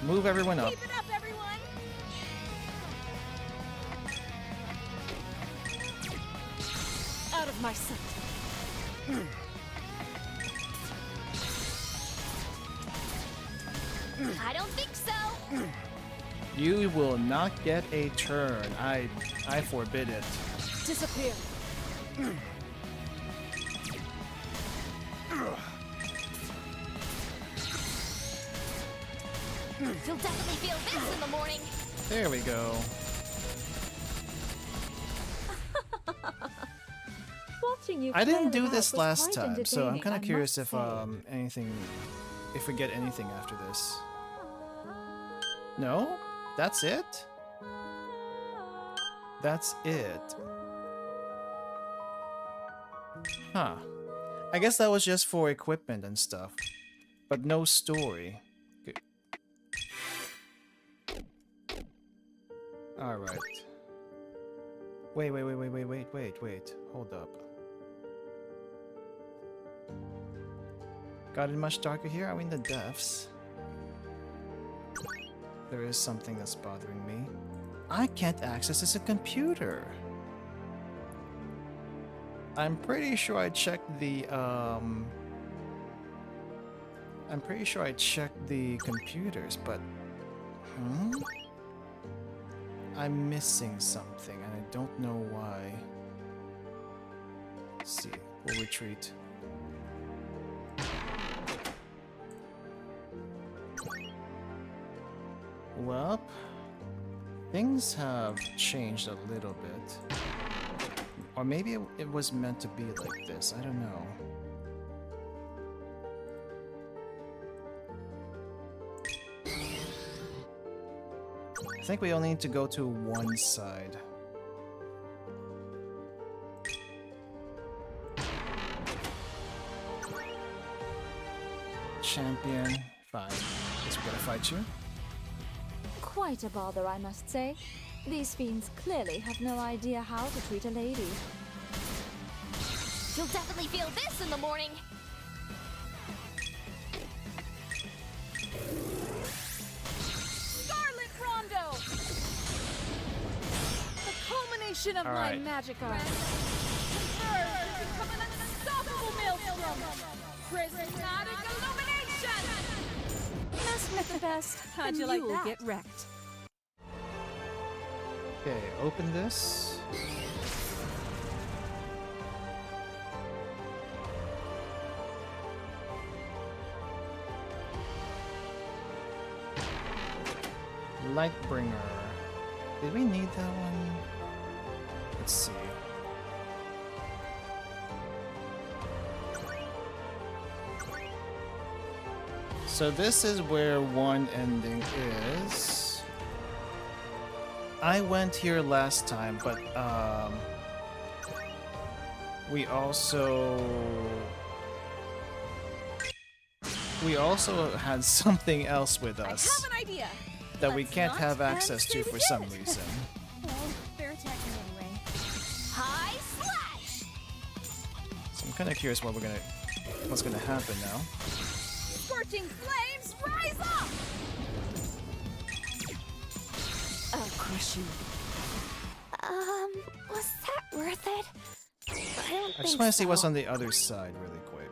Move everyone up. Keep it up, everyone! Out of my sight. I don't think so. You will not get a turn. I forbid it. Disappear. You'll definitely feel this in the morning. There we go. watching you I didn't flail do about this was last quite time, so I'm entertaining, kind I of curious must if say. anything, if we get anything after this. No, that's it. That's it. Huh. I guess that was just for equipment and stuff, but no story. Good. All right. Wait. Hold up. Got it much darker here? Are we in the depths? There is something that's bothering me. I can't access this computer. I'm pretty sure I checked the computers, but I'm missing something and I don't know why. Let's see. We'll retreat. Well, things have changed a little bit. Or maybe it was meant to be like this, I don't know. I think we only need to go to one side. Champion, fine. Guess we're gonna fight you. Quite a bother, I must say. These fiends clearly have no idea how to treat a lady. You'll definitely feel this in the morning. Scarlet Rondo! The culmination of All my right. magic art. Converge to become an unstoppable maelstrom. Prismatic illumination! Messing with the best. How'd and you like will that? get wrecked. Okay, open this. Lightbringer. Did we need that one? Let's see. So this is where one ending is. I went here last time, but we also had something else with us I have an idea. that we Let's can't not have and access say to we for did. some reason. Well, they're attacking anyway. High slash! So I'm kind of curious what's gonna happen now. Scorching flames, rise up! I'll crush you. Was that worth it? I don't I just think want to see what's so. on the other side really quick.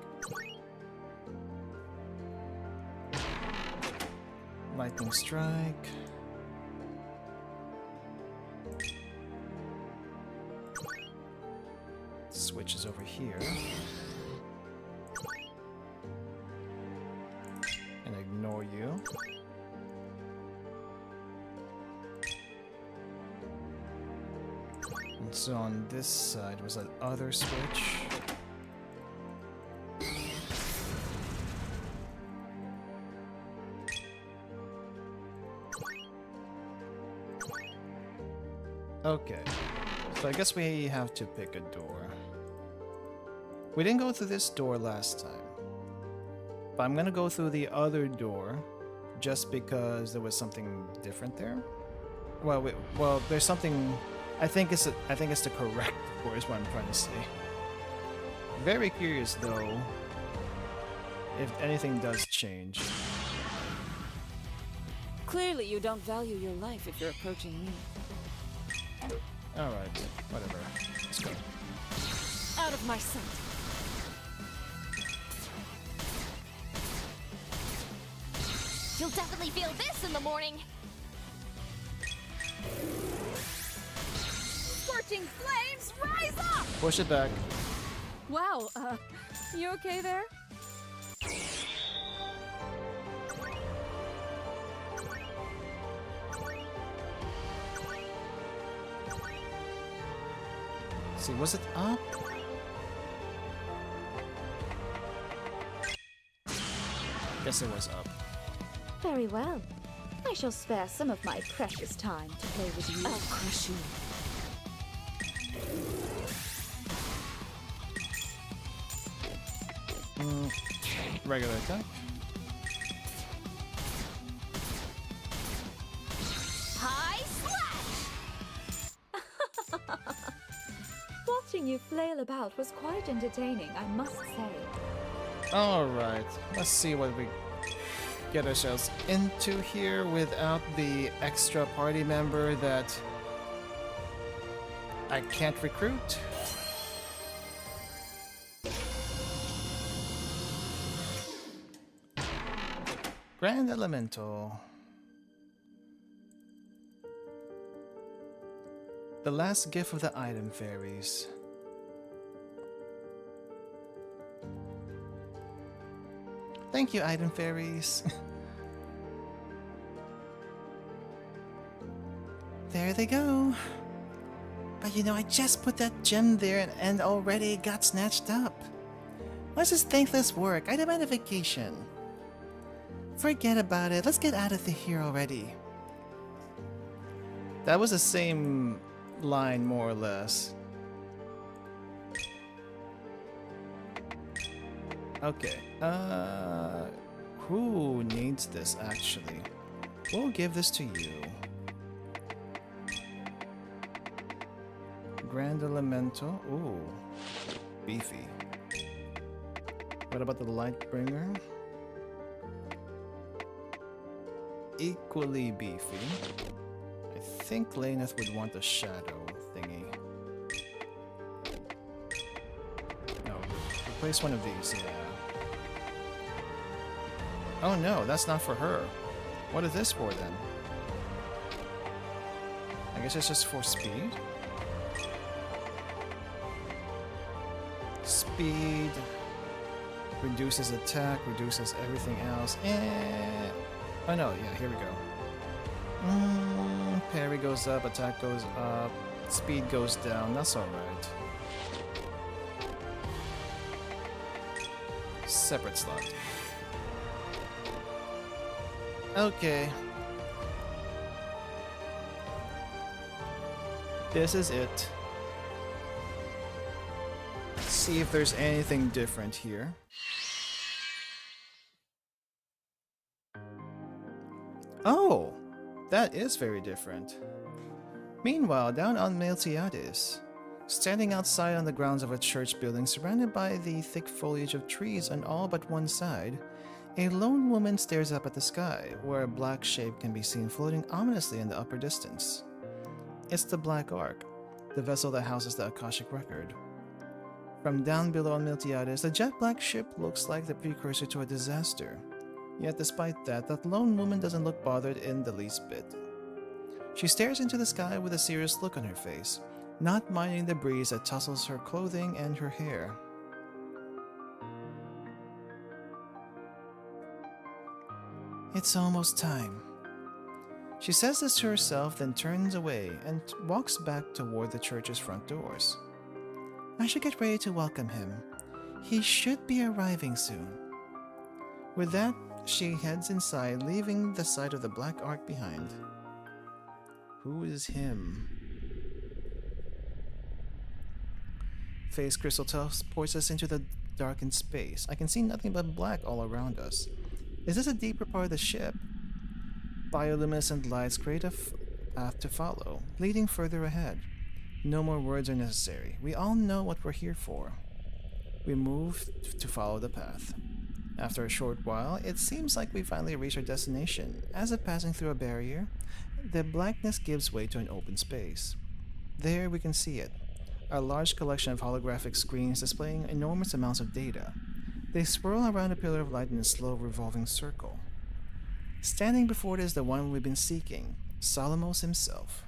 Lightning strike. Switch is over here. And ignore you. And so on this side was that other switch. Okay, so I guess we have to pick a door. We didn't go through this door last time, but I'm gonna go through the other door just because there was something different there. Well, there's something. I think it's the correct door is what I'm trying to say. Very curious though if anything does change. Clearly, you don't value your life if you're approaching me. Alright, whatever. Let's go. Out of my sight. You'll definitely feel this in the morning. Scorching flames, rise up! Push it back. Wow, you okay there? See, was it up? Guess it was up. Very well. I shall spare some of my precious time to play with you. I'll crush you. Regular attack. High slash! Watching you flail about was quite entertaining, I must say. Alright, let's see what we get ourselves into here without the extra party member that I can't recruit. Grand Elemental. The last gift of the item fairies. Thank you, item fairies. There they go. But you know, I just put that gem there and already it got snatched up. What's this thankless work? I demand a vacation. Forget about it. Let's get out of here already. That was the same line, more or less. Okay. Who needs this actually? We'll give this to you. Grand Elemental. Ooh. Beefy. What about the Lightbringer? Equally beefy. I think Laneth would want the shadow thingy. No, replace one of these, yeah. Oh no, that's not for her. What is this for then? I guess it's just for speed? Speed. Reduces attack, reduces everything else. Oh no, yeah, here we go. Parry goes up, attack goes up, speed goes down, that's alright. Separate slot. Okay. This is it. Let's see if there's anything different here. Oh, that is very different. Meanwhile, down on Miltiadis, standing outside on the grounds of a church building surrounded by the thick foliage of trees on all but one side, a lone woman stares up at the sky, where a black shape can be seen floating ominously in the upper distance. It's the Black Ark, the vessel that houses the Akashic Record. From down below on Miltiadis, the jet black ship looks like the precursor to a disaster. Yet despite that, that lone woman doesn't look bothered in the least bit. She stares into the sky with a serious look on her face, not minding the breeze that tussles her clothing and her hair. It's almost time. She says this to herself, then turns away and walks back toward the church's front doors. I should get ready to welcome him. He should be arriving soon. With that, she heads inside, leaving the side of the Black Ark behind. Who is him? Phase Crystal teleports us into the darkened space. I can see nothing but black all around us. Is this a deeper part of the ship? Bioluminescent lights create a path to follow, leading further ahead. No more words are necessary. We all know what we're here for. We move to follow the path. After a short while, it seems like we finally reach our destination. As if passing through a barrier, the blackness gives way to an open space. There we can see it. A large collection of holographic screens displaying enormous amounts of data. They swirl around a pillar of light in a slow revolving circle. Standing before it is the one we've been seeking, Solomos himself.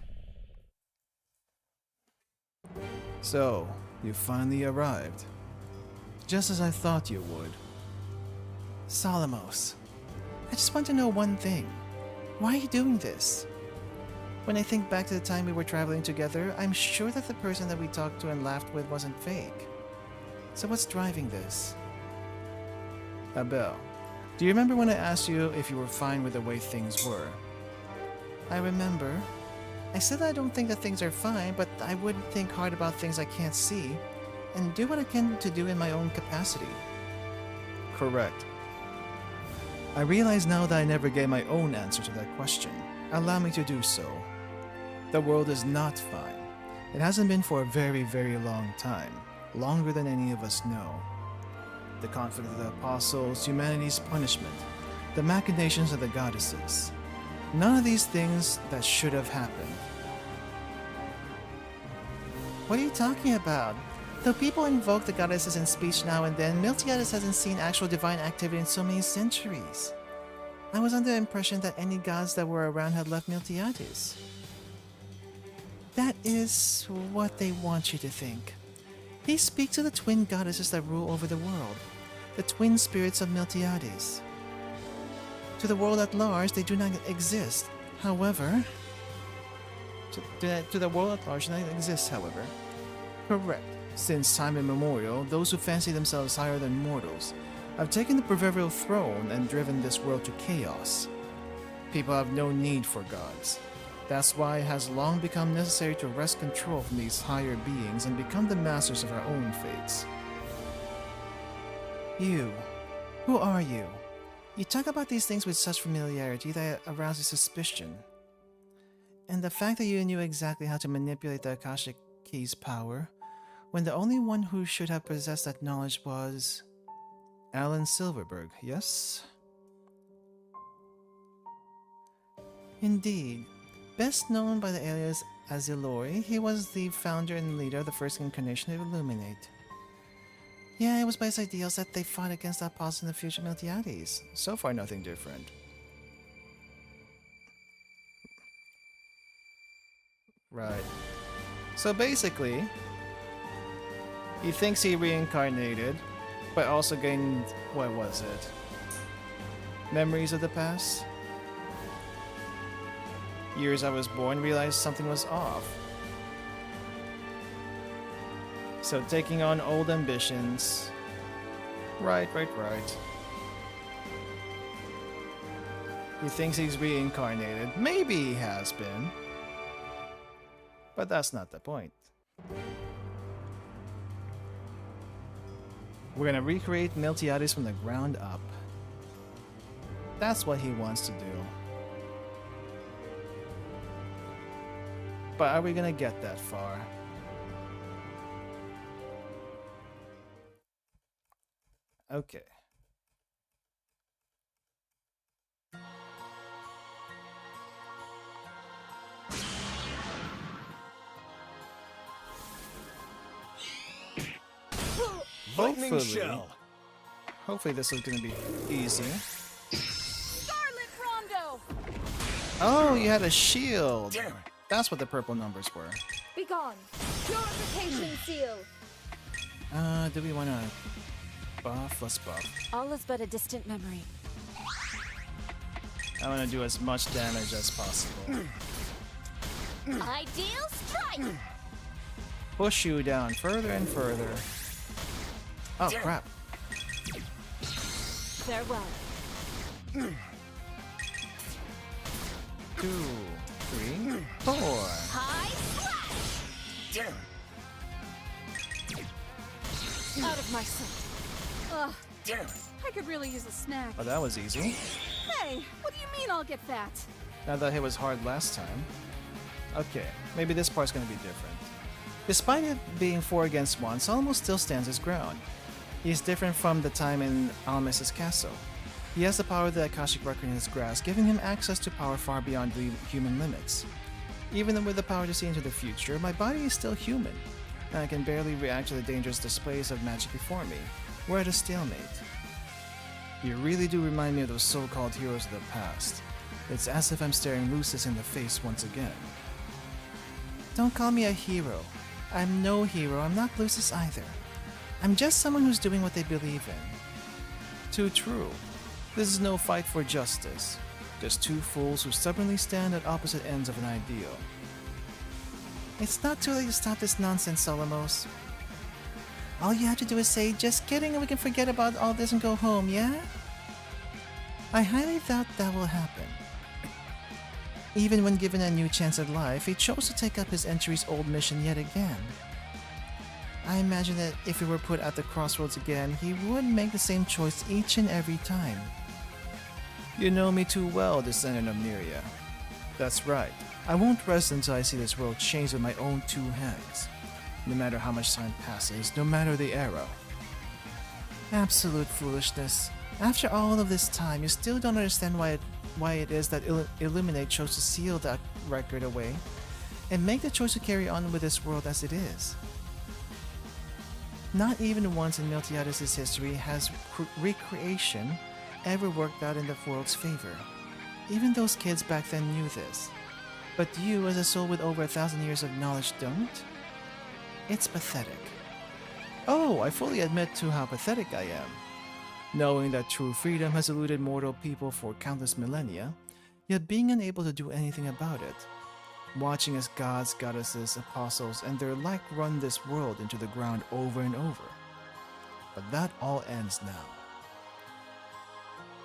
So, you finally arrived. Just as I thought you would. Solomos, I just want to know one thing. Why are you doing this? When I think back to the time we were traveling together, I'm sure that the person that we talked to and laughed with wasn't fake. So what's driving this? Abel, Do you remember when I asked you if you were fine with the way things were? I remember. I said I don't think that things are fine, but I wouldn't think hard about things I can't see, and do what I can to do in my own capacity. Correct. I realize now that I never gave my own answer to that question. Allow me to do so. The world is not fine. It hasn't been for a very, very long time. Longer than any of us know. The conflict of the apostles, humanity's punishment, the machinations of the goddesses. None of these things that should have happened. What are you talking about? Though people invoke the goddesses in speech now and then, Miltiades hasn't seen actual divine activity in so many centuries. I was under the impression that any gods that were around had left Miltiades. That is what they want you to think. They speak to the twin goddesses that rule over the world, the twin spirits of Miltiades. To the world at large, they do not exist. However... To the world at large, do not exist, however. Correct. Since time immemorial, those who fancy themselves higher than mortals have taken the proverbial throne and driven this world to chaos. People have no need for gods. That's why it has long become necessary to wrest control from these higher beings and become the masters of our own fates. You. Who are you? You talk about these things with such familiarity that it arouses suspicion. And the fact that you knew exactly how to manipulate the Akashic Key's power, when the only one who should have possessed that knowledge was... Alan Silverberg, yes? Indeed. Best known by the alias Azilori, he was the founder and leader of the first incarnation of Illuminate. Yeah, it was by his ideals that they fought against the apostles in the future Miltiades. So far, nothing different. Right. So basically, he thinks he reincarnated, but also gained, what was it? Memories of the past? Years I was born, realized something was off. So taking on old ambitions. Right. He thinks he's reincarnated. Maybe he has been. But that's not the point. We're gonna recreate Miltiades from the ground up. That's what he wants to do. But are we gonna get that far? Okay. Lightning shell. Hopefully this is gonna be easy. Scarlet Rondo! Oh, you had a shield. Damn it. That's what the purple numbers were. Be gone. Purification seal. Do we wanna buff? Let's buff. All is but a distant memory. I wanna do as much damage as possible. Ideal strike! Push you down further and further. Oh crap. Farewell. 2, 3, 4. High slash! Damn. Out of my sight. Ugh, Damn. I could really use a snack. Oh, that was easy. Hey, what do you mean I'll get fat? Now that hit was hard last time. Okay, maybe this part's gonna be different. Despite it being 4 against 1, Solomon still stands his ground. He is different from the time in Almes's castle. He has the power of the Akashic record in his grasp, giving him access to power far beyond the human limits. Even with the power to see into the future, my body is still human, and I can barely react to the dangerous displays of magic before me. We're at a stalemate. You really do remind me of those so-called heroes of the past. It's as if I'm staring Lucis in the face once again. Don't call me a hero. I'm no hero. I'm not Lucis either. I'm just someone who's doing what they believe in. Too true. This is no fight for justice. Just two fools who stubbornly stand at opposite ends of an ideal. It's not too late to stop this nonsense, Solomos. All you have to do is say, just kidding, and we can forget about all this and go home, yeah? I highly doubt that will happen. Even when given a new chance at life, he chose to take up his entry's old mission yet again. I imagine that if he were put at the crossroads again, he would make the same choice each and every time. You know me too well, descendant of Miria. That's right. I won't rest until I see this world changed with my own two hands. No matter how much time passes, no matter the era. Absolute foolishness. After all of this time, you still don't understand why it is that Illuminate chose to seal that record away and make the choice to carry on with this world as it is. Not even once in Miltiades' history has recreation ever worked out in the world's favor. Even those kids back then knew this. But you, as a soul with over 1,000 years of knowledge, don't? It's pathetic. Oh, I fully admit to how pathetic I am. Knowing that true freedom has eluded mortal people for countless millennia, yet being unable to do anything about it. Watching as gods, goddesses, apostles, and their like run this world into the ground over and over. But that all ends now.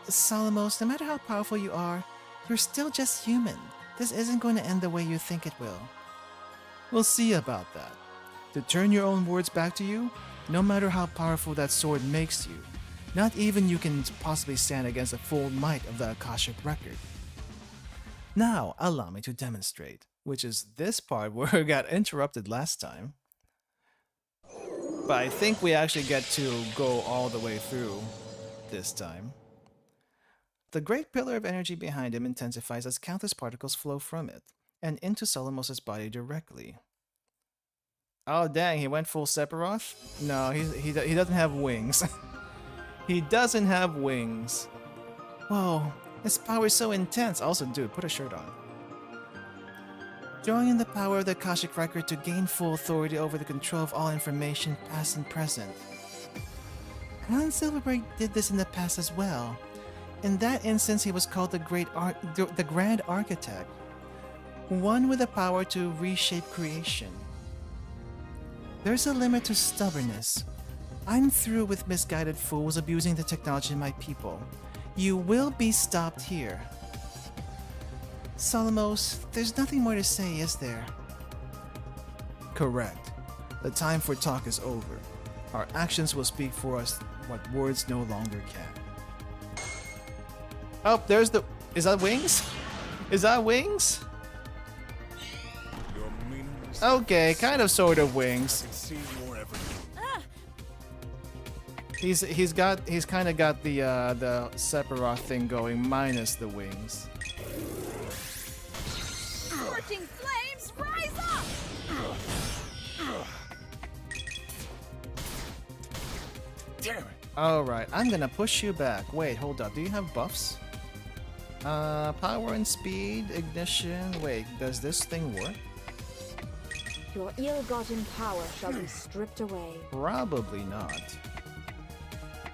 Solomos, no matter how powerful you are, you're still just human. This isn't going to end the way you think it will. We'll see about that. To turn your own words back to you, no matter how powerful that sword makes you, not even you can possibly stand against the full might of the Akashic record. Now, allow me to demonstrate, which is this part where we got interrupted last time. But I think we actually get to go all the way through this time. The great pillar of energy behind him intensifies as countless particles flow from it, and into Solomos' body directly. Oh dang, he went full Sephiroth? No, he doesn't have wings. He doesn't have wings. Whoa, his power is so intense. Also, dude, put a shirt on. Drawing in the power of the Akashic record to gain full authority over the control of all information, past and present. Alan Silverberg did this in the past as well. In that instance, he was called the Grand Architect, one with the power to reshape creation. There's a limit to stubbornness. I'm through with misguided fools abusing the technology of my people. You will be stopped here. Solomos, there's nothing more to say, is there? Correct. The time for talk is over. Our actions will speak for us what words no longer can. Oh, there's the... Is that wings? Is that wings? Okay, kind of sort of wings. He's kind of got the Sephiroth thing going minus the wings. Scorching flames, rise up! Damn it! Alright, I'm gonna push you back. Wait, hold up. Do you have buffs? Power and speed, ignition. Wait, does this thing work? Your ill-gotten power shall be stripped away. Probably not.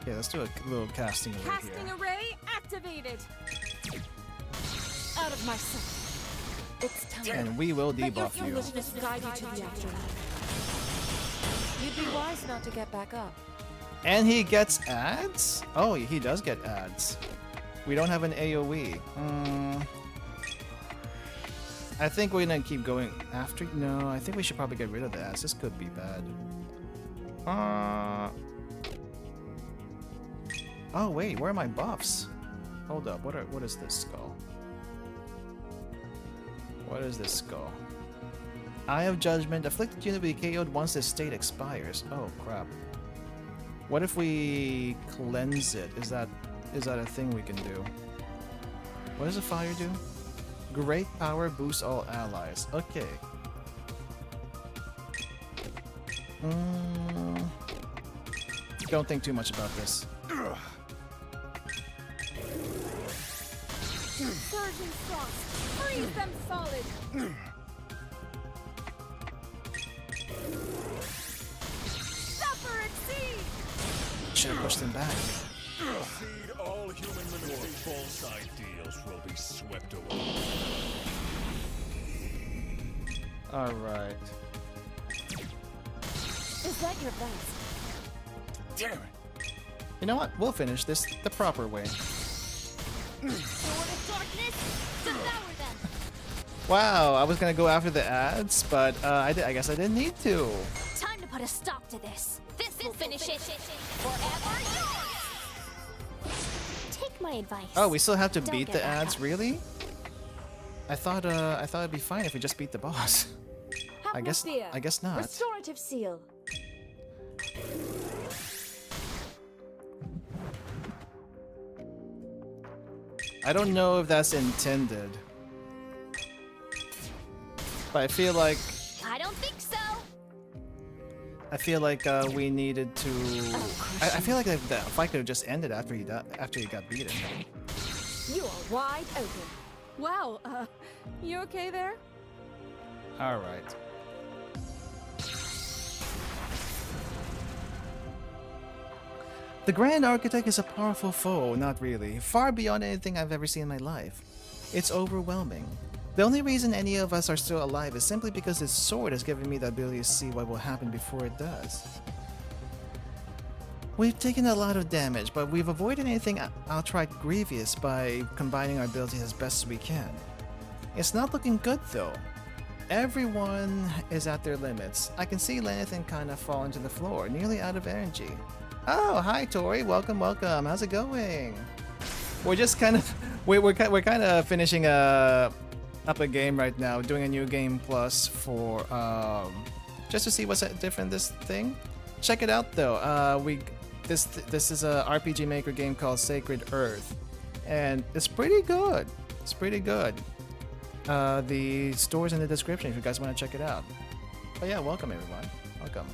Okay, let's do a little casting over Casting here. array activated. Out of my sight. It's time. And we will Let your debuff you. foolishness guide you to the afterlife. You'd be wise not to get back up. And he gets ads? Oh, he does get ads. We don't have an AoE. I think we're gonna keep going after. No, I think we should probably get rid of the ads. This could be bad. Oh wait, where are my buffs? Hold up, what is this skull? What is this skull? Eye of Judgment. Afflicted unit will be KO'd once this state expires. Oh crap. What if we cleanse it? Is that a thing we can do? What does the fire do? Great power boosts all allies. Okay. Don't think too much about this. Surging frost, freeze them solid. Suffer exceed. Should have pushed him back. Proceed, all human manure. False ideals will be swept away. Alright. Is that your best? Damn it! You know what? We'll finish this the proper way. Wow, I was gonna go after the ads, but I guess I didn't need to. Time to put a stop to this. This will finish it. Forever yours. Take my advice. Oh, we still have to Don't beat get the back ads, up. really? I thought it'd be fine if we just beat the boss. Have I no guess fear. not. Restorative seal. I don't know if that's intended. But I feel like I don't think so. we needed to. I feel like the fight could have just ended after he got beaten. You are wide open. Wow, you okay there? All right. The Grand Architect is a powerful foe, not really. Far beyond anything I've ever seen in my life. It's overwhelming. The only reason any of us are still alive is simply because his sword has given me the ability to see what will happen before it does. We've taken a lot of damage, but we've avoided anything outright grievous by combining our abilities as best as we can. It's not looking good though. Everyone is at their limits. I can see Lenathan kind of falling to the floor, nearly out of energy. Oh, hi Tori, welcome. How's it going? We're just kind of we're kind of finishing up a game right now, doing a new game plus for just to see what's different this thing. Check it out though. This is a RPG Maker game called Sacred Earth, and it's pretty good. The store's in the description if you guys want to check it out. But yeah, welcome everyone. Welcome.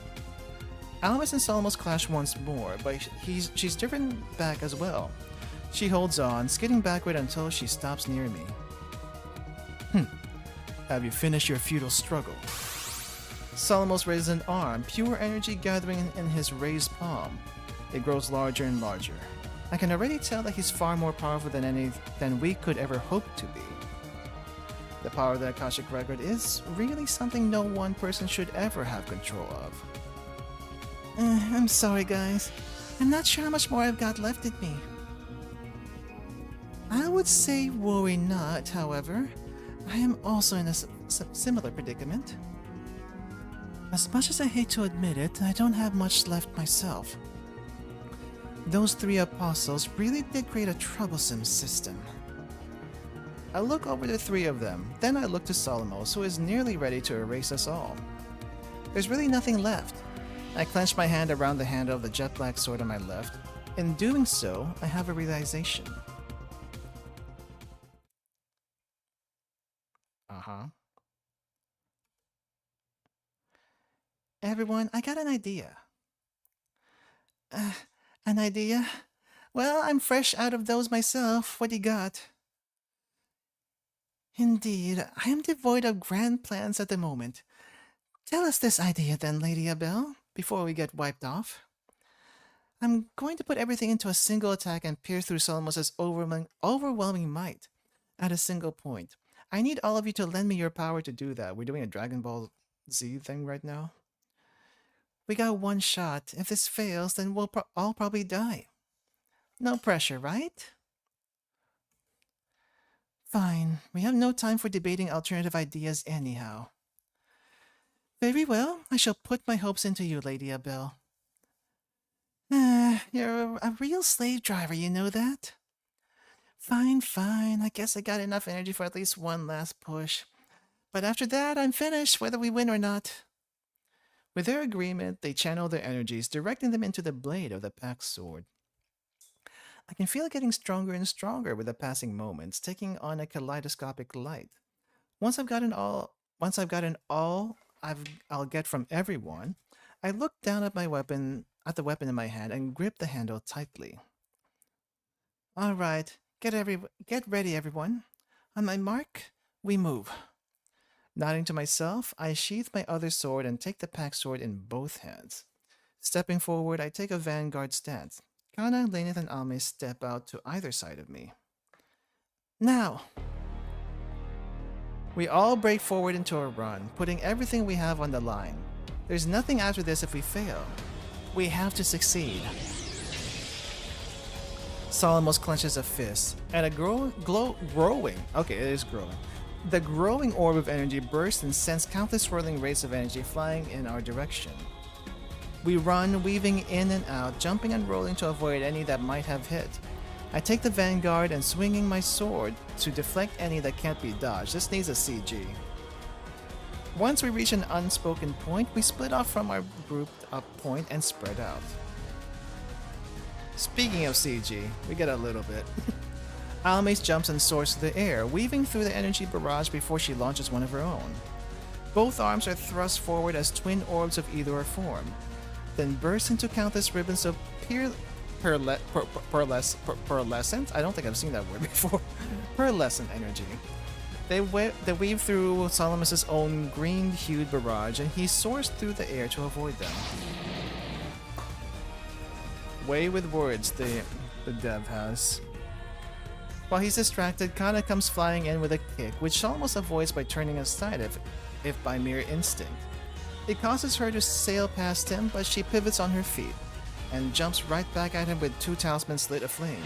Almas and Solomos clash once more, but she's driven back as well. She holds on, skidding backward until she stops near me. Have you finished your futile struggle? Solomos raises an arm, pure energy gathering in his raised palm. It grows larger and larger. I can already tell that he's far more powerful than we could ever hope to be. The power of the Akashic Record is really something no one person should ever have control of. I'm sorry, guys. I'm not sure how much more I've got left in me. I would say worry not, however. I am also in a similar predicament. As much as I hate to admit it, I don't have much left myself. Those three apostles really did create a troublesome system. I look over the three of them, then I look to Solomos, who is nearly ready to erase us all. There's really nothing left. I clench my hand around the handle of the jet black sword on my left. In doing so, I have a realization. Everyone, I got an idea. An idea? Well, I'm fresh out of those myself. What do you got? Indeed, I am devoid of grand plans at the moment. Tell us this idea then, Lady Abel, before we get wiped off. I'm going to put everything into a single attack and pierce through Solomos' overwhelming might at a single point. I need all of you to lend me your power to do that. We're doing a Dragon Ball Z thing right now. We got one shot. If this fails, then we'll all probably die. No pressure, right? Fine. We have no time for debating alternative ideas anyhow. Very well. I shall put my hopes into you, Lady Abel. You're a real slave driver, you know that? Fine. I guess I got enough energy for at least one last push. But after that, I'm finished, whether we win or not. With their agreement, they channel their energies, directing them into the blade of the pack sword. I can feel it getting stronger and stronger with the passing moments, taking on a kaleidoscopic light. Once I've gotten all I'll get from everyone, I look down at the weapon in my hand and grip the handle tightly. All right, get ready, everyone. On my mark, we move. Nodding to myself, I sheath my other sword and take the pack sword in both hands. Stepping forward, I take a vanguard stance. Kana, Lenith, and Alme step out to either side of me. Now! We all break forward into a run, putting everything we have on the line. There's nothing after this if we fail. We have to succeed. Solomos clenches a fist, and a growing. Okay, it is growing. The growing orb of energy bursts and sends countless swirling rays of energy flying in our direction. We run, weaving in and out, jumping and rolling to avoid any that might have hit. I take the vanguard and swinging my sword to deflect any that can't be dodged. This needs a CG. Once we reach an unspoken point, we split off from our grouped up point and spread out. Speaking of CG, we get a little bit. Almace jumps and soars through the air, weaving through the energy barrage before she launches one of her own. Both arms are thrust forward as twin orbs of either are formed, then burst into countless ribbons of pearlescent? I don't think I've seen that word before. Pearlescent energy. They weave through Solomos' own green-hued barrage, and he soars through the air to avoid them. Way with words, the dev has. While he's distracted, Kana comes flying in with a kick, which Solomos avoids by turning aside if by mere instinct. It causes her to sail past him, but she pivots on her feet and jumps right back at him with two talismans lit aflame.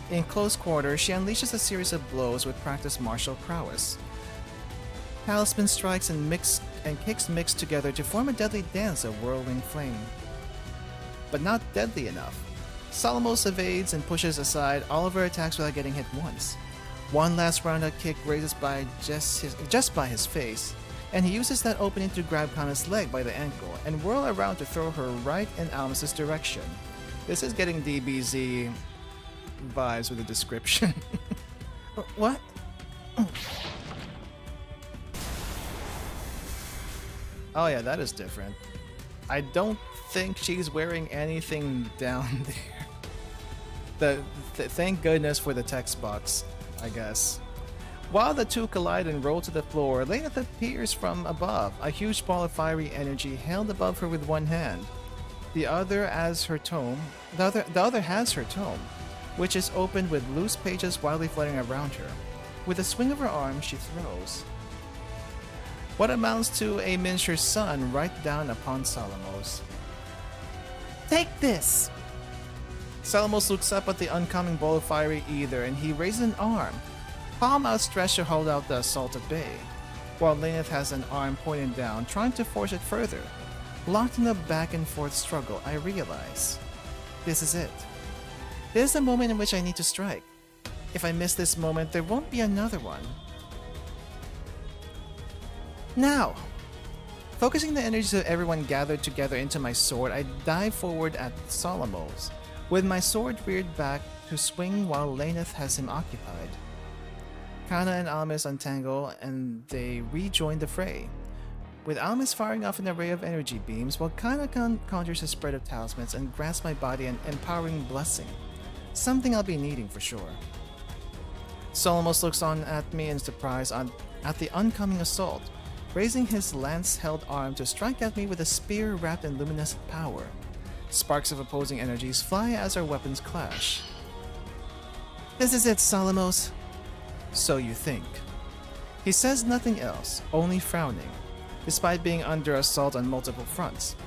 In close quarters, she unleashes a series of blows with practiced martial prowess. Talisman strikes and kicks mix together to form a deadly dance of whirling flame. But not deadly enough. Solomos evades and pushes aside all of her attacks without getting hit once. One last roundhouse kick raises by just by his face, and he uses that opening to grab Kana's leg by the ankle and whirl around to throw her right in Almas' direction. This is getting DBZ vibes with the description. What? Oh yeah, that is different. I don't think she's wearing anything down there. Thank goodness for the text box, I guess. While the two collide and roll to the floor, Laneth appears from above, a huge ball of fiery energy held above her with one hand. The other has her tome, which is opened with loose pages wildly fluttering around her. With a swing of her arm, she throws what amounts to a miniature sun right down upon Solomos. Take this! Solomos looks up at the oncoming ball of fiery ether, and he raises an arm, palm outstretched to hold out the assault at bay, while Laneth has an arm pointed down, trying to force it further. Locked in a back and forth struggle, I realize this is it. This is the moment in which I need to strike. If I miss this moment, there won't be another one. Now! Focusing the energies of everyone gathered together into my sword, I dive forward at Solomos, with my sword reared back to swing while Laneth has him occupied. Kana and Almas untangle and they rejoin the fray, with Almas firing off an array of energy beams while Kana conjures a spread of talismans and grants my body an empowering blessing, something I'll be needing for sure. Solomos looks on at me in surprise at the oncoming assault, raising his lance-held arm to strike at me with a spear wrapped in luminescent power. Sparks of opposing energies fly as our weapons clash. This is it, Solomos. So you think. He says nothing else, only frowning, despite being under assault on multiple fronts.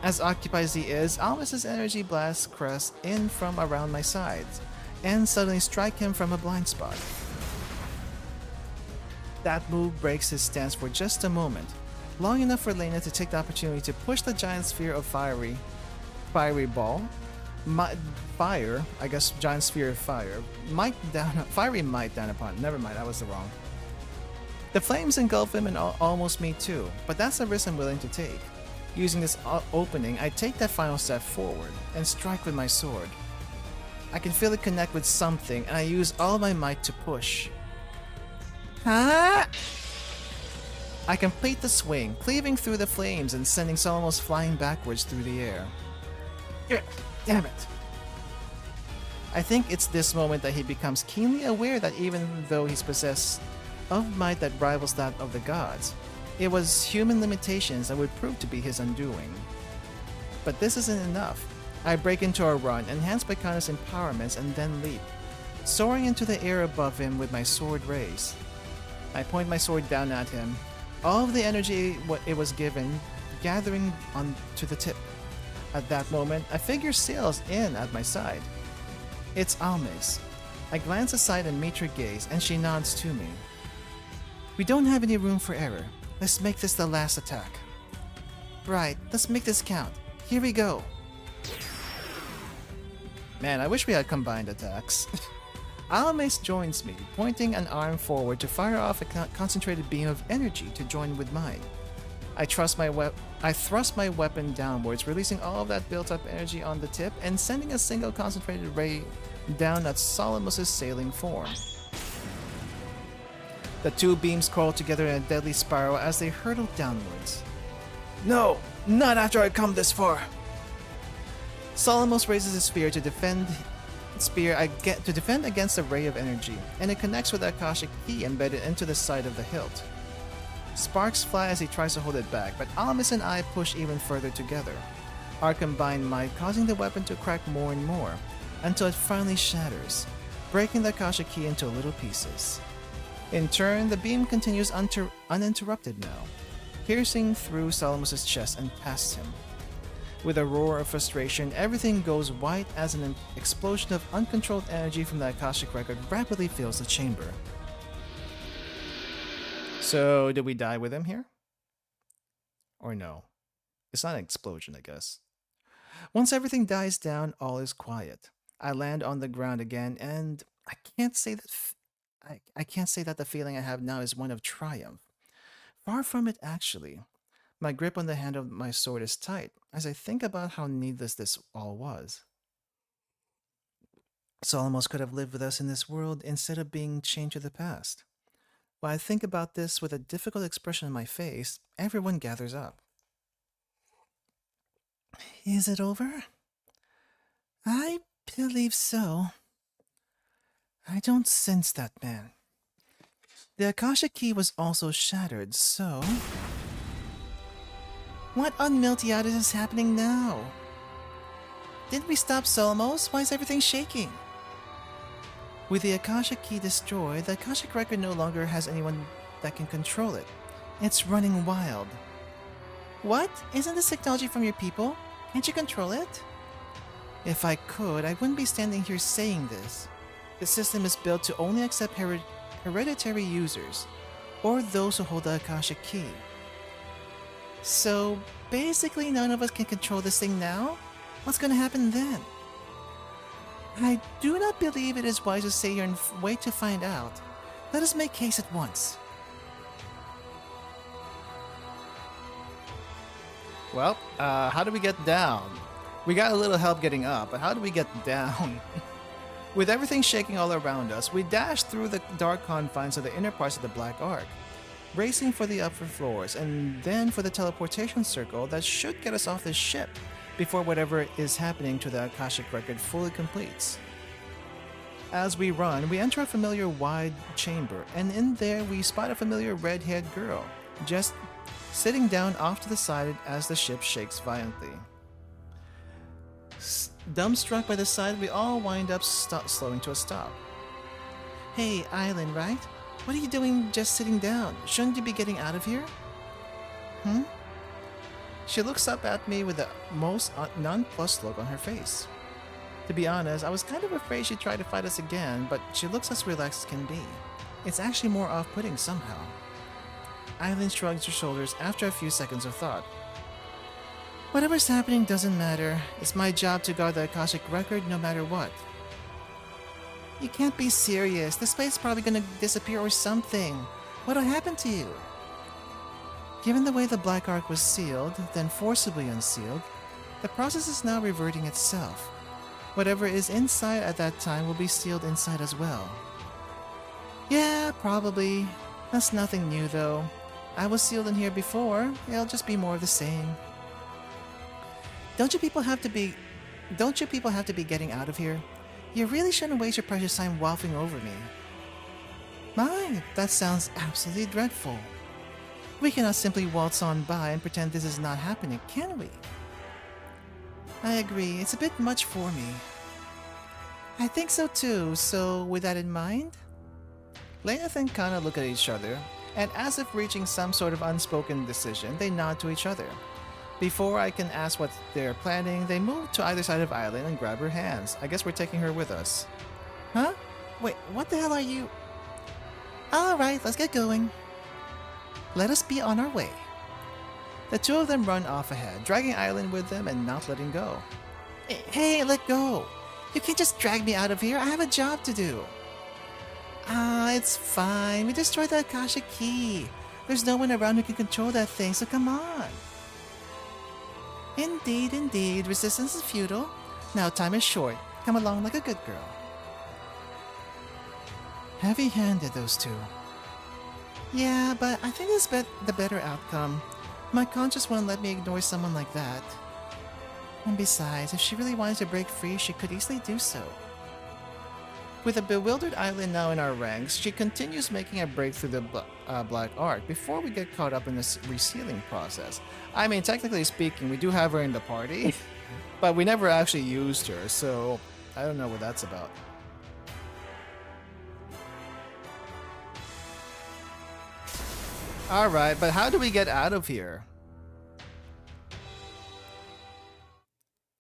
As occupied as he is, Almas' energy blasts crest in from around my sides, and suddenly strike him from a blind spot. That move breaks his stance for just a moment, long enough for Lena to take the opportunity to push the giant sphere of fiery ball, fire, I guess giant sphere of fire, fiery might down upon, never mind, I was wrong. The flames engulf him and almost me too, but that's a risk I'm willing to take. Using this opening, I take that final step forward and strike with my sword. I can feel it connect with something, and I use all my might to push. I complete the swing, cleaving through the flames and sending Solomos flying backwards through the air. Damn it! I think it's this moment that he becomes keenly aware that even though he's possessed of might that rivals that of the gods, it was human limitations that would prove to be his undoing. But this isn't enough. I break into a run, enhanced by Kana's empowerments, and then leap, soaring into the air above him with my sword raised. I point my sword down at him, all of the energy it was given gathering on to the tip. At that moment, a figure sails in at my side. It's Almace. I glance aside and meet her gaze, and she nods to me. We don't have any room for error. Let's make this the last attack. Right, let's make this count. Here we go. Man, I wish we had combined attacks. Almace joins me, pointing an arm forward to fire off a concentrated beam of energy to join with mine. I thrust my weapon downwards, releasing all of that built-up energy on the tip and sending a single concentrated ray down at Solomus's sailing form. The two beams coil together in a deadly spiral as they hurtle downwards. No! Not after I come this far! Solomus raises his spear to defend against a ray of energy, and it connects with the Akashic key embedded into the side of the hilt. Sparks fly as he tries to hold it back, but Almace and I push even further together, our combined might causing the weapon to crack more and more, until it finally shatters, breaking the Akashic key into little pieces. In turn, the beam continues uninterrupted now, piercing through Solomus's chest and past him. With a roar of frustration, everything goes white as an explosion of uncontrolled energy from the Akashic record rapidly fills the chamber. So, did we die with him here? Or no? It's not an explosion, I guess. Once everything dies down, all is quiet. I land on the ground again, and I can't say that the feeling I have now is one of triumph. Far from it, actually. My grip on the handle of my sword is tight as I think about how needless this all was. Solomus could have lived with us in this world instead of being chained to the past. While I think about this with a difficult expression on my face, everyone gathers up. Is it over? I believe so. I don't sense that, man. The Akashic key was also shattered, so... What on Miltiades is happening now? Didn't we stop Solomus? Why is everything shaking? With the Akashic key destroyed, the Akashic record no longer has anyone that can control it. It's running wild. What? Isn't this technology from your people? Can't you control it? If I could, I wouldn't be standing here saying this. The system is built to only accept hereditary users, or those who hold the Akashic key. So, basically none of us can control this thing now? What's gonna happen then? I do not believe it is wise to stay here and wait to find out. Let us make haste at once. Well, how do we get down? We got a little help getting up, but how do we get down? With everything shaking all around us, we dash through the dark confines of the inner parts of the Black Ark, racing for the upper floors, and then for the teleportation circle that should get us off this ship before whatever is happening to the Akashic record fully completes. As we run, we enter a familiar wide chamber, and in there we spot a familiar red-haired girl, just sitting down off to the side as the ship shakes violently. Dumbstruck by the sight, we all wind up slowing to a stop. Hey, Island, right? What are you doing just sitting down? Shouldn't you be getting out of here? She looks up at me with the most nonplussed look on her face. To be honest, I was kind of afraid she'd try to fight us again, but she looks as relaxed as can be. It's actually more off-putting somehow. Island shrugs her shoulders after a few seconds of thought. Whatever's happening doesn't matter. It's my job to guard the Akashic record no matter what. You can't be serious. This place is probably gonna disappear or something. What'll happen to you? Given the way the Black Ark was sealed, then forcibly unsealed, the process is now reverting itself. Whatever is inside at that time will be sealed inside as well. Yeah, probably. That's nothing new though. I was sealed in here before. It'll just be more of the same. Don't you people have to be getting out of here? You really shouldn't waste your precious time waffling over me. My, that sounds absolutely dreadful. We cannot simply waltz on by and pretend this is not happening, can we? I agree, it's a bit much for me. I think so too, so with that in mind... Leoneth and Kana look at each other, and as if reaching some sort of unspoken decision, they nod to each other. Before I can ask what they're planning, they move to either side of the island and grab her hands. I guess we're taking her with us. Huh? Wait, what the hell are you? Alright, let's get going. Let us be on our way. The two of them run off ahead, dragging Island with them and not letting go. Hey, let go. You can't just drag me out of here. I have a job to do. Ah, it's fine. We destroyed the Akashic Key. There's no one around who can control that thing, so come on. Indeed, indeed. Resistance is futile. Now time is short. Come along like a good girl. Heavy-handed, those two. Yeah, but I think this is the better outcome. My conscience won't let me ignore someone like that. And besides, if she really wanted to break free, she could easily do so. With a bewildered Island now in our ranks, she continues making a break through the Black Ark before we get caught up in this resealing process. I mean, technically speaking, we do have her in the party, but we never actually used her, so I don't know what that's about. Alright, but how do we get out of here?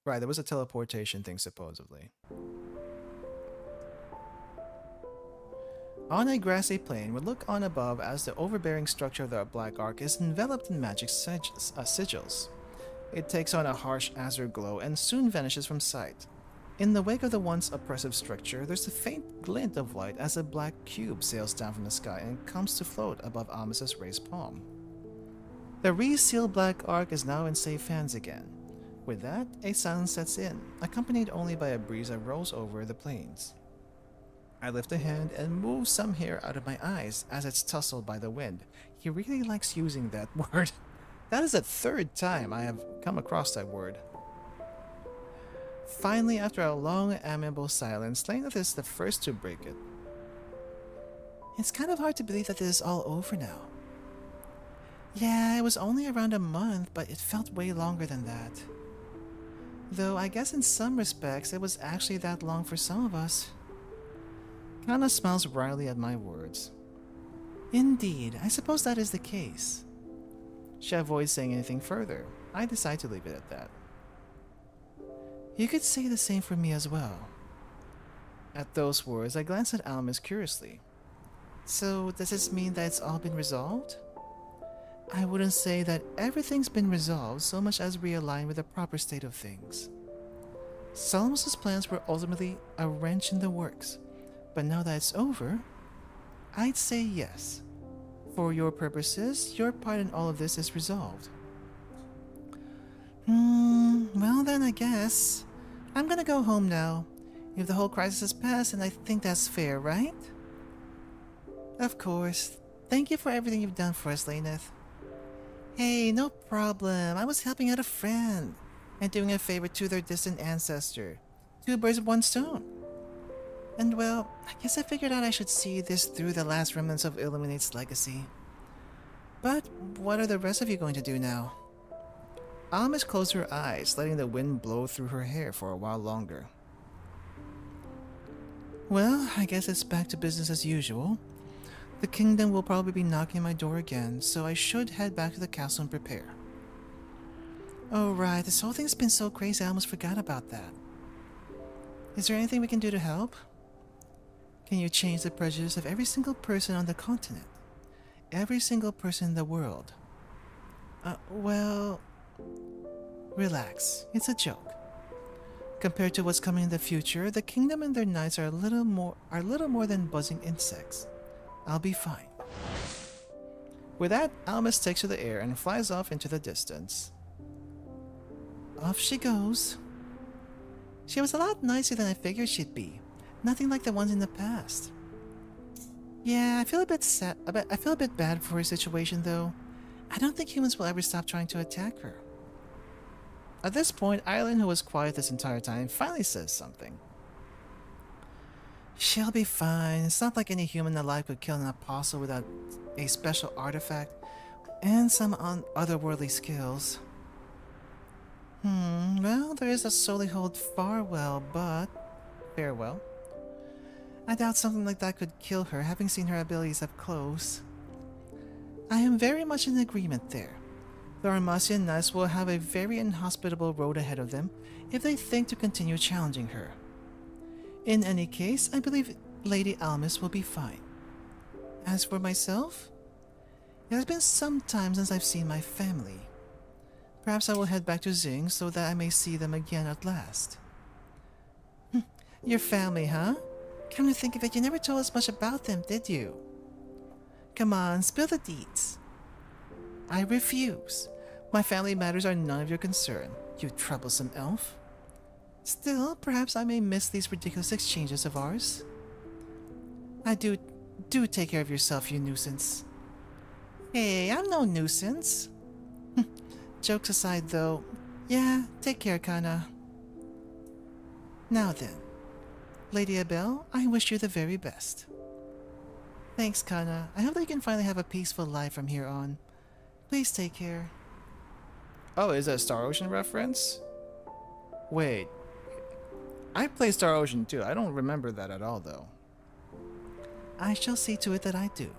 Right, there was a teleportation thing, supposedly. On a grassy plain, we look on above as the overbearing structure of the Black Ark is enveloped in magic sigils. It takes on a harsh azure glow and soon vanishes from sight. In the wake of the once oppressive structure, there's a faint glint of light as a black cube sails down from the sky and comes to float above Amos' raised palm. The resealed Black Ark is now in safe hands again. With that, a silence sets in, accompanied only by a breeze that rolls over the plains. I lift a hand and move some hair out of my eyes as it's tousled by the wind. He really likes using that word. That is the third time I have come across that word. Finally, after a long, amiable silence, Laneth is the first to break it. It's kind of hard to believe that this is all over now. Yeah, it was only around a month, but it felt way longer than that. Though I guess in some respects, it was actually that long for some of us. Kana smiles wryly at my words. Indeed, I suppose that is the case. She avoids saying anything further. I decide to leave it at that. You could say the same for me as well. At those words, I glance at Almus curiously. So, does this mean that it's all been resolved? I wouldn't say that everything's been resolved so much as realigned with the proper state of things. Salamus' plans were ultimately a wrench in the works, but now that it's over, I'd say yes. For your purposes, your part in all of this is resolved. Well then I guess. I'm gonna go home now. If the whole crisis has passed, and I think that's fair, right? Of course. Thank you for everything you've done for us, Laneth. Hey, no problem. I was helping out a friend and doing a favor to their distant ancestor. 2 birds with 1 stone. And well, I guess I figured out I should see this through the last remnants of Illuminate's legacy. But what are the rest of you going to do now? Almus closed her eyes, letting the wind blow through her hair for a while longer. Well, I guess it's back to business as usual. The kingdom will probably be knocking on my door again, so I should head back to the castle and prepare. Oh right, this whole thing's been so crazy I almost forgot about that. Is there anything we can do to help? Can you change the prejudice of every single person on the continent? Every single person in the world? Well... Relax, it's a joke. Compared to what's coming in the future, the kingdom and their knights are little more than buzzing insects. I'll be fine. With that, Almus takes to the air and flies off into the distance. Off she goes. She was a lot nicer than I figured she'd be. Nothing like the ones in the past. Yeah, I feel a bit sad. I feel a bit bad for her situation, though. I don't think humans will ever stop trying to attack her. At this point, Island, who was quiet this entire time, finally says something. She'll be fine. It's not like any human alive could kill an apostle without a special artifact and some otherworldly skills. Well, there is a Solihold Farewell, but... Farewell? I doubt something like that could kill her, having seen her abilities up close. I am very much in agreement there. The Armasian Knights will have a very inhospitable road ahead of them if they think to continue challenging her. In any case, I believe Lady Almis will be fine. As for myself, it has been some time since I've seen my family. Perhaps I will head back to Zing so that I may see them again at last. Your family, huh? Come to think of it, you never told us much about them, did you? Come on, spill the deeds. I refuse. My family matters are none of your concern, you troublesome elf. Still, perhaps I may miss these ridiculous exchanges of ours. Do take care of yourself, you nuisance. Hey, I'm no nuisance. Jokes aside, though, yeah, take care, Kana. Now then, Lady Abel, I wish you the very best. Thanks, Kana. I hope that you can finally have a peaceful life from here on. Please take care. Oh, is that a Star Ocean reference? Wait. I play Star Ocean too. I don't remember that at all, though. I shall see to it that I do.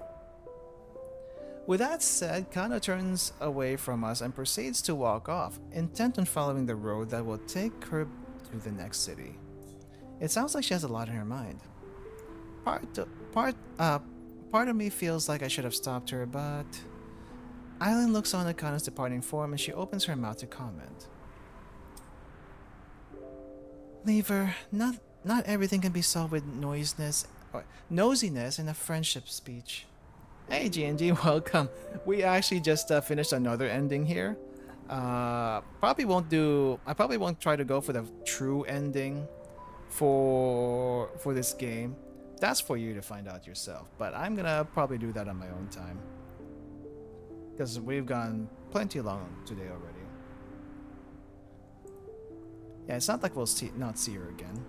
With that said, Kana turns away from us and proceeds to walk off, intent on following the road that will take her to the next city. It sounds like she has a lot in her mind. Part of me feels like I should have stopped her, but Aileen looks on at Kana's departing form and she opens her mouth to comment. Leave her. Not everything can be solved with nosiness in a friendship speech. Hey G&G, welcome. We actually just finished another ending here. I probably won't try to go for the true ending for this game. That's for you to find out yourself, but I'm gonna probably do that on my own time. Because we've gone plenty long today already. Yeah, it's not like we'll not see her again.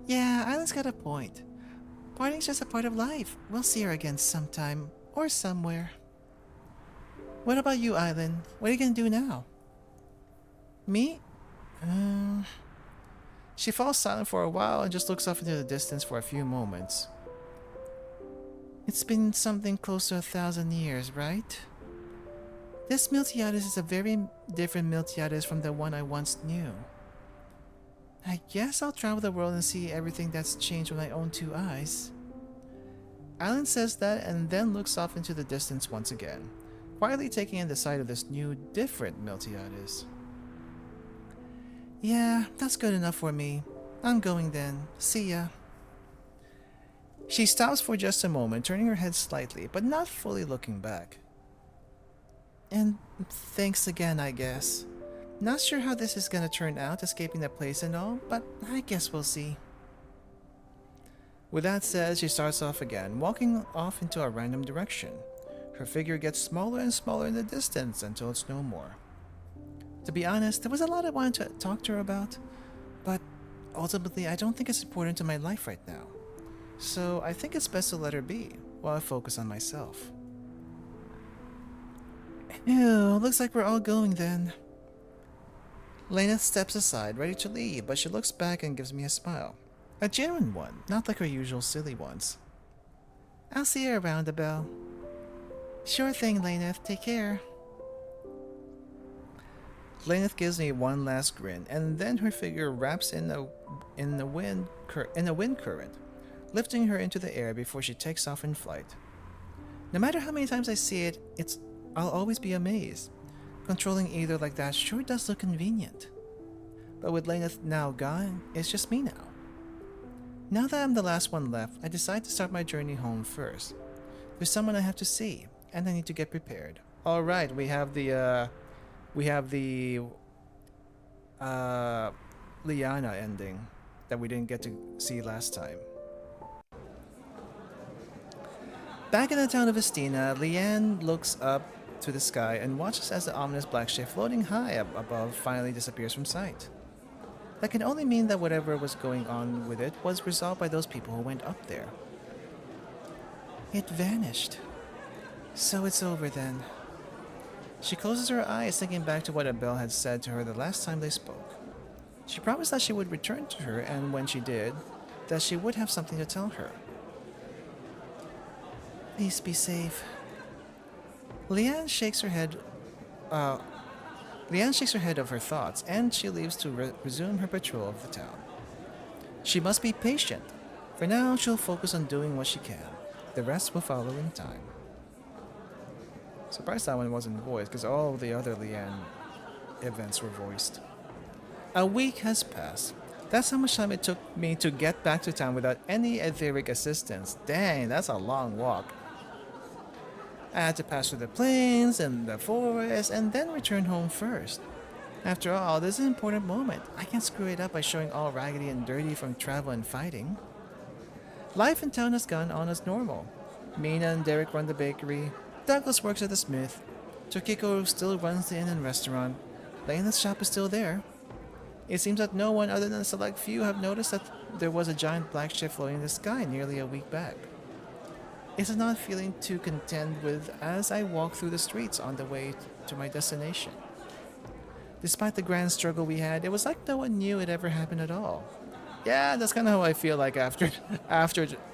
Yeah, Aileen's got a point. Parting's just a part of life. We'll see her again sometime, or somewhere. What about you, Aileen? What are you gonna do now? Me? She falls silent for a while and just looks off into the distance for a few moments. It's been something close to 1,000 years, right? This Miltiades is a very different Miltiades from the one I once knew. I guess I'll travel the world and see everything that's changed with my own two eyes. Alan says that and then looks off into the distance once again, quietly taking in the sight of this new, different Miltiades. Yeah, that's good enough for me. I'm going then. See ya. She stops for just a moment, turning her head slightly, but not fully looking back. And thanks again, I guess. Not sure how this is gonna turn out, escaping the place and all, but I guess we'll see. With that said, she starts off again, walking off into a random direction. Her figure gets smaller and smaller in the distance until it's no more. To be honest, there was a lot I wanted to talk to her about, but ultimately I don't think it's important to my life right now. So I think it's best to let her be, while I focus on myself. Ew, looks like we're all going then. Lena steps aside, ready to leave, but she looks back and gives me a smile. A genuine one, not like her usual silly ones. I'll see you around, Abel. Sure thing, Laneth. Take care. Laneth gives me one last grin, and then her figure wraps in the wind current, lifting her into the air before she takes off in flight. No matter how many times I see it, I'll always be amazed. Controlling either like that sure does look convenient. But with Laneth now gone, it's just me now. Now that I'm the last one left, I decide to start my journey home first. There's someone I have to see, and I need to get prepared. Alright, we have the Liana ending that we didn't get to see last time. Back in the town of Estina, Leanne looks up to the sky and watches as the ominous black ship floating high up above finally disappears from sight. That can only mean that whatever was going on with it was resolved by those people who went up there. It vanished. So it's over then. She closes her eyes, thinking back to what Abel had said to her the last time they spoke. She promised that she would return to her, and when she did, that she would have something to tell her. Please be safe. Leanne shakes her head Leanne shakes her head of her thoughts, and she leaves to resume her patrol of the town. She must be patient. For now, she'll focus on doing what she can. The rest will follow in time. Surprised that one wasn't voiced, because all the other Leanne events were voiced. A week has passed. That's how much time it took me to get back to town without any etheric assistance. Dang, that's a long walk. I had to pass through the plains and the forest and then return home first. After all, this is an important moment. I can't screw it up by showing all raggedy and dirty from travel and fighting. Life in town has gone on as normal. Mina and Derek run the bakery. Douglas works at the smith. Tokiko still runs the inn and restaurant. Lena's shop is still there. It seems that no one other than a select few have noticed that there was a giant black ship floating in the sky nearly a week back. It's an odd feeling to contend with as I walk through the streets on the way to my destination. Despite the grand struggle we had, it was like no one knew it ever happened at all. Yeah, that's kind of how I feel like after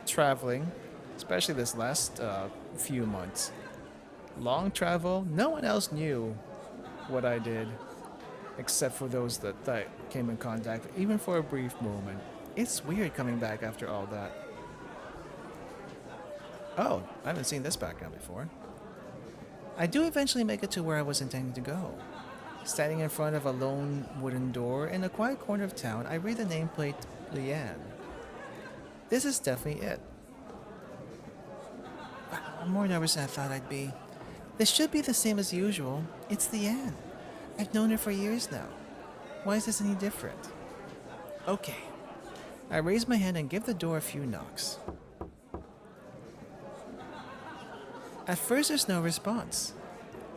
traveling, especially this last few months. Long travel, no one else knew what I did, except for those that I came in contact with, even for a brief moment. It's weird coming back after all that. Oh, I haven't seen this background before. I do eventually make it to where I was intending to go. Standing in front of a lone wooden door in a quiet corner of town, I read the nameplate Leanne. This is definitely it. Wow, I'm more nervous than I thought I'd be. This should be the same as usual. It's Leanne. I've known her for years now. Why is this any different? Okay. I raise my hand and give the door a few knocks. At first, there's no response,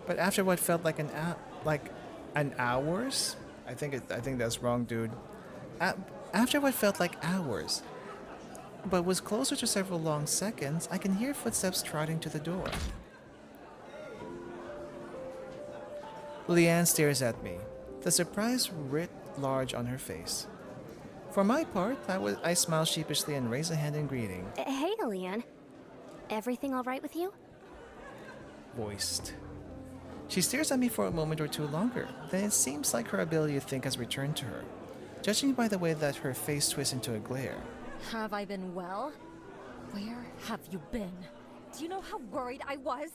but after what felt like an hours, I think that's wrong, dude. After what felt like hours, but was closer to several long seconds, I can hear footsteps trotting to the door. Leanne stares at me, the surprise writ large on her face. For my part, I smile sheepishly and raise a hand in greeting. Hey, Leanne. Everything all right with you? Voiced. She stares at me for a moment or two longer, then it seems like her ability to think has returned to her, judging by the way that her face twists into a glare. Have I been well? Where have you been? Do you know how worried I was?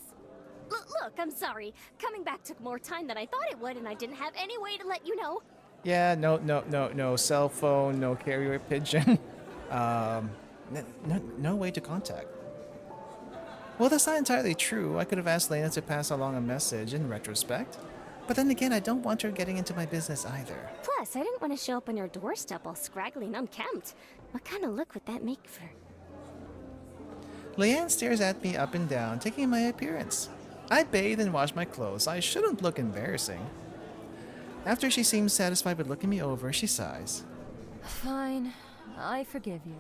Look, I'm sorry. Coming back took more time than I thought it would, and I didn't have any way to let you know. Yeah, no cell phone, no carrier pigeon. No way to contact. Well, that's not entirely true. I could have asked Lena to pass along a message in retrospect. But then again, I don't want her getting into my business either. Plus, I didn't want to show up on your doorstep all scraggly and unkempt. What kind of look would that make for... Leanne stares at me up and down, taking my appearance. I bathe and wash my clothes. I shouldn't look embarrassing. After she seems satisfied with looking me over, she sighs. Fine. I forgive you.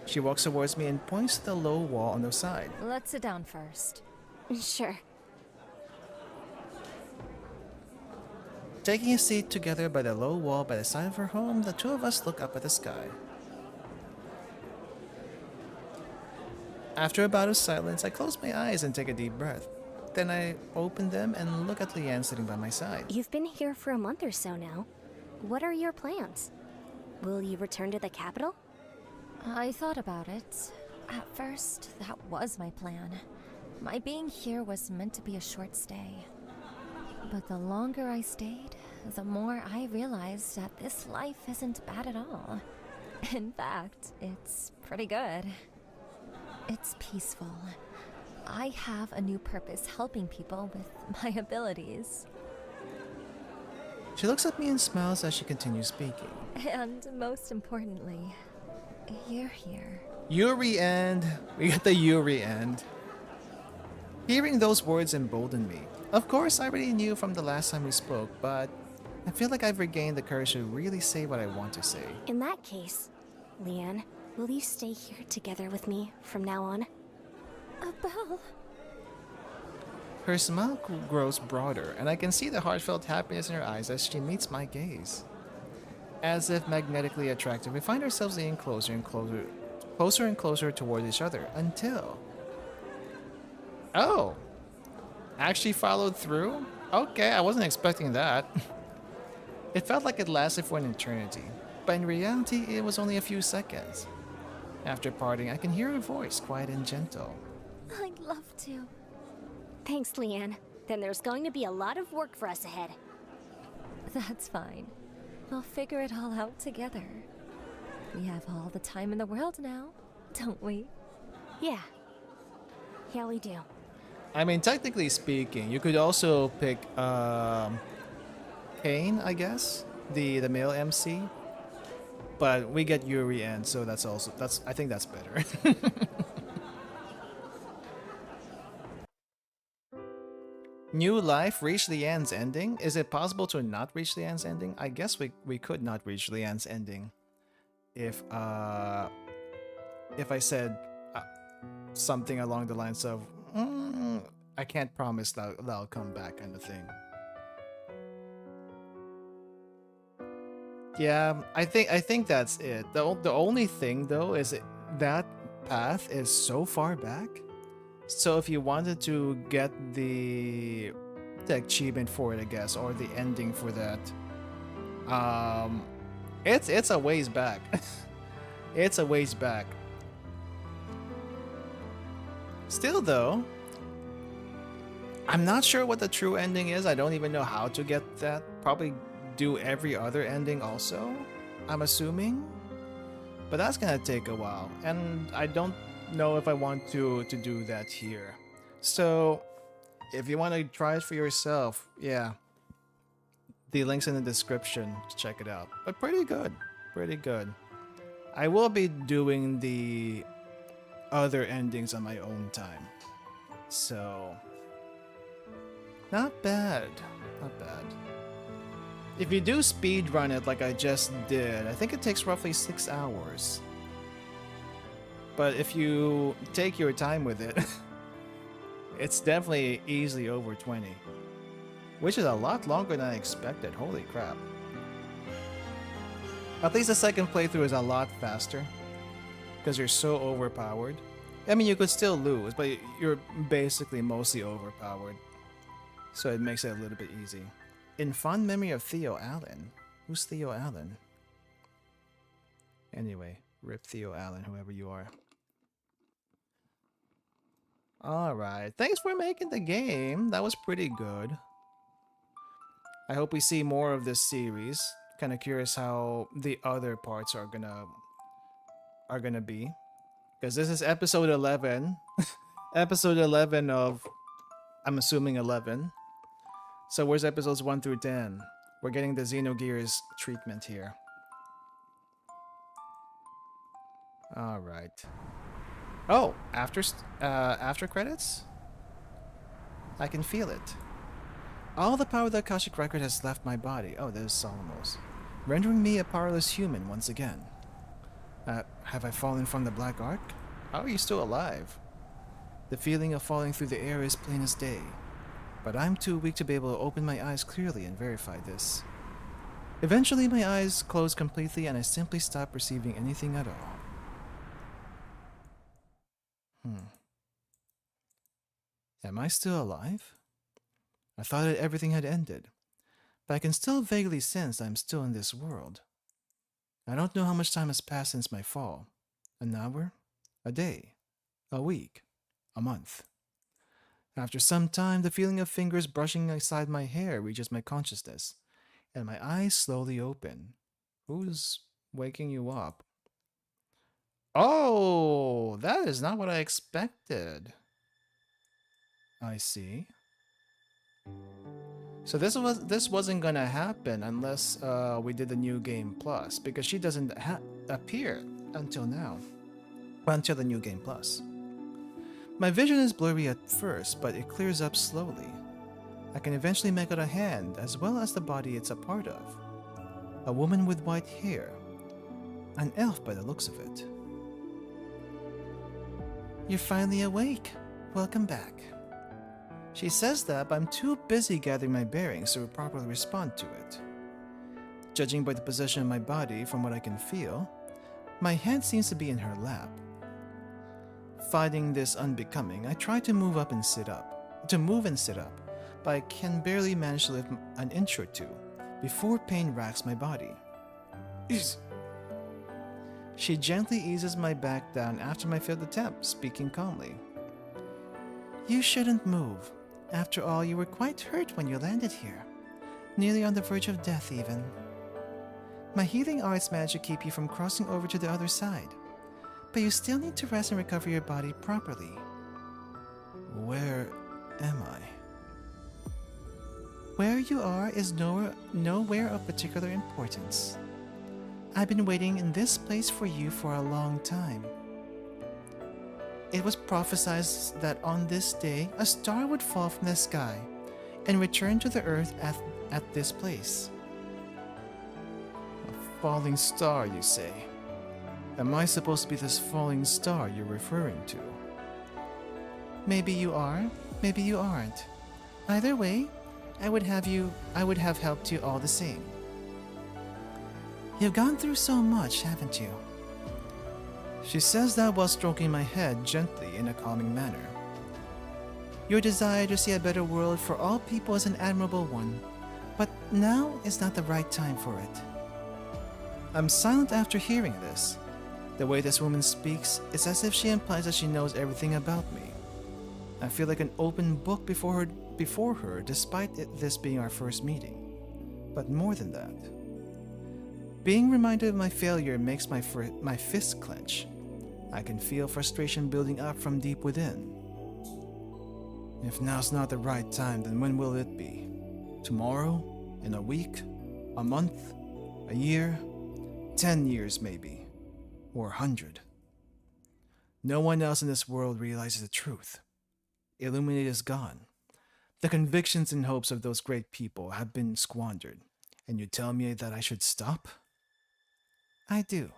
She walks towards me and points to the low wall on the side. Let's sit down first. Sure. Taking a seat together by the low wall by the side of her home, the two of us look up at the sky. After a bout of silence, I close my eyes and take a deep breath. Then I open them and look at Leanne sitting by my side. You've been here for a month or so now. What are your plans? Will you return to the capital? I thought about it. At first, that was my plan. My being here was meant to be a short stay. But the longer I stayed, the more I realized that this life isn't bad at all. In fact, it's pretty good. It's peaceful. I have a new purpose helping people with my abilities. She looks at me and smiles as she continues speaking. And most importantly, you're here. Yuri end. We got the Yuri end. Hearing those words emboldened me. Of course, I already knew from the last time we spoke, but I feel like I've regained the courage to really say what I want to say. In that case, Leanne, will you stay here together with me from now on? Belle. Her smile grows broader, and I can see the heartfelt happiness in her eyes as she meets my gaze. As if magnetically attracted, we find ourselves leaning closer and closer towards each other until... Oh! actually followed through? Okay, I wasn't expecting that. It felt like it lasted for an eternity, but in reality, it was only a few seconds. After parting, I can hear her voice, quiet and gentle. I'd love to. Thanks, Leanne. Then there's going to be a lot of work for us ahead. That's fine. We'll figure it all out together. We have all the time in the world now, don't we? Yeah. Yeah, we do. I mean, technically speaking, you could also pick Kane, I guess, the male MC. But we get Yuri and so I think that's better. New life, reach Leanne's ending. Is it possible to not reach Leanne's ending? I guess we could not reach Leanne's ending if I said something along the lines of I can't promise that I'll come back kind of thing. Yeah, I think that's it. The only thing though is that path is so far back. So if you wanted to get the achievement for it, I guess, or the ending for that, it's a ways back. It's a ways back. Still though, I'm not sure what the true ending is. I don't even know how to get that. Probably do every other ending also, I'm assuming. But that's gonna take a while, and I don't know if I want to do that here. So if you want to try it for yourself, yeah, the link's in the description to check it out. But pretty good, pretty good. I will be doing the other endings on my own time, so not bad, not bad. If you do speed run it like I just did, I think it takes roughly 6 hours. But if you take your time with it, it's definitely easily over 20. Which is a lot longer than I expected, holy crap. At least the second playthrough is a lot faster, because you're so overpowered. I mean, you could still lose, but you're basically mostly overpowered. So it makes it a little bit easy. In fond memory of Theo Allen. Who's Theo Allen? Anyway, rip Theo Allen, whoever you are. Alright, thanks for making the game. That was pretty good. I hope we see more of this series. Kind of curious how the other parts are gonna be. Because this is episode 11. Episode 11 of, I'm assuming 11. So where's episodes 1 through 10? We're getting the Xenogears treatment here. Alright. Oh, after credits? I can feel it. All the power of the Akashic Record has left my body. Oh, there's Solomos. Rendering me a powerless human once again. Have I fallen from the Black Ark? How are you still alive? The feeling of falling through the air is plain as day. But I'm too weak to be able to open my eyes clearly and verify this. Eventually my eyes close completely and I simply stop perceiving anything at all. Am I still alive? I thought that everything had ended, but I can still vaguely sense I'm still in this world. I don't know how much time has passed since my fall. An hour? A day? A week? A month? After some time, the feeling of fingers brushing aside my hair reaches my consciousness, and my eyes slowly open. Who's waking you up? Oh, that is not what I expected. I see. So this wasn't gonna happen unless we did the new game plus, because she doesn't appear until now, until the new game plus. My vision is blurry at first, but it clears up slowly. I can eventually make out a hand as well as the body it's a part of. A woman with white hair. An elf by the looks of it. You're finally awake. Welcome back. She says that, but I'm too busy gathering my bearings to properly respond to it. Judging by the position of my body from what I can feel, my hand seems to be in her lap. Finding this unbecoming, I try to move up and sit up. to move and sit up, but I can barely manage to lift an inch or two before pain racks my body. She gently eases my back down after my failed attempt, speaking calmly. You shouldn't move. After all, you were quite hurt when you landed here. Nearly on the verge of death, even. My healing arts managed to keep you from crossing over to the other side, but you still need to rest and recover your body properly. Where am I? Where you are is nowhere of particular importance. I've been waiting in this place for you for a long time. It was prophesied that on this day a star would fall from the sky and return to the earth at this place. A falling star, you say? Am I supposed to be this falling star you're referring to? Maybe you are, maybe you aren't. Either way, I would have helped you all the same. You've gone through so much, haven't you? She says that while stroking my head gently in a calming manner. Your desire to see a better world for all people is an admirable one, but now is not the right time for it. I'm silent after hearing this. The way this woman speaks is as if she implies that she knows everything about me. I feel like an open book before her despite this being our first meeting. But more than that. Being reminded of my failure makes my fist clench. I can feel frustration building up from deep within. If now's not the right time, then when will it be? Tomorrow? In a week? A month? A year? 10 years maybe. Or 100. No one else in this world realizes the truth. Illuminate is gone. The convictions and hopes of those great people have been squandered. And you tell me that I should stop? I do.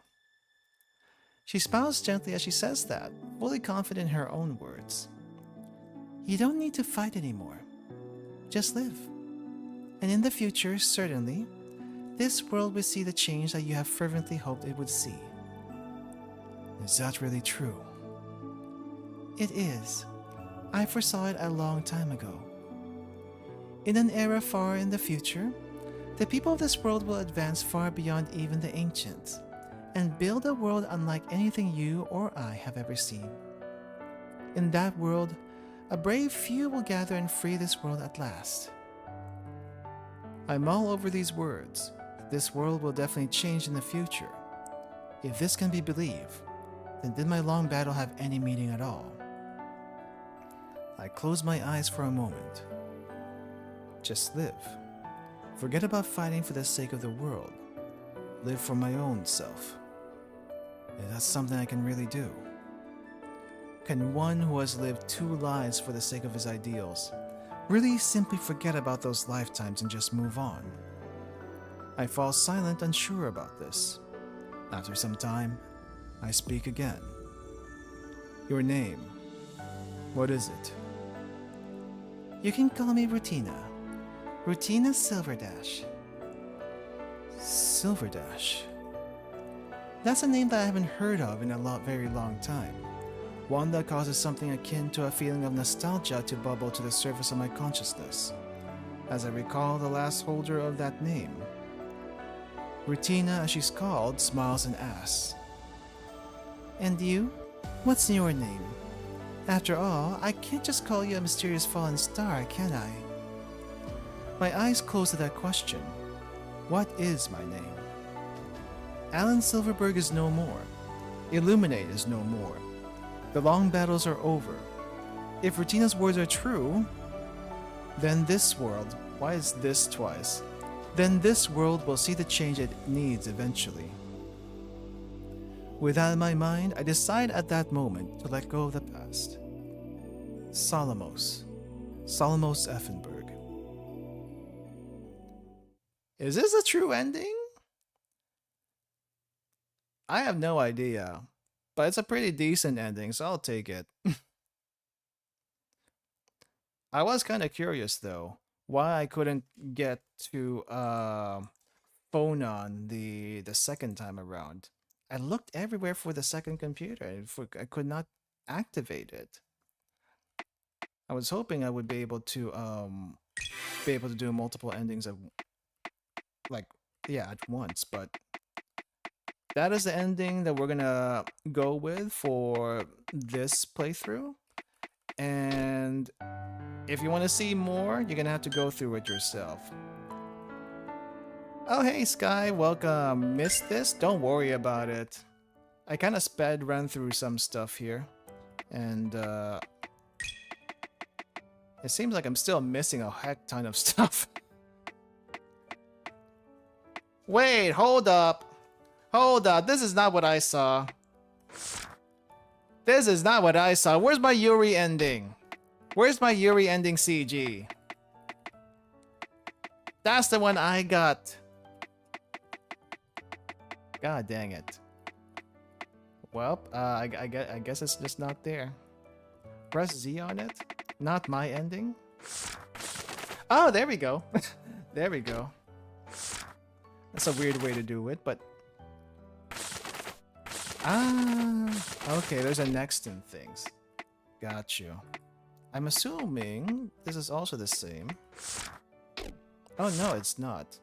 She smiles gently as she says that, fully confident in her own words. You don't need to fight anymore. Just live. And in the future, certainly, this world will see the change that you have fervently hoped it would see. Is that really true? It is. I foresaw it a long time ago. In an era far in the future, the people of this world will advance far beyond even the ancients, and build a world unlike anything you or I have ever seen. In that world, a brave few will gather and free this world at last. I mull over these words. This world will definitely change in the future. If this can be believed, then did my long battle have any meaning at all? I close my eyes for a moment. Just live. Forget about fighting for the sake of the world. Live for my own self. Is that something I can really do? Can one who has lived 2 lives for the sake of his ideals really simply forget about those lifetimes and just move on? I fall silent, unsure about this. After some time, I speak again. Your name. What is it? You can call me Rutina. Rutina Silverdash. Silverdash. That's a name that I haven't heard of in a very long time. One that causes something akin to a feeling of nostalgia to bubble to the surface of my consciousness, as I recall the last holder of that name. Rutina, as she's called, smiles and asks, And you? What's your name? After all, I can't just call you a mysterious fallen star, can I? My eyes close to that question. What is my name? Alan Silverberg is no more. Illuminate is no more. The long battles are over. If Rutina's words are true, then this world, why is this twice? Then this world will see the change it needs eventually. With that in my mind, I decide at that moment to let go of the past. Solomos Effenberg. Is this a true ending? I have no idea, but it's a pretty decent ending, so I'll take it. I was kind of curious though, why I couldn't get to phone on the second time around. I looked everywhere for the second computer, and I could not activate it. I was hoping I would be able to do multiple endings of at once, but that is the ending that we're gonna go with for this playthrough. And if you want to see more, you're gonna have to go through it yourself. Oh hey Sky, welcome. Missed this? Don't worry about it. I kind of sped run through some stuff here, and it seems like I'm still missing a heck ton of stuff. Wait, hold up. Hold up, this is not what I saw. This is not what I saw. Where's my Yuri ending? Where's my Yuri ending CG? That's the one I got. God dang it. Well, I guess it's just not there. Press Z on it. Not my ending. Oh, there we go. There we go. That's a weird way to do it, but... okay, there's a next in things. Got you. I'm assuming this is also the same. Oh no, it's not.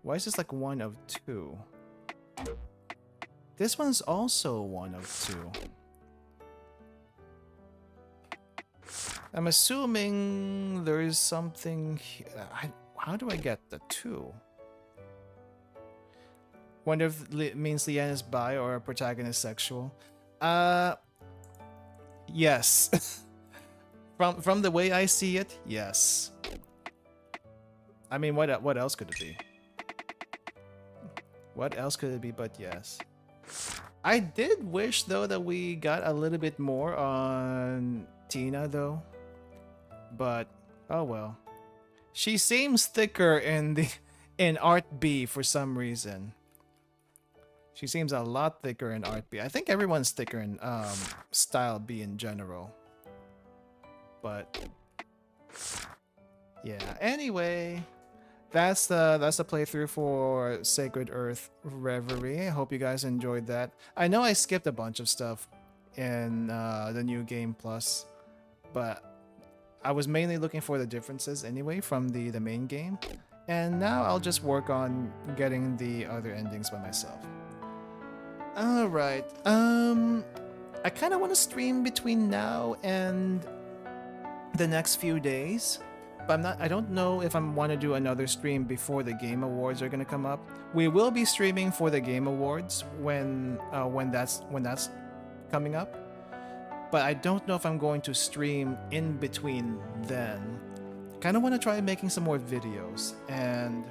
Why is this like 1 of 2? This one's also 1 of 2. I'm assuming there is something here. How do I get the 2? Wonder if it means Leanne is bi or a protagonist sexual. Yes. From the way I see it, yes. I mean, what else could it be? What else could it be but yes? I did wish though that we got a little bit more on Tina though. But oh well. She seems thicker in Art B for some reason. She seems a lot thicker in Art B. I think everyone's thicker in Style B in general. But yeah, anyway, that's the playthrough for Sacred Earth Reverie. I hope you guys enjoyed that. I know I skipped a bunch of stuff in the new game plus, but I was mainly looking for the differences anyway from the main game. And now I'll just work on getting the other endings by myself. Alright, I kind of want to stream between now and the next few days, but I don't know if I want to do another stream before the Game Awards are going to come up. We will be streaming for the Game Awards when that's coming up, but I don't know if I'm going to stream in between then. Kind of want to try making some more videos, and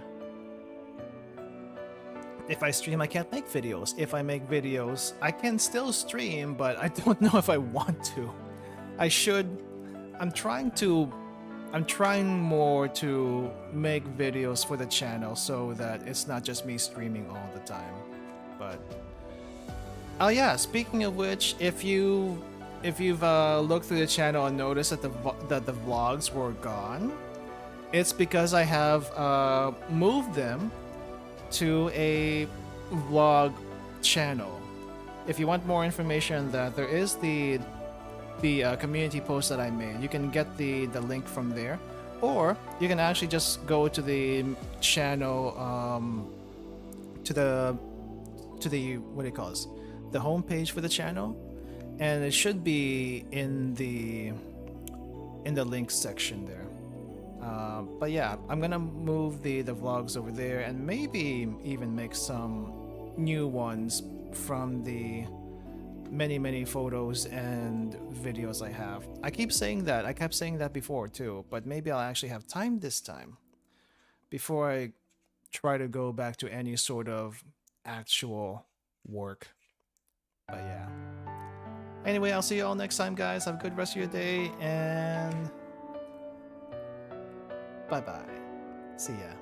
if I stream, I can't make videos. If I make videos, I can still stream, but I don't know if I want to. I should. I'm trying more to make videos for the channel so that it's not just me streaming all the time. But oh yeah, speaking of which, if you've looked through the channel and noticed that the vlogs were gone, it's because I have moved them to a vlog channel. If you want more information on that, there is the community post that I made. You can get the link from there, or you can actually just go to the channel, to the what do you call this? The homepage for the channel, and it should be in the links section there. But yeah, I'm gonna move the vlogs over there and maybe even make some new ones from the many photos and videos I have. I keep saying that. I kept saying that before too, but maybe I'll actually have time this time before I try to go back to any sort of actual work. But yeah. Anyway, I'll see you all next time, guys. Have a good rest of your day, and bye-bye. See ya.